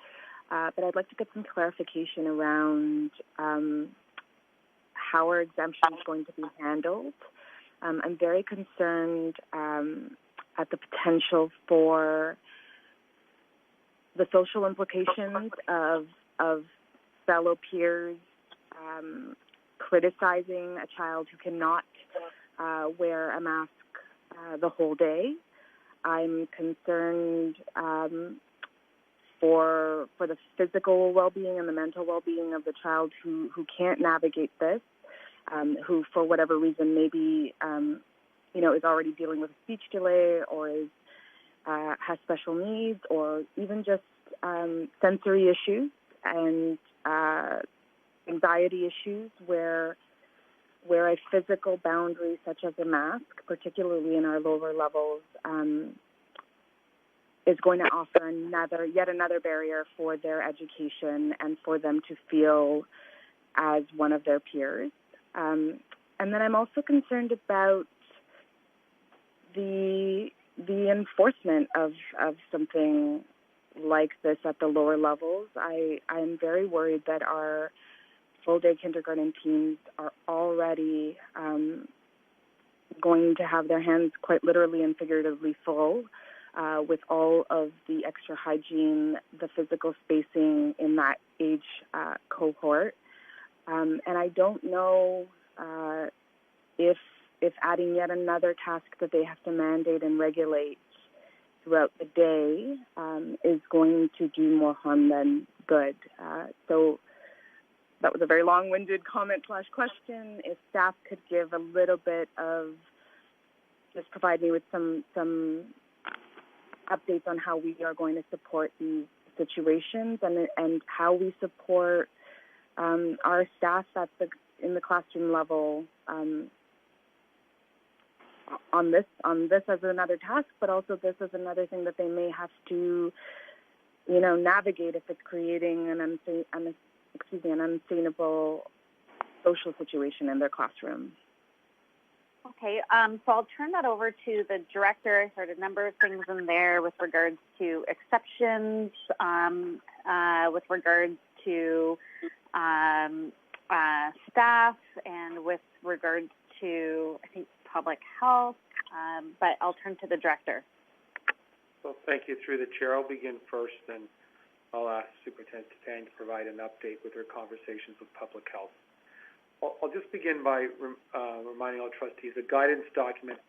but I'd like to get some clarification around how our exemption is going to be handled. I'm very concerned at the potential for the social implications of fellow peers criticizing a child who cannot wear a mask the whole day. I'm concerned for the physical well-being and the mental well-being of the child who can't navigate this, who for whatever reason maybe is already dealing with a speech delay or has special needs or even just sensory issues and anxiety issues where a physical boundary such as a mask, particularly in our lower levels, is going to offer yet another barrier for their education and for them to feel as one of their peers. And then I'm also concerned about the enforcement of something like this at the lower levels. I'm very worried that our full-day kindergarten teams are already going to have their hands quite literally and figuratively full with all of the extra hygiene, the physical spacing in that age cohort. And I don't know if adding yet another task that they have to mandate and regulate throughout the day is going to do more harm than good. So that was a very long-winded comment/question. If staff could give a little bit of, just provide me with some updates on how we are going to support these situations and how we support our staff in the classroom level on this as another task, but also this as another thing that they may have to, navigate if it's creating an unsustainable social situation in their classroom. Okay, so I'll turn that over to the director. I heard a number of things in there with regards to exceptions, with regards to staff, and with regards to, I think, public health, but I'll turn to the director. Well, thank you. Through the chair, I'll begin first, and I'll ask Superintendent Tang to provide an update with her conversations with public health. I'll just begin by reminding all trustees the guidance document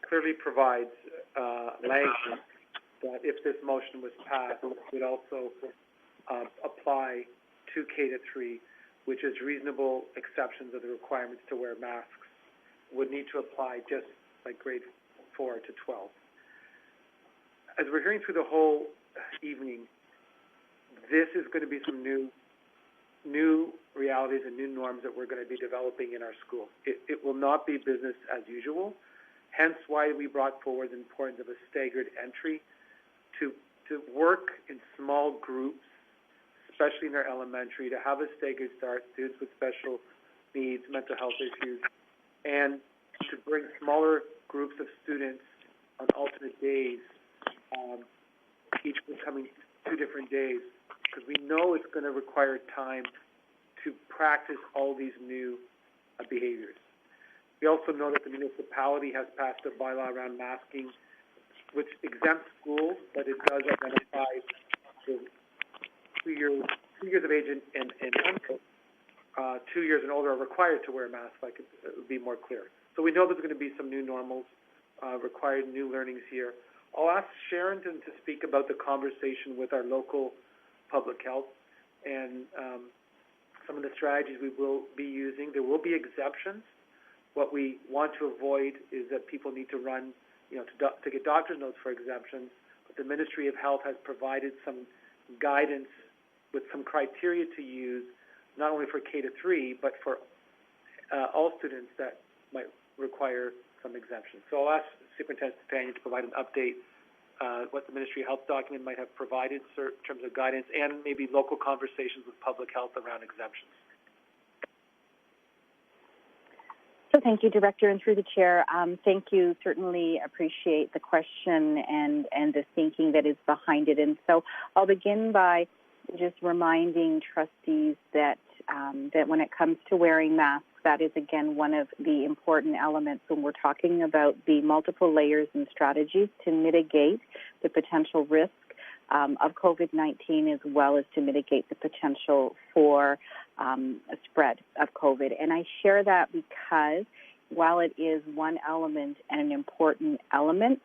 clearly provides language that if this motion was passed, would also apply to K-3, which is reasonable exceptions of the requirements to wear masks would need to apply just like grade 4 to 12. As we're hearing through the whole evening, this is going to be some new realities and new norms that we're going to be developing in our school. It will not be business as usual, hence why we brought forward the importance of a staggered entry to work in small groups, especially in our elementary, to have a staggered start, students with special needs, mental health issues, and to bring smaller groups of students on alternate days, each coming 2 different days, because we know it's going to require time to practice all these new behaviors. We also know that the municipality has passed a bylaw around masking, which exempts schools, but it does identify the 2 years of age and under 2 years and older are required to wear a mask, like it would be more clear. So we know there's going to be some new normals, required new learnings here. I'll ask Sharon to speak about the conversation with our local public health and some of the strategies we will be using. There will be exceptions. What we want to avoid is that people need to run, to get doctor's notes for exemptions. But the Ministry of Health has provided some guidance with some criteria to use, not only for K to 3, but for all students that might require some exemptions. So I'll ask Superintendent Stepanian to provide an update what the Ministry of Health document might have provided in terms of guidance and maybe local conversations with public health around exemptions. So thank you, Director, and through the Chair. Thank you. Certainly appreciate the question and the thinking that is behind it. And so I'll begin by just reminding trustees that that when it comes to wearing masks, that is, again, one of the important elements when we're talking about the multiple layers and strategies to mitigate the potential risk of COVID-19 as well as to mitigate the potential for a spread of COVID. And I share that because while it is one element and an important element,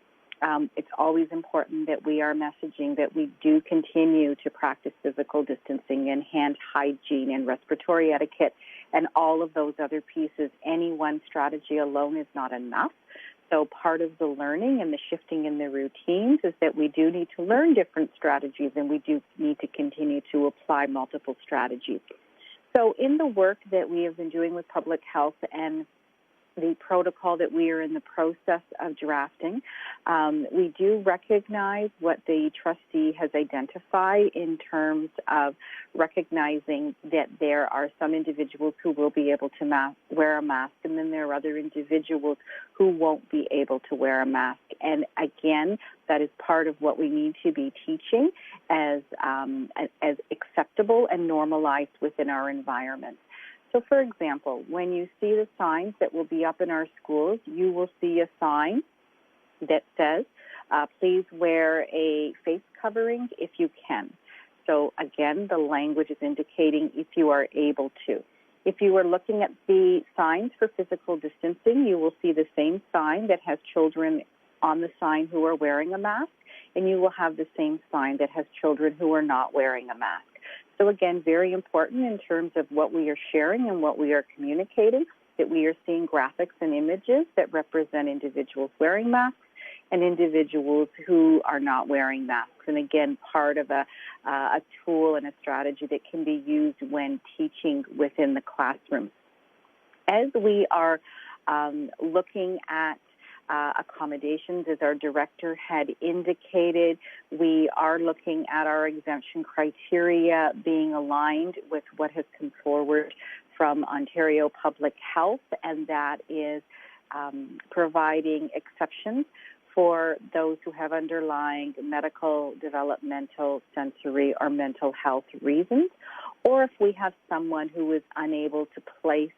it's always important that we are messaging that we do continue to practice physical distancing and hand hygiene and respiratory etiquette and all of those other pieces. Any one strategy alone is not enough. So part of the learning and the shifting in the routines is that we do need to learn different strategies and we do need to continue to apply multiple strategies. So in the work that we have been doing with public health and the protocol that we are in the process of drafting, we do recognize what the trustee has identified in terms of recognizing that there are some individuals who will be able to wear a mask, and then there are other individuals who won't be able to wear a mask. And again, that is part of what we need to be teaching as acceptable and normalized within our environment. So, for example, when you see the signs that will be up in our schools, you will see a sign that says, please wear a face covering if you can. So, again, the language is indicating if you are able to. If you are looking at the signs for physical distancing, you will see the same sign that has children on the sign who are wearing a mask, and you will have the same sign that has children who are not wearing a mask. So again, very important in terms of what we are sharing and what we are communicating, that we are seeing graphics and images that represent individuals wearing masks and individuals who are not wearing masks. And again, part of a tool and a strategy that can be used when teaching within the classroom. As we are looking at accommodations, as our director had indicated, we are looking at our exemption criteria being aligned with what has come forward from Ontario Public Health, and that is providing exceptions for those who have underlying medical, developmental, sensory, or mental health reasons, or if we have someone who is unable to place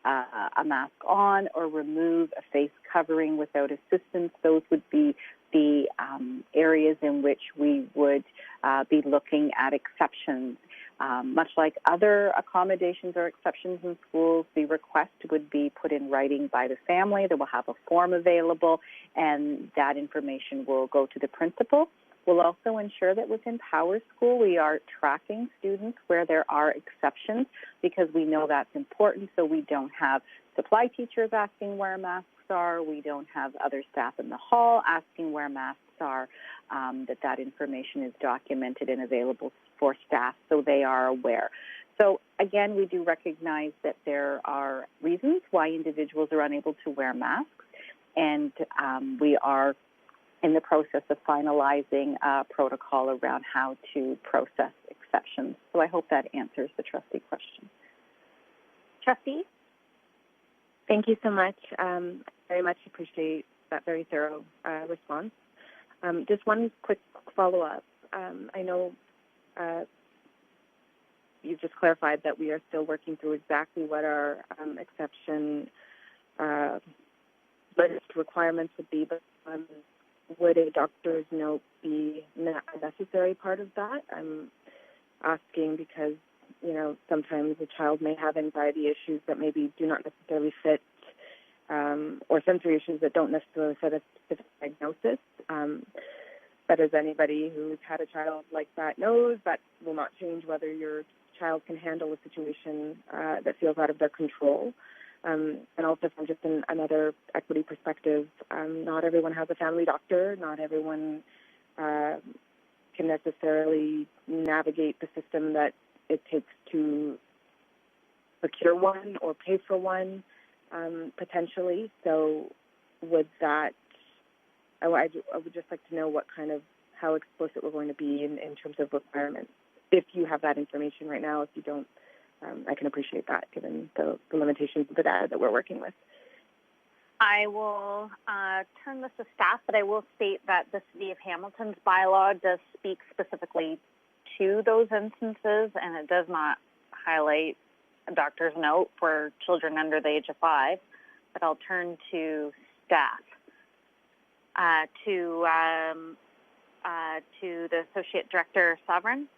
a mask on or remove a face covering without assistance, those would be the areas in which we would be looking at exceptions. Much like other accommodations or exceptions in schools, the request would be put in writing by the family. They will have a form available, and that information will go to the principal. We'll also ensure that within Power School, we are tracking students where there are exceptions because we know that's important, so we don't have supply teachers asking where masks are. We don't have other staff in the hall asking where masks are, that information is documented and available for staff so they are aware. So, again, we do recognize that there are reasons why individuals are unable to wear masks, and we are in the process of finalizing a protocol around how to process exceptions. So I hope that answers the trustee question. Trustee? Thank you so much. Very much appreciate that very thorough response. Just one quick follow-up. I know you've just clarified that we are still working through exactly what our exception list requirements would be, but would a doctor's note be a necessary part of that? I'm asking because sometimes a child may have anxiety issues that maybe do not necessarily fit, or sensory issues that don't necessarily fit a specific diagnosis. But as anybody who's had a child like that knows, that will not change whether your child can handle a situation that feels out of their control. And also from just another equity perspective, not everyone has a family doctor. Not everyone can necessarily navigate the system that it takes to procure one or pay for one, potentially. So would that, I would just like to know how explicit we're going to be in terms of requirements. If you have that information right now, if you don't, I can appreciate that given the limitations of the data that we're working with. I will turn this to staff, but I will state that the City of Hamilton's bylaw does speak specifically to those instances, and it does not highlight a doctor's note for children under the age of 5. But I'll turn to staff, to the Associate Director, Sovereign.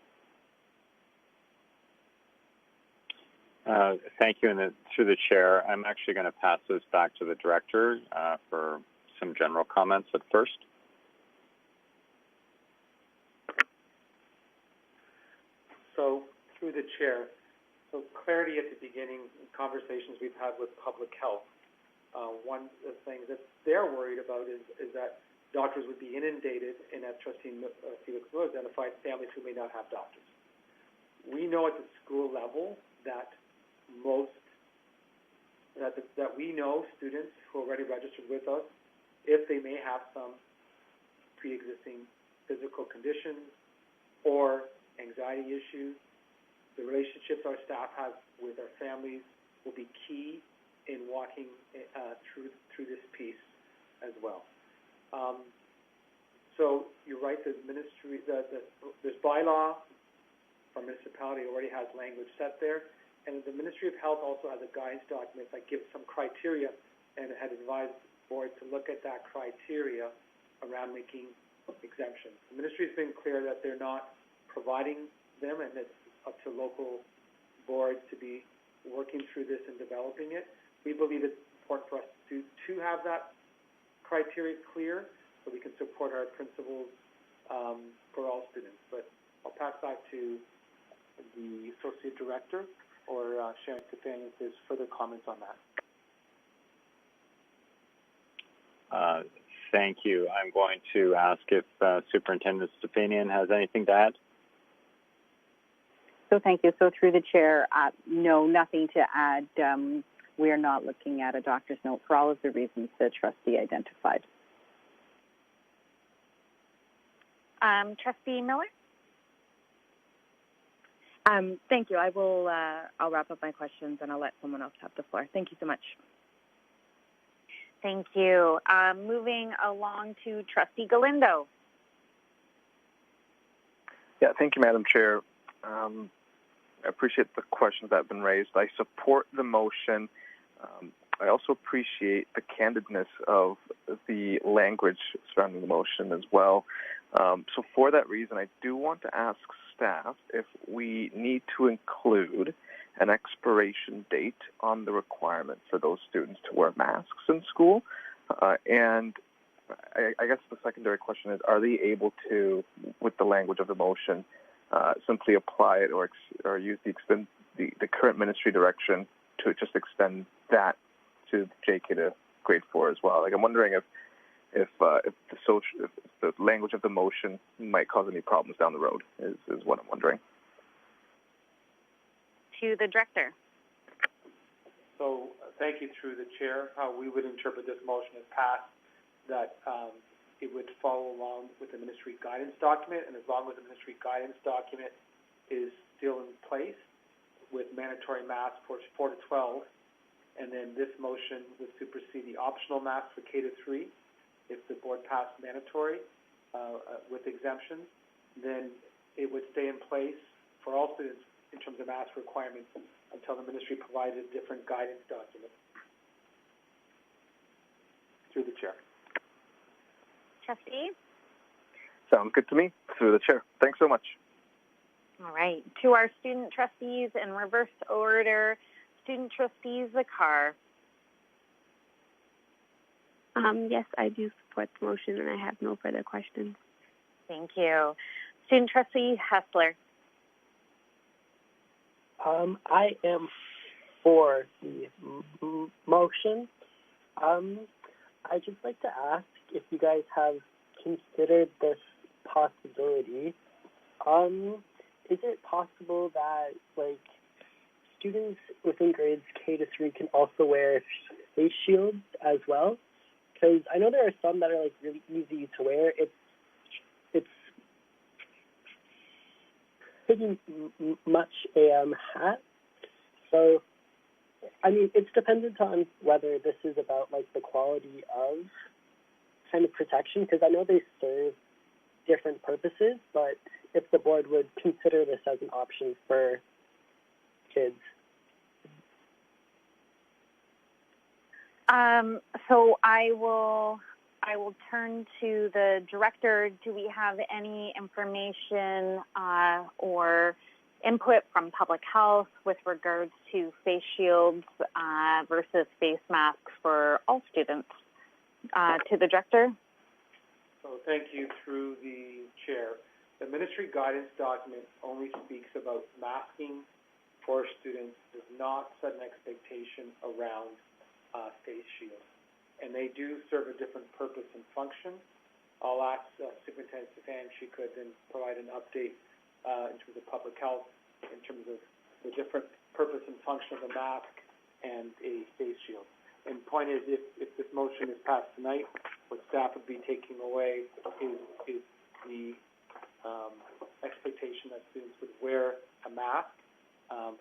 Thank you, and through the chair, I'm actually going to pass this back to the director for some general comments at first. So, through the chair, so clarity at the beginning, conversations we've had with public health. One of the things that they're worried about is that doctors would be inundated, and as Trustee Felix Miller identified, families who may not have doctors. We know at the school level that that we know students who are already registered with us, if they may have some pre-existing physical conditions or anxiety issues, the relationships our staff has with our families will be key in walking through this piece as well. So you're right, the ministry, this bylaw for municipality already has language set there, and the Ministry of Health also has a guidance document that gives some criteria and had advised the board to look at that criteria around making exemptions. The ministry has been clear that they're not providing them, and it's up to local boards to be working through this and developing it. We believe it's important for us to have that criteria clear so we can support our principals for all students. But I'll pass back to the Associate Director or Sharon Stefani if there's further comments on that. Thank you. I'm going to ask if Superintendent Stefanian has anything to add. So thank you. So through the chair, no, nothing to add. We are not looking at a doctor's note for all of the reasons the trustee identified. Trustee Miller? Thank you. I'll wrap up my questions and I'll let someone else have the floor. Thank you so much. Thank you. Moving along to Trustee Galindo. Yeah, thank you, Madam Chair. I appreciate the questions that have been raised. I support the motion. I also appreciate the candidness of the language surrounding the motion as well. So for that reason, I do want to ask staff if we need to include an expiration date on the requirement for those students to wear masks in school. And I guess the secondary question is, are they able to, with the language of the motion, simply apply it or use the current ministry direction to just extend that to JK to grade 4 as well? Like, I'm wondering if the language of the motion might cause any problems down the road is what I'm wondering. To the director. So thank you through the chair. How we would interpret this motion as passed, that it would follow along with the ministry guidance document, and as long as the ministry guidance document is still in place with mandatory masks for 4 to 12, and then this motion would supersede the optional mask for K to 3. If the board passed mandatory with exemptions, then it would stay in place for all students in terms of mask requirements until the ministry provided a different guidance document. Through the chair. Trustee? Sounds good to me. Through the chair. Thanks so much. All right. To our student trustees in reverse order, student trustees Zakar. Yes, I do support the motion, and I have no further questions. Thank you. Student trustee Hessler. I am for the motion. I'd just like to ask if you guys have considered this possibility. Is it possible that, like, students within grades K to 3 can also wear face shields as well? Because I know there are some that are, like, really easy to wear. It's pretty much a hat. So, I mean, it's dependent on whether this is about, like, the quality of kind of protection, because I know they serve different purposes, but if the board would consider this as an option for kids. So I will turn to the director. Do we have any information or input from public health with regards to face shields versus face masks for all students? To the director. So thank you through the chair. The ministry guidance document only speaks about masking for students, does not set an expectation around face shields. And they do serve a different purpose and function. I'll ask Superintendent Epiphan if she could then provide an update in terms of public health, in terms of the different purpose and function of a mask and a face shield. And the point is, if this motion is passed tonight, what staff would be taking away is the expectation that students would wear a mask,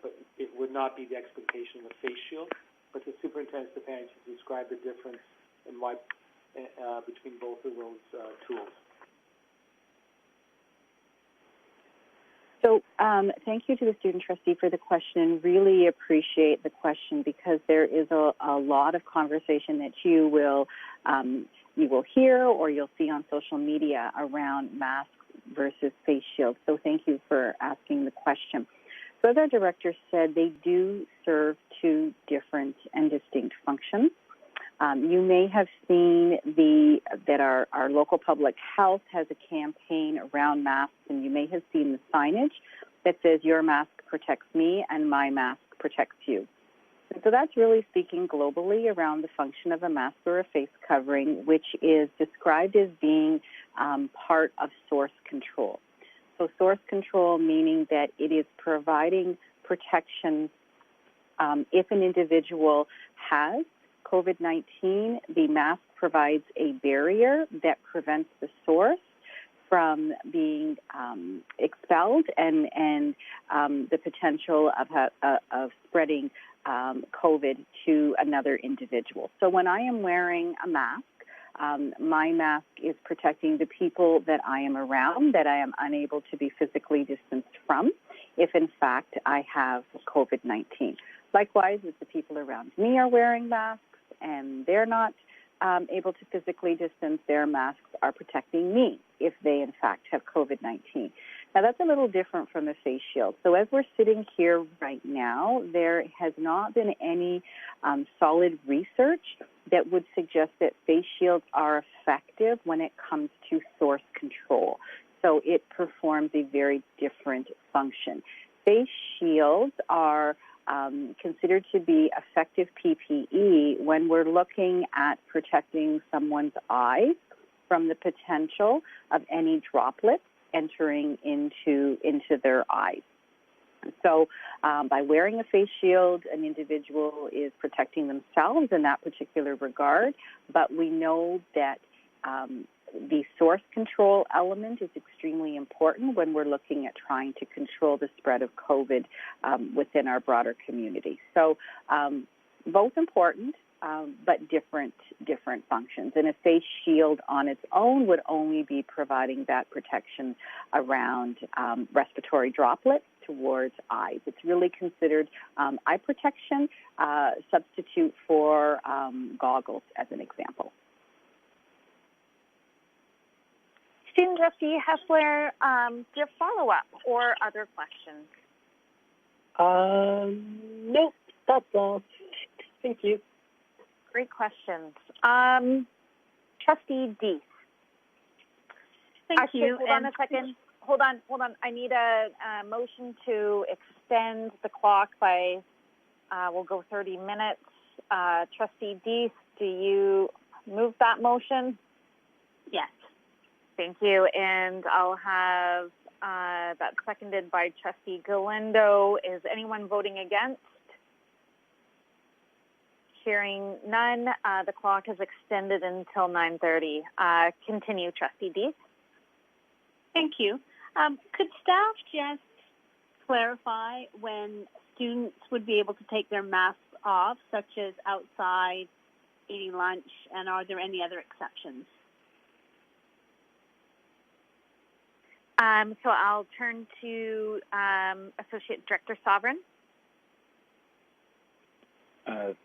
but it would not be the expectation of a face shield. But the superintendent's Epiphan to describe the difference in why between both of those tools. So thank you to the student trustee for the question, and really appreciate the question, because there is a lot of conversation that you will hear or you'll see on social media around masks versus face shields. So thank you for asking the question. So as our director said, they do serve two different and distinct functions. You may have seen that our local public health has a campaign around masks, and you may have seen the signage that says, "Your mask protects me and my mask protects you." And so that's really speaking globally around the function of a mask or a face covering, which is described as being part of source control. So source control meaning that it is providing protection if an individual has COVID-19, the mask provides a barrier that prevents the source from being expelled and the potential of spreading COVID to another individual. So when I am wearing a mask, my mask is protecting the people that I am around, that I am unable to be physically distanced from, if in fact I have COVID-19. Likewise, if the people around me are wearing masks and they're not able to physically distance, their masks are protecting me if they in fact have COVID-19. Now that's a little different from the face shield. So as we're sitting here right now, there has not been any solid research that would suggest that face shields are effective when it comes to source control. So it performs a very different function. Face shields are considered to be effective PPE when we're looking at protecting someone's eyes from the potential of any droplets entering into their eyes. So by wearing a face shield, an individual is protecting themselves in that particular regard, but we know that the source control element is extremely important when we're looking at trying to control the spread of COVID within our broader community. So both important, but different functions. And a face shield on its own would only be providing that protection around respiratory droplets towards eyes. It's really considered eye protection, substitute for goggles, as an example. Student Trustee Hessler, do you have follow-up or other questions? Nope, that's all. Thank you. Great questions. Trustee Deese. Thank you. Hold on a second. Hold on. I need a motion to extend the clock by, we'll go 30 minutes. Trustee Deese, do you move that motion? Yes. Thank you. And I'll have that seconded by Trustee Galindo. Is anyone voting against? Hearing none, the clock is extended until 9:30. Continue, Trustee Deese. Thank you. Could staff just clarify when students would be able to take their masks off, such as outside, eating lunch, and are there any other exceptions? So I'll turn to Associate Director Sovereign.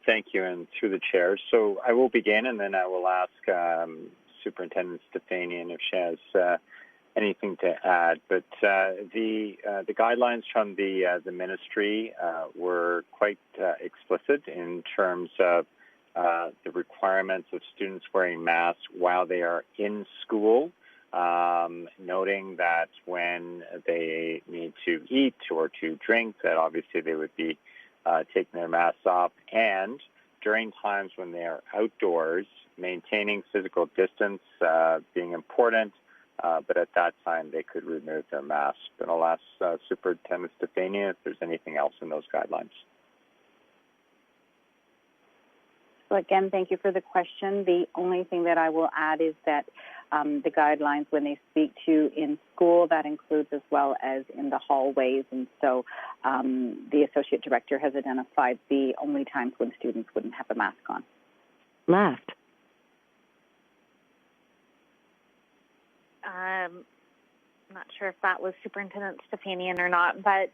Thank you, and through the chair. So I will begin, and then I will ask Superintendent Stefanian if she has anything to add. But the guidelines from the ministry were quite explicit in terms of the requirements of students wearing masks while they are in school, noting that when they need to eat or to drink, that obviously they would be taking their masks off, and during times when they are outdoors, maintaining physical distance being important, but at that time they could remove their masks. But I'll ask Superintendent Stefania if there's anything else in those guidelines. So again, thank you for the question. The only thing that I will add is that the guidelines, when they speak to in school, that includes as well as in the hallways. And so the Associate Director has identified the only times when students wouldn't have a mask on. Left. I'm not sure if that was Superintendent Stefanian or not, but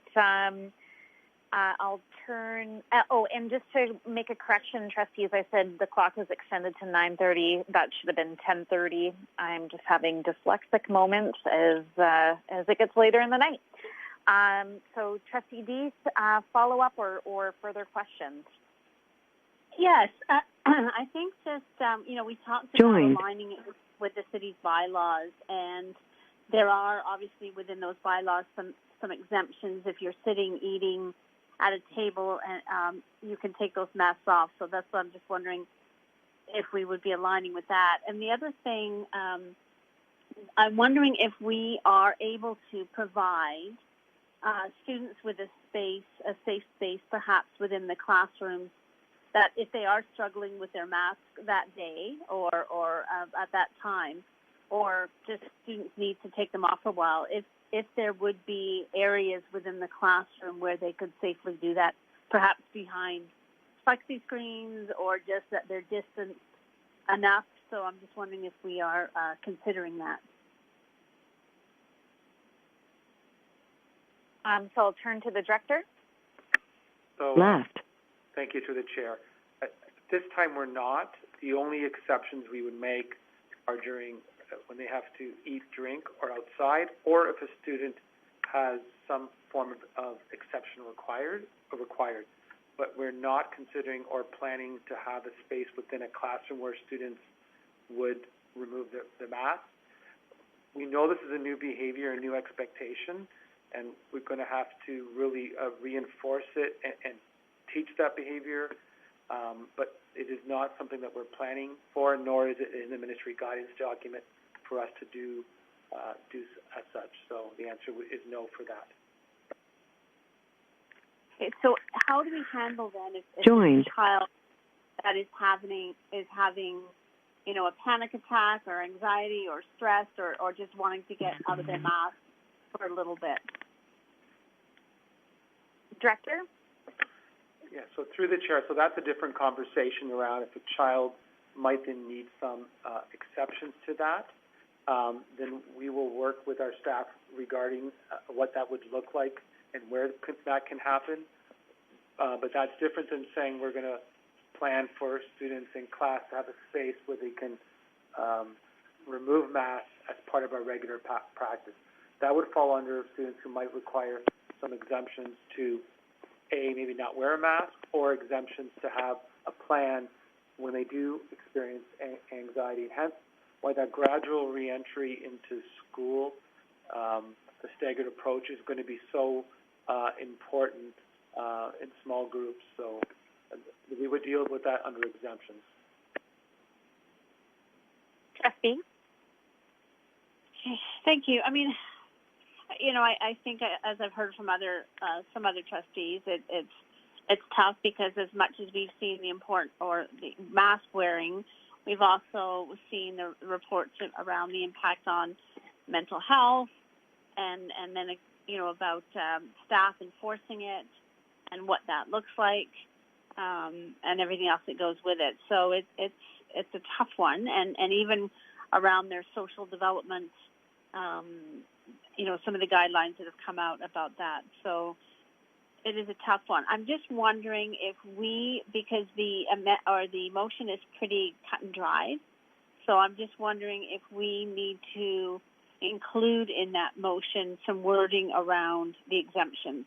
I'll turn. And just to make a correction, trustees, I said the clock was extended to 9:30. That should have been 10:30. I'm just having dyslexic moments as it gets later in the night. So, Trustee Deese, follow up or further questions? Yes, I think just we talked about aligning it with the city's bylaws, and there are obviously within those bylaws some exemptions if you're sitting eating at a table, and you can take those masks off. So that's what I'm just wondering if we would be aligning with that. And the other thing, I'm wondering if we are able to provide students with a safe space, perhaps within the classrooms, that if they are struggling with their mask that day or at that time, or just students need to take them off for a while, if there would be areas within the classroom where they could safely do that, perhaps behind plexi screens or just that they're distanced enough. So I'm just wondering if we are considering that. So I'll turn to the director. So, Left. Thank you to the chair. At this time, we're not. The only exceptions we would make are during when they have to eat, drink, or outside, or if a student has some form of exception required. But we're not considering or planning to have a space within a classroom where students would remove the mask. We know this is a new behavior, a new expectation, and we're going to have to really reinforce it and teach that behavior, but it is not something that we're planning for, nor is it in the ministry guidance document for us to do as such. So the answer is no for that. Okay, so how do we handle then if Joined. a child that is having a panic attack or anxiety or stress or just wanting to get out of their mask for a little bit? Director? Yeah, so through the chair, so that's a different conversation around if a child might then need some exceptions to that. Then we will work with our staff regarding what that would look like and where that can happen. But that's different than saying we're going to plan for students in class to have a space where they can remove masks as part of our regular practice. That would fall under students who might require some exemptions to, maybe not wear a mask, or exemptions to have a plan when they do experience anxiety. And hence, why that gradual reentry into school, the staggered approach, is going to be so important in small groups. So we would deal with that under exemptions. Trustee? Okay, thank you. I mean, I think, as I've heard from some other trustees, it's tough because as much as we've seen the mask wearing, we've also seen the reports around the impact on mental health, and then about staff enforcing it and what that looks like, and everything else that goes with it. So it's a tough one, and even around their social development. Some of the guidelines that have come out about that. So it is a tough one. I'm just wondering if because the motion is pretty cut and dry, so I'm just wondering if we need to include in that motion some wording around the exemptions.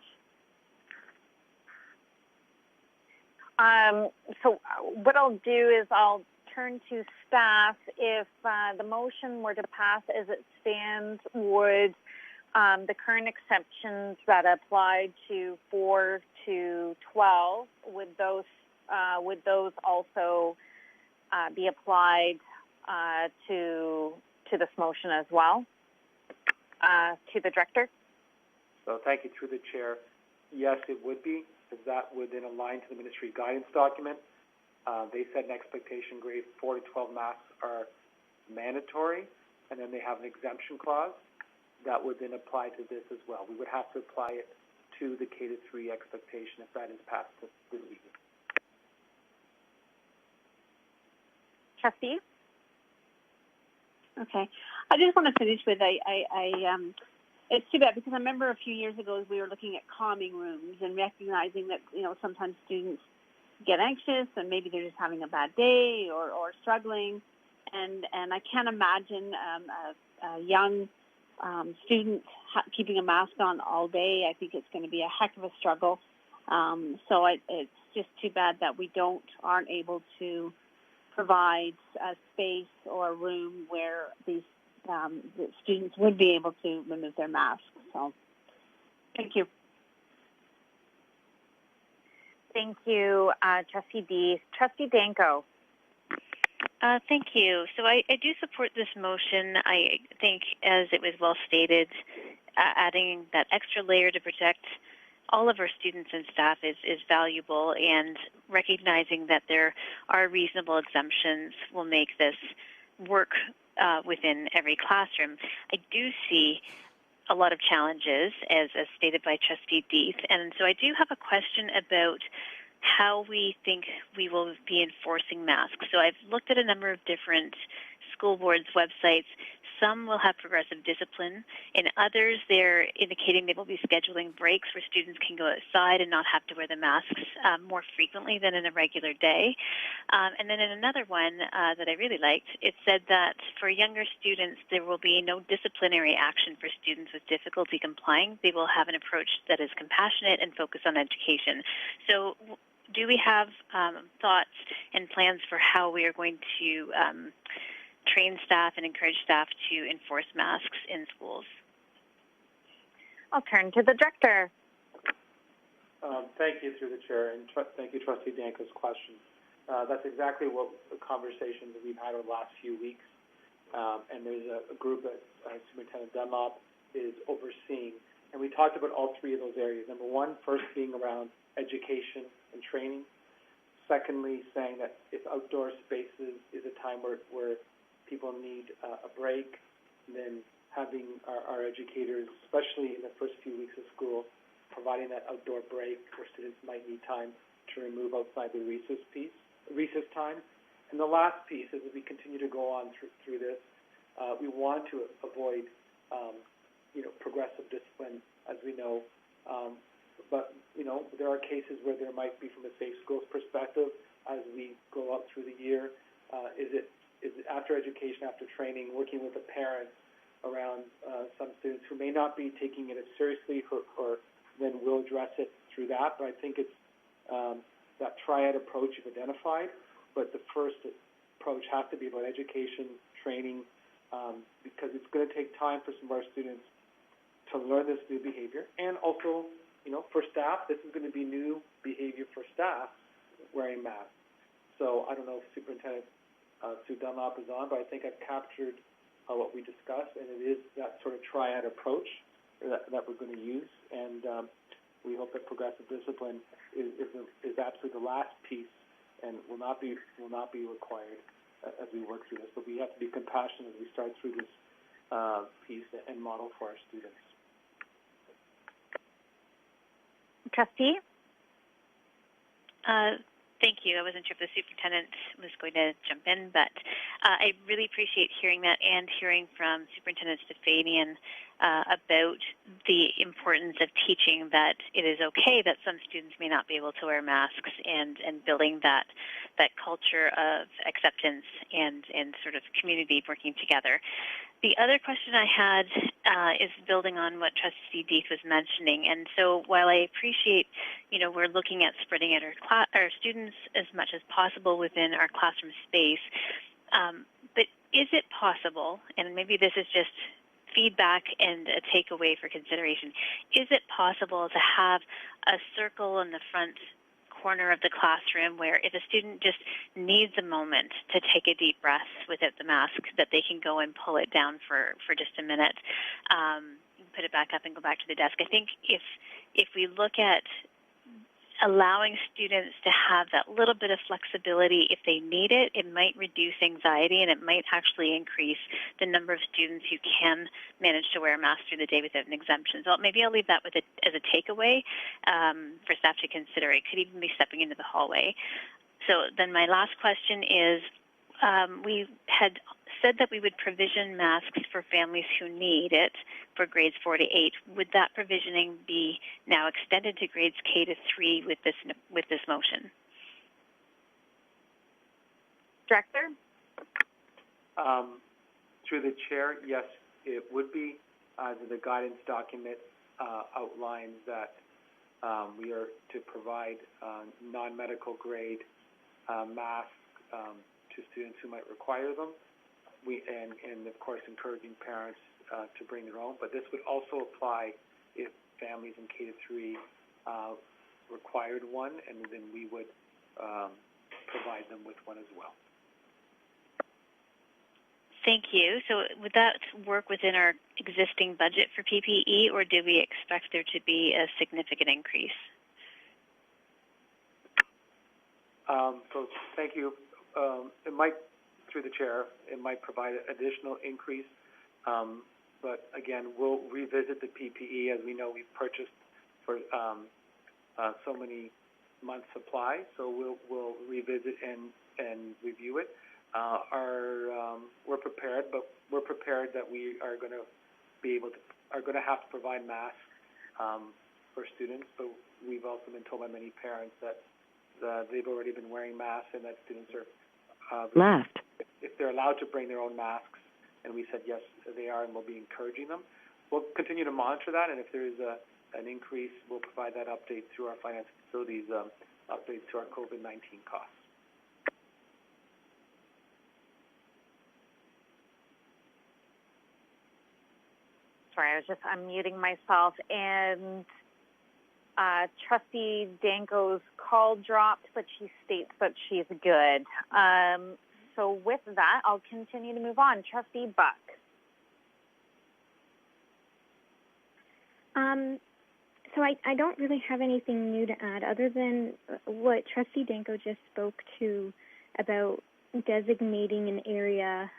So what I'll do is I'll turn to staff. If the motion were to pass as it stands, would the current exceptions that apply to 4 to 12, would those also be applied to this motion as well? To the director. So thank you, through the chair. Yes, it would be, because that would then align to the ministry guidance document. They set an expectation grade 4 to 12 masks are mandatory, and then they have an exemption clause that would then apply to this as well. We would have to apply it to the K to 3 expectation if that is passed this week. Trustee? Okay. I just want to finish with it's too bad, because I remember a few years ago we were looking at calming rooms and recognizing that sometimes students get anxious and maybe they're just having a bad day or struggling, and I can't imagine a young student keeping a mask on all day. I think it's going to be a heck of a struggle. So it's just too bad that we aren't able to provide a space or a room where these the students would be able to remove their masks. So, thank you. Thank you, Trustee D. Trustee Danko. Thank you. So I do support this motion. I think, as it was well stated, adding that extra layer to protect all of our students and staff is valuable, and recognizing that there are reasonable exemptions will make this work within every classroom. I do see a lot of challenges, as stated by Trustee Deeth, and so I do have a question about how we think we will be enforcing masks. So I've looked at a number of different school boards' websites. Some will have progressive discipline. In others, they're indicating they will be scheduling breaks where students can go outside and not have to wear the masks more frequently than in a regular day. And then in another one that I really liked, it said that for younger students, there will be no disciplinary action for students with difficulty complying. They will have an approach that is compassionate and focused on education. So do we have thoughts and plans for how we are going to train staff and encourage staff to enforce masks in schools? I'll turn to the director. Thank you, through the chair, and thank you, Trustee Danko's question. That's exactly what the conversations that we've had over the last few weeks, and there's a group that Superintendent Dunlop is overseeing, and we talked about all three of those areas. Number one, first being around education and training. Secondly, saying that if outdoor spaces is a time where people need a break, and then having our educators, especially in the first few weeks of school, providing that outdoor break where students might need time to remove outside the recess time. And the last piece is, as we continue to go on through this, we want to avoid progressive discipline, as we know. But there are cases where there might be, from a safe schools perspective, as we go up through the year, is it is after education, after training, working with the parents around some students who may not be taking it as seriously, or then we'll address it through that. But I think it's that triad approach you've identified. But the first approach has to be about education, training, because it's going to take time for some of our students to learn this new behavior. And also, for staff, this is going to be new behavior for staff wearing masks. So I don't know if Superintendent Sue Dunlop is on, but I think I've captured what we discussed, and it is that sort of triad approach that we're going to use. And we hope that progressive discipline is absolutely the last piece and will not be required as we work through this. But we have to be compassionate as we start through this piece and model for our students. Trustee? Thank you. I wasn't sure if the superintendent was going to jump in, but I really appreciate hearing that and hearing from Superintendent Stefanian about the importance of teaching that it is okay that some students may not be able to wear masks, and building that culture of acceptance and sort of community working together. The other question I had is building on what Trustee Deeth was mentioning. And so while I appreciate, we're looking at spreading out our students as much as possible within our classroom space, but is it possible, and maybe this is just feedback and a takeaway for consideration, is it possible to have a circle in the front corner of the classroom where if a student just needs a moment to take a deep breath without the mask, that they can go and pull it down for just a minute, put it back up and go back to the desk? I think if we look at allowing students to have that little bit of flexibility if they need it, it might reduce anxiety, and it might actually increase the number of students who can manage to wear a mask through the day without an exemption. So maybe I'll leave that as a takeaway for staff to consider. It could even be stepping into the hallway. So then my last question is, we had said that we would provision masks for families who need it for grades 4 to 8. Would that provisioning be now extended to grades K to 3 with this motion? Director? Through the chair, yes, it would be. The guidance document outlines that we are to provide non-medical grade masks to students who might require them. And of course, encouraging parents to bring their own. But this would also apply if families in K to 3 required one, and then we would provide them with one as well. Thank you. So would that work within our existing budget for PPE, or do we expect there to be a significant increase? So thank you. It might, through the chair, it might provide an additional increase. But again, we'll revisit the PPE. As we know, we've purchased for so many months' supply. So we'll revisit and review it. We're prepared, but we're prepared that we are going to have to provide masks for students. But we've also been told by many parents that they've already been wearing masks, and that students are left. If they're allowed to bring their own masks, and we said yes, they are, and we'll be encouraging them. We'll continue to monitor that, and if there is an increase, we'll provide that update through our finance facilities, updates to our COVID-19 costs. Sorry, I was just unmuting myself, and Trustee Danko's call dropped, but she states that she's good. So with that, I'll continue to move on. Trustee Buck. So I don't really have anything new to add other than what Trustee Danko just spoke to about designating an area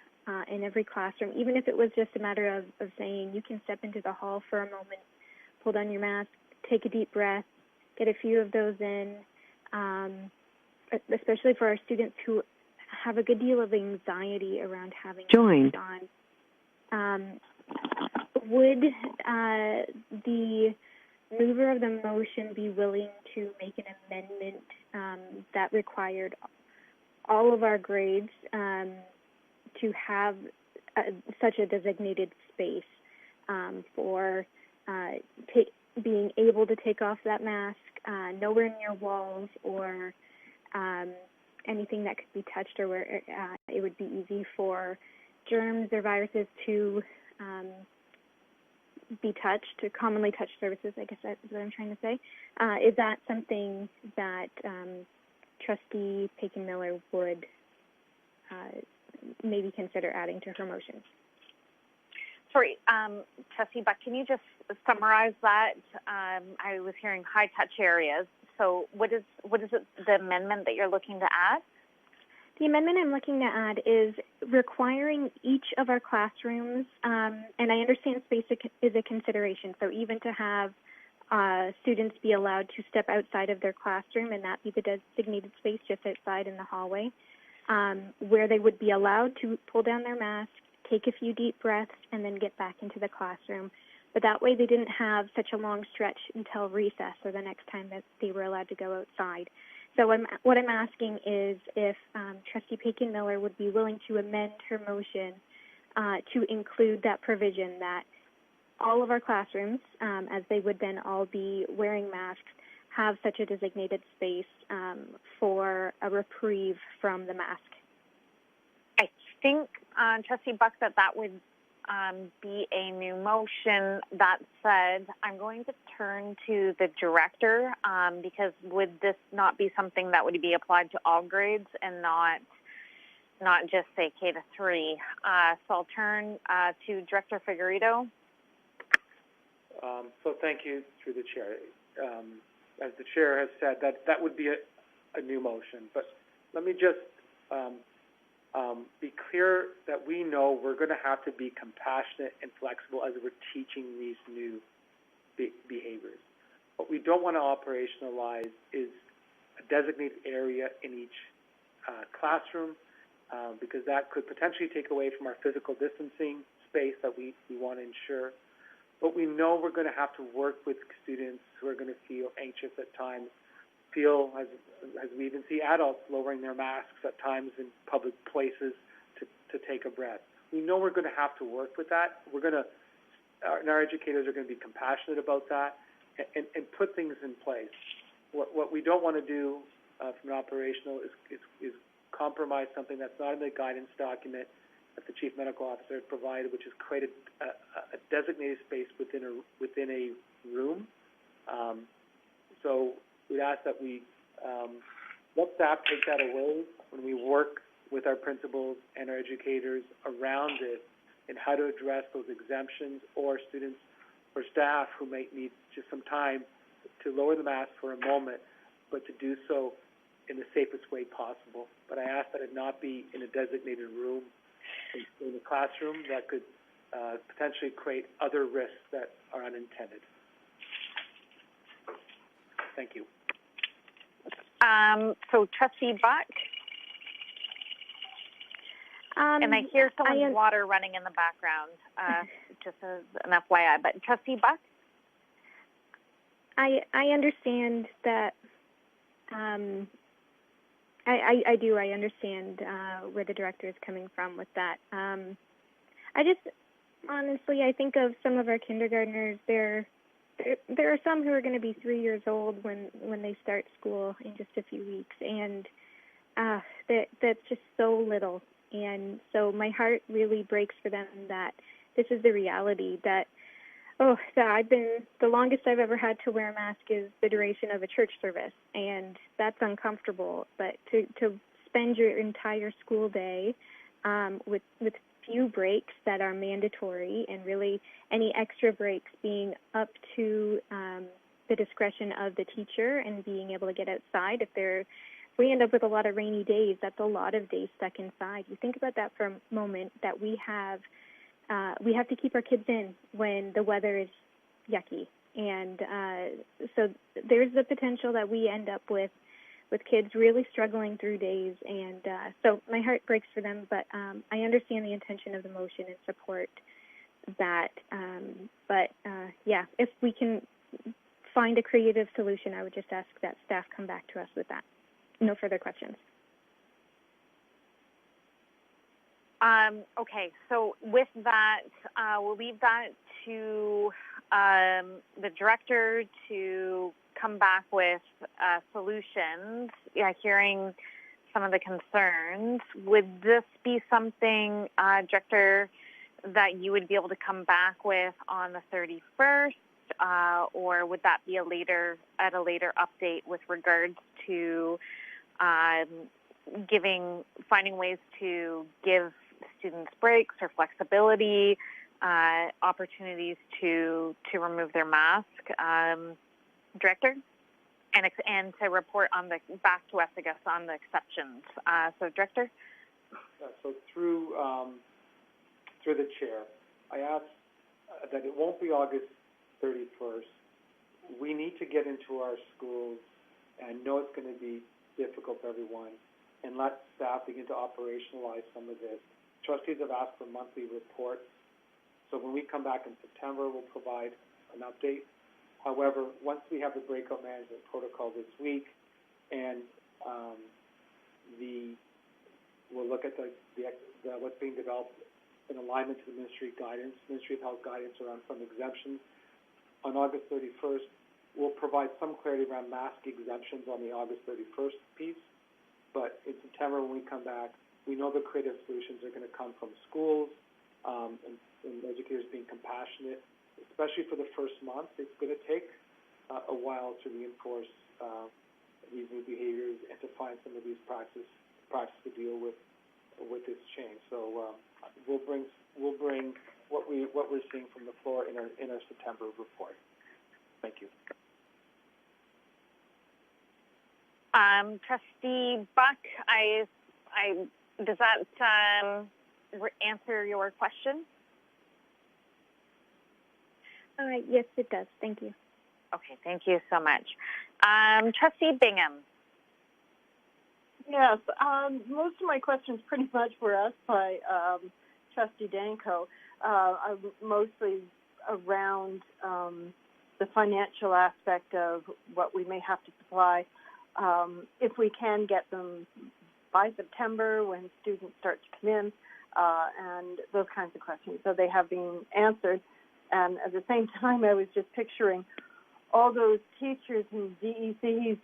in every classroom, even if it was just a matter of saying you can step into the hall for a moment, pull down your mask, take a deep breath, get a few of those in, especially for our students who have a good deal of anxiety around having joined on. Would the mover of the motion be willing to make an amendment that required all of our grades to have such a designated space for being able to take off that mask, nowhere near walls or anything that could be touched, or where it would be easy for germs or viruses to be touched, or commonly touched surfaces, I guess that's what I'm trying to say. Is that something that Trustee Paikin-Miller would maybe consider adding to her motion? Sorry, Trustee Buck, can you just summarize that? I was hearing high-touch areas. So what is it, the amendment that you're looking to add? The amendment I'm looking to add is requiring each of our classrooms, and I understand space is a consideration, so even to have students be allowed to step outside of their classroom and that be the designated space just outside in the hallway, where they would be allowed to pull down their mask, take a few deep breaths, and then get back into the classroom. But that way they didn't have such a long stretch until recess or the next time that they were allowed to go outside. So what I'm asking is if Trustee Paikin-Miller would be willing to amend her motion to include that provision that all of our classrooms, as they would then all be wearing masks, have such a designated space for a reprieve from the mask. I think, Trustee Buck, that would be a new motion. That said, I'm going to turn to the director because would this not be something that would be applied to all grades and not just, say, K to 3? So I'll turn to Director Figueredo. So thank you, through the chair. As the chair has said, that would be a new motion. But let me just be clear that we know we're going to have to be compassionate and flexible as we're teaching these new behaviors. What we don't want to operationalize is a designated area in each classroom because that could potentially take away from our physical distancing space that we want to ensure. But we know we're going to have to work with students who are going to feel anxious at times, feel, as we even see adults lowering their masks at times in public places to take a breath. We know we're going to have to work with that. And our educators are going to be compassionate about that and put things in place. What we don't want to do from an operational is compromise something that's not in the guidance document that the Chief Medical Officer provided, which is created a designated space within a room. So we'd ask that we let staff take that away when we work with our principals and our educators around it and how to address those exemptions or students or staff who might need just some time to lower the mask for a moment, but to do so in the safest way possible. But I ask that it not be in a designated room in the classroom that could potentially create other risks that are unintended. Thank you. So Trustee Buck, and I hear someone's water running in the background, just as an FYI. But Trustee Buck? I understand that. I do. I understand where the director is coming from with that. I just, honestly, I think of some of our kindergartners. There are some who are going to be 3 years old when they start school in just a few weeks, and that's just so little. And so my heart really breaks for them that this is the reality that, the longest I've ever had to wear a mask is the duration of a church service, and that's uncomfortable. But to spend your entire school day with few breaks that are mandatory, and really any extra breaks being up to the discretion of the teacher and being able to get outside. If we end up with a lot of rainy days, that's a lot of days stuck inside. You think about that for a moment, that we have to keep our kids in when the weather is yucky. And so there's the potential that we end up with kids really struggling through days. And so my heart breaks for them, but I understand the intention of the motion and support that. If we can find a creative solution, I would just ask that staff come back to us with that. No further questions. Okay, so with that, we'll leave that to the director to come back with solutions, hearing some of the concerns. Would this be something, Director, that you would be able to come back with on the 31st, or would that be at a later update with regards to finding ways to give students breaks or flexibility, opportunities to remove their mask, Director, and to report back to us, I guess, on the exceptions. So, Director. So through the chair, I ask that it won't be August 31st. We need to get into our schools, and I know it's going to be difficult for everyone, and let staff begin to operationalize some of this. Trustees have asked for monthly reports, so when we come back in September, we'll provide an update. However, once we have the breakout management protocol this week, and we'll look at what's being developed in alignment to the Ministry of Health guidance around some exemptions. On August 31st, we'll provide some clarity around mask exemptions on the August 31st piece. But in September, when we come back, we know the creative solutions are going to come from schools and educators being compassionate, especially for the first month. It's going to take a while to reinforce these new behaviors and to find some of these practices to deal with this change. So we'll bring what we're seeing from the floor in our September report. Thank you. Trustee Buck, does that answer your question? Yes, it does. Thank you. Okay, thank you so much. Trustee Bingham. Yes, most of my questions pretty much were asked by Trustee Danko, mostly around the financial aspect of what we may have to supply. If we can get them by September when students start to come in, and those kinds of questions. So they have been answered. And at the same time, I was just picturing all those teachers and DECs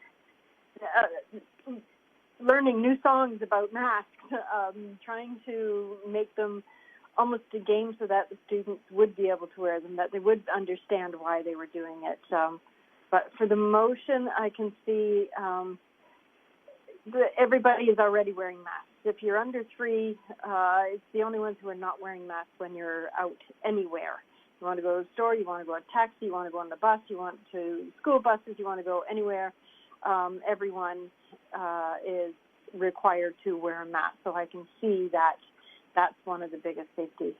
learning new songs about masks, trying to make them almost a game so that the students would be able to wear them, that they would understand why they were doing it. But for the motion, I can see everybody is already wearing masks. If you're under 3, it's the only ones who are not wearing masks when you're out anywhere. You want to go to the store, you want to go on a taxi, you want to go on the bus, you want to school buses, you want to go anywhere. Everyone is required to wear a mask. So I can see that that's one of the biggest safety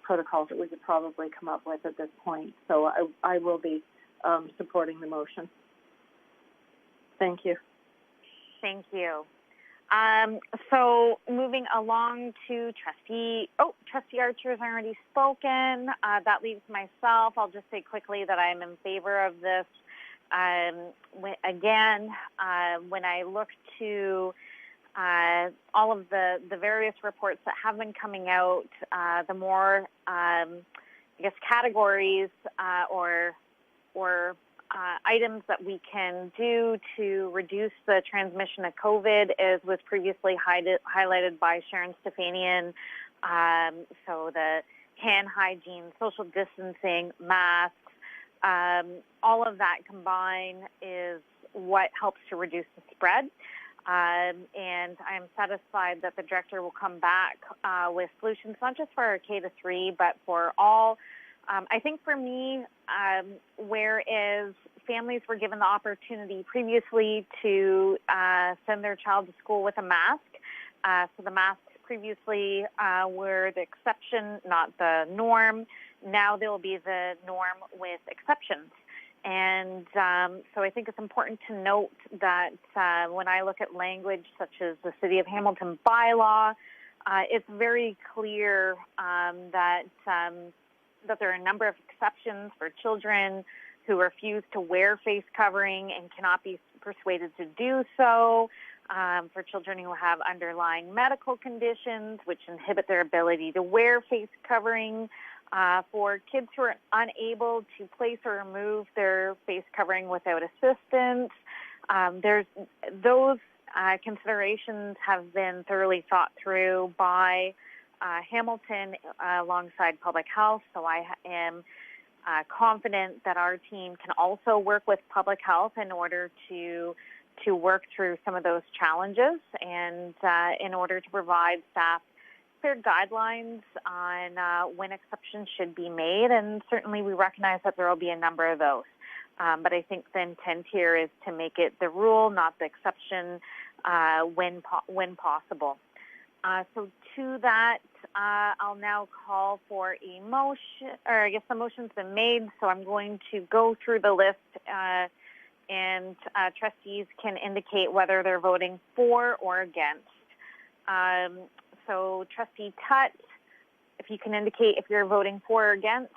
protocols that we could probably come up with at this point. So I will be supporting the motion. Thank you. Thank you. So moving along to Trustee Archer has already spoken. That leaves myself. I'll just say quickly that I'm in favor of this. When I look to all of the various reports that have been coming out, the more, categories or items that we can do to reduce the transmission of COVID, as was previously highlighted by Sharon Stefanian. So the hand hygiene, social distancing, masks, all of that combined is what helps to reduce the spread. And I'm satisfied that the director will come back with solutions, not just for our K-3, but for all. I think for me, whereas families were given the opportunity previously to send their child to school with a mask, so the masks previously were the exception, not the norm. Now they will be the norm with exceptions. And so I think it's important to note that when I look at language such as the City of Hamilton bylaw, it's very clear that there are a number of exceptions for children who refuse to wear face covering and cannot be persuaded to do so. for children who have underlying medical conditions which inhibit their ability to wear face covering, for kids who are unable to place or remove their face covering without assistance. Those considerations have been thoroughly thought through by Hamilton alongside public health, so I am confident that our team can also work with public health in order to work through some of those challenges and in order to provide staff clear guidelines on when exceptions should be made, and certainly we recognize that there will be a number of those. But I think the intent here is to make it the rule, not the exception, when possible. So to that, I'll now call for a motion, or I guess the motion's been made, so I'm going to go through the list and trustees can indicate whether they're voting for or against. So Trustee Tutt, if you can indicate if you're voting for or against.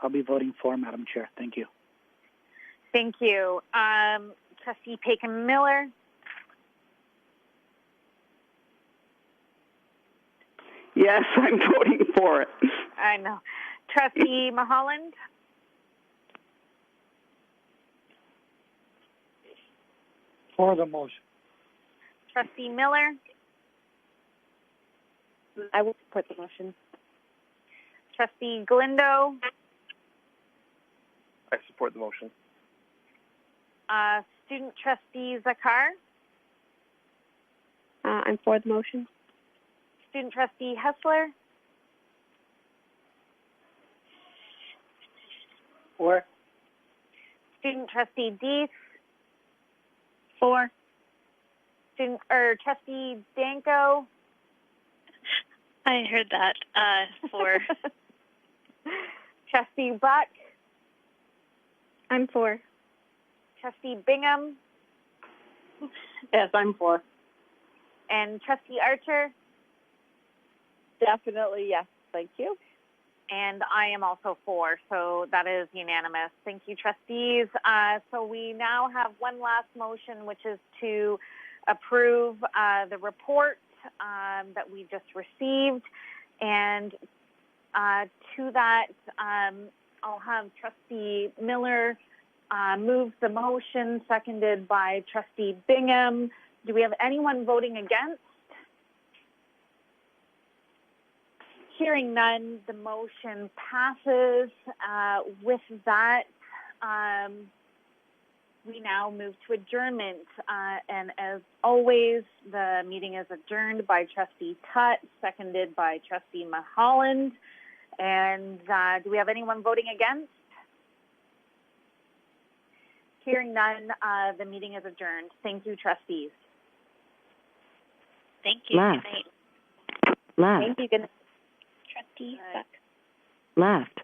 I'll be voting for, Madam Chair. Thank you. Thank you. Trustee Paikin-Miller. Yes, I'm voting for it. I know. Trustee Mulholland. For the motion. Trustee Miller. I will support the motion. Trustee Galindo. I support the motion. Student Trustee Zakar. I'm for the motion. Student Trustee Hessler. For. Student Trustee Deese. For. Trustee Danko. I heard that. For. Trustee Buck. I'm for. Trustee Bingham. Yes, I'm for. And Trustee Archer. Definitely, yes. Thank you. And I am also for, so that is unanimous. Thank you, trustees. So we now have one last motion, which is to approve the report that we just received. And to that, I'll have Trustee Miller move the motion, seconded by Trustee Bingham. Do we have anyone voting against? Hearing none, the motion passes. With that, we now move to adjournment. And as always, the meeting is adjourned by Trustee Tutt, seconded by Trustee Mulholland. And do we have anyone voting against? Hearing none, the meeting is adjourned. Thank you, trustees. Thank you. Left. Good night. Left. Thank you. Good night. Trustee Buck. Left.